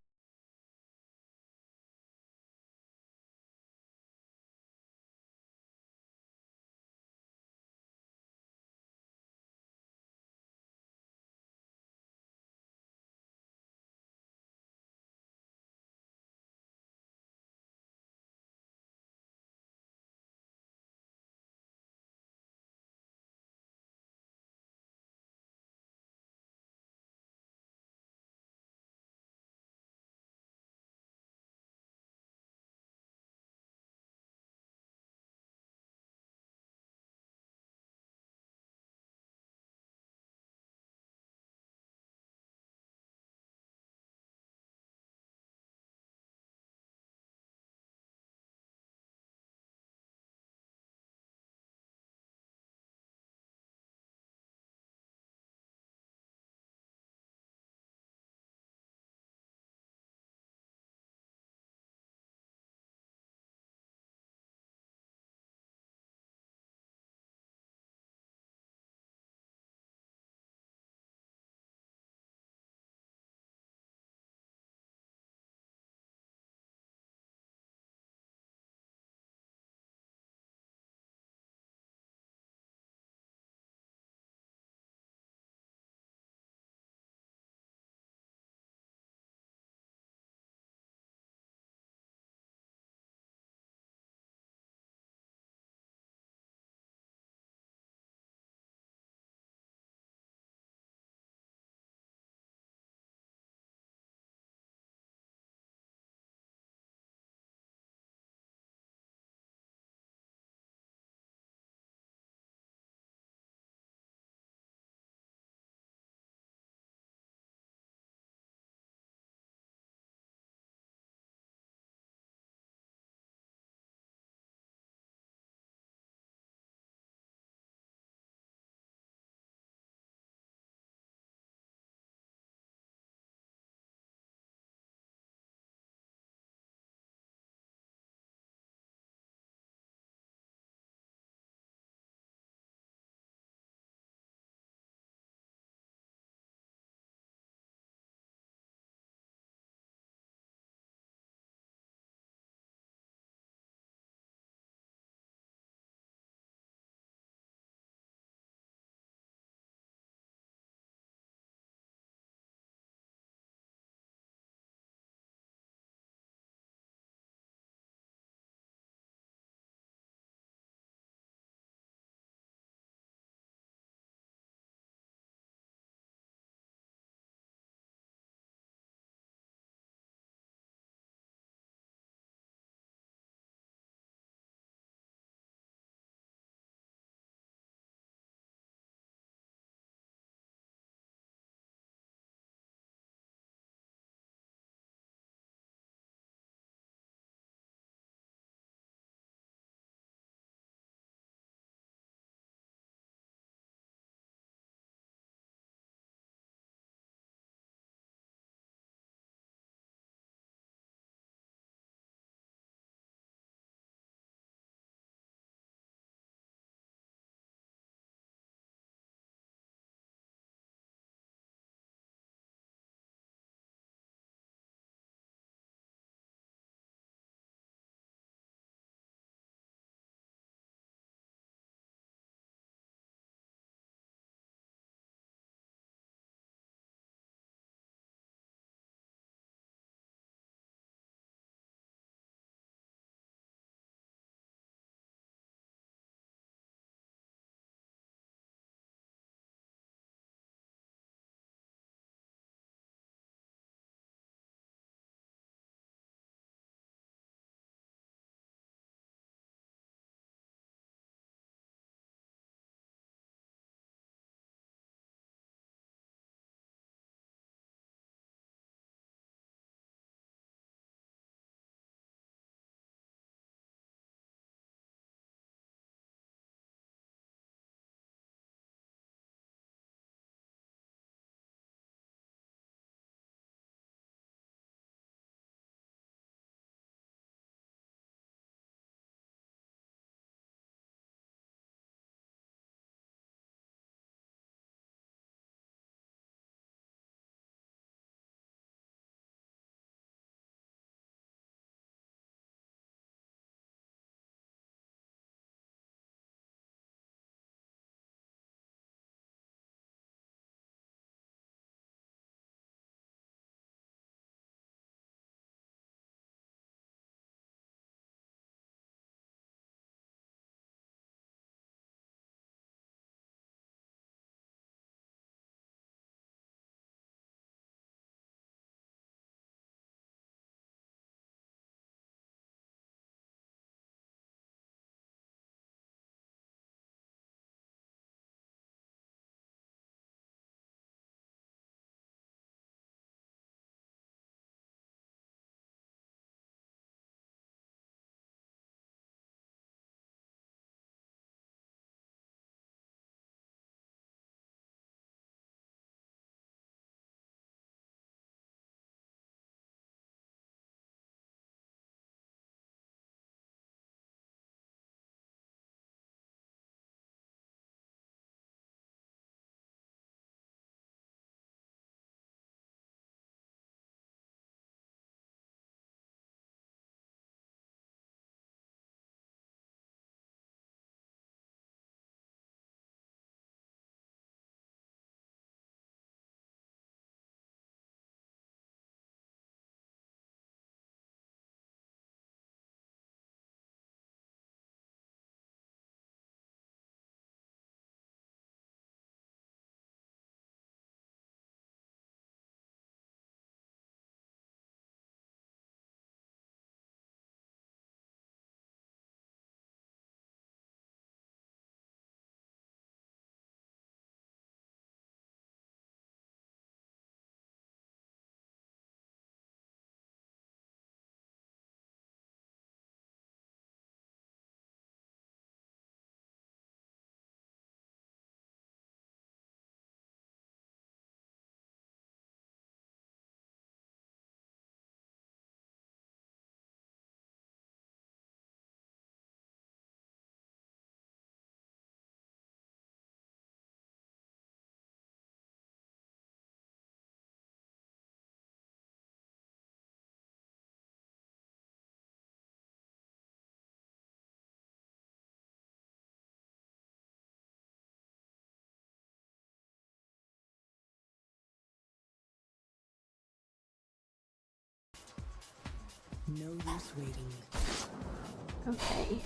Okay.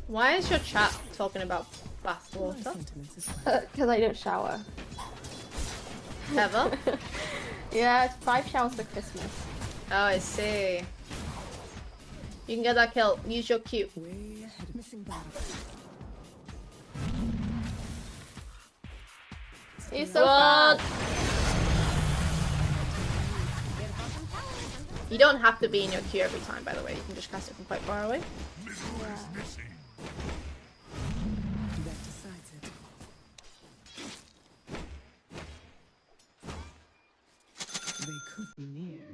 Why is your chat talking about bath water? Because I don't shower. Ever? Yeah, it's 5 showers for Christmas. Oh, I see. You can get that kill. Use your Q. He's so What? fast. You don't have to be in your Q every time, by the way. You can just cast it from quite far away.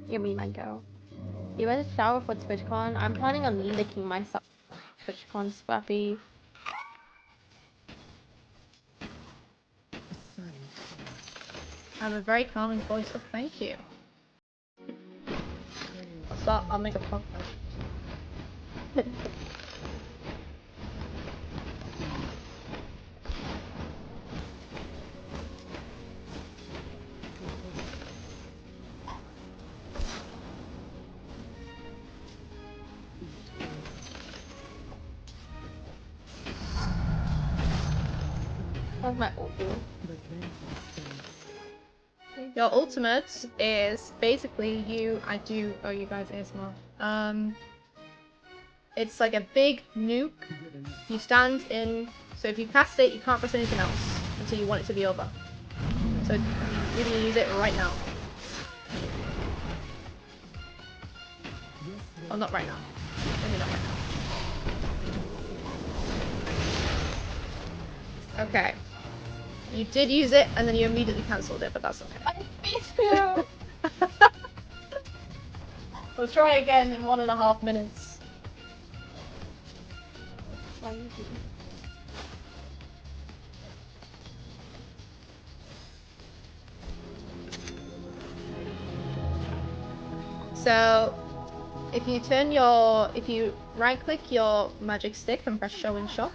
You mean my girl. You better shower for TwitchCon. I'm planning on licking myself. TwitchCon Scrappy. I have a very calming voice, so thank you. I'll make a podcast. That's my ultimate. Your ultimate is basically you guys ASMR. It's like a big nuke. You stand in, so if you cast it, you can't press anything else until you want it to be over. So you're gonna use it right now. Oh, not right now. Maybe not right now. Okay. You did use it, and then you immediately cancelled it, but that's okay. I missed you! We'll try again in 1.5 minutes. So, if you right click your magic stick and press show and shop,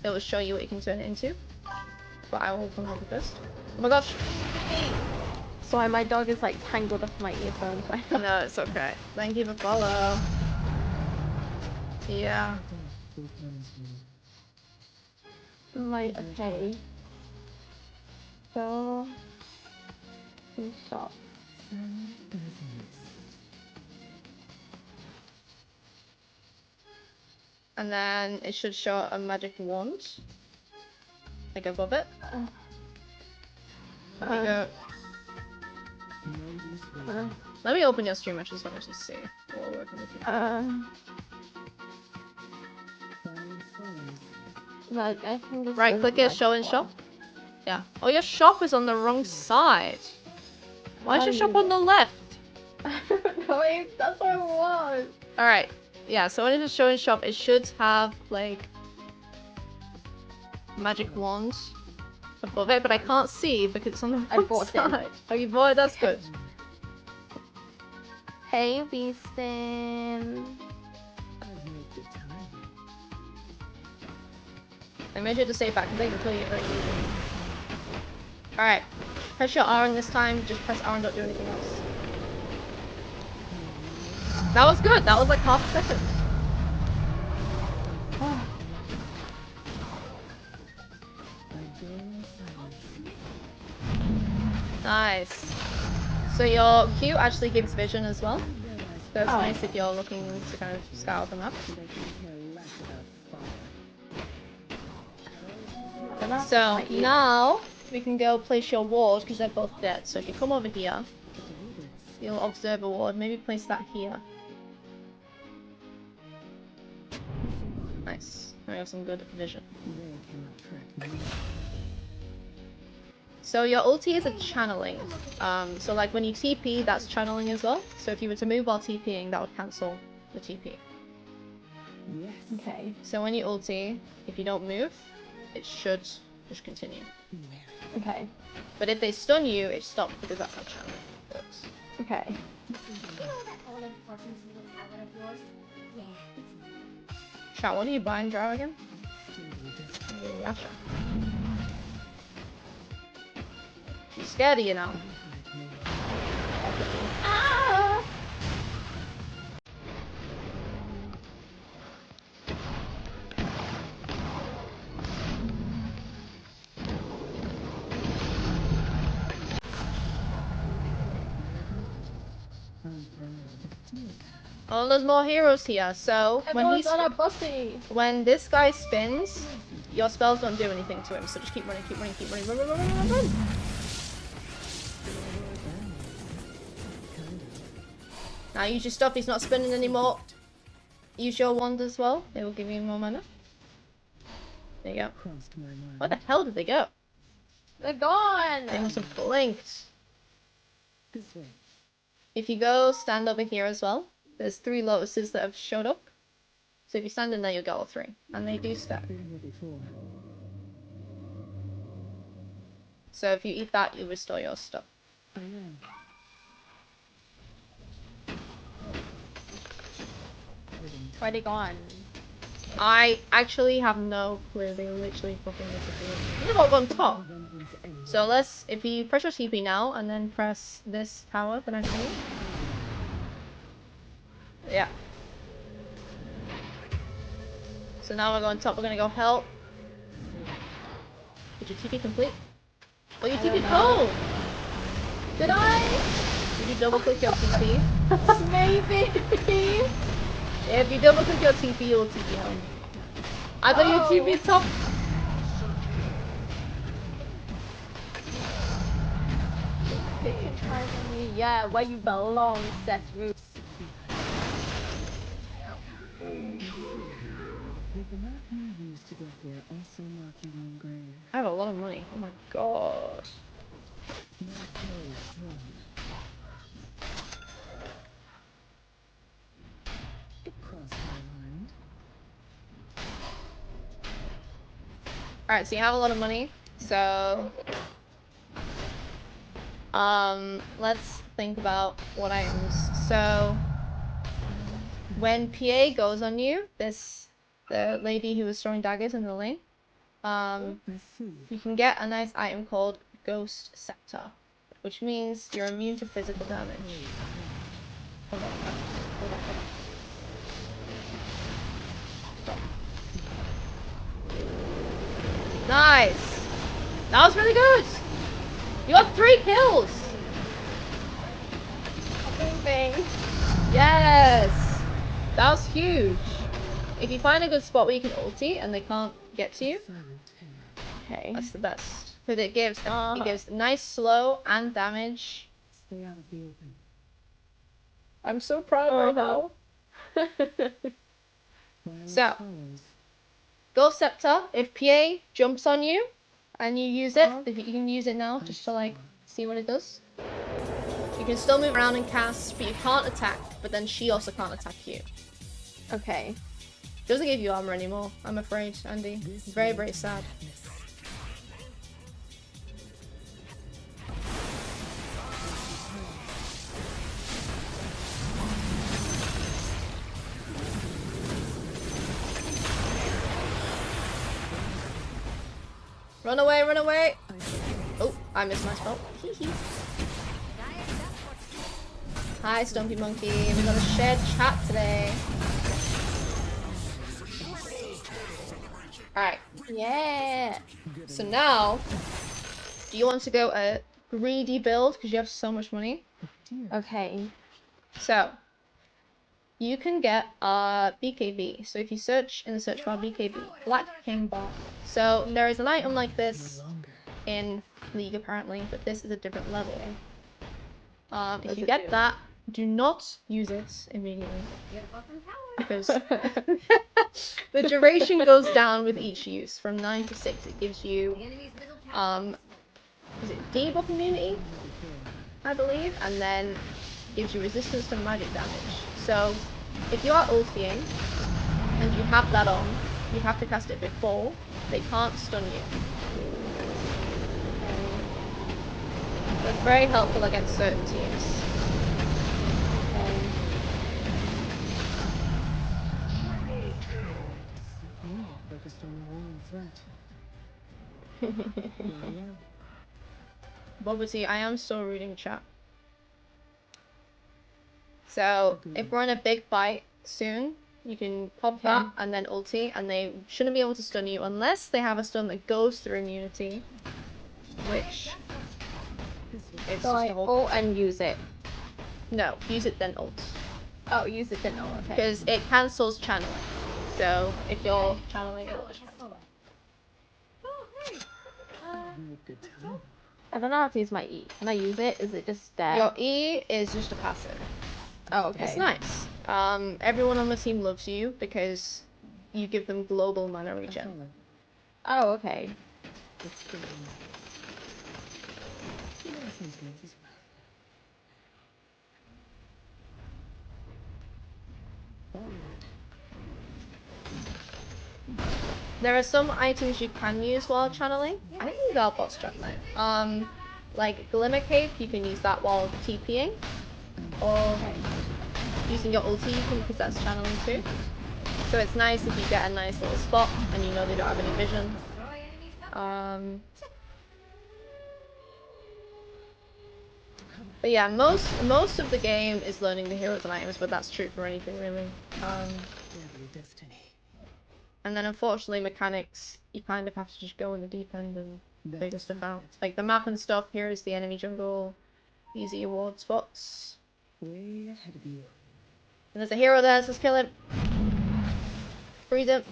it will show you what you can turn it into. But I will come over first. Oh my gosh! Sorry, my dog is like tangled up in my earphones right now. No, it's okay. Thank you for follow. Yeah. Like, okay. So... Stop. And then it should show a magic wand. Like above it. Let me open your stream, I just wanted to see what we're working with you. Like, I think this Right, click it, show and shop. Yeah. Oh, your shop is on the wrong side. Why is your shop on the left? No, that's what I want. Alright. Yeah, so when it is show and shop, it should have, like, magic wands above it, but I can't see because it's on the wrong side. Oh, you bought it? That's good. Hey, Beastin. I made sure to save back because they can kill you very easily. Alright. Press your R this time, just press R and don't do anything else. That was good, that was like half a second. Nice. So your Q actually gives vision as well. So it's nice if you're looking to kind of scour the map. So now we can go place your ward because they're both dead. So if you come over here, you'll observe a ward. Maybe place that here. Nice. We have some good vision. So your ulti is a channeling. So like when you TP, that's channeling as well. So if you were to move while TPing, that would cancel the TP. Okay. So when you ulti, if you don't move, it should just continue. Okay. But if they stun you, it stops because that's how channeling works. Okay. Chat, what are you buying, Drow, again? Gotcha. She's scared of you now. Oh, there's more heroes here. So Everyone's on a bussy. when this guy spins, your spells don't do anything to him. So just keep running, keep running, keep running, run, run, run, run, run, run. Now use your stuff. He's not spinning anymore. Use your wand as well. They will give you more mana. There you go. Where the hell did they go? They're gone. They must have blinked. If you go stand over here as well, there's 3 lotuses that have showed up. So if you stand in there, you'll get all 3. And they do stack. So if you eat that, you restore your stuff. Where they gone? I actually have no clue. They literally fucking disappeared. They've all gone top. So let's, if you press your TP now and then press this tower that I'm doing. Yeah. So now we're going top. We're gonna go help. Did your TP complete? Oh, your TP. Oh! Did I? Did you double click your TP? Maybe. If you double click your TP, you'll TP home. I thought your TP is top. Yeah, where you belong, Seth Root. I have a lot of money. Oh my god. Alright, so you have a lot of money. So let's think about what items. So when PA goes on you, the lady who was throwing daggers in the lane, you can get a nice item called Ghost Scepter, which means you're immune to physical damage. Hold on. Nice! That was really good! You got 3 kills! Moving. Yes! That was huge. If you find a good spot where you can ulti and they can't get to you, Okay. that's the best. Because it gives nice slow and damage. I'm so proud right now. So, Ghost Scepter, if PA jumps on you and you use it, if you can use it now just to like see what it does. You can still move around and cast, but you can't attack, but then she also can't attack you. Okay. Doesn't give you armor anymore, I'm afraid, Andy. It's very, very sad. Run away, run away! Oh, I missed my spell. Hi, Stumpy Monkey. We got a shared chat today. Alright. Yeah. So now, do you want to go a greedy build because you have so much money? Okay. So, you can get BKB. So if you search in the search bar BKB, Black King Bar. So there is an item like this in League apparently, but this is a different level. If you get that, do not use it immediately. Because the duration goes down with each use. From 9 to 6 it gives you is it debuff immunity? I believe, and then gives you resistance to magic damage. So if you are ulting and you have that on, you have to cast it before they can't stun you. That's very helpful against certain teams. Bobbity, I am still reading chat. So if we're in a big fight soon, you can pop that and then ulti, and they shouldn't be able to stun you unless they have a stun that goes through immunity, which it's So just I a whole... ult and use it. No, use it then ult. Oh, use it to know, okay. Because it cancels channeling. So if you're channeling, it will cancel. I don't know how to use my E. Can I use it? Is it just there? Your E is just a passive. Oh, okay. It's nice. Everyone on the team loves you because you give them global mana regen. Oh, okay. There are some items you can use while channeling. I think these are boss channeling. Like Glimmer Cape, you can use that while TPing. Or using your ulti, you can, because that's channeling too. So it's nice if you get a nice little spot and you know they don't have any vision. But yeah, most of the game is learning the heroes and items, but that's true for anything really. And then unfortunately mechanics, you kind of have to just go in the deep end and figure stuff out. Like the map and stuff, here is the enemy jungle, easy award spots. Way ahead of you. And there's a hero there, so let's kill him. Freeze him.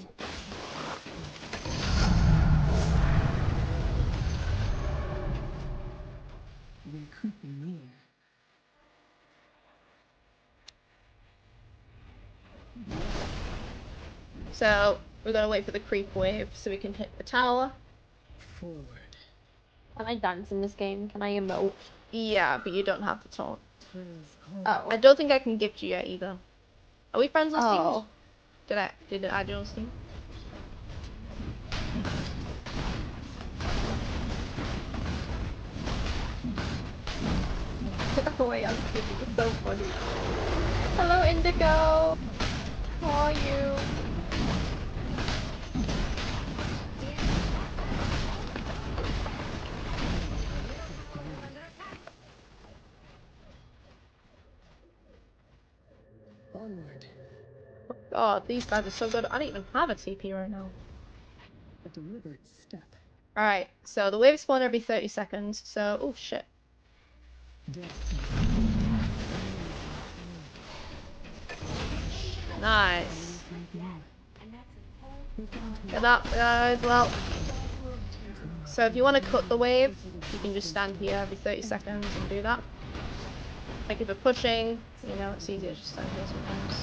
So we're gonna wait for the creep wave so we can hit the tower. Forward. Can I dance in this game? Can I emote? Yeah, but you don't have the taunt. Oh. I don't think I can gift you yet either. Are we friends on Steam? Oh. Did it add you on Steam? Oh wait, I'm kidding. It's so funny. Hello, Indigo. How are you? Onward. God, these guys are so good. I don't even have a TP right now. A deliberate step. Alright, so the wave spawn every 30 seconds, so... Oh, shit. Nice. Get up, guys, well. So if you want to cut the wave, you can just stand here every 30 seconds and do that. Like if you're pushing, you know, it's easier to just stand here sometimes.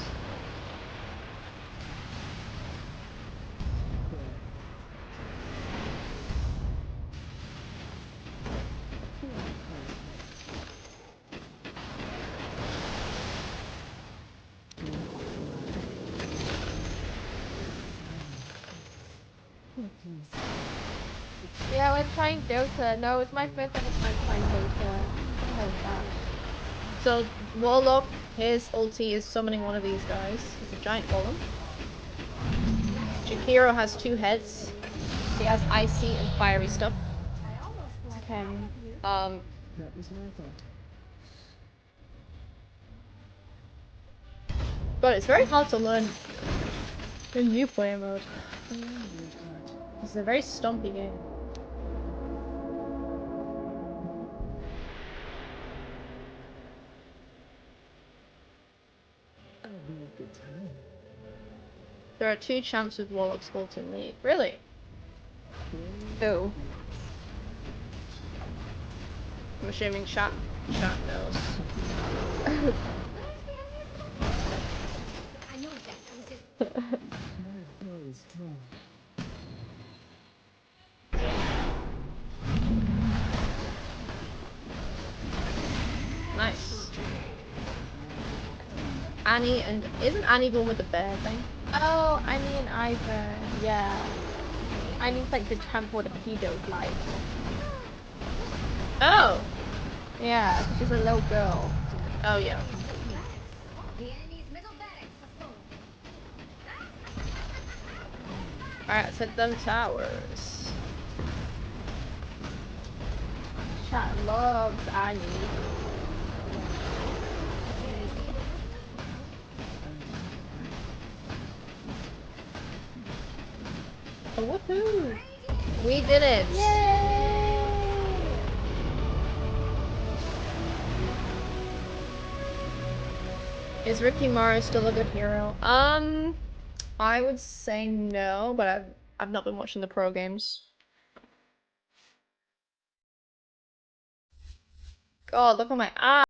Yeah, we're trying Dota. No, it's my first ever time playing Dota. Oh gosh. So Warlock, his ulti is summoning one of these guys. It's a giant golem. Jakiro has 2 heads. He has icy and fiery stuff. Okay. That was my thought. But it's very hard to learn in new player mode. It's a very stumpy game. There are 2 champs with Warlock's ult in league. Really? Who? I'm assuming chat knows. I know that. Nice. Annie and... Isn't Annie the one with the bear thing? Oh, I mean Ivor. Yeah. I mean like the champ for the pedos like. Oh! Yeah, because she's a little girl. Oh yeah. The enemy's middle barracks are full. Alright, let's hit them towers. Chat loves Annie. Oh, woohoo! We did it! Yay! Is Ricky Maro still a good hero? I would say no, but I've not been watching the pro games. God, look at my eye.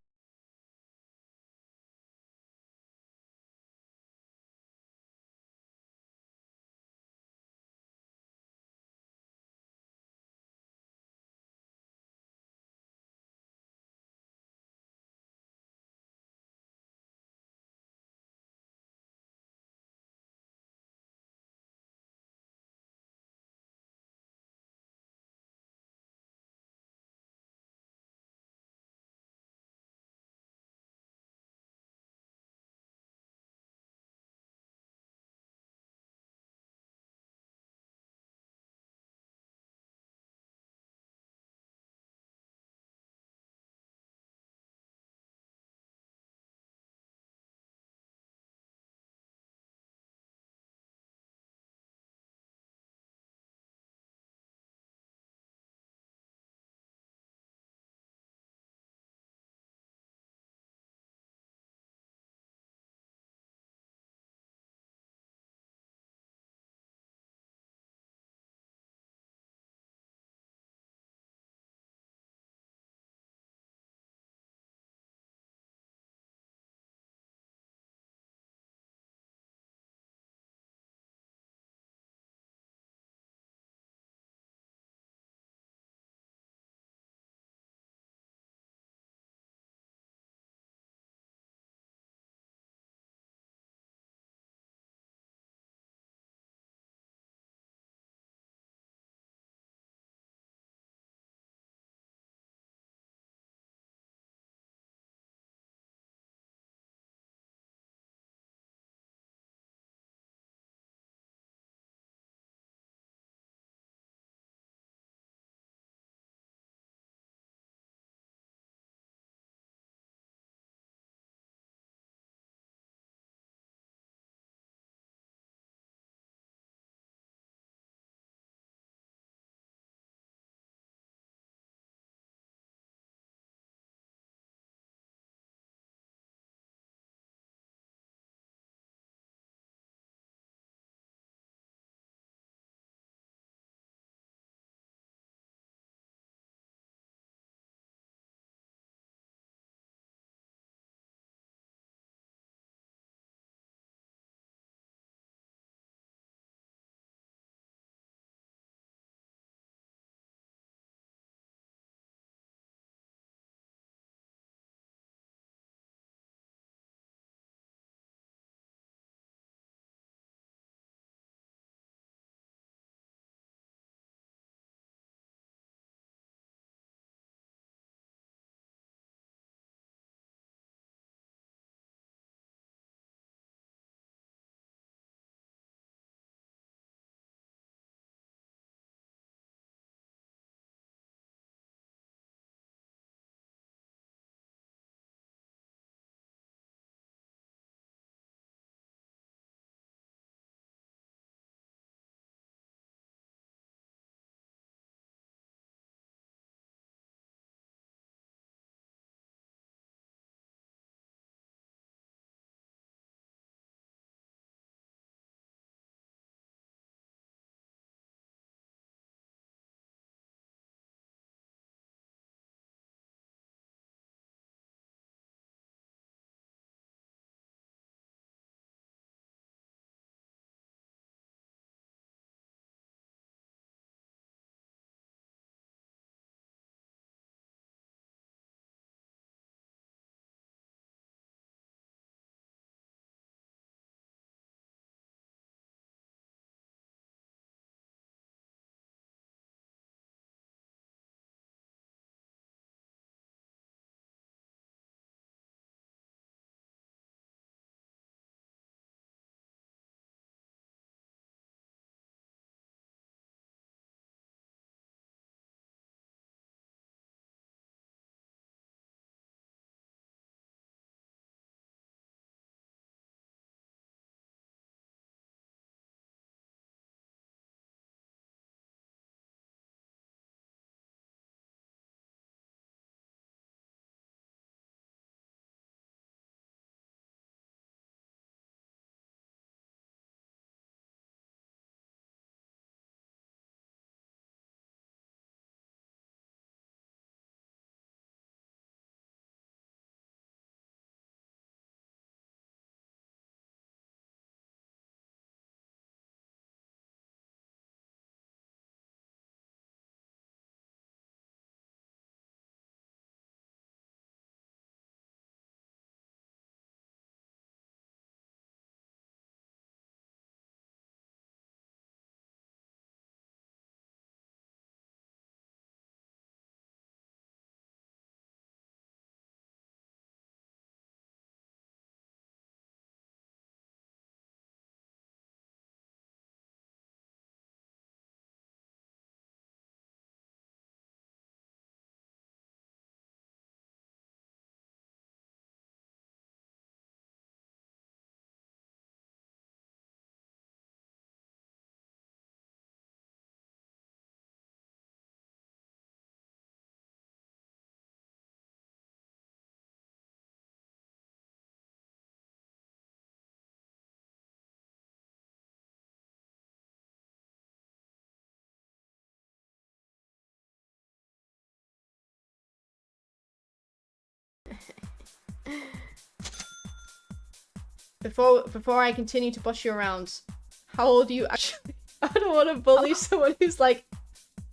Before I continue to boss you around, how old are you actually? I don't want to bully someone who's like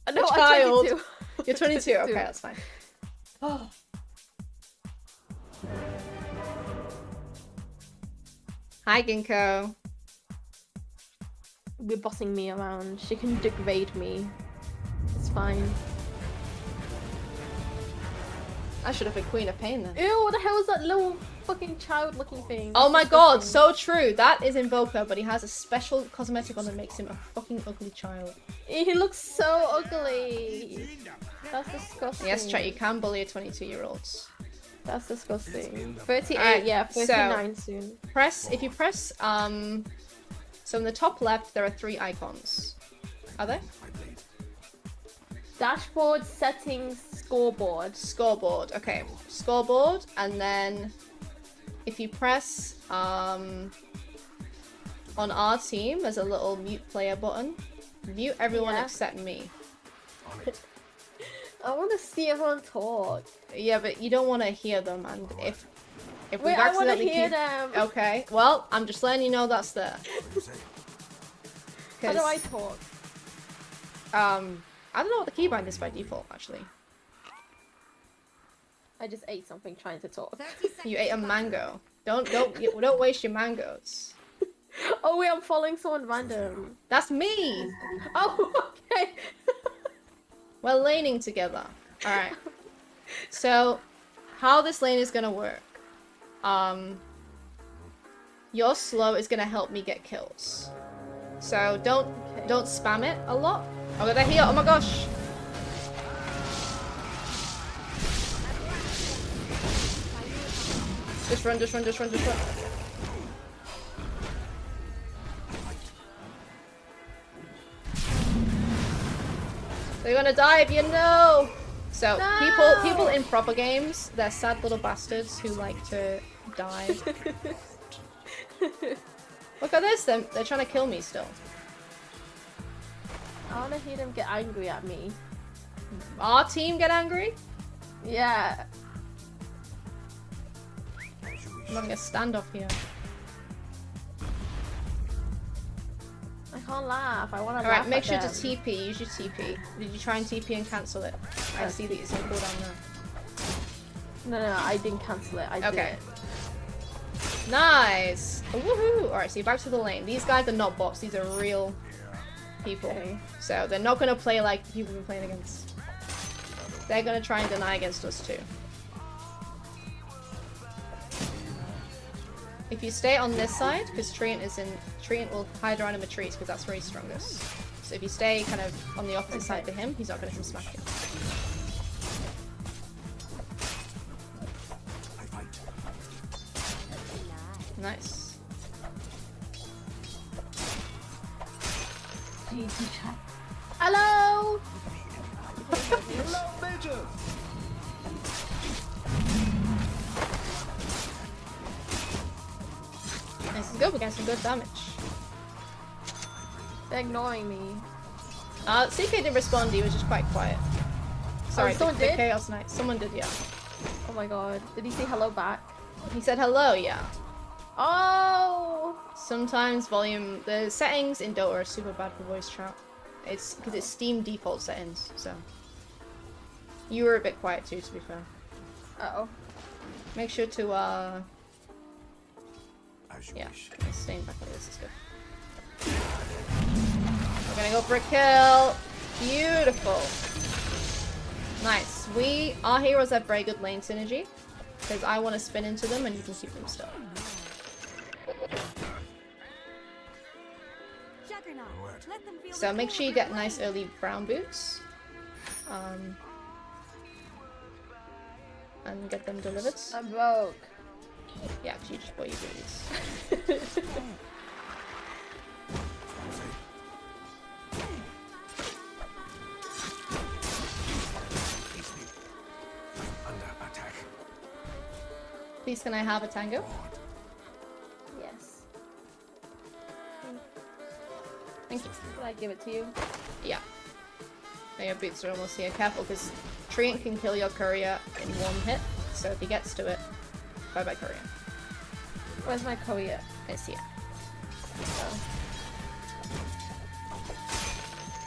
a No, child. I'm 22. You're 22. Okay, that's fine. Oh. Hi, Ginkgo. We're bossing me around. She can degrade me. It's fine. I should have been Queen of Pain then. Ew, what the hell is that little fucking child-looking thing? Oh my It's god, disgusting. so true. That is Invoker, but he has a special cosmetic on that makes him a fucking ugly child. He looks so ugly. That's disgusting. Yes, chat, you can bully a 22-year-old. That's disgusting. 38, Alright, yeah, so- 39 soon. If you press, so in the top left, there are 3 icons. Are there? Dashboard, settings, scoreboard. Scoreboard, okay. Scoreboard, and then if you press, on our team, there's a little mute player button. Mute everyone Yeah. except me. I want to see everyone talk. Yeah, but you don't want to hear them, and if Wait, we've I want to accidentally hear keep... them. Okay, well, I'm just letting you know that's there. How do I talk? I don't know what the keybind is by default, actually. I just ate something trying to talk. You ate a mango. Don't waste your mangoes. Oh wait, I'm following someone random. That's me! Oh, okay. We're laning together. Alright. So, how this lane is gonna work. Your slow is gonna help me get kills. So don't spam it a lot. Oh, they're here! Oh my gosh! Just run, just run, just run, just run. They're gonna die if you know! So, No! people in proper games, they're sad little bastards who like to die. Look at this, they're trying to kill me still. I want to hear them get angry at me. Our team get angry? Yeah. I'm having a standoff here. I can't laugh. I want to laugh. Alright, make sure at to them. TP. Use your TP. Did you try and TP and cancel it? I see that it's in cooldown now. No, I didn't cancel it. I did Okay. it. Nice! Woohoo! Alright, so you're back to the lane. These guys are not bots, these are real people. Okay. So they're not gonna play like the people we're playing against. They're gonna try and deny against us too. If you stay on this side, because Treant will hide around in the trees because that's where he's strongest. So if you stay kind of on the opposite side to him, he's not gonna come smack you. Nice. Hello. This is good, we're getting some good damage. They're ignoring me. CK didn't respond, he was just quite quiet. Sorry, someone the did? Chaos Knight. Someone did, yeah. Oh my god. Did he say hello back? He said hello, yeah. Oh. Sometimes the settings in Dota are super bad for voice chat. It's because it's Steam default settings, so. You were a bit quiet too, to be fair. Uh-oh. Make sure to, yeah, staying back like this is good. We're gonna go for a kill. Beautiful. Nice. Our heroes have very good lane synergy, because I want to spin into them and you can keep them stuck. So make sure you get nice early brown boots. And get them delivered. I'm broke. Yeah, because you just bought your booties. Please can I have a tango? Yes. Thank you. Can I give it to you? Yeah. Now your boots are almost here. Careful, because Treant can kill your courier in one hit, so if he gets to it, bye-bye Korea. Where's my Korea? It's here.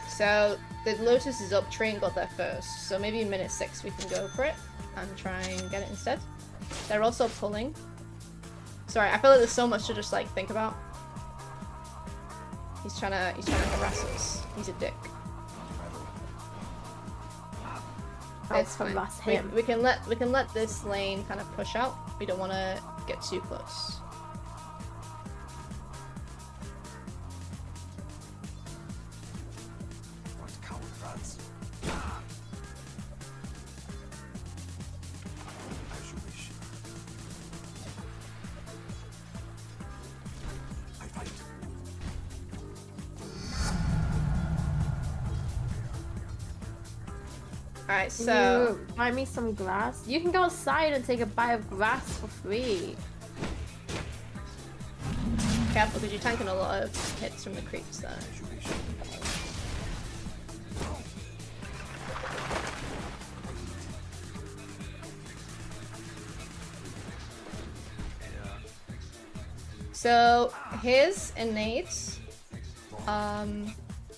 So the Lotus is up, Train got there first, so maybe in minute 6 we can go for it and try and get it instead. They're also pulling. Sorry, I feel like there's so much to just like think about. He's trying to harass us. He's a dick. It's fine. We can let this lane kind of push out. We don't want to get too close. Alright, so buy me some grass. You can go outside and take a bite of grass for free. Careful, because you're tanking a lot of hits from the creeps there. So his innate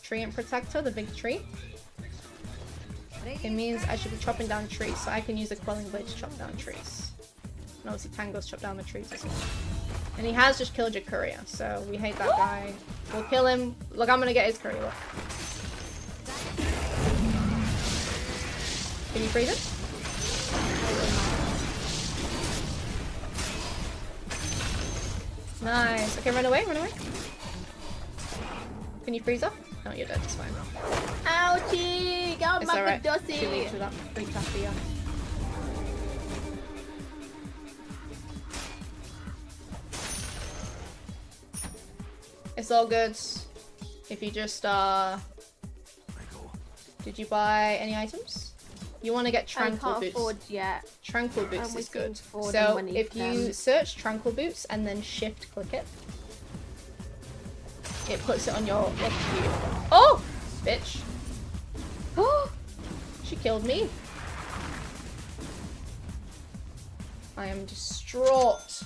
tree and protector, the big tree. It means I should be chopping down trees, so I can use a quelling blade to chop down trees. And obviously Tango's chop down the trees as well. And he has just killed your courier, so we hate that guy. We'll kill him. Look, I'm gonna get his courier. Look. Can you freeze it? Nice. Okay, run away, run away. Can you freeze her? No, you're dead, it's fine. Ouchie! Got It's my alright. Dossie! Too late for that freak after you. It's all good. If you just, did you buy any items? You want to get Tranquil I can't Boots. afford yet. Tranquil Boots I'm is good. waiting for So them when if you you can. search Tranquil Boots and then shift click it, it puts it on your left view. Oh! Bitch. Oh! She killed me. I am distraught.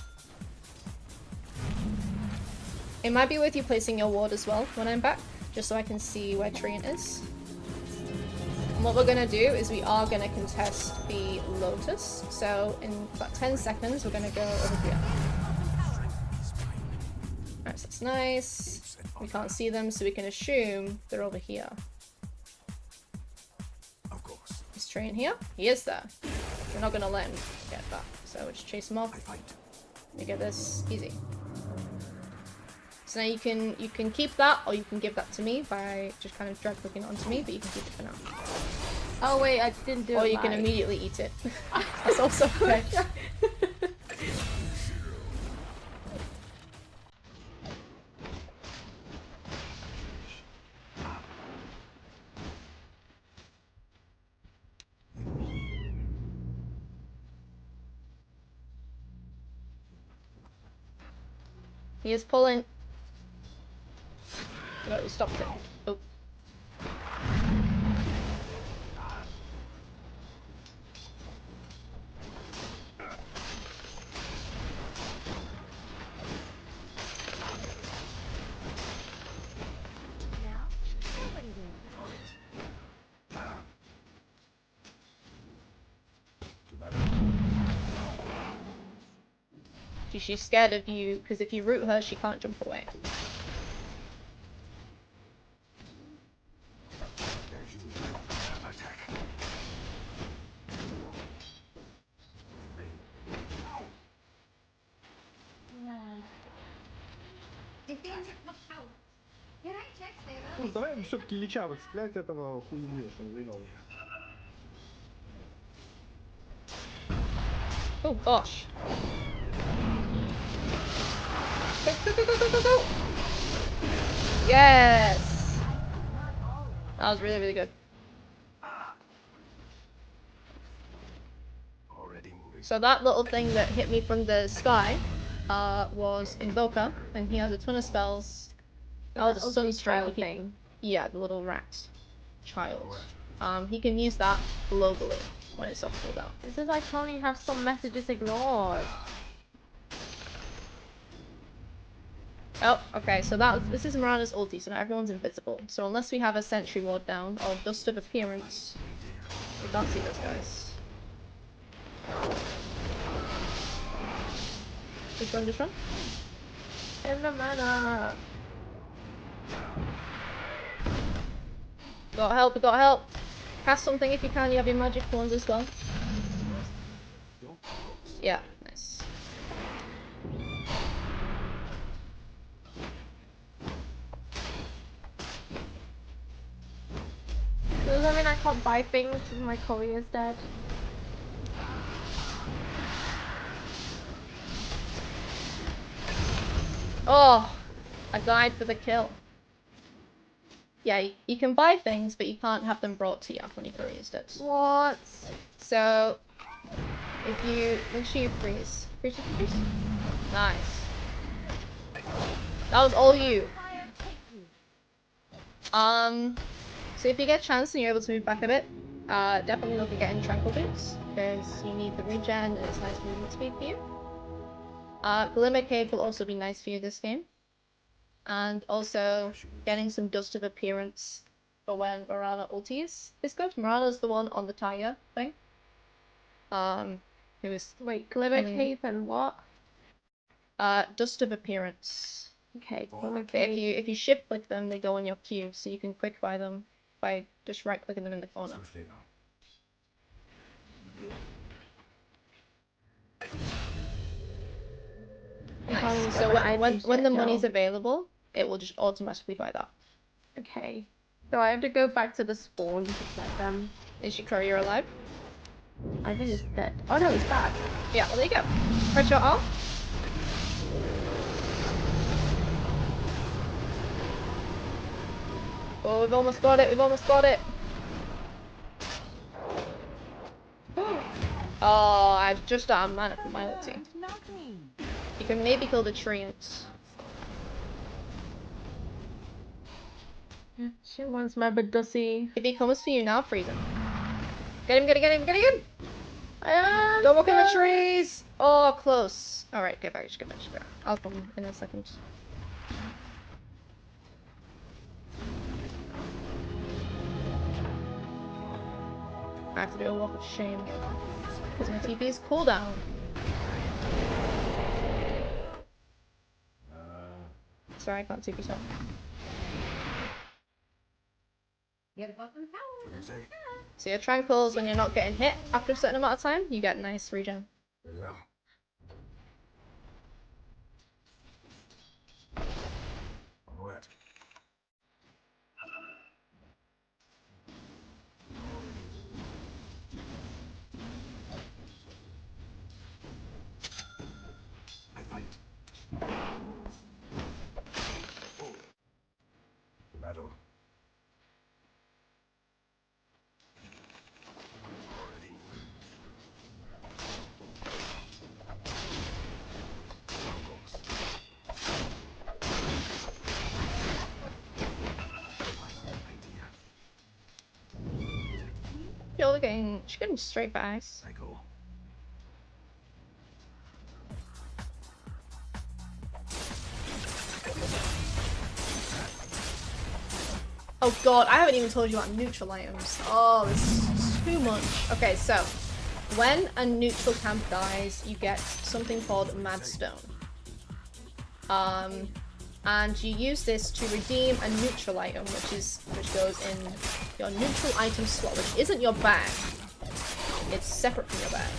It might be worth you placing your ward as well when I'm back, just so I can see where Treant is. And what we're gonna do is we are gonna contest the Lotus. So in about 10 seconds, we're gonna go over here. Alright, so that's nice. We can't see them, so we can assume they're over here. Of course. Is Treant here? He is there. We're not gonna let him get that, so we'll just chase him off. We get this easy. So now you can keep that, or you can give that to me by just kind of drag clicking it onto me, but you can keep it for now. Oh wait, I didn't do it. Or you can immediately eat it. That's also okay. He is pulling. Oh, he stopped it. Oh. She's scared of you, because if you root her, she can't jump away. Ну, давай все-таки Лича выцеплять этого хуйню, что он выиграл. Oh gosh. Go, go, go, go, go, go, go! Yes! That was really, really good. So that little thing that hit me from the sky was Invoker, and he has a ton of spells. Oh, the Sunstrike thing. Yeah, the little rat child. He can use that globally. when it's off cooldown. This is like only have some messages ignored. Oh, okay, so this is Mirana's ulti, so now everyone's invisible. So unless we have a sentry ward down or dust of appearance, we can't see those guys. Just run, just run. In the mana. Got help, we got help. Cast something if you can, you have your magic ones as well. Yeah, nice. Does that mean I can't buy things when my courier's dead? Oh, I died for the kill. Yeah, you can buy things, but you can't have them brought to you when your courier's dead. What? So, if you make sure you freeze. Freeze. Nice. That was all you. So if you get a chance and you're able to move back a bit, definitely look at getting tranquil boots because you need the regen and it's nice movement speed for you. Glimmer Cave will also be nice for you this game. And also getting some dust of appearance for when Mirana ulties. This goes Mirana's the one on the tire thing. Who is Glimmer Cave and what? dust of appearance. Okay, Glimmer Cave. If you shift click them, they go on your queue, so you can quick buy them by just right clicking them in the corner. So when the money's available, it will just automatically buy that. Okay. So I have to go back to the spawn to get them. Is your courier alive? I think it's dead. Oh no, it's back. Yeah, well there you go. Press your R. Oh, we've almost got it, we've almost got it. Oh, I've just done mana for my ulti. You can maybe kill the treants. She wants my Badussy. If he comes for you now, freeze him. Get him, get him, get him, get him! Yeah, Don't walk in the trees! Oh, close. Alright, get back, just get back, just get back. I'll come in a second. I have to do a walk of shame. Because my TP is cooldown. Sorry, I can't TP top. So your tranquils, when you're not getting hit after a certain amount of time, you get nice regen. You're looking, she's getting straight backs. Oh god, I haven't even told you about neutral items. Oh, this is too much. Okay, so when a neutral camp dies, you get something called Madstone. And you use this to redeem a neutral item, which goes in your neutral item slot, which isn't your bag. It's separate from your bag.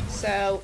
So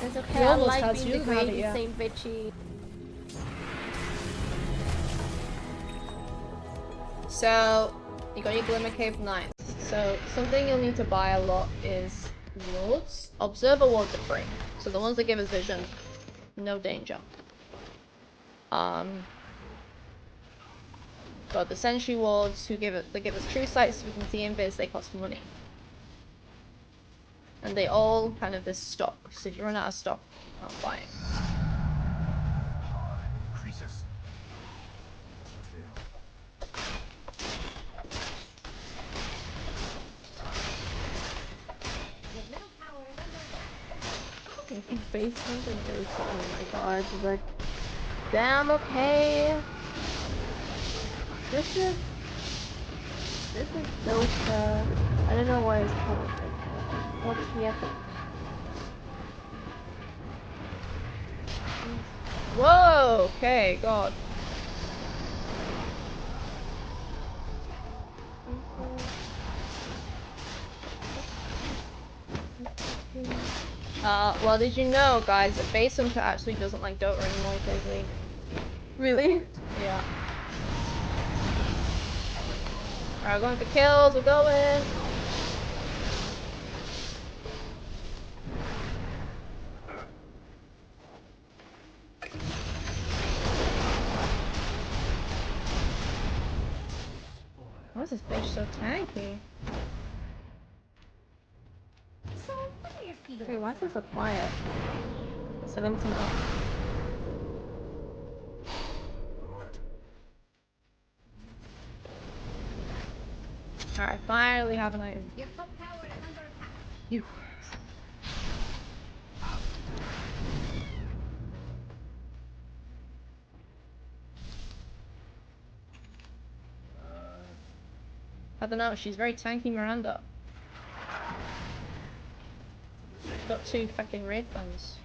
It's okay, He I almost like has being you, the have it, gravy yeah. same bitchy. So, you got your Glimmer Cave Knights. So, something you'll need to buy a lot is wards. Observer wards are free. So the ones that give us vision, no danger. Got the Sentry wards they give us true sight so we can see invis, they cost money. And they all kind of this stock. So if you run out of stock, you can't buy it. Increases. Basement and Dota. Oh my god, she's like, damn, okay. This is Dota. I don't know why it's called Dota. What's the epic? Whoa! Okay, God. Well, did you know, guys, that Basemka actually doesn't like Dota anymore, basically. Really? Yeah. Alright, we're going for kills, we're going! Why is this bitch so tanky? Wait, why is it so quiet? So them to know. Alright, finally have an item. You. I don't know, she's very tanky Miranda. Got 2 fucking red guns.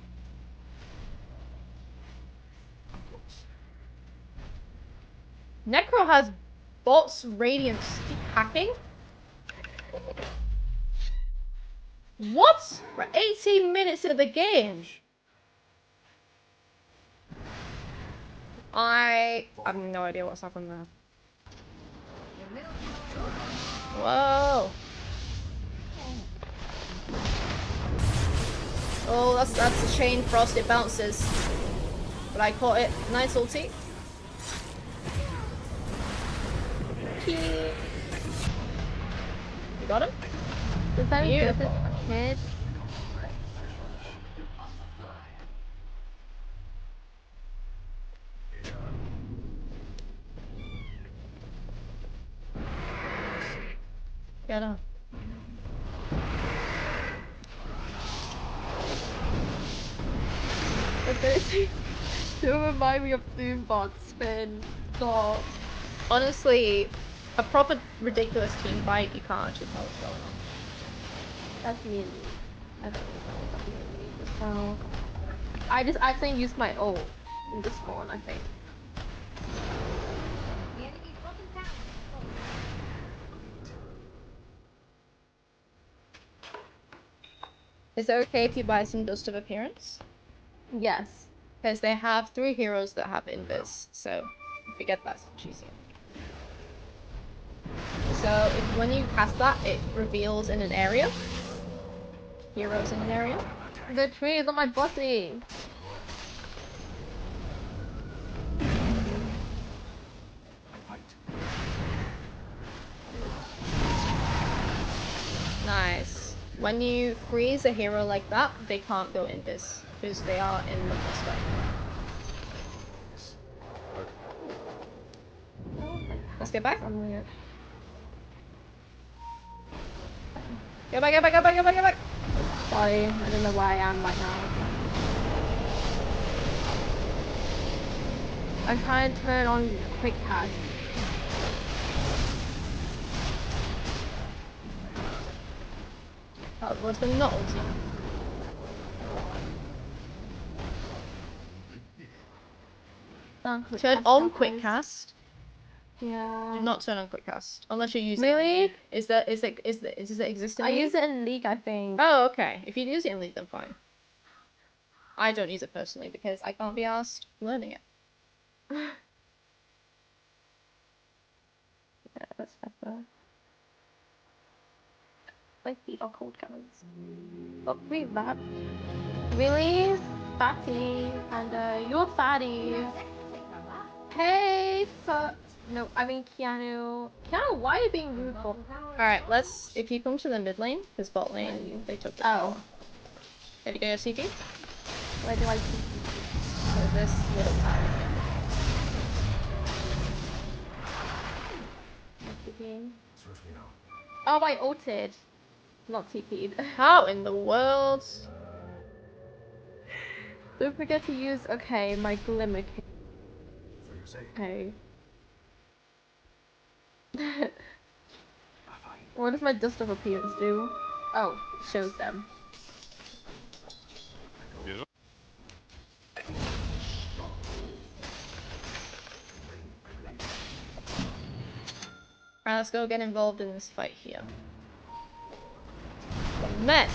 Necro has bots radiance hacking? What? We're 18 minutes into the game. I have no idea what's happened there. Whoa. Oh, that's a chain frost, it bounces. But I caught it. Nice ulti. You got him? Is that Beautiful. good as a kid? Get him. But those still remind me of Doombots spin. God. Honestly, a proper ridiculous team fight, you can't actually tell what's going on. That's me and me. I don't know. So I just accidentally used my ult in this one, I think. Is it okay if you buy some Dust of Appearance? Yes. Because they have 3 heroes that have invis, so if you get that, it's easier. So when you cast that, it reveals in an area. Heroes in an area. The tree is on my bossy. Nice. When you freeze a hero like that, they can't go invis because they are in the cluster. Let's get back. Get back, get back, get back, get back, get back! Sorry, I don't know where I am right now. I'm trying to turn on quick cast. Oh, what's been not ulti? Turn on quick cast. Yeah. Do not turn on quick cast unless you're using. Really? Does it exist in I League? use it in League, I think. Oh, okay. If you use it in League, then fine. I don't use it personally because I can't be asked learning it. Yeah, that's better. My feet are cold, guys. Oh, wait, that. Really? Fatty. And, you're fatty. Hey, no, I mean Keanu. Keanu, why are you being rude for? Alright, if you come to the mid lane, because bot lane, they took the Oh. Have you got your CP? Where do I see? So this little tower TP. Oh, I ulted. Not TP'd. here. How in the world? Don't forget to use, okay, my glimmer kit. Okay. What does my dust of appearance do? Oh, it shows them. Alright, let's go get involved in this fight here. The mess!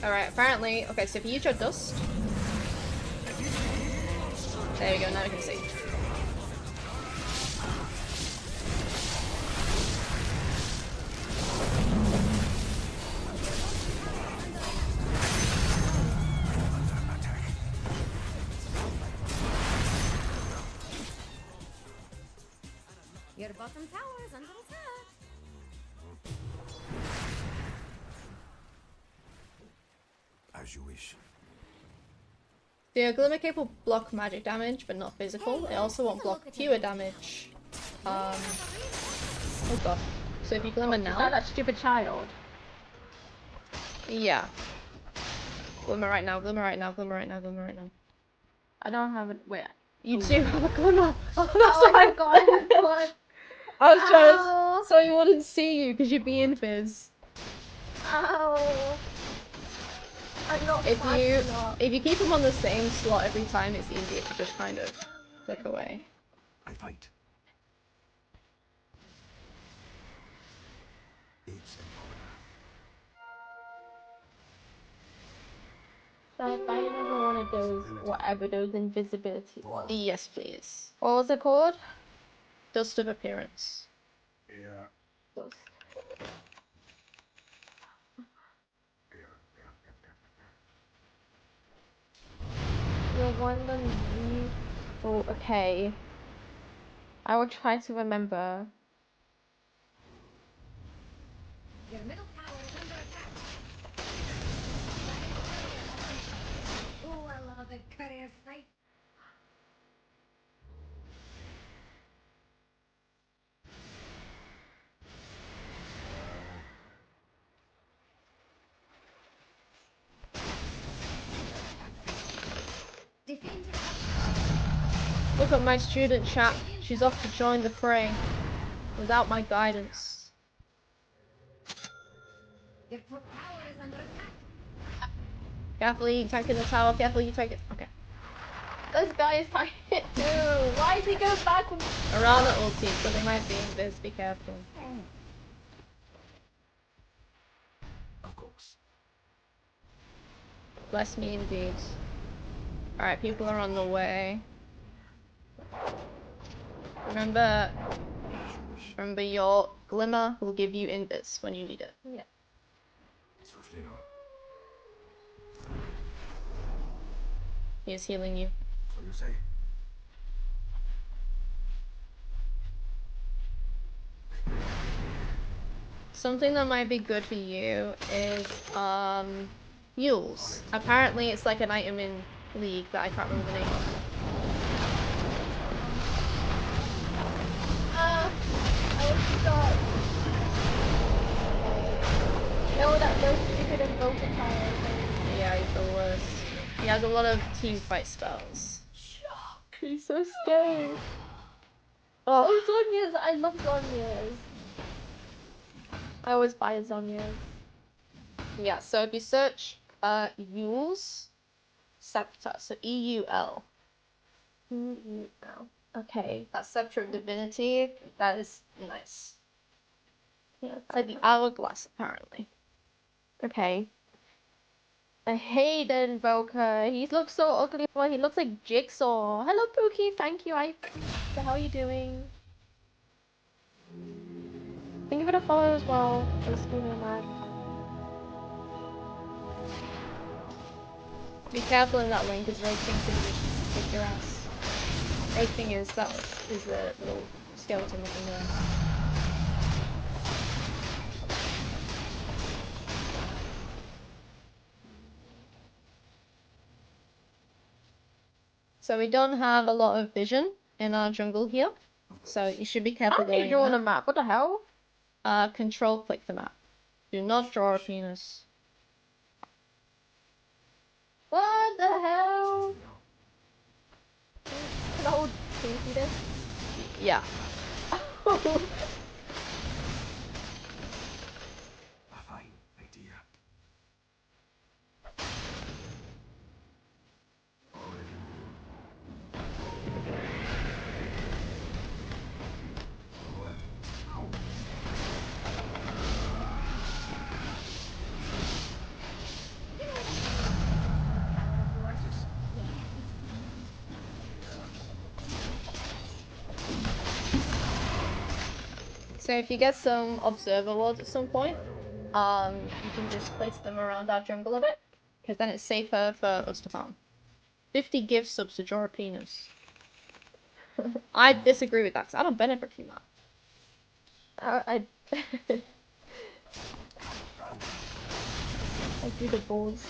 Alright, apparently, okay, so if you use your dust. There we go, now we can see. Your bottom tower is under attack. As you wish. The Glimmer Cape will block magic damage, but not physical. It also won't block pure damage. Oh god. So if you Glimmer Is that now... that stupid child? Yeah. Glimmer right now, Glimmer right now, Glimmer right now, Glimmer right now. I don't have it. Where? You do have a Glimmer! Oh, that's Oh my god, god. I was trying Ow. to... So he wouldn't see you, because you'd be in Fizz. Ow. I'm not If you keep him on the same slot every time, it's easier to just kind of click away. I fight. It's So if I another one of those, whatever those invisibility was. Yes, please. What was it called? Dust of Appearance. Yeah. Those. The one that you... Oh, okay. I will try to remember. Your middle tower is under attack. Oh, I love it. Courier sight. Defend your Look at my student chat. She's off to join the fray. Without my guidance. Your top tower is under attack. Carefully, you tank in the tower. Carefully, you tank it. Okay. This guy is trying to do. Why is he going back with... Arana ulti, so they might be in this. Be careful. of course. Bless me indeed. Alright, people are on the way. Remember your Glimmer will give you invis when you need it. Yeah. Swiftly now. He is healing you. So you say. Something that might be good for you is mules. Apparently it's like an item in League that I can't remember the name of. I was stuck. No, that no stupid invoker child. Yeah, he's the worst. He has a lot of team fight spells. He's so scary. Oh, Zonia's. I love Zonia's. I always buy Zonia's. Yeah, so if you search Eul's Scepter. So E-U-L. E-U-L. Okay, that's Scepter of Divinity. That is nice. Yeah, it's like the hourglass, apparently. Okay. I hate that Invoker. He looks so ugly. He looks like Jigsaw. Hello, Pookie. Thank you. So how are you doing? Thank you for the follow as well. Just give me a mic. Be careful in that link, because Raging can just kick your ass. Raging is the little skeleton looking guy. So we don't have a lot of vision in our jungle here, so you should be careful going. You're drawing a map. What the hell? Control click the map. Do not draw a penis. What the hell? Can I hold Pinky this? Yeah. Fine idea. So if you get some observer wards at some point, you can just place them around our jungle a bit, because then it's safer for us to farm. 50 gift subs to draw a penis. I disagree with that, because I don't benefit from that. I do the balls.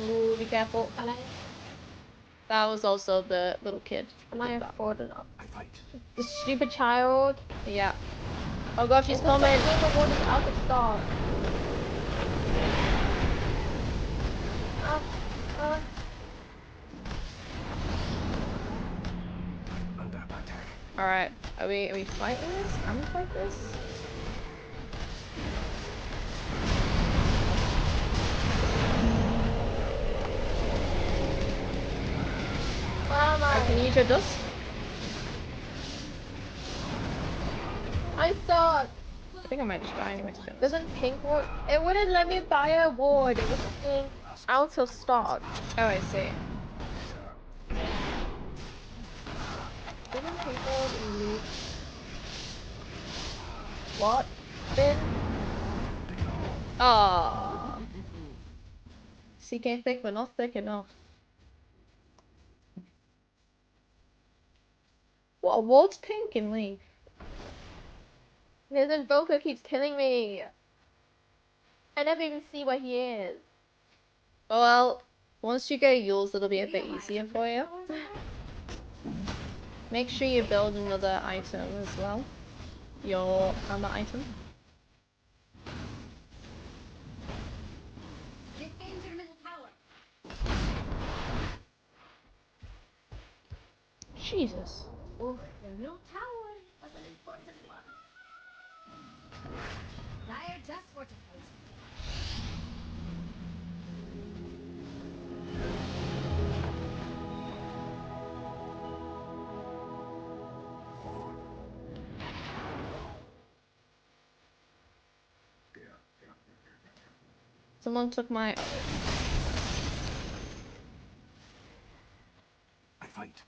Ooh, be careful. That was also the little kid. Am I afford enough? The stupid child. Yeah. Oh gosh, she's coming. The water's out of stock. Alright, are we fighting this? Can we fight this? I can use your dust. I thought. I think I might just die anyway. Doesn't pink work? It wouldn't let me buy a ward. It was saying out of stock. Oh, I see. Didn't pink ward leave? What? Bin? Ah. CK thick, but not thick enough. What? Ward's pink and leave. There's Invoker keeps killing me. I never even see where he is. Well, once you get Yules, it'll be a bit easier for you. Make sure you build another item as well. Your armor item. Defend your middle tower. Jesus. Oh, the middle tower was an important one. Dire just fortified. Someone took my. I fight.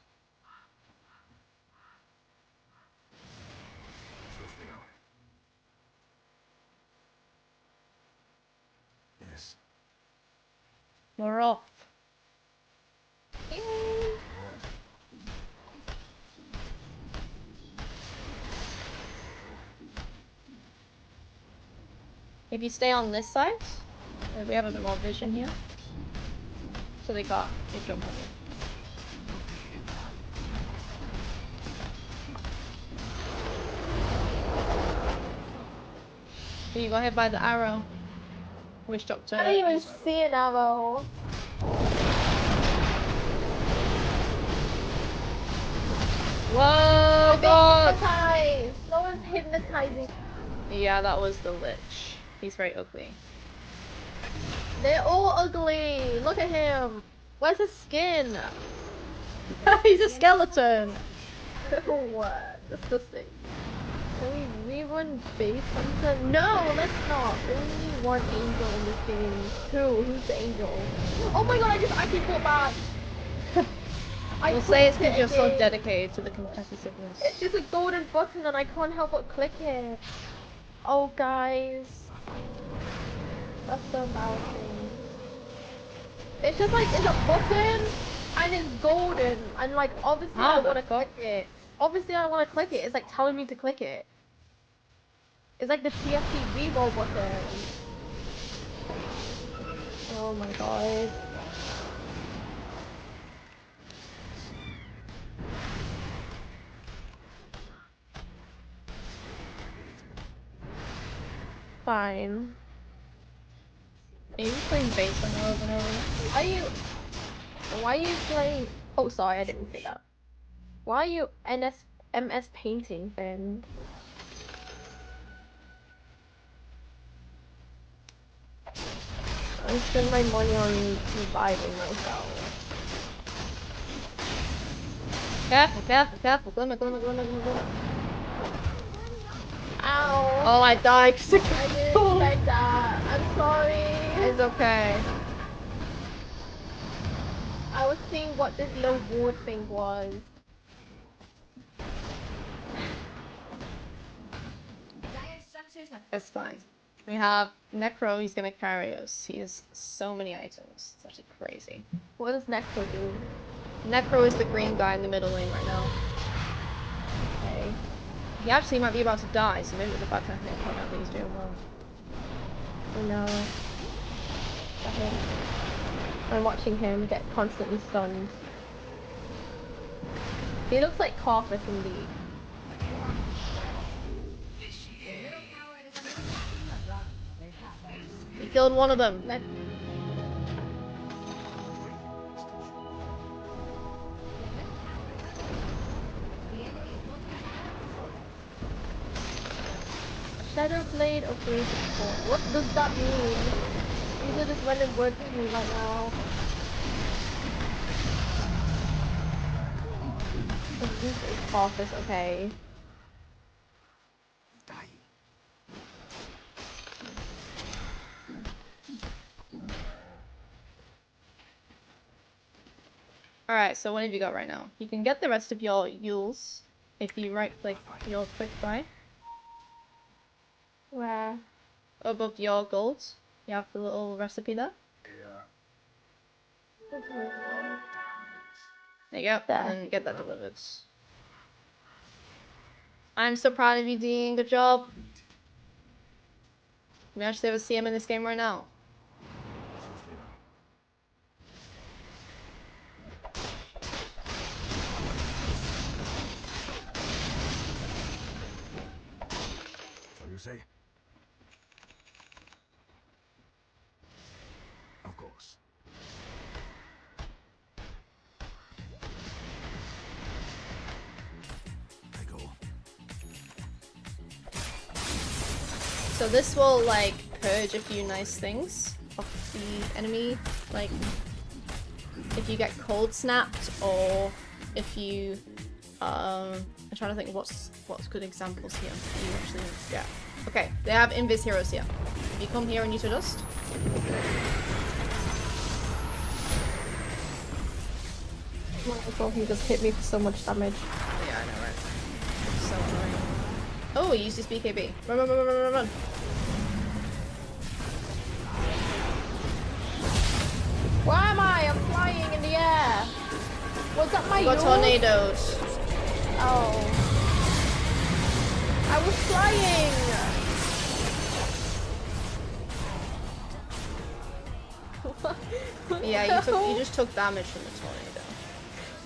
Swiftly now. Yes. We're off. If you stay on this side, we have a bit more vision here. So they jump on you. You got hit by the arrow. Witch doctor. I didn't even see an arrow. Whoa, God! Hypnotized. No one's hypnotizing. Yeah, that was the Lich. He's very ugly. They're all ugly. Look at him. Where's his skin? He's a skeleton. What? Disgusting. Can we rerun base hunter? No, let's not. There's only one angel in this game. Who's the angel? Oh my god, I just actually fought back. We'll say it's because you're so dedicated to the competitiveness. It's just a golden button and I can't help but click it. Oh guys. That's so embarrassing. It's just like, it's a button and it's golden and like obviously I want to click it. Obviously I want to click it. It's like telling me to click it. It's like the TFT reroll button. Oh my god. Fine. Are you playing base on over and over? Why are you playing? Oh, sorry, I didn't say that. Why are you MS painting then? I spend my money on reviving myself. Careful. Glimmer. Ow! Oh, I died. I didn't expect that. I'm sorry. It's okay. I was seeing what this little ward thing was. It's fine. We have Necro, he's gonna carry us. He has so many items. It's actually crazy. What does Necro do? Necro is the green guy in the middle lane right now. Okay. He actually might be about to die, so maybe the back technique point out that he's doing well. No. Okay. I'm watching him get constantly stunned. He looks like Carpus indeed. He killed one of them. Shadow Blade Operation 4. What does that mean? These are just random words to me right now. This is Carpus, okay. Alright, so what have you got right now? You can get the rest of your Yules if you right click your quick buy. Where? Above your gold. You have the little recipe there. There you go. And then get that delivered. I'm so proud of you, Dean. Good job. We actually have a CM in this game right now. So you say? Of course. I go. So this will like purge a few nice things off the enemy, like if you get cold snapped or if you I'm trying to think what's good examples here you actually get. Okay, they have invis heroes here. If you come here and use your dust. Michael, he just hit me for so much damage. Yeah, I know, right? So annoying. Oh, he used his BKB. Run. Where am I? I'm flying in the air. Was that my got tornadoes. Oh. I was flying. Yeah, you just took damage from the tornado.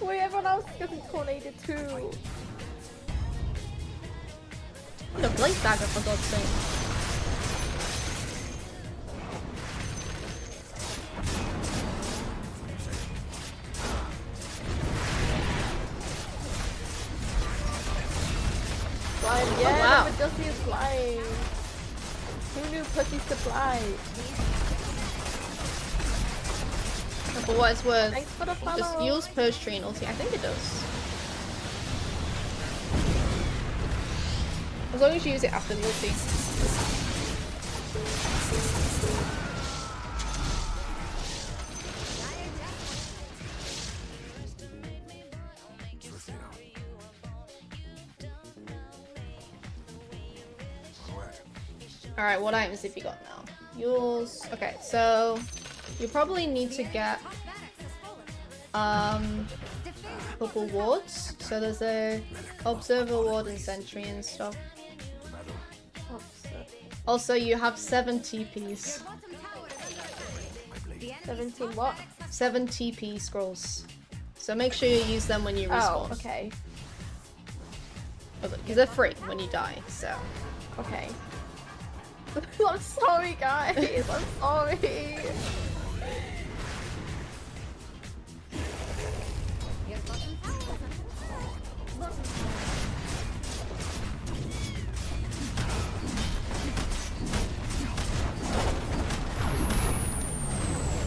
Wait, everyone else gets a tornado too. The blade dagger, for God's sake. Flying, yeah, wow. number Dusty is flying. Who knew pussies could fly? And for what it's worth, Thanks for the follow. just use Purge Tree and ulti. I think it does. As long as you use it after the ulti. Alright, what items have you got now? Yours. Okay, so you probably need to get a couple wards. So there's a observer ward and sentry and stuff. Also, you have 7 TPs. 17 what? 7 TP scrolls. So make sure you use them when you respawn. Oh, okay. Because they're free when you die, so. Okay. I'm sorry, guys. I'm sorry.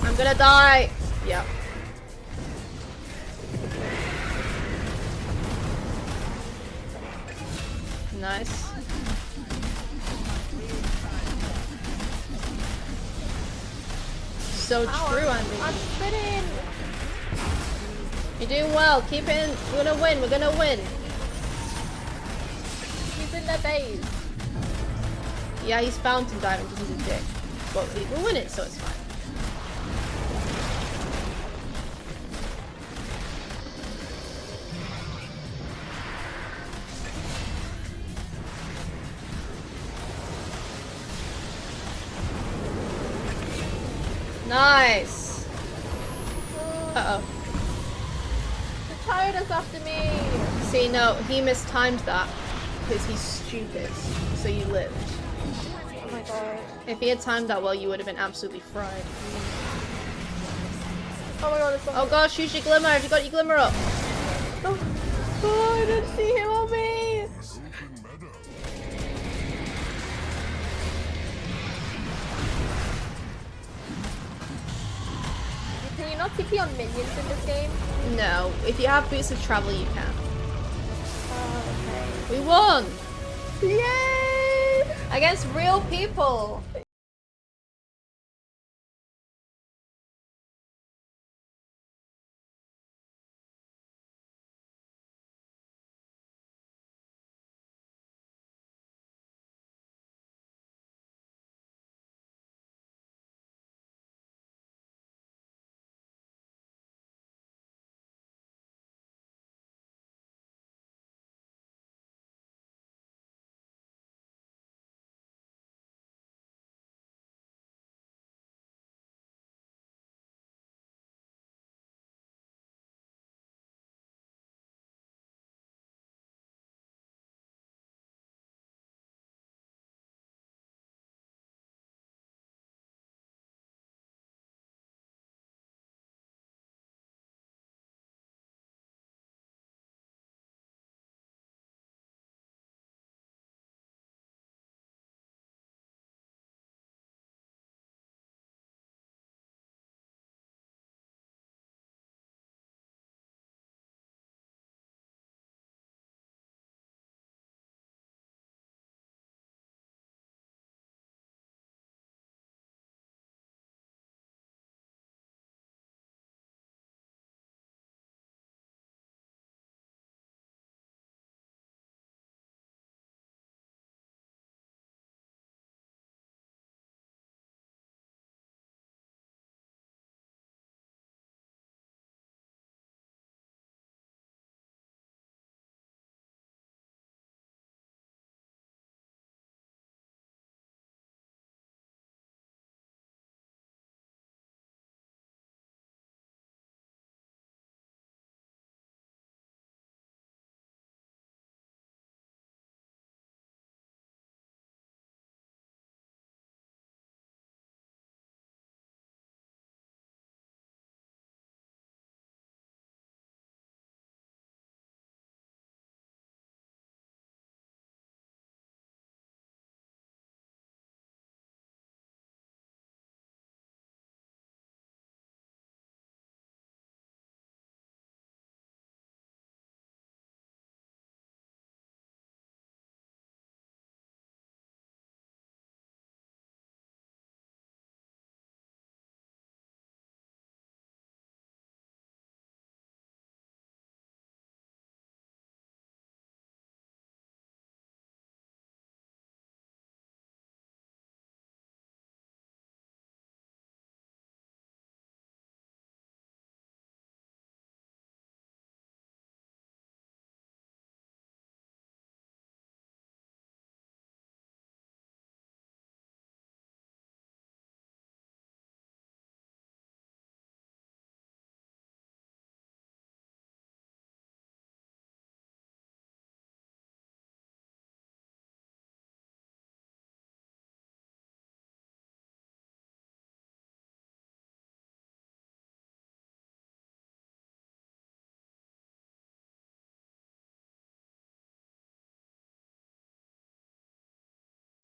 I'm gonna die. Yep. Nice. So true, Andy. I'm spinning. You're doing well. Keep it. We're gonna win. We're gonna win. He's in their base. Yeah, he's fountain diving because he's a dick. But we'll win it, so it's fine. Nice. Uh-oh. The child is after me. See, no, he mistimed that because he's stupid. So you lived. Oh my god. If he had timed that well, you would have been absolutely fried. Oh my god, it's Oh gosh, use your glimmer. Have you got your glimmer up? Oh, I didn't see him on me. Can you not TP on minions in this game? No, if you have boots of travel, you can. Oh, okay. We won! Yay! Against real people!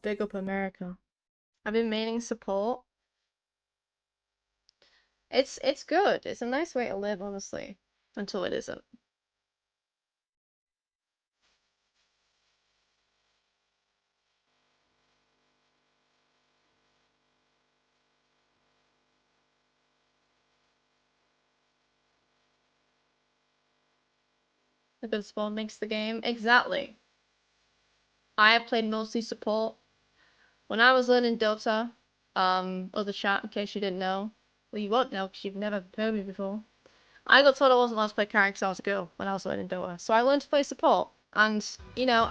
Big up America. I've been maining support. It's good. It's a nice way to live, honestly. Until it isn't. A good support makes the game. Exactly. I have played mostly support. When I was learning Dota, other chat, in case you didn't know. Well, you won't know because you've never heard me before. I got told I wasn't allowed to play characters I was a girl when I was learning Dota. So I learned to play support. And, you know,